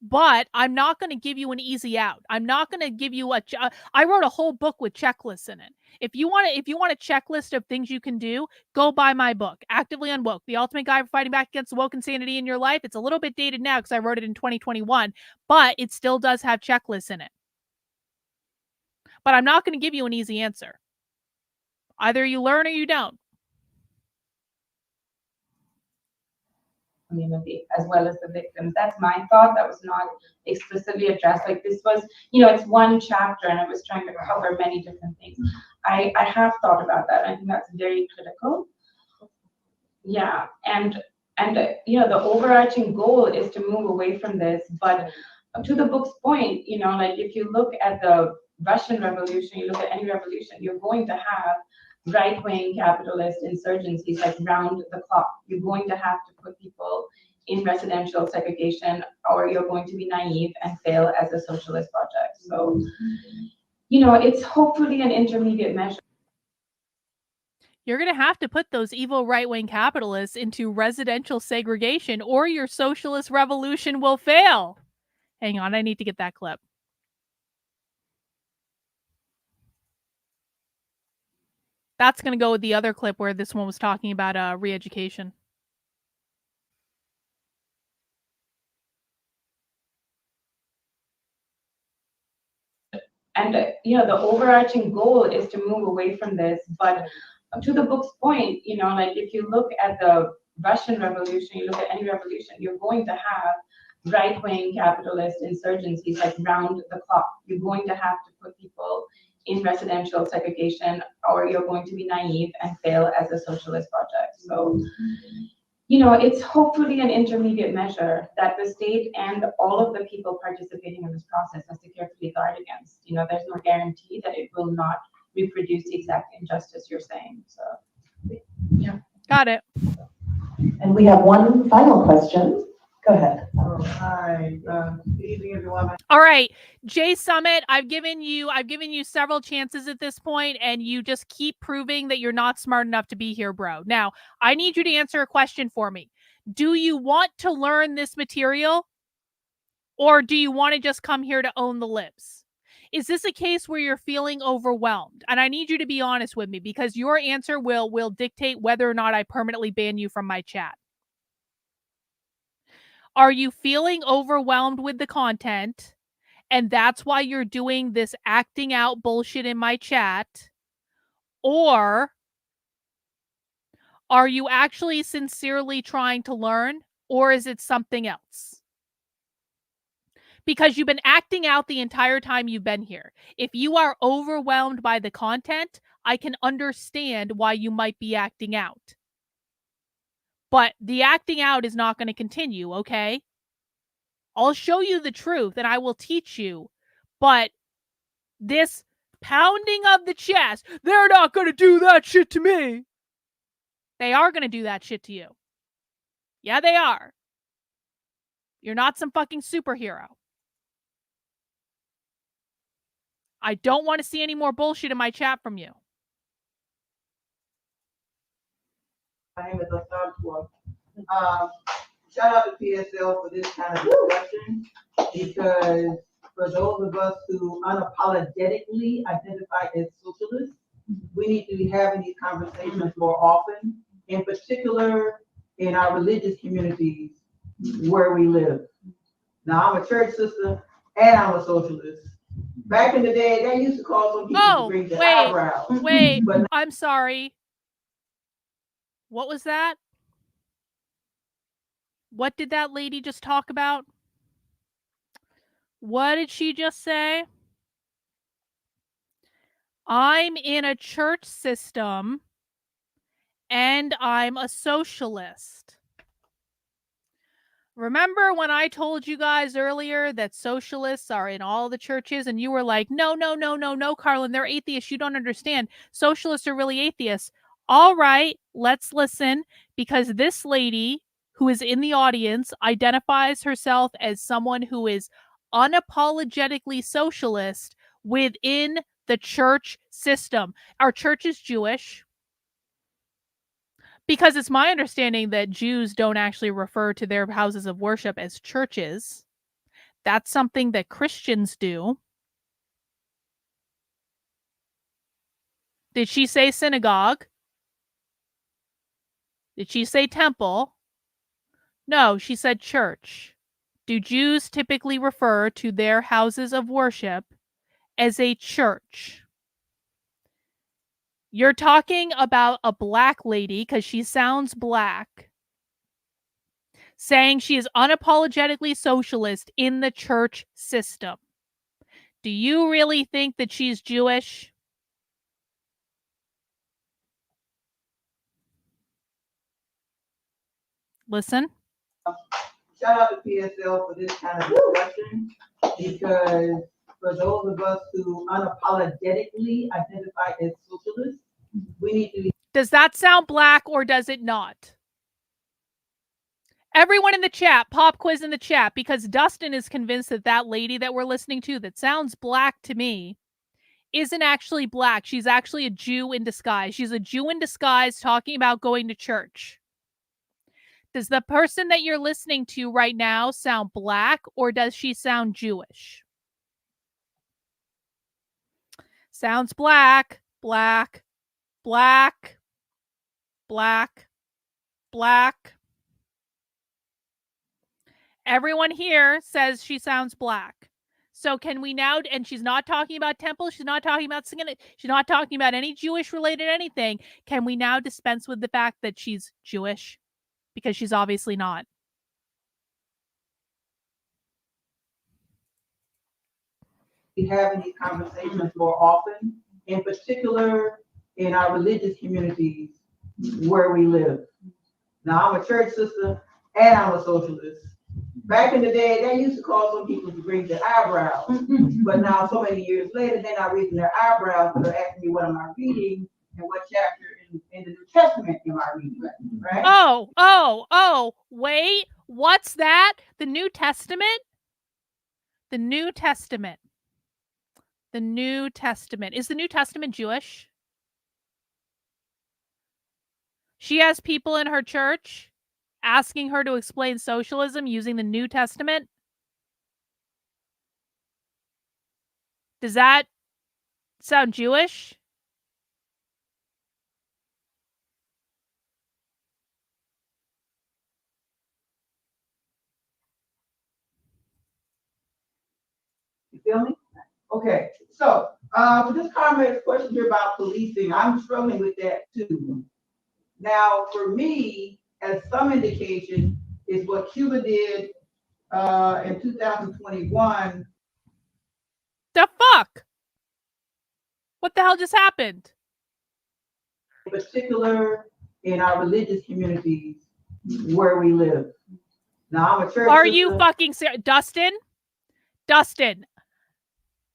But I'm not going to give you an easy out. I'm not going to give you I wrote a whole book with checklists in it. If you want a checklist of things you can do, go buy my book, Actively Unwoke, The Ultimate Guide for Fighting Back Against the Woke Insanity in Your Life. It's a little bit dated now because I wrote it in 2021, but it still does have checklists in it. But I'm not going to give you an easy answer. Either you learn or you don't. Community as well as the victims. That's my thought. That was not explicitly addressed. Like this was, it's one chapter and I was trying to cover many different things. I have thought about that. I think that's very critical. Yeah, and the overarching goal is to move away from this. But to the book's point, like if you look at the Russian Revolution, you look at any revolution, you're going to have right-wing capitalist insurgencies like round the clock. You're going to have to put people in residential segregation, or you're going to be naive and fail as a socialist project. So, it's hopefully an intermediate measure. You're going to have to put those evil right-wing capitalists into residential segregation or your socialist revolution will fail. Hang on, I need to get that clip. That's going to go with the other clip where this one was talking about re-education. And, the overarching goal is to move away from this. But to the book's point, like if you look at the Russian Revolution, you look at any revolution, you're going to have right-wing capitalist insurgencies like round the clock. You're going to have to put people in residential segregation, or you're going to be naive and fail as a socialist project. So, it's hopefully an intermediate measure that the state and all of the people participating in this process has to carefully guard against. There's no guarantee that it will not reproduce the exact injustice you're saying. So, yeah. Got it. And we have one final question. Go ahead. Oh, hi. Good evening, everyone. All right, Jay Summit, I've given you several chances at this point, and you just keep proving that you're not smart enough to be here, bro. Now, I need you to answer a question for me. Do you want to learn this material, or do you want to just come here to own the libs? Is this a case where you're feeling overwhelmed? And I need you to be honest with me, because your answer will dictate whether or not I permanently ban you from my chat. Are you feeling overwhelmed with the content, and that's why you're doing this acting out bullshit in my chat? Or are you actually sincerely trying to learn, or is it something else? Because you've been acting out the entire time you've been here. If you are overwhelmed by the content, I can understand why you might be acting out. But the acting out is not going to continue, okay? I'll show you the truth and I will teach you. But this pounding of the chest, they're not going to do that shit to me. They are going to do that shit to you. Yeah, they are. You're not some fucking superhero. I don't want to see any more bullshit in my chat from you. My name is Asante. Shout out to PSL for this kind of discussion, because for those of us who unapologetically identify as socialists, we need to be having these conversations more often, in particular in our religious communities where we live. Now, I'm a church sister and I'm a socialist. Back in the day, they used to call some people to bring their eyebrows. Wait, But I'm sorry. What was that? What did that lady just talk about? What did she just say? I'm in a church system and I'm a socialist. Remember when I told you guys earlier that socialists are in all the churches and you were like, no, Carlin, they're atheists. You don't understand. Socialists are really atheists. All right, let's listen, because this lady who is in the audience identifies herself as someone who is unapologetically socialist within the church system. Our church is Jewish. Because it's my understanding that Jews don't actually refer to their houses of worship as churches. That's something that Christians do. Did she say synagogue? Did she say temple? No, she said church. Do Jews typically refer to their houses of worship as a church? You're talking about a black lady, because she sounds black, saying she is unapologetically socialist in the church system. Do you really think that she's Jewish? Listen. Shout out to PSL for this kind of discussion, because for those of us who unapologetically identify as socialists, we need to be. Does that sound black or does it not? Everyone in the chat, pop quiz in the chat, because Dustin is convinced that that lady that we're listening to that sounds black to me isn't actually black. She's actually a Jew in disguise. She's a Jew in disguise talking about going to church. Does the person that you're listening to right now sound black or does she sound Jewish? Sounds black, black, black, black, black. Everyone here says she sounds black. So can we now, and she's not talking about temple, she's not talking about singing, she's not talking about any Jewish related anything. Can we now dispense with the fact that she's Jewish? Because she's obviously not. Be having these conversations more often, in particular in our religious communities where we live. Now, I'm a church sister and I'm a socialist. Back in the day, they used to call some people to raise their eyebrows, but now so many years later, they're not raising their eyebrows, but they're asking me what am I reading and what chapter in the New Testament am I reading, right? Wait, what's that? The New Testament? The New Testament. The New Testament. Is the New Testament Jewish? She has people in her church asking her to explain socialism using the New Testament. Does that sound Jewish? You feel me? Okay, so for this comrade's question here about policing, I'm struggling with that too. Now, for me, as some indication, is what Cuba did in 2021. The fuck? What the hell just happened? In particular, in our religious communities where we live. Now, I'm a church. Are you fucking serious? Dustin,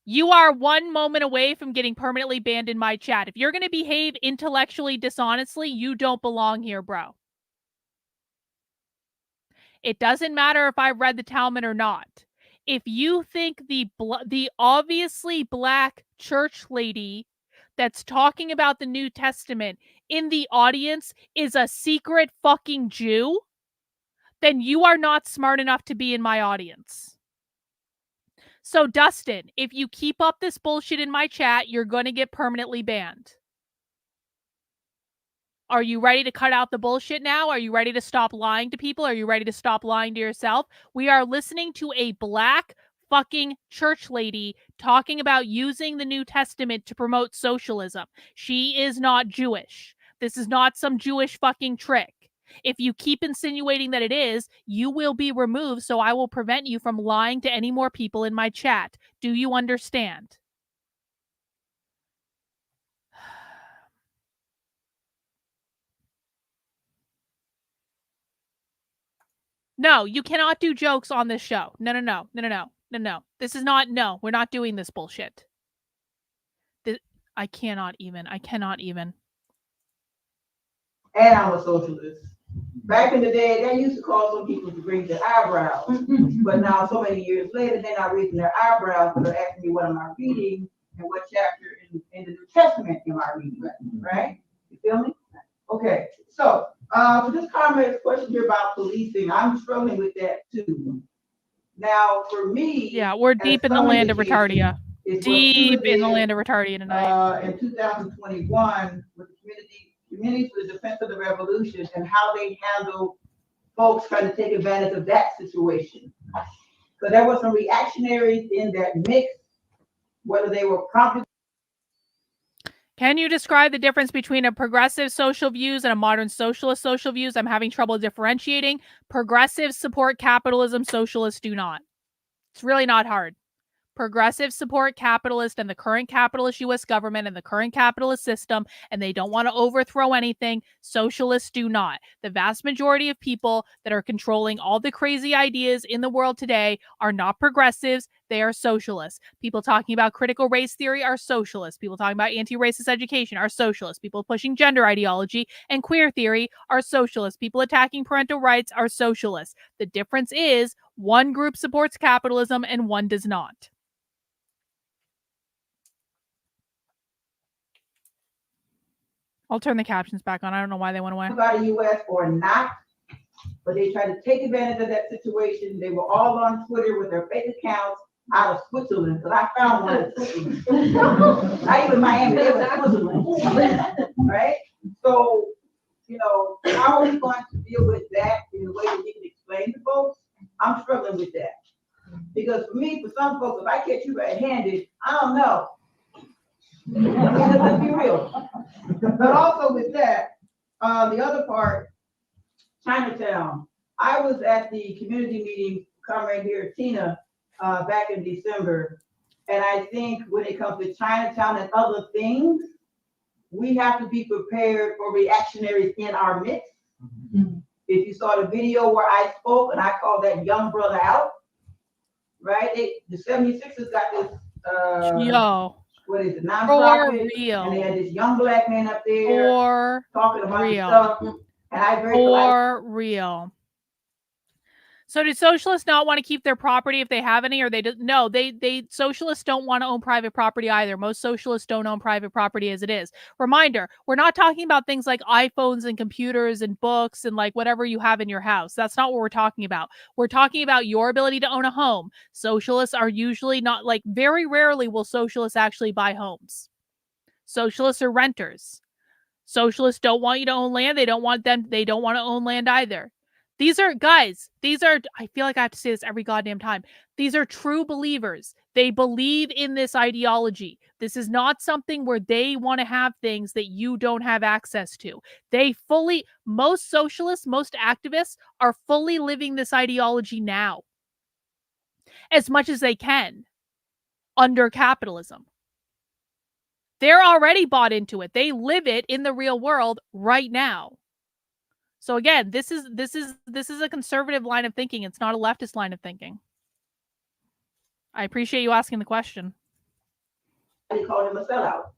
you are one moment away from getting permanently banned in my chat. If you're going to behave intellectually dishonestly, you don't belong here, bro. It doesn't matter if I read the Talmud or not. If you think the obviously black church lady that's talking about the New Testament in the audience is a secret fucking Jew, then you are not smart enough to be in my audience. So, Dustin, if you keep up this bullshit in my chat, you're going to get permanently banned. Are you ready to cut out the bullshit now? Are you ready to stop lying to people? Are you ready to stop lying to yourself? We are listening to a black fucking church lady talking about using the New Testament to promote socialism. She is not Jewish. This is not some Jewish fucking trick. If you keep insinuating that it is, you will be removed, so I will prevent you from lying to any more people in my chat. Do you understand? No, you cannot do jokes on this show. No. This is not, no, we're not doing this bullshit. I cannot even. And I'm a socialist. Back in the day, they used to call some people to raise their eyebrows. But now, so many years later, they're not raising their eyebrows, but they're asking me what am I reading and what chapter in the New Testament am I reading, right? You feel me? Okay, so for this comrade's question here about policing, I'm struggling with that too. Now, for me, yeah, we're deep in the land of retardia. Deep in the land of retardia tonight. In 2021, with the communities for the defense of the revolution and how they handle folks trying to take advantage of that situation. So there were some reactionaries in that mix, whether they were prompted. Can you describe the difference between a progressive social views and a modern socialist social views? I'm having trouble differentiating. Progressives support capitalism, socialists do not. It's really not hard. Progressives support capitalist and the current capitalist U.S. government and the current capitalist system, and they don't want to overthrow anything. Socialists do not. The vast majority of people that are controlling all the crazy ideas in the world today are not progressives. They are socialists. People talking about critical race theory are socialists. People talking about anti-racist education are socialists. People pushing gender ideology and queer theory are socialists. People attacking parental rights are socialists. The difference is one group supports capitalism and one does not. I'll turn the captions back on. I don't know why they went away. About the U.S. or not, but they tried to take advantage of that situation. They were all on Twitter with their fake accounts out of Switzerland, because I found one in Switzerland. Not even Miami, they were Switzerland, right? So, you know, how are we going to deal with that in a way that we can explain to folks? I'm struggling with that. Because for me, for some folks, if I catch you red-handed, I don't know. Let's be real. But also with that, the other part, Chinatown. I was at the community meeting, comrade here, Tina, back in December. And I think when it comes to Chinatown and other things, we have to be prepared for reactionaries in our midst. If you saw the video where I spoke and I called that young brother out, right? The 76ers got this, what is it, nonprofit, and they had this young black man up there talking about stuff, and I very real. So do socialists not want to keep their property if they have any, or they do? No, they socialists don't want to own private property either. Most socialists don't own private property as it is. Reminder, we're not talking about things like iPhones and computers and books and like whatever you have in your house. That's not what we're talking about. We're talking about your ability to own a home. Socialists are usually not, like, very rarely will socialists actually buy homes. Socialists are renters. Socialists don't want you to own land. They don't want to own land either. These are, I feel like I have to say this every goddamn time. These are true believers. They believe in this ideology. This is not something where they want to have things that you don't have access to. Most socialists, most activists are fully living this ideology now, as much as they can, under capitalism. They're already bought into it. They live it in the real world right now. So again, this is a conservative line of thinking. It's not a leftist line of thinking. I appreciate you asking the question. They called him a sellout.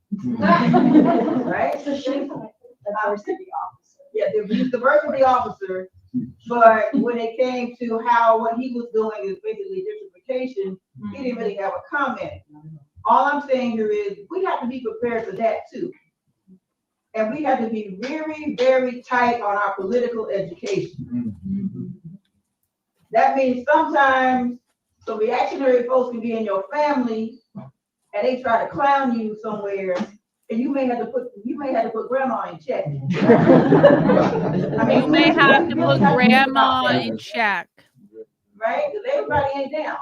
Right? So she's the diversity officer. Yeah, the diversity officer, but when it came to what he was doing is basically gentrification, he didn't really have a comment. All I'm saying here is we have to be prepared for that too. And we have to be very, very tight on our political education. That means sometimes some reactionary folks can be in your family and they try to clown you somewhere, and you may have to put grandma in check. I mean, you may have to put grandma in check. Right? Because everybody ain't down.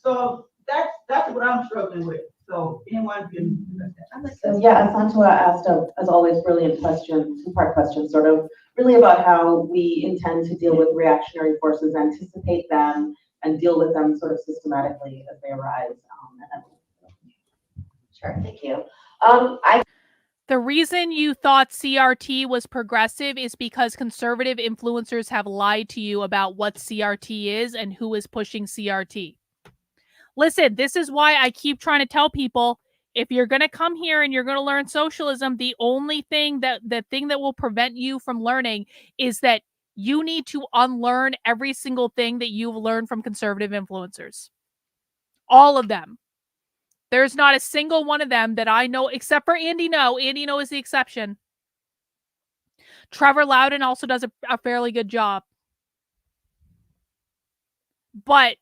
So that's what I'm struggling with. So anyone can. So yeah, Asantua asked, as always, brilliant question, two-part question, sort of really about how we intend to deal with reactionary forces, anticipate them, and deal with them sort of systematically as they arise. Sure, thank you. The reason you thought CRT was progressive is because conservative influencers have lied to you about what CRT is and who is pushing CRT. Listen, this is why I keep trying to tell people, if you're going to come here and you're going to learn socialism, the only thing that will prevent you from learning is that you need to unlearn every single thing that you've learned from conservative influencers. All of them. There's not a single one of them that I know, except for Andy No. Andy No is the exception. Trevor Loudon also does a fairly good job. But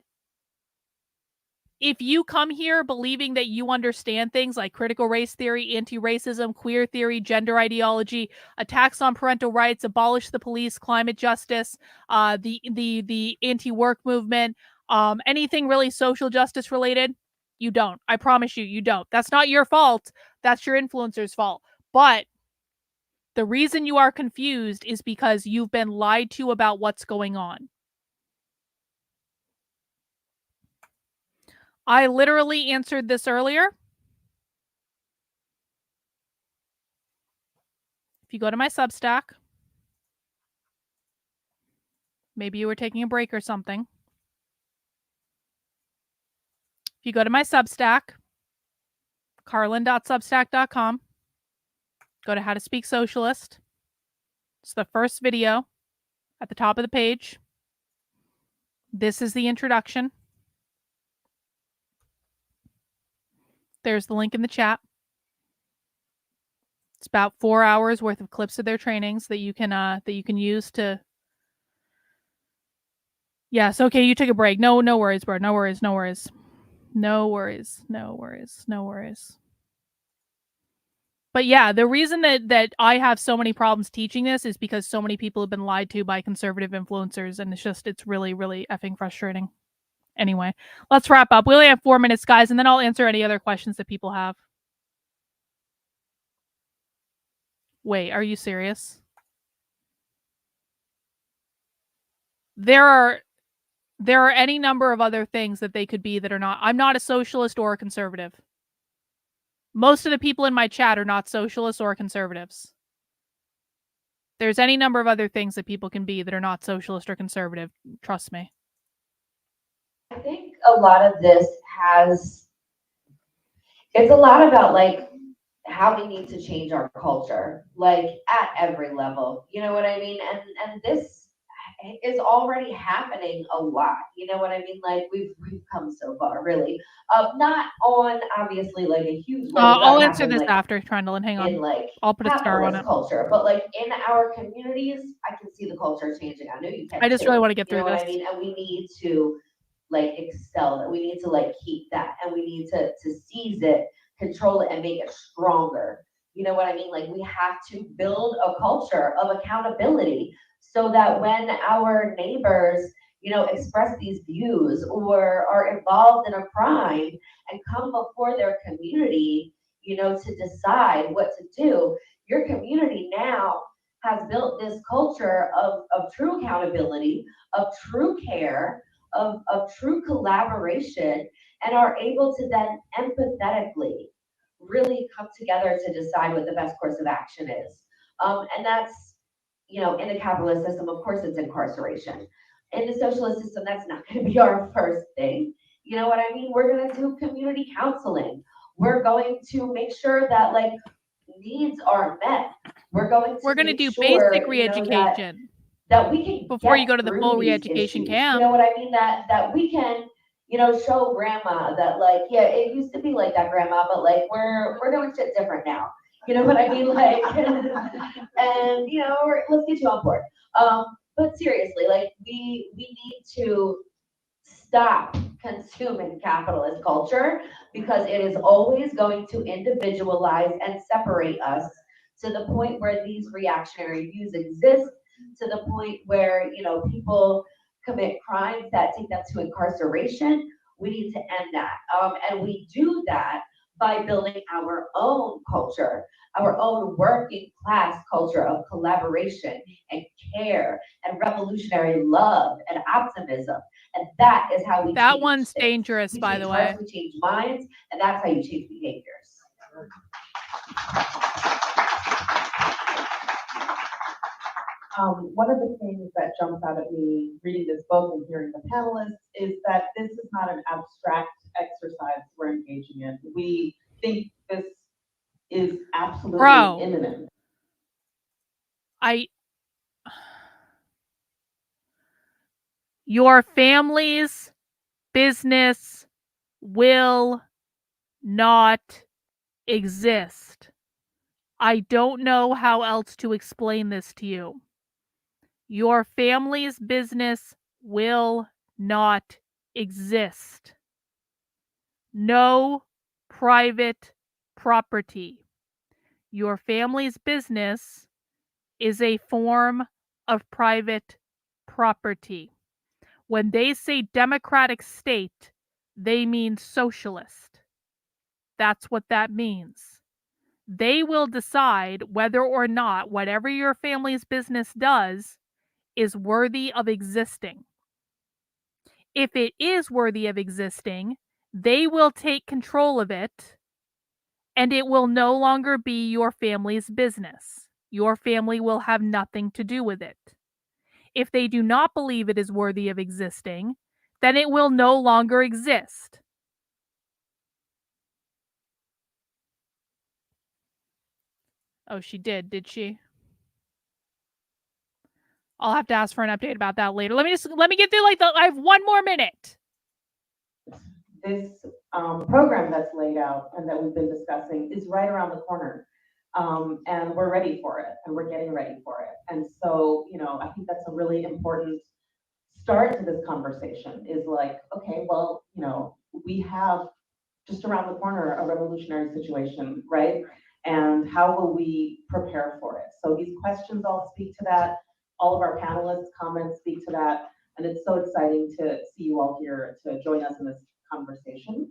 if you come here believing that you understand things like critical race theory, anti-racism, queer theory, gender ideology, attacks on parental rights, abolish the police, climate justice, the anti-work movement, anything really social justice related, you don't. I promise you, you don't. That's not your fault. That's your influencer's fault. But the reason you are confused is because you've been lied to about what's going on. I literally answered this earlier. If you go to my Substack, maybe you were taking a break or something. If you go to my Substack, carlin.substack.com, go to How to Speak Socialist. It's the first video at the top of the page. This is the introduction. There's the link in the chat. It's about 4 hours worth of clips of their trainings that you can use to. Yes, okay, you took a break. No worries, bro. No worries. But yeah, the reason that I have so many problems teaching this is because so many people have been lied to by conservative influencers, and it's really, really effing frustrating. Anyway, let's wrap up. We only have 4 minutes, guys, and then I'll answer any other questions that people have. Wait, are you serious? There are any number of other things that they could be that are not. I'm not a socialist or a conservative. Most of the people in my chat are not socialists or conservatives. There's any number of other things that people can be that are not socialist or conservative. Trust me. I think a lot of this it's a lot about like how we need to change our culture, like at every level. You know what I mean? And this is already happening a lot. You know what I mean? Like we've come so far, really. Not on obviously like a huge way. I'll answer this after, Trundle, and hang on. In like I'll put a star on it. Culture, but like in our communities, I can see the culture changing. I know you can. I just really want to get through this. You know this. what I mean? And we need to like excel that. We need to like keep that, and we need to seize it, control it, and make it stronger. You know what I mean? Like we have to build a culture of accountability so that when our neighbors, you know, express these views or are involved in a crime and come before their community, you know, to decide what to do, your community now has built this culture of true accountability, of true care, of true collaboration, and are able to then empathetically really come together to decide what the best course of action is. And that's, you know, in the capitalist system, of course, it's incarceration. In the socialist system, that's not going to be our first thing. You know what I mean? We're going to do community counseling. We're going to make sure that like needs are met. We're going to do basic re-education. That we can before you go to the full re-education camp. You know what I mean? That we can, you know, show grandma that like, yeah, it used to be like that, grandma, but like we're doing shit different now. You know what I mean? Like, and you know, let's get you on board. But seriously, like we need to stop consuming capitalist culture because it is always going to individualize and separate us to the point where these reactionary views exist, to the point where, you know, people commit crimes that take them to incarceration. We need to end that. And we do that by building our own culture, our own working class culture of collaboration and care and revolutionary love and optimism. And that is how we change. That one's dangerous, by the way. We change minds, and that's how you change behaviors. One of the things that jumps out at me reading this book and hearing the panelists is that this is not an abstract exercise we're engaging in. We think this is absolutely Bro. imminent. Your family's business will not exist. I don't know how else to explain this to you. Your family's business will not exist. No private property. Your family's business is a form of private property. When they say democratic state, they mean socialist. That's what that means. They will decide whether or not whatever your family's business does is worthy of existing. If it is worthy of existing, they will take control of it, and it will no longer be your family's business. Your family will have nothing to do with it. If they do not believe it is worthy of existing, then it will no longer exist. Oh, she did she? I'll have to ask for an update about that later. Let me get through I have 1 more minute. This program that's laid out and that we've been discussing is right around the corner. And we're ready for it, and we're getting ready for it. And so, I think that's a really important start to this conversation is like, okay, well, we have just around the corner a revolutionary situation, right? And how will we prepare for it? So these questions all speak to that. All of our panelists' comments speak to that. And it's so exciting to see you all here to join us in this conversation.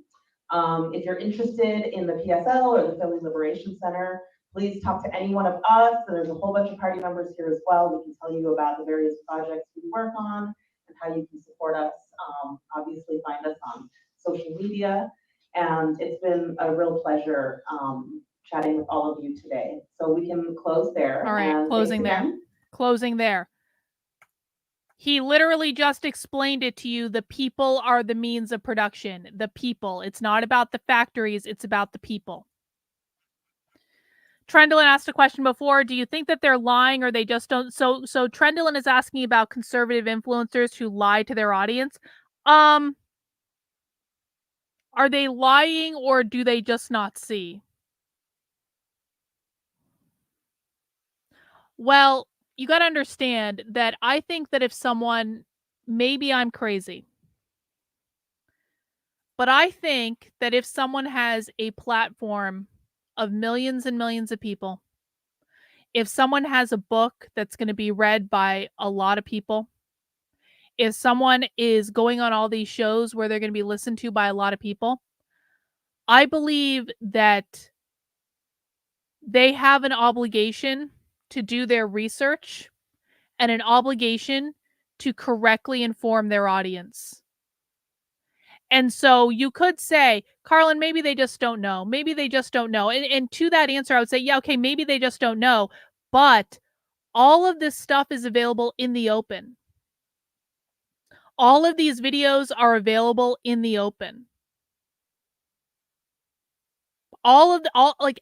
If you're interested in the PSL or the Philly Liberation Center, please talk to any one of us. There's a whole bunch of party members here as well. We can tell you about the various projects we work on and how you can support us. Obviously, find us on social media. And it's been a real pleasure chatting with all of you today. So we can close there. All right, closing there. Closing there. He literally just explained it to you. The people are the means of production. The people. It's not about the factories. It's about the people. Trendlin asked a question before. Do you think that they're lying or they just don't? So Trendlin is asking about conservative influencers who lie to their audience. Are they lying or do they just not see? Well, you got to understand that I think that if someone, maybe I'm crazy, but I think that if someone has a platform of millions and millions of people, if someone has a book that's going to be read by a lot of people, if someone is going on all these shows where they're going to be listened to by a lot of people, I believe that they have an obligation to do their research and an obligation to correctly inform their audience. And so you could say, Carlin, maybe they just don't know. Maybe they just don't know. And to that answer, I would say, yeah, okay, maybe they just don't know. But all of this stuff is available in the open. All of these videos are available in the open.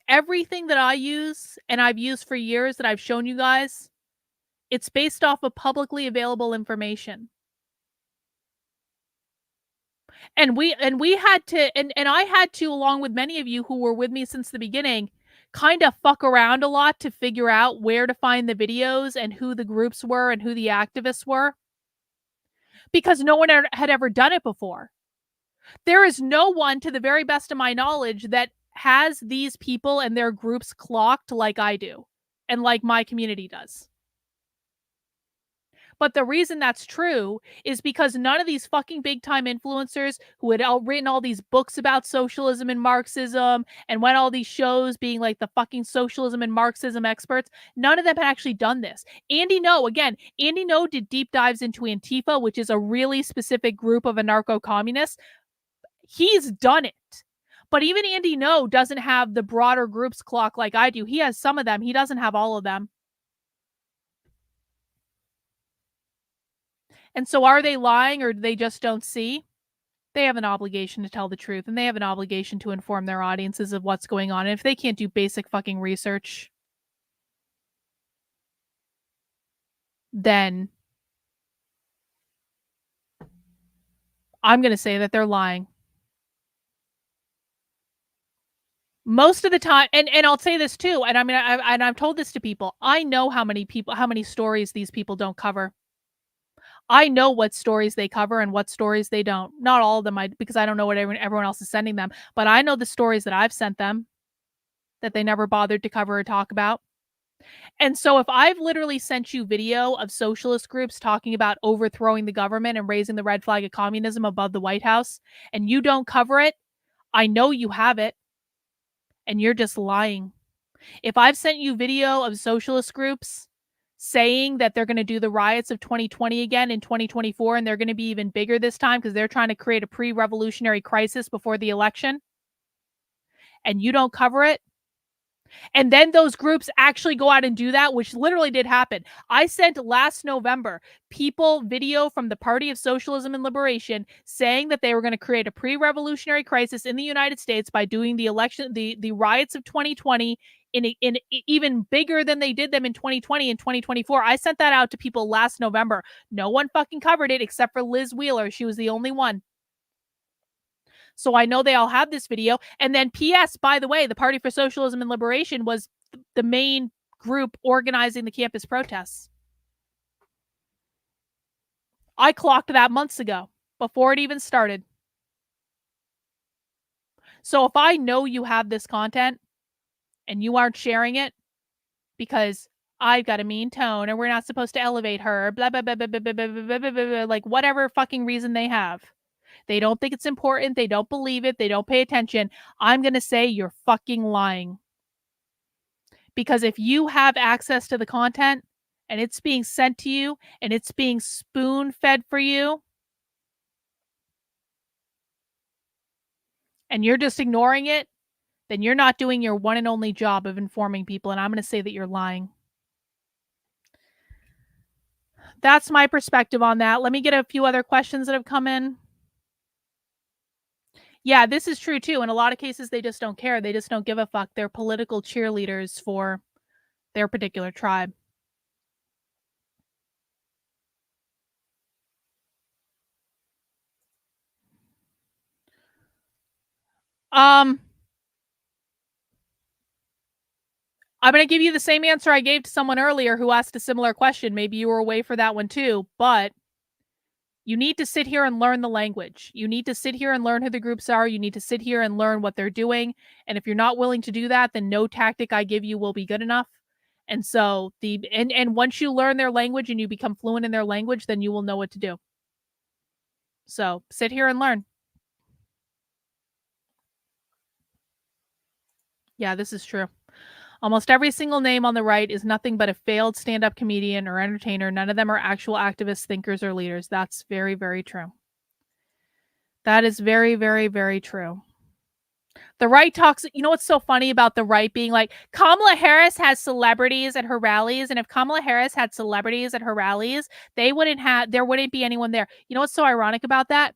Everything that I use and I've used for years that I've shown you guys, it's based off of publicly available information. And I had to, along with many of you who were with me since the beginning, kind of fuck around a lot to figure out where to find the videos and who the groups were and who the activists were. Because no one had ever done it before. There is no one, to the very best of my knowledge, that has these people and their groups clocked like I do and like my community does. But the reason that's true is because none of these fucking big time influencers who had written all these books about socialism and Marxism and went all these shows being like the fucking socialism and Marxism experts, none of them had actually done this. Andy No did deep dives into Antifa, which is a really specific group of anarcho-communists. He's done it. But even Andy No doesn't have the broader groups clock like I do. He has some of them. He doesn't have all of them. And so are they lying or they just don't see? They have an obligation to tell the truth, and they have an obligation to inform their audiences of what's going on. And if they can't do basic fucking research, then I'm going to say that they're lying. Most of the time, and I'll say this too, and I mean, I've told this to people. I know how many stories these people don't cover. I know what stories they cover and what stories they don't. Not all of them, because I don't know what everyone else is sending them, but I know the stories that I've sent them that they never bothered to cover or talk about. And so if I've literally sent you video of socialist groups talking about overthrowing the government and raising the red flag of communism above the White House, and you don't cover it, I know you have it, and you're just lying. If I've sent you video of socialist groups saying that they're going to do the riots of 2020 again in 2024, and they're going to be even bigger this time because they're trying to create a pre-revolutionary crisis before the election, and you don't cover it, and then those groups actually go out and do that, which literally did happen. I sent last November people video from the Party of Socialism and Liberation saying that they were going to create a pre-revolutionary crisis in the United States by doing the election, the riots of 2020 in even bigger than they did them in 2020 and 2024. I sent that out to people last November. No one fucking covered it except for Liz Wheeler. She was the only one. So I know they all have this video. And then P.S., by the way, the Party for Socialism and Liberation was the main group organizing the campus protests. I clocked that months ago, before it even started. So if I know you have this content and you aren't sharing it because I've got a mean tone and we're not supposed to elevate her, blah, blah, blah, blah, blah, blah, blah, blah, blah, blah, blah, like whatever fucking reason they have. They don't think it's important. They don't believe it. They don't pay attention. I'm going to say you're fucking lying. Because if you have access to the content and it's being sent to you and it's being spoon-fed for you and you're just ignoring it, then you're not doing your one and only job of informing people. And I'm going to say that you're lying. That's my perspective on that. Let me get a few other questions that have come in. Yeah, this is true too. In a lot of cases, they just don't care. They just don't give a fuck. They're political cheerleaders for their particular tribe. I'm going to give you the same answer I gave to someone earlier who asked a similar question. Maybe you were away for that one too, but you need to sit here and learn the language. You need to sit here and learn who the groups are. You need to sit here and learn what they're doing. And if you're not willing to do that, then no tactic I give you will be good enough. And so and once you learn their language and you become fluent in their language, then you will know what to do. So sit here and learn. Yeah, this is true. Almost every single name on the right is nothing but a failed stand-up comedian or entertainer. None of them are actual activists, thinkers, or leaders. That's very, very true. That is very, very, very true. The right talks, you know what's so funny about the right being like, Kamala Harris has celebrities at her rallies, and if Kamala Harris had celebrities at her rallies, there wouldn't be anyone there. You know what's so ironic about that?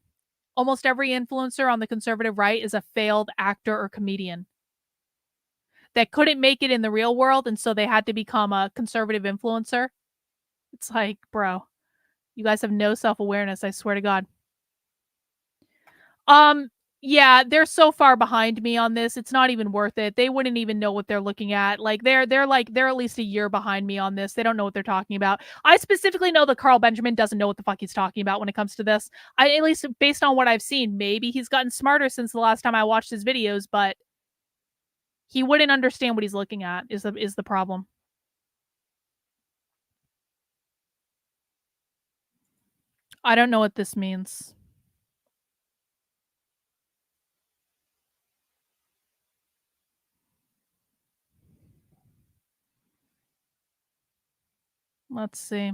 Almost every influencer on the conservative right is a failed actor or comedian that couldn't make it in the real world, and so they had to become a conservative influencer. It's like, bro, you guys have no self-awareness, I swear to God. Yeah, they're so far behind me on this. It's not even worth it. They wouldn't even know what they're looking at. Like they're at least a year behind me on this. They don't know what they're talking about. I specifically know that Carl Benjamin doesn't know what the fuck he's talking about when it comes to this. At least based on what I've seen, maybe he's gotten smarter since the last time I watched his videos, but he wouldn't understand what he's looking at is the problem. I don't know what this means. Let's see.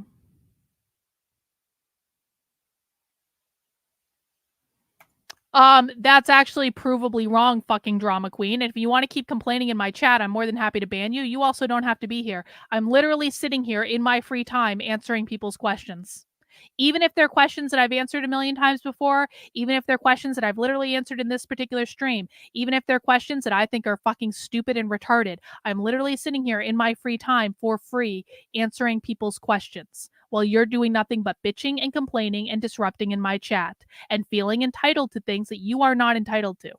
That's actually provably wrong, fucking drama queen. And if you want to keep complaining in my chat, I'm more than happy to ban you. You also don't have to be here. I'm literally sitting here in my free time answering people's questions. Even if they're questions that I've answered a million times before, even if they're questions that I've literally answered in this particular stream, even if they're questions that I think are fucking stupid and retarded, I'm literally sitting here in my free time for free answering people's questions while you're doing nothing but bitching and complaining and disrupting in my chat and feeling entitled to things that you are not entitled to.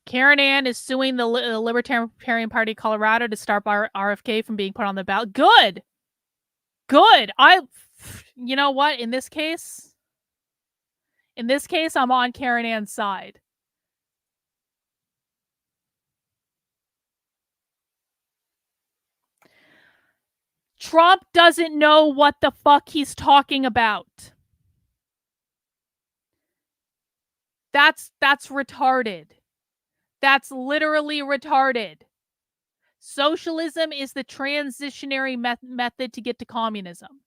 Karen Ann is suing the Libertarian Party of Colorado to stop RFK from being put on the ballot. Good. Good. You know what? In this case, I'm on Karen Ann's side. Trump doesn't know what the fuck he's talking about. That's retarded. That's literally retarded. Socialism is the transitionary method to get to communism.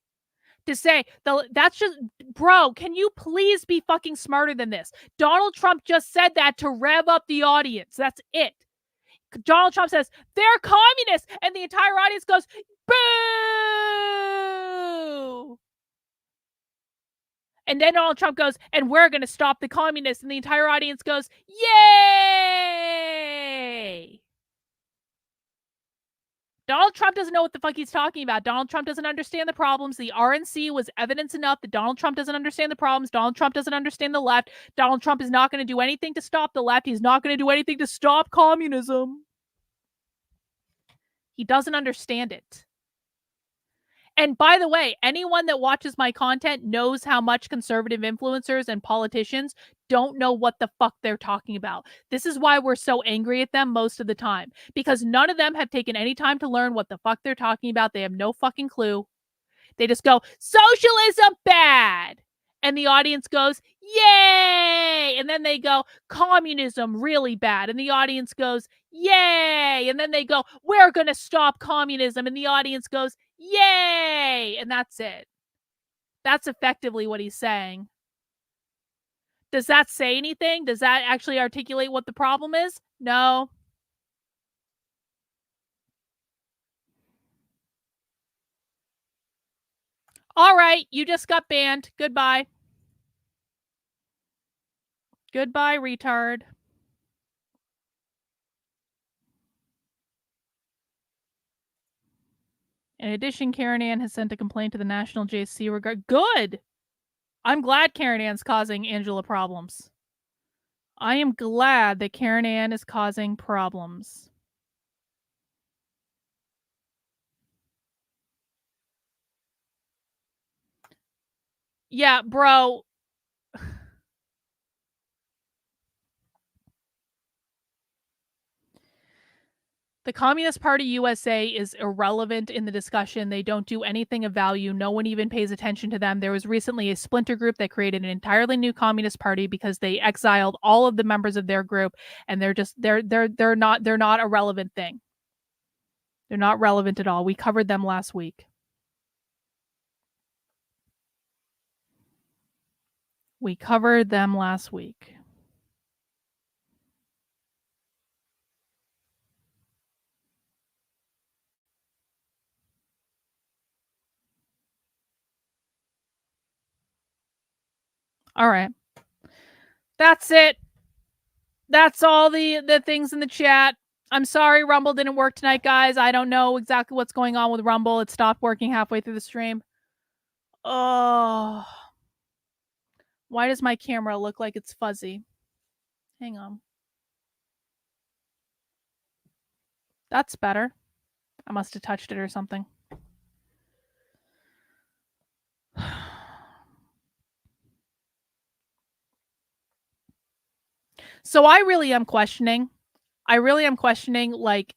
To say, that's just, bro, can you please be fucking smarter than this? Donald Trump just said that to rev up the audience. That's it. Donald Trump says, they're communists, and the entire audience goes, boo! And then Donald Trump goes, and we're going to stop the communists, and the entire audience goes, yay! Donald Trump doesn't know what the fuck he's talking about. Donald Trump doesn't understand the problems. The RNC was evidence enough that Donald Trump doesn't understand the problems. Donald Trump doesn't understand the left. Donald Trump is not going to do anything to stop the left. He's not going to do anything to stop communism. He doesn't understand it. And by the way, anyone that watches my content knows how much conservative influencers and politicians don't know what the fuck they're talking about. This is why we're so angry at them most of the time, because none of them have taken any time to learn what the fuck they're talking about. They have no fucking clue. They just go, socialism bad. And the audience goes, yay. And then they go, communism really bad. And the audience goes, yay. And then they go, we're going to stop communism. And the audience goes, yay. And that's it. That's effectively what he's saying. Does that say anything? Does that actually articulate what the problem is? No. All right, you just got banned. Goodbye. Goodbye, retard. In addition, Karen Ann has sent a complaint to the National JC regard. Good! I'm glad Karen Ann's causing Angela problems. I am glad that Karen Ann is causing problems. Yeah, bro. The Communist Party USA is irrelevant in the discussion. They don't do anything of value. No one even pays attention to them. There was recently a splinter group that created an entirely new Communist Party because they exiled all of the members of their group, and they're not a relevant thing. They're not relevant at all. We covered them last week. We covered them last week. All right. That's it. That's all the things in the chat. I'm sorry Rumble didn't work tonight, guys. I don't know exactly what's going on with Rumble. It stopped working halfway through the stream. Oh. Why does my camera look like it's fuzzy? Hang on. That's better. I must have touched it or something. So I really am questioning, like,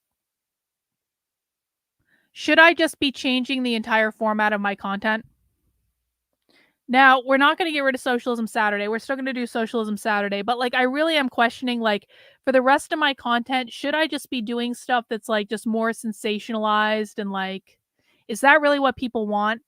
should I just be changing the entire format of my content? Now, we're not going to get rid of Socialism Saturday. We're still going to do Socialism Saturday. But, like, I really am questioning, like, for the rest of my content, should I just be doing stuff that's, like, just more sensationalized and, like, is that really what people want?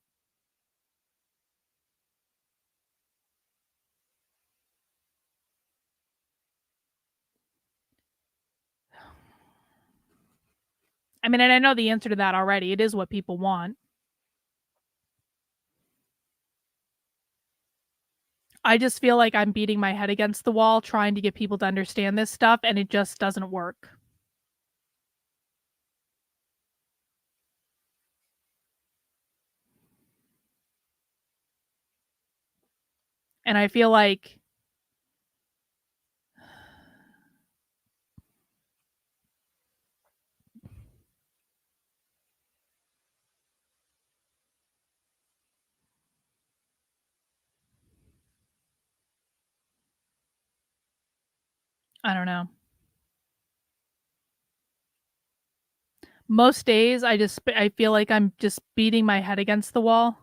I mean, and I know the answer to that already. It is what people want. I just feel like I'm beating my head against the wall trying to get people to understand this stuff, and it just doesn't work. And I feel like I don't know. Most days I feel like I'm just beating my head against the wall.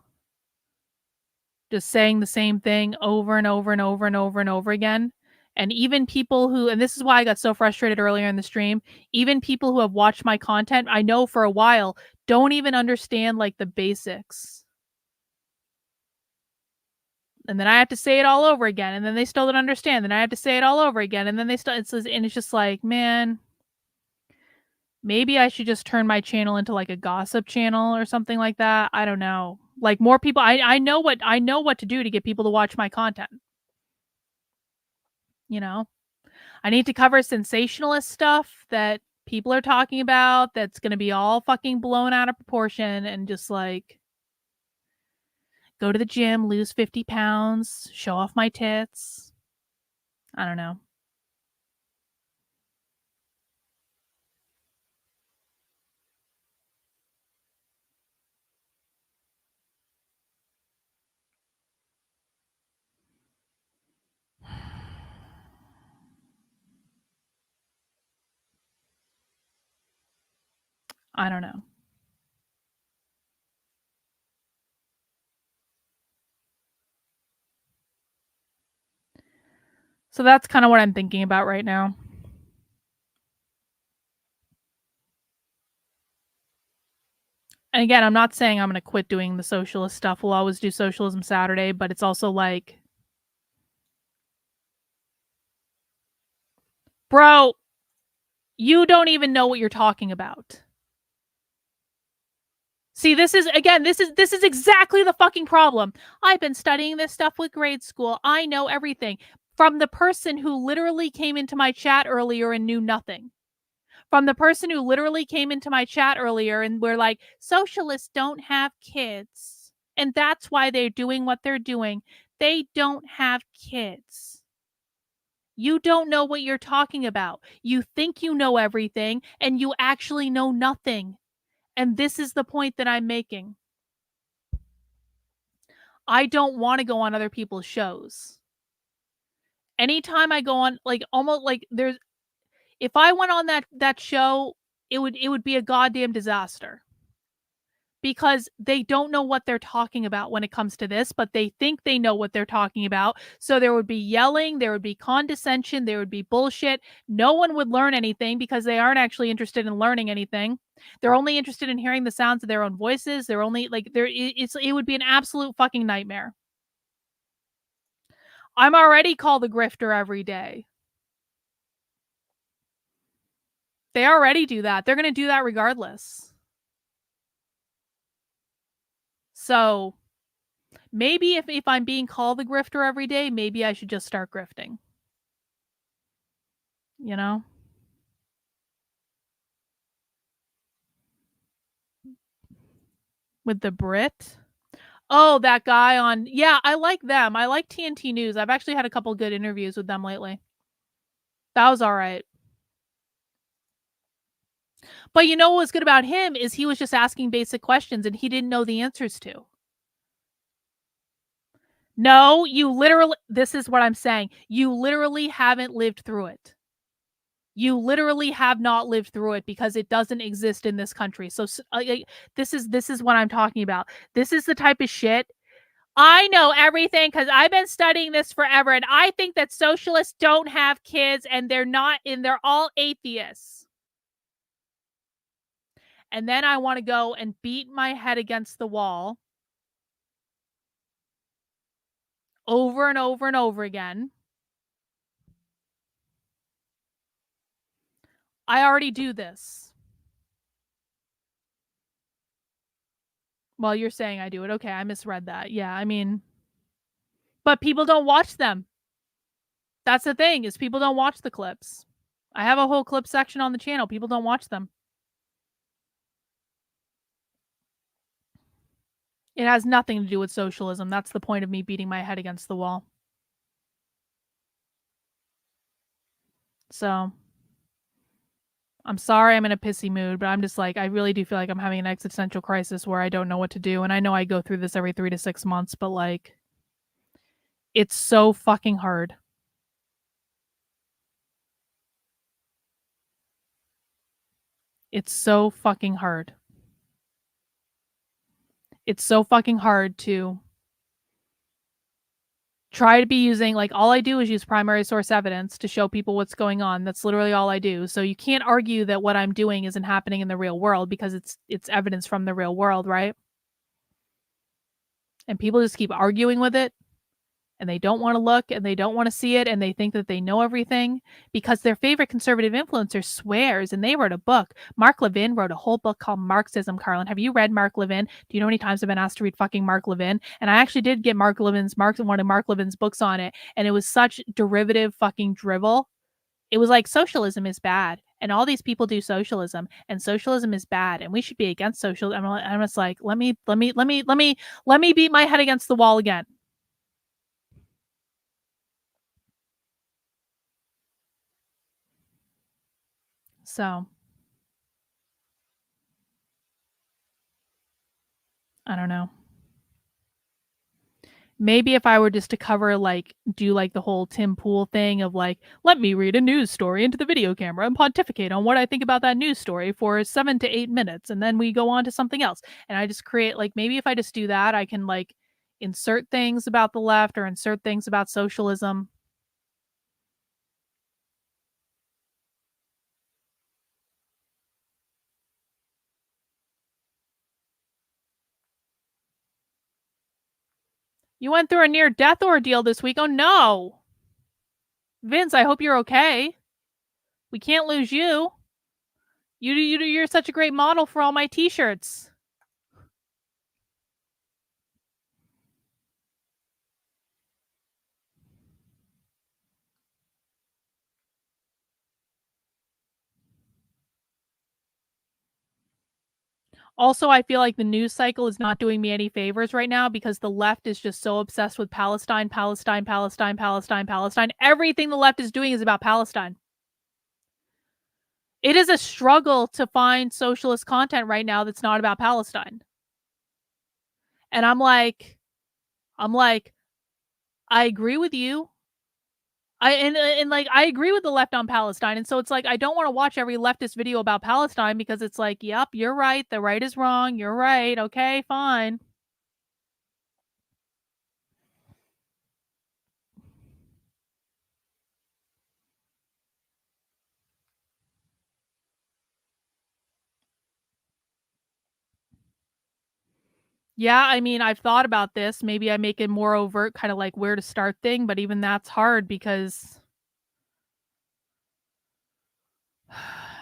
Just saying the same thing over and over and over and over and over again. And even people who, and this is why I got so frustrated earlier in the stream, even people who have watched my content, I know for a while, don't even understand like the basics. And then I have to say it all over again, and then they still don't understand. Then I have to say it all over again, and then they still, and it's just like, man, maybe I should just turn my channel into like a gossip channel or something like that. I don't know. Like more people, I know what to do to get people to watch my content. You know, I need to cover sensationalist stuff that people are talking about that's going to be all fucking blown out of proportion, and just like go to the gym, lose 50 pounds, show off my tits. I don't know. I don't know. So that's kind of what I'm thinking about right now. And again, I'm not saying I'm going to quit doing the socialist stuff. We'll always do Socialism Saturday, but it's also like, bro, you don't even know what you're talking about. See, this is exactly the fucking problem. I've been studying this stuff with grade school. I know everything. From the person who literally came into my chat earlier and knew nothing. From the person who literally came into my chat earlier and were like, socialists don't have kids. And that's why they're doing what they're doing. They don't have kids. You don't know what you're talking about. You think you know everything, and you actually know nothing. And this is the point that I'm making. I don't want to go on other people's shows. Anytime I go on, like, almost like there's, if I went on that show, it would be a goddamn disaster. Because they don't know what they're talking about when it comes to this, but they think they know what they're talking about. So there would be yelling, there would be condescension, there would be bullshit. No one would learn anything because they aren't actually interested in learning anything. They're only interested in hearing the sounds of their own voices. They're only like it would be an absolute fucking nightmare. I'm already called a grifter every day. They already do that. They're going to do that regardless. So maybe if I'm being called a grifter every day, maybe I should just start grifting. You know? With the Brit? Oh, that guy on... Yeah, I like them. I like TNT News. I've actually had a couple good interviews with them lately. That was all right. But you know what was good about him is he was just asking basic questions and he didn't know the answers to. No, you literally... This is what I'm saying. You literally haven't lived through it. You literally have not lived through it because it doesn't exist in this country. So this is what I'm talking about. This is the type of shit. I know everything because I've been studying this forever, and I think that socialists don't have kids, and they're all atheists. And then I want to go and beat my head against the wall over and over and over again. I already do this. Well, you're saying I do it. Okay, I misread that. Yeah, I mean, but people don't watch them. That's the thing, is people don't watch the clips. I have a whole clip section on the channel. People don't watch them. It has nothing to do with socialism. That's the point of me beating my head against the wall. So, I'm sorry I'm in a pissy mood, but I'm just like, I really do feel like I'm having an existential crisis where I don't know what to do. And I know I go through this every 3 to 6 months, but like, it's so fucking hard. It's so fucking hard. It's so fucking hard to try to be using, like, all I do is use primary source evidence to show people what's going on. That's literally all I do. So you can't argue that what I'm doing isn't happening in the real world because it's evidence from the real world, right? And people just keep arguing with it. And they don't want to look and they don't want to see it and they think that they know everything because their favorite conservative influencer swears and they wrote a book. Mark Levin wrote a whole book called Marxism, Carlin. Have you read Mark Levin? Do you know how many times I've been asked to read fucking Mark Levin? And I actually did get one of Mark Levin's books on it, and it was such derivative fucking drivel. It was like socialism is bad and all these people do socialism and socialism is bad and we should be against socialism. I'm just like, let me beat my head against the wall again. So, I don't know. Maybe if I were just to cover, like, do like the whole Tim Pool thing of like, let me read a news story into the video camera and pontificate on what I think about that news story for 7 to 8 minutes. And then we go on to something else. And I just create, like, maybe if I just do that, I can like insert things about the left or insert things about socialism. You went through a near-death ordeal this week. Oh, no. Vince, I hope you're okay. We can't lose you. You're such a great model for all my t-shirts. Also, I feel like the news cycle is not doing me any favors right now because the left is just so obsessed with Palestine, Palestine, Palestine, Palestine, Palestine. Everything the left is doing is about Palestine. It is a struggle to find socialist content right now that's not about Palestine. And I'm like, I agree with you. I agree with the left on Palestine. And so it's like, I don't want to watch every leftist video about Palestine because it's like, yep, you're right. The right is wrong. You're right. Okay, fine. Yeah, I mean, I've thought about this. Maybe I make it more overt, kind of like where to start thing, but even that's hard because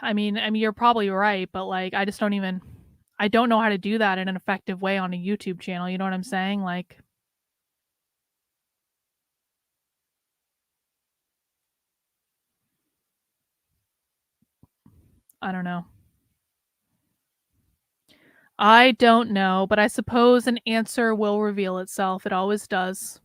I mean, you're probably right, but like I just I don't know how to do that in an effective way on a YouTube channel, you know what I'm saying? Like I don't know. I don't know, but I suppose an answer will reveal itself. It always does.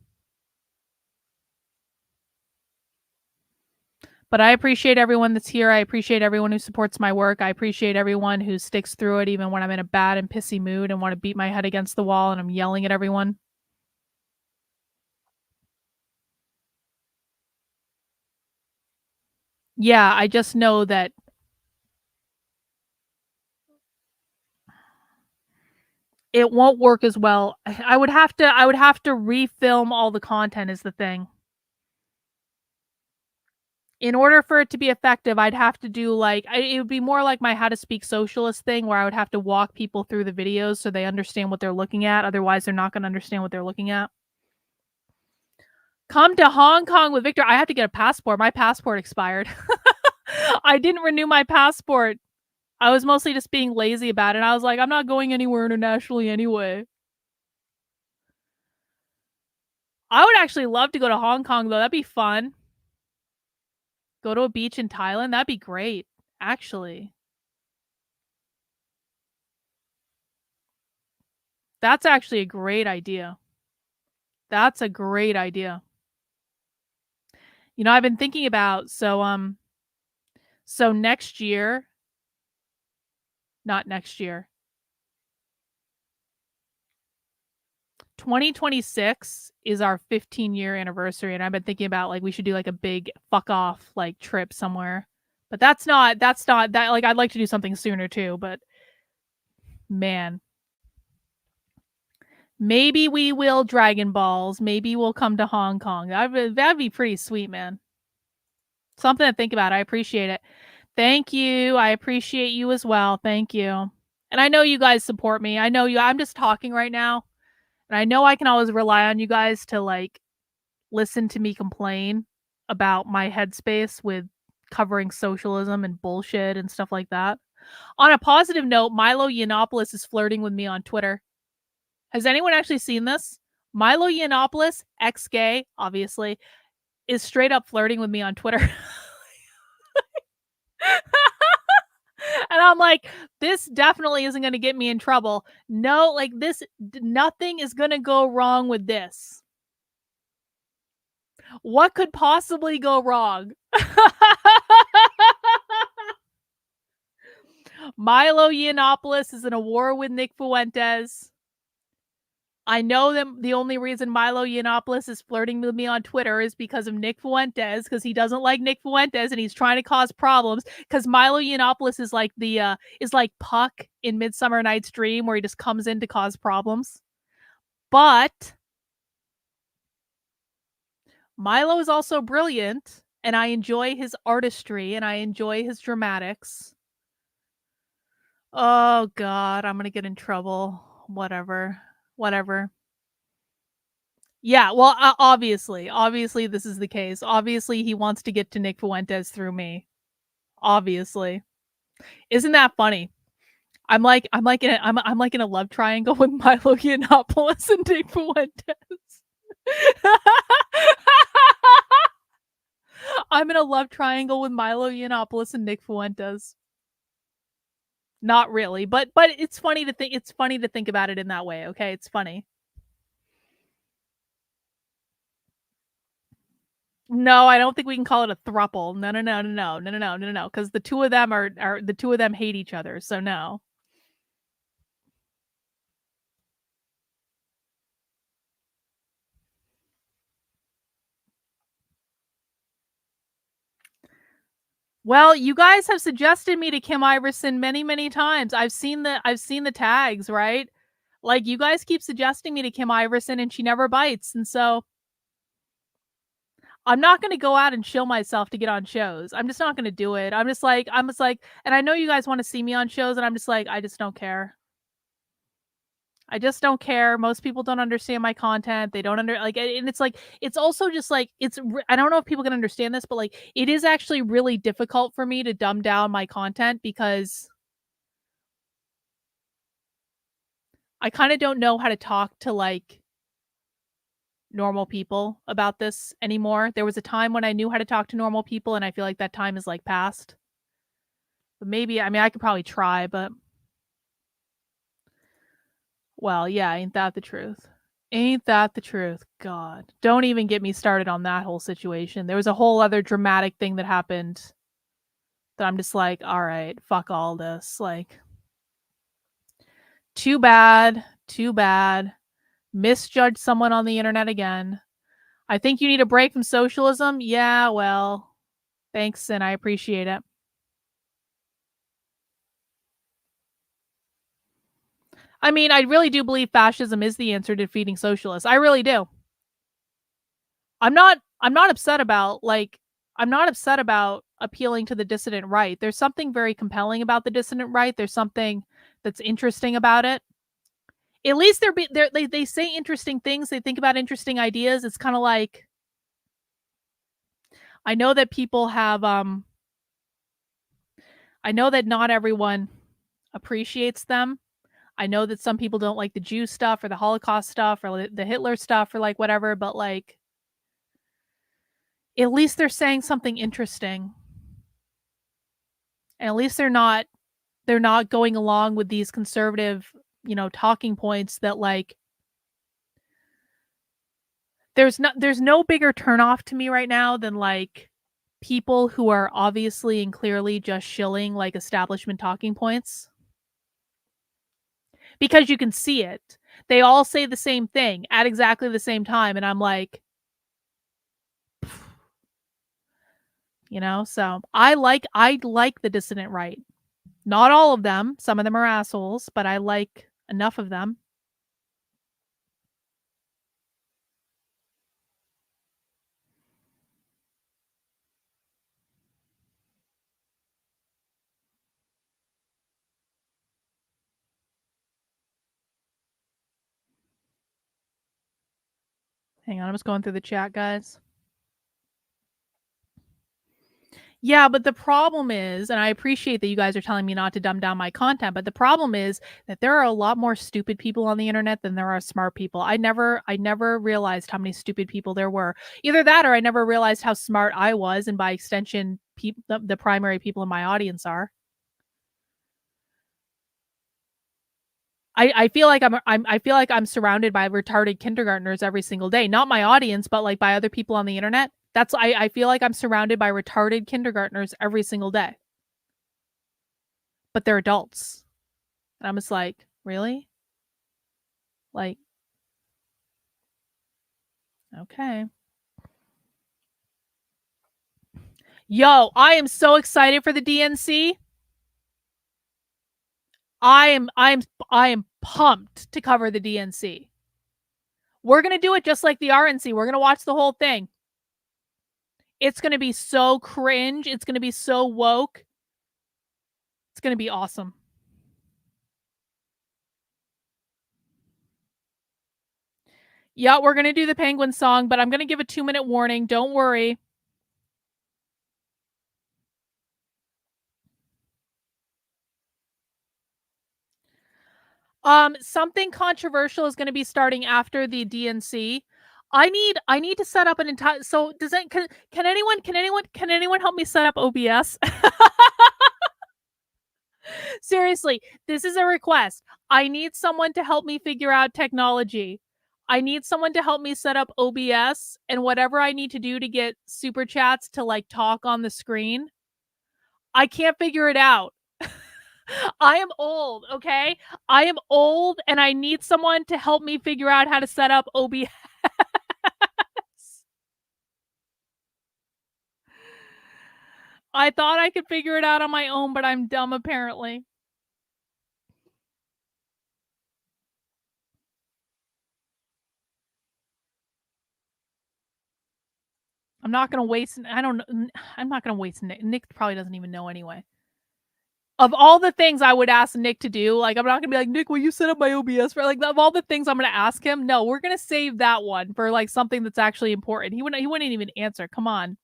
But I appreciate everyone that's here. I appreciate everyone who supports my work. I appreciate everyone who sticks through it even when I'm in a bad and pissy mood and want to beat my head against the wall and I'm yelling at everyone. Yeah, I just know that it won't work as well. I would have to refilm all the content is the thing. In order for it to be effective, I'd have to do like it would be more like my How to Speak Socialist thing where I would have to walk people through the videos so they understand what they're looking at. Otherwise, they're not going to understand what they're looking at. Come to Hong Kong with Victor. I have to get a passport. My passport expired. I didn't renew my passport. I was mostly just being lazy about it. I was like, I'm not going anywhere internationally anyway. I would actually love to go to Hong Kong, though. That'd be fun. Go to a beach in Thailand. That'd be great, actually. That's actually a great idea. That's a great idea. You know, I've been thinking about, so next year, not next year, 2026 is our 15-year anniversary, and I've been thinking about, like, we should do, like, a big fuck off, like, trip somewhere. But that's not that, like, I'd like to do something sooner too, but man. Maybe we will Dragon Balls. Maybe we'll come to Hong Kong. That'd be pretty sweet, man. Something to think about. I appreciate it. Thank you. I appreciate you as well. Thank you. And I know you guys support me. I know you. I'm just talking right now. And I know I can always rely on you guys to, like, listen to me complain about my headspace with covering socialism and bullshit and stuff like that. On a positive note, Milo Yiannopoulos is flirting with me on Twitter. Has anyone actually seen this? Milo Yiannopoulos, ex-gay, obviously, is straight up flirting with me on Twitter. And I'm like, this definitely isn't going to get me in trouble. No, like, nothing is going to go wrong with this. What could possibly go wrong? Milo Yiannopoulos is in a war with Nick Fuentes. I know that the only reason Milo Yiannopoulos is flirting with me on Twitter is because of Nick Fuentes, because he doesn't like Nick Fuentes and he's trying to cause problems. Because Milo Yiannopoulos is like like Puck in Midsummer Night's Dream, where he just comes in to cause problems. But Milo is also brilliant, and I enjoy his artistry and I enjoy his dramatics. Oh God, I'm gonna get in trouble. Whatever. Yeah, well, obviously this is the case. Obviously, he wants to get to Nick Fuentes through me. Obviously, isn't that funny? I'm like in a love triangle with Milo Yiannopoulos and Nick Fuentes. I'm in a love triangle with Milo Yiannopoulos and Nick Fuentes. Not really, but it's funny to think. It's funny to think about it in that way. Okay, it's funny. No, I don't think we can call it a throuple. No. Because the two of them are the two of them hate each other. So no. Well, you guys have suggested me to Kim Iverson many times. I've seen the tags, right? Like, you guys keep suggesting me to Kim Iverson and she never bites. And so I'm not going to go out and chill myself to get on shows. I'm just not going to do it. I'm just like, and I know you guys want to see me on shows, and I'm just like, I just don't care. I just don't care. Most people don't understand my content. They don't and it's like, it's also just like, I don't know if people can understand this, but like, it is actually really difficult for me to dumb down my content because I kind of don't know how to talk to, like, normal people about this anymore. There was a time when I knew how to talk to normal people, and I feel like that time is, like, past. But maybe, I mean, I could probably try, but well, yeah, ain't that the truth? Ain't that the truth? God, don't even get me started on that whole situation. There was a whole other dramatic thing that happened that I'm just like, all right, fuck all this. Like, too bad. Misjudged someone on the internet again. I think you need a break from socialism. Yeah, well, thanks, and I appreciate it. I mean, I really do believe fascism is the answer to defeating socialists. I really do. I'm not upset about, like, I'm not upset about appealing to the dissident right. There's something very compelling about the dissident right. There's something that's interesting about it. At least they say interesting things. They think about interesting ideas. It's kind of like, I know that people have I know that not everyone appreciates them. I know that some people don't like the Jew stuff or the Holocaust stuff or the Hitler stuff or like whatever, but like at least they're saying something interesting. And at least they're not going along with these conservative, talking points that like there's no bigger turnoff to me right now than like people who are obviously and clearly just shilling like establishment talking points. Because you can see it. They all say the same thing at exactly the same time. And I'm like, so I like the dissident right. Not all of them. Some of them are assholes, but I like enough of them. Hang on, I'm just going through the chat, guys. Yeah, but the problem is, and I appreciate that you guys are telling me not to dumb down my content, but the problem is that there are a lot more stupid people on the internet than there are smart people. I never realized how many stupid people there were. Either that or I never realized how smart I was, and by extension, the primary people in my audience are. I feel like I'm surrounded by retarded kindergartners every single day. Not my audience, but like by other people on the internet. I feel like I'm surrounded by retarded kindergartners every single day. But they're adults. And I'm just like, really? Like, okay. Yo, I am so excited for the DNC. I am pumped to cover the DNC. We're going to do it just like the RNC. We're going to watch the whole thing. It's going to be so cringe. It's going to be so woke. It's going to be awesome. Yeah, we're going to do the Penguin song, but I'm going to give a 2-minute warning. Don't worry. Something controversial is going to be starting after the DNC. I need to set up an entire. So does that can anyone help me set up OBS? Seriously, this is a request. I need someone to help me figure out technology. I need someone to help me set up OBS and whatever I need to do to get super chats to like talk on the screen. I can't figure it out. I am old, okay? I am old and I need someone to help me figure out how to set up OBS. I thought I could figure it out on my own, but I'm dumb apparently. I'm not going to waste I'm not going to waste Nick. Nick probably doesn't even know anyway. Of all the things I would ask Nick to do, like I'm not going to be like, Nick, will you set up my OBS for like of all the things I'm going to ask him? No, we're going to save that one for like something that's actually important. He wouldn't even answer. Come on.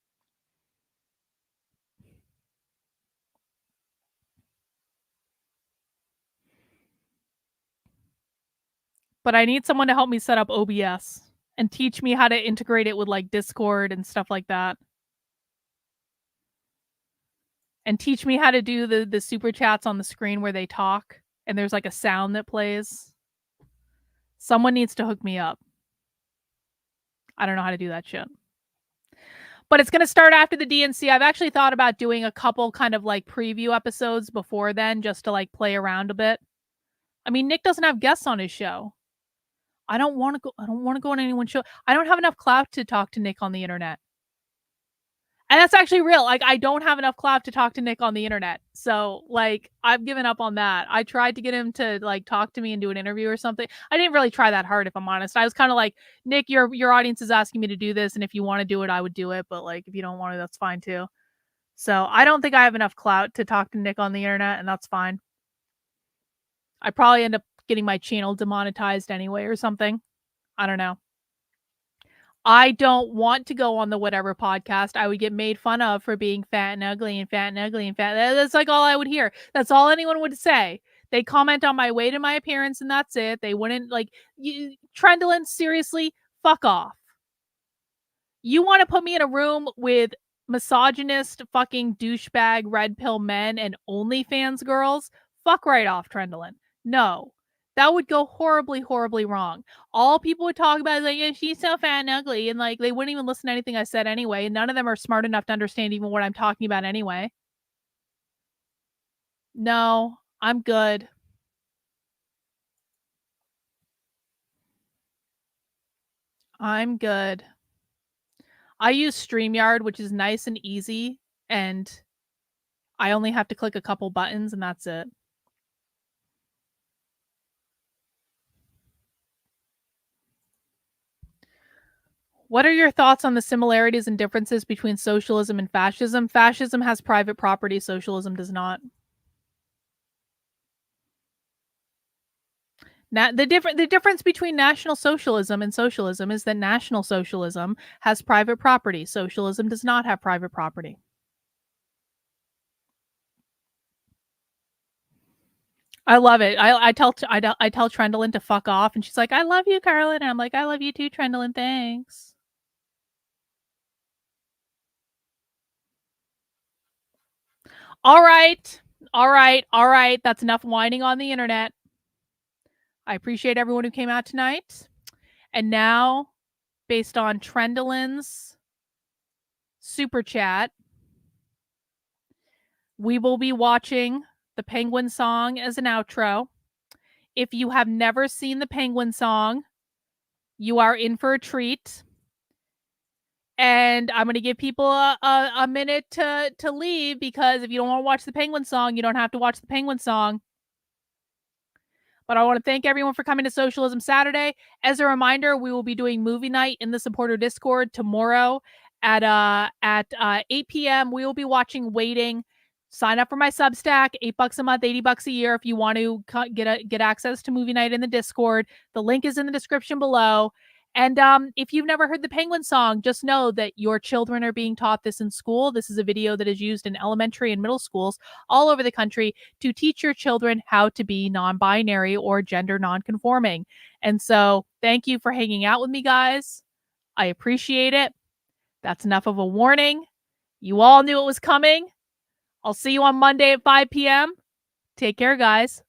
But I need someone to help me set up OBS and teach me how to integrate it with like Discord and stuff like that. And teach me how to do the super chats on the screen where they talk and there's like a sound that plays. Someone needs to hook me up. I don't know how to do that shit. But it's going to start after the DNC. I've actually thought about doing a couple kind of like preview episodes before then just to like play around a bit. I mean, Nick doesn't have guests on his show. I don't want to go on anyone's show. I don't have enough clout to talk to Nick on the internet. And that's actually real. Like, I don't have enough clout to talk to Nick on the internet. So, like, I've given up on that. I tried to get him to, like, talk to me and do an interview or something. I didn't really try that hard, if I'm honest. I was kind of like, Nick, your audience is asking me to do this, and if you want to do it, I would do it. But, like, if you don't want to, that's fine, too. So, I don't think I have enough clout to talk to Nick on the internet, and that's fine. I probably end up getting my channel demonetized anyway or something. I don't know. I don't want to go on the whatever podcast. I would get made fun of for being fat and ugly and fat and ugly and fat. That's like all I would hear. That's all anyone would say. They comment on my weight and my appearance, and that's it. They wouldn't like you. Trendlin, seriously, fuck off. You want to put me in a room with misogynist, fucking douchebag, red pill men and OnlyFans girls? Fuck right off, Trendlin. No. That would go horribly, horribly wrong. All people would talk about is like, yeah, she's so fat and ugly. And like, they wouldn't even listen to anything I said anyway. And none of them are smart enough to understand even what I'm talking about anyway. No, I'm good. I'm good. I use StreamYard, which is nice and easy. And I only have to click a couple buttons and that's it. What are your thoughts on the similarities and differences between socialism and fascism? Fascism has private property, socialism does not. Now, the difference between National Socialism and socialism is that National Socialism has private property. Socialism does not have private property. I love it. I tell Trendlin to fuck off, and she's like, "I love you, Carlin." And I'm like, "I love you too, Trendlin. Thanks." All right. That's enough whining on the internet. I appreciate everyone who came out tonight. And now, based on Trendlin's super chat, we will be watching the Penguin song as an outro. If you have never seen the Penguin song, you are in for a treat. And I'm going to give people a minute to leave, because if you don't want to watch the Penguin song, you don't have to watch the Penguin song. But I want to thank everyone for coming to Socialism Saturday. As a reminder, we will be doing movie night in the supporter Discord tomorrow at 8 p.m. We will be watching Waiting. Sign up for my Substack, $8 a month, $80 a year if you want to get access to movie night in the Discord. The link is in the description below. And if you've never heard the Penguin song, just know that your children are being taught this in school. This is a video that is used in elementary and middle schools all over the country to teach your children how to be non-binary or gender non-conforming. And so thank you for hanging out with me, guys. I appreciate it. That's enough of a warning. You all knew it was coming. I'll see you on Monday at 5 p.m. Take care, guys.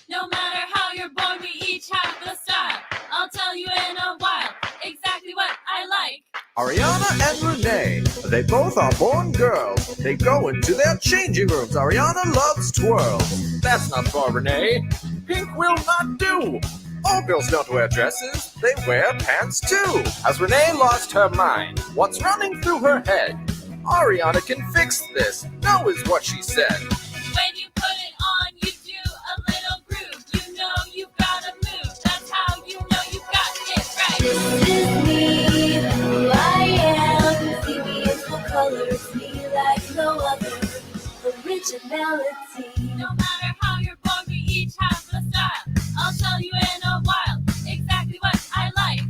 No matter how you're born, we each have the style. I'll tell you in a while exactly what I like. Ariana and Renee, they both are born girls. They go into their changing rooms. Ariana loves twirls. That's not for Renee. Pink will not do. All girls don't wear dresses, they wear pants too. Has Renee lost her mind? What's running through her head? Ariana can fix this, no is what she said. When you put it on, you do a little groove. You know you've got to move. That's how you know you've got it right. This is me, who I am. See me in full colors, me like no other. Originality. No matter how you're born, we each have the style. I'll tell you in a while exactly what I like.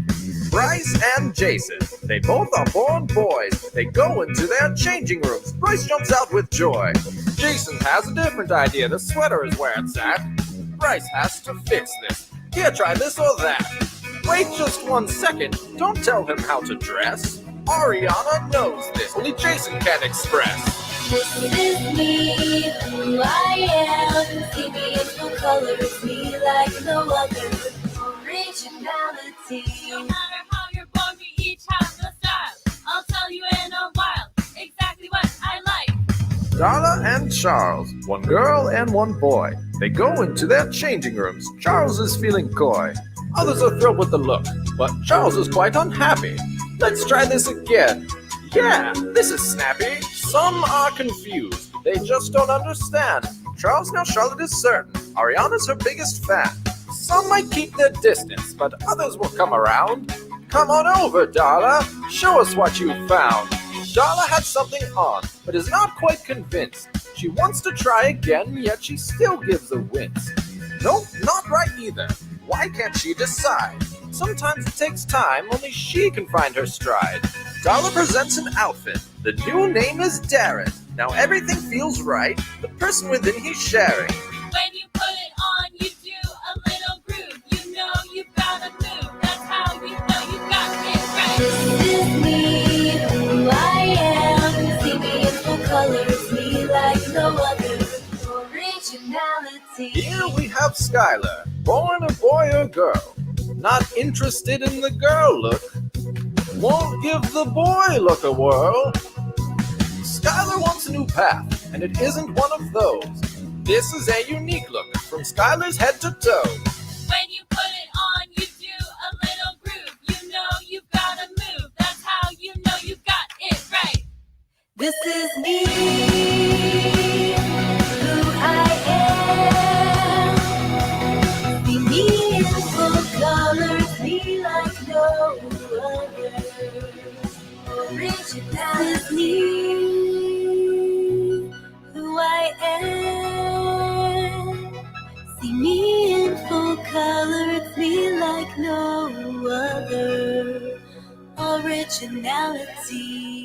Bryce and Jason, they both are born boys. They go into their changing rooms. Bryce jumps out with joy. Jason has a different idea. The sweater is where it's at. Bryce has to fix this. Here, try this or that. Wait just 1 second. Don't tell him how to dress. Ariana knows this. Only Jason can express. This is me, who I am. See me in full colors, me like no other. Originality. No matter how you're born, we each have the style. I'll tell you in a while exactly what I like. Darla and Charles, one girl and one boy. They go into their changing rooms. Charles is feeling coy. Others are thrilled with the look, but Charles is quite unhappy. Let's try this again. Yeah, this is snappy. Some are confused. They just don't understand. Charles, now Charlotte is certain. Ariana's her biggest fan. Some might keep their distance, but others will come around. Come on over, Darla. Show us what you found. Darla had something on, but is not quite convinced. She wants to try again, yet she still gives a wince. Nope, not right either. Why can't she decide? Sometimes it takes time, only she can find her stride. Darla presents an outfit. The new name is Darren. Now everything feels right. The person within he's sharing. When you put it on, you do a little groove. You know you've got to move. That's how you know you got it right. This is me, who I am. See me in full colors, me like no other. Originality. Here we have Skylar, born a boy or girl. Not interested in the girl look. Won't give the boy look a whirl. Skylar wants a new path, and it isn't one of those. This is a unique look from Skylar's head to toe. When you put it on, you do a little groove. You know you've got to move. That's how you know you got it right. This is me, who I am. See me in full colors, me like no other. Originality, who I am. See me in full color, it's me like no other. Originality.